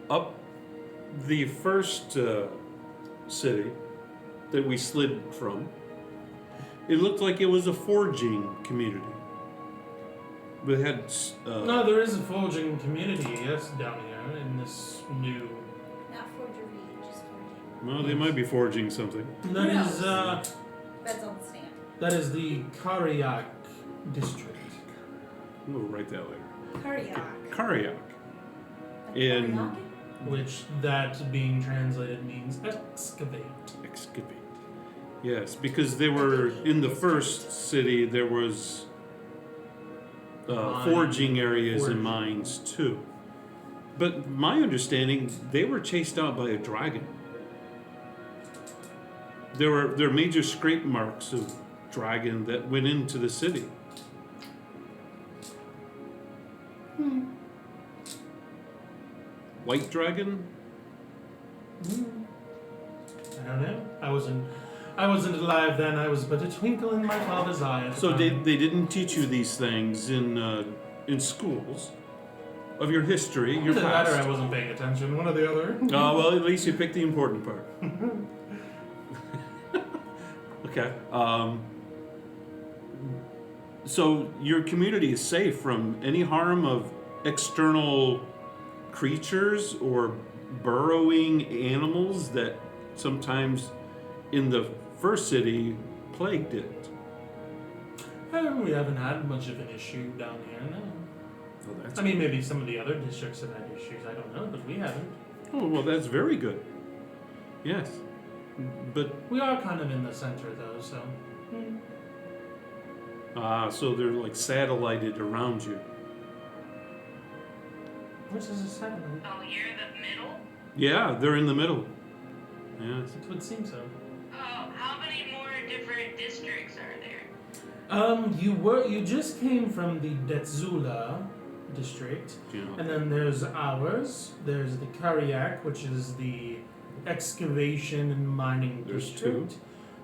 Up the first city that we slid from, it looked like it was a forging community. But it had no, there is a forging community, yes, down here in this new. Not forgery, just forging. well, they might be forging something. That Who is That's on the stand. that is the Karyak district. We'll write that later. Karyak. Karyak. Like In- Karyak? Which that being translated means excavate. Excavate. Yes, because they were in the first city. There was forging areas and Forging. mines too. But my understanding, they were chased out by a dragon. There were major scrape marks of dragon that went into the city. White dragon? I don't know. I wasn't alive then. I was but a twinkle in my father's eye. At the So time. they didn't teach you these things in schools of your history, your Either that or I past. wasn't paying attention. One or the other. Oh, well, at least you picked the important part. Okay. So your community is safe from any harm of external creatures or burrowing animals that sometimes in the first city plagued it. We haven't had much of an issue down here, no. Oh, that's I mean, maybe some of the other districts have had issues. I don't know, but we haven't. Oh, well, that's very good. Yes. But, We are kind of in the center, though, so. so they're like satellited around you. Which is a satellite. Oh, you're the middle? Yeah, they're in the middle. Yes. It would seem so. Oh, how many more different districts are there? You just came from the Detzula district, Yeah. and then there's ours. There's the Karyak, which is the excavation and mining There's district.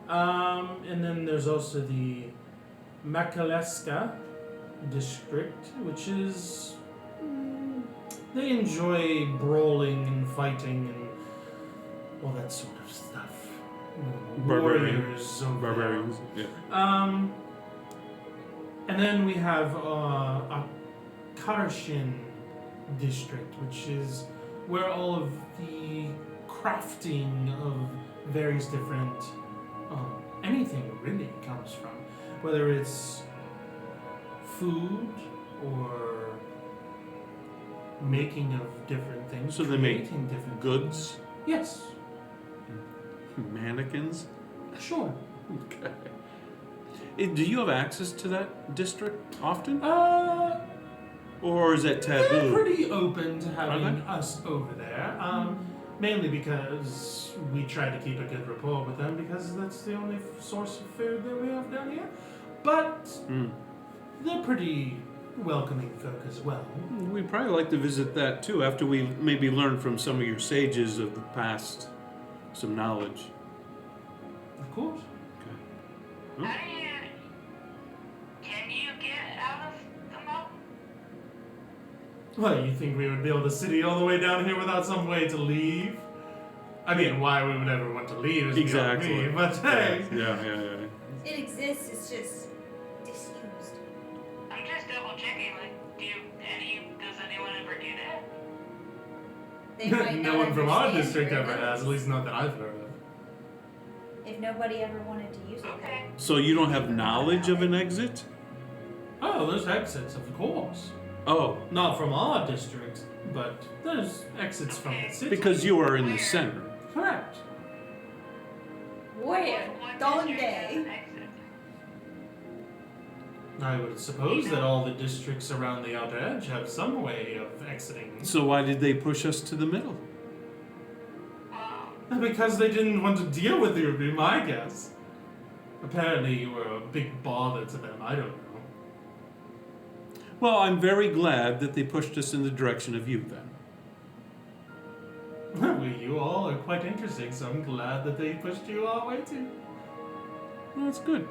And then there's also the Makaleska district, which is they enjoy brawling and fighting and all that sort of stuff. Warriors over there. Barbarians. Yeah. And then we have a Karshin district, which is where all of the crafting of various different anything really comes from, whether it's food or making of different things. So they make creating different goods? things. Yes, Mannequins? sure. Okay. Do you have access to that district often? Or is that They're taboo? pretty open to having Are they? us over there. Mainly because we try to keep a good rapport with them because that's the only source of food that we have down here. But Hmm. they're pretty welcoming folk as well. We'd probably like to visit that too after we maybe learn from some of your sages of the past some knowledge. Of course. Okay. How do you... Can you get out of the mountain? Well, you think we would be able to city all the way down here without some way to leave? I mean, why we would ever want to leave is beyond Exactly. me, but hey. Yeah. It exists, it's just disused. I'm just double checking, like, does anyone ever do that? They might No not one from our understand district where ever it has, is. at least not that I've heard of. If nobody ever wanted to use it. Okay. So you don't have knowledge of an exit? Oh, there's exits, of course. Oh, Not from our district, but there's exits from the city. because you are in the center. Correct. Where? What district has Donde? an exit? I would suppose that all the districts around the outer edge have some way of exiting. So why did they push us to the middle? Because they didn't want to deal with you, would be my guess. Apparently you were a big bother to them, I don't know. Well, I'm very glad that they pushed us in the direction of you then. Well, you all are quite interesting, so I'm glad that they pushed you our way too. Well, that's good.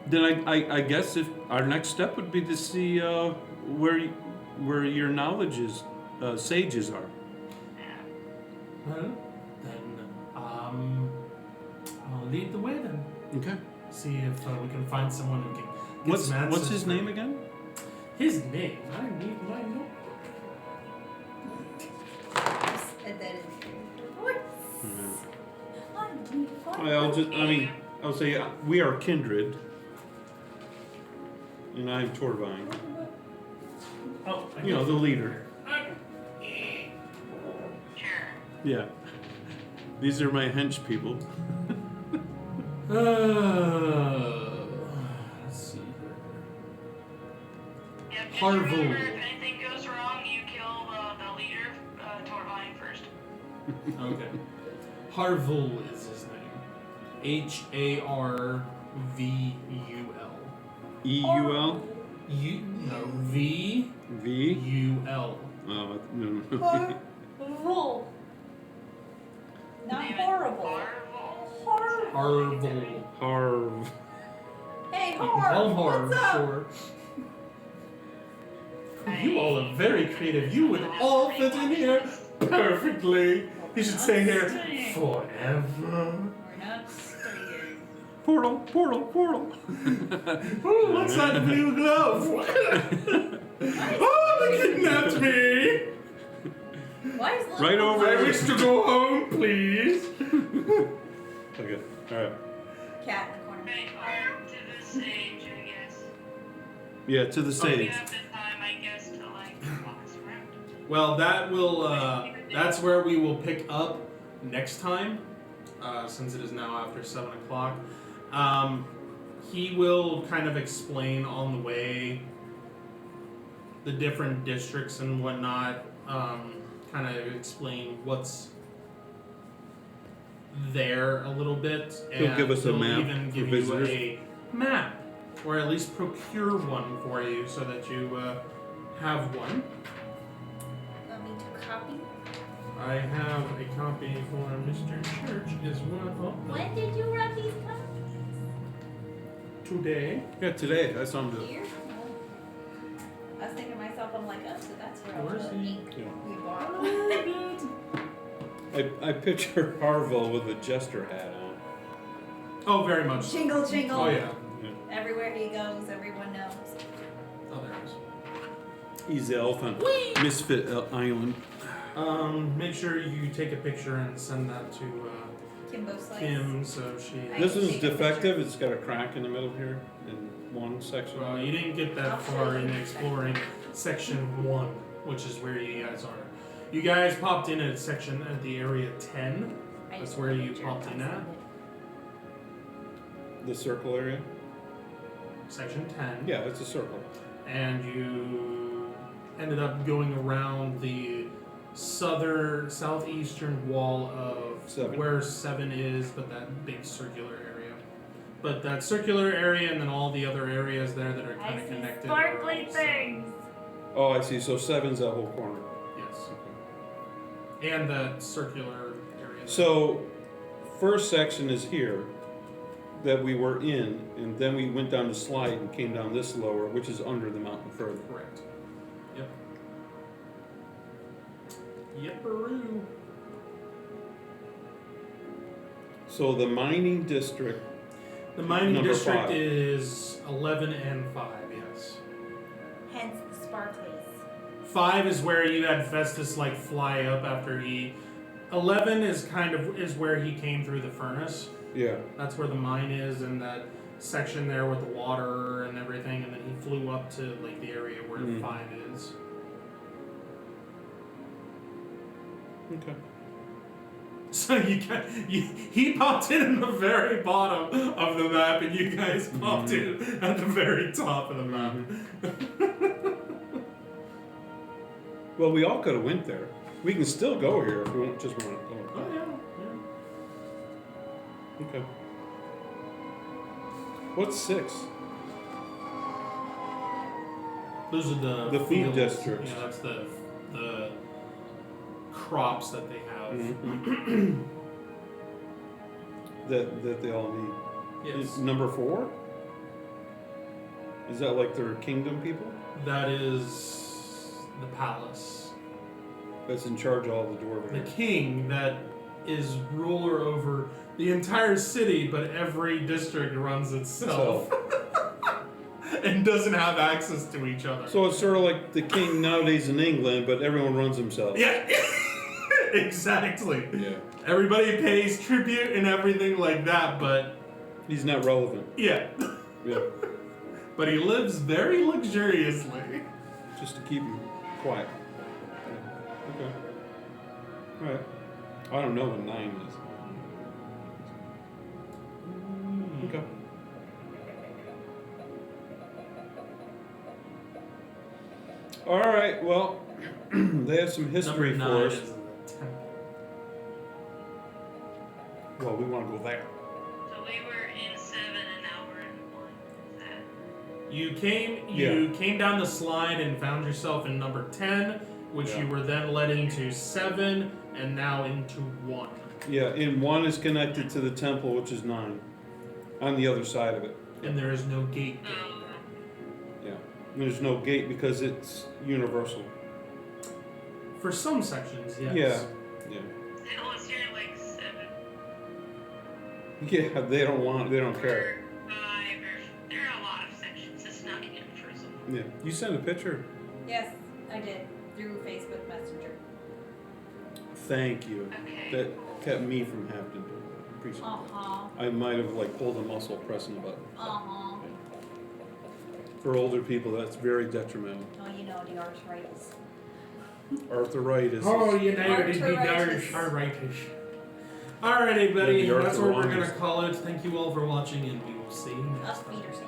Then I guess if our next step would be to see where your knowledge is, sages are. Well, then, I'll lead the way then. Okay. See if we can find someone who can get What's some answers his for name you. again? His name? I need my notebook. And then I need to find I'll say we are kindred, and I'm Torvine. Oh, I You know, the leader. Sure. Yeah. These are my hench people. Let's see here. Yep, just Harville. remember, if anything goes wrong, you kill the leader, Torvine, first. Okay. Harville is his name. Harvul. EUL? V V? U-L. Oh, no. Horrible. Not Name it horrible. Harville? Harville. Harv. Hey, You can call him Harv, Harv, what's up? sure. You all are very creative. You would all fit in here perfectly. You should stay here forever. We're not staying. Portal. Oh, what's that blue glove? Oh, they kidnapped me! Why is Right little over I there. wish to go home, please. Okay. Alright. cat in the corner? Right, or to the sage, I guess. Yeah, to the You sage. have the time, I guess, to, like, walk us around. Well, that will, that's where we will pick up next time, since it is now after 7 o'clock. He will kind of explain on the way the different districts and whatnot, kind of explain what's there a little bit. He'll and give us a map even for give visitors. you a map, or at least procure one for you so that you have one. Want me to copy? I have a copy for Mr. Church as well. When did you run these copies? Today. Yeah, today. I saw him do it. Here? I was thinking to myself, I'm like, oh, so that's where all Where's the he? ink Yeah. we bought. I picture Harville with a jester hat on. Oh, very much. So. Jingle, jingle. Oh yeah. Everywhere he goes, everyone knows. Oh, there it is. He's the elf on Misfit Island. Make sure you take a picture and send that to Kimbo Slice. Kim so she. I- This can is take a defective. It's got a crack in the middle here in one section. Well, you didn't get that I'll far show in you. exploring section 1, which is where you guys are. You guys popped in at section at the area 10. I That's just where want a you picture. popped in I'll at. send it. The circle area? Section 10. Yeah, it's a circle. And you ended up going around the southeastern wall of 7. where 7 is, but that big circular area. But that circular area and then all the other areas there that are I kind of see connected. sparkly are all things. Oh, I see. So 7's that whole corner. Yes. And that circular area. So, first section is here that we were in, and then we went down the slide and came down this lower, which is under the mountain further. Correct. Yep. Yipperoo. So the mining district, The mining Number district 5. is 11 and 5, yes. Hence the sparklies. 5 is where you had Festus like fly up after he. 11 is is where he came through the furnace. yeah. That's where the mine is, and that section there with the water and everything, and then he flew up to like the area where Mhm. 5 is. Okay. So he popped in the very bottom of the map, and you guys popped in at the very top of the map. Well, we all could have went there. We can still go here if we just want to go. Oh yeah, yeah. Okay. What's 6? Those are The food fields. districts. Yeah, that's the crops that they have. Mhm. that they all need. Yes, Number 4? Is that like their kingdom people? that is the palace. That's in charge of all the dwarven The areas. king that is ruler over the entire city, but every district runs itself and doesn't have access to each other. So it's sort of like the king nowadays in England, but everyone runs themselves. Yeah, exactly. Yeah. Everybody pays tribute and everything like that, but He's not relevant. yeah. Yeah. But he lives very luxuriously. Just to keep him quiet. Yeah. Okay. Alright. I don't know what 9 is. Okay. Alright, well, they have some history Number for 9 us. is the temple. Well, we want to go there. So we were in 7 and now we're in 1. Is that? You came down the slide and found yourself in number 10, which Yeah. you were then led into 7 and now into 1. Yeah, and 1 is connected to the temple, which is 9. On the other side of it. And there is no gate going Oh, Yeah. And there's no gate because it's universal. there. For some sections, yes. Yeah. Yeah. unless you're like 7 Yeah, they don't care. or 5 or there are a lot of sections. It's not universal. Yeah. You sent a picture. Yes, I did. Through Facebook Messenger. Thank you. Okay. That kept me from having to do it. Appreciate that. Uh-huh. I might have like pulled a muscle pressing a button. Uh-huh. For older people, that's very detrimental. Oh, you know, the arthritis. Arthritis. Oh, you know, it'd be Arthritis. arthritis. Alrighty, buddy. Yeah, the That's where we're arthritis. gonna call it. Thank you all for watching, and we will see you next Up time. Peterson.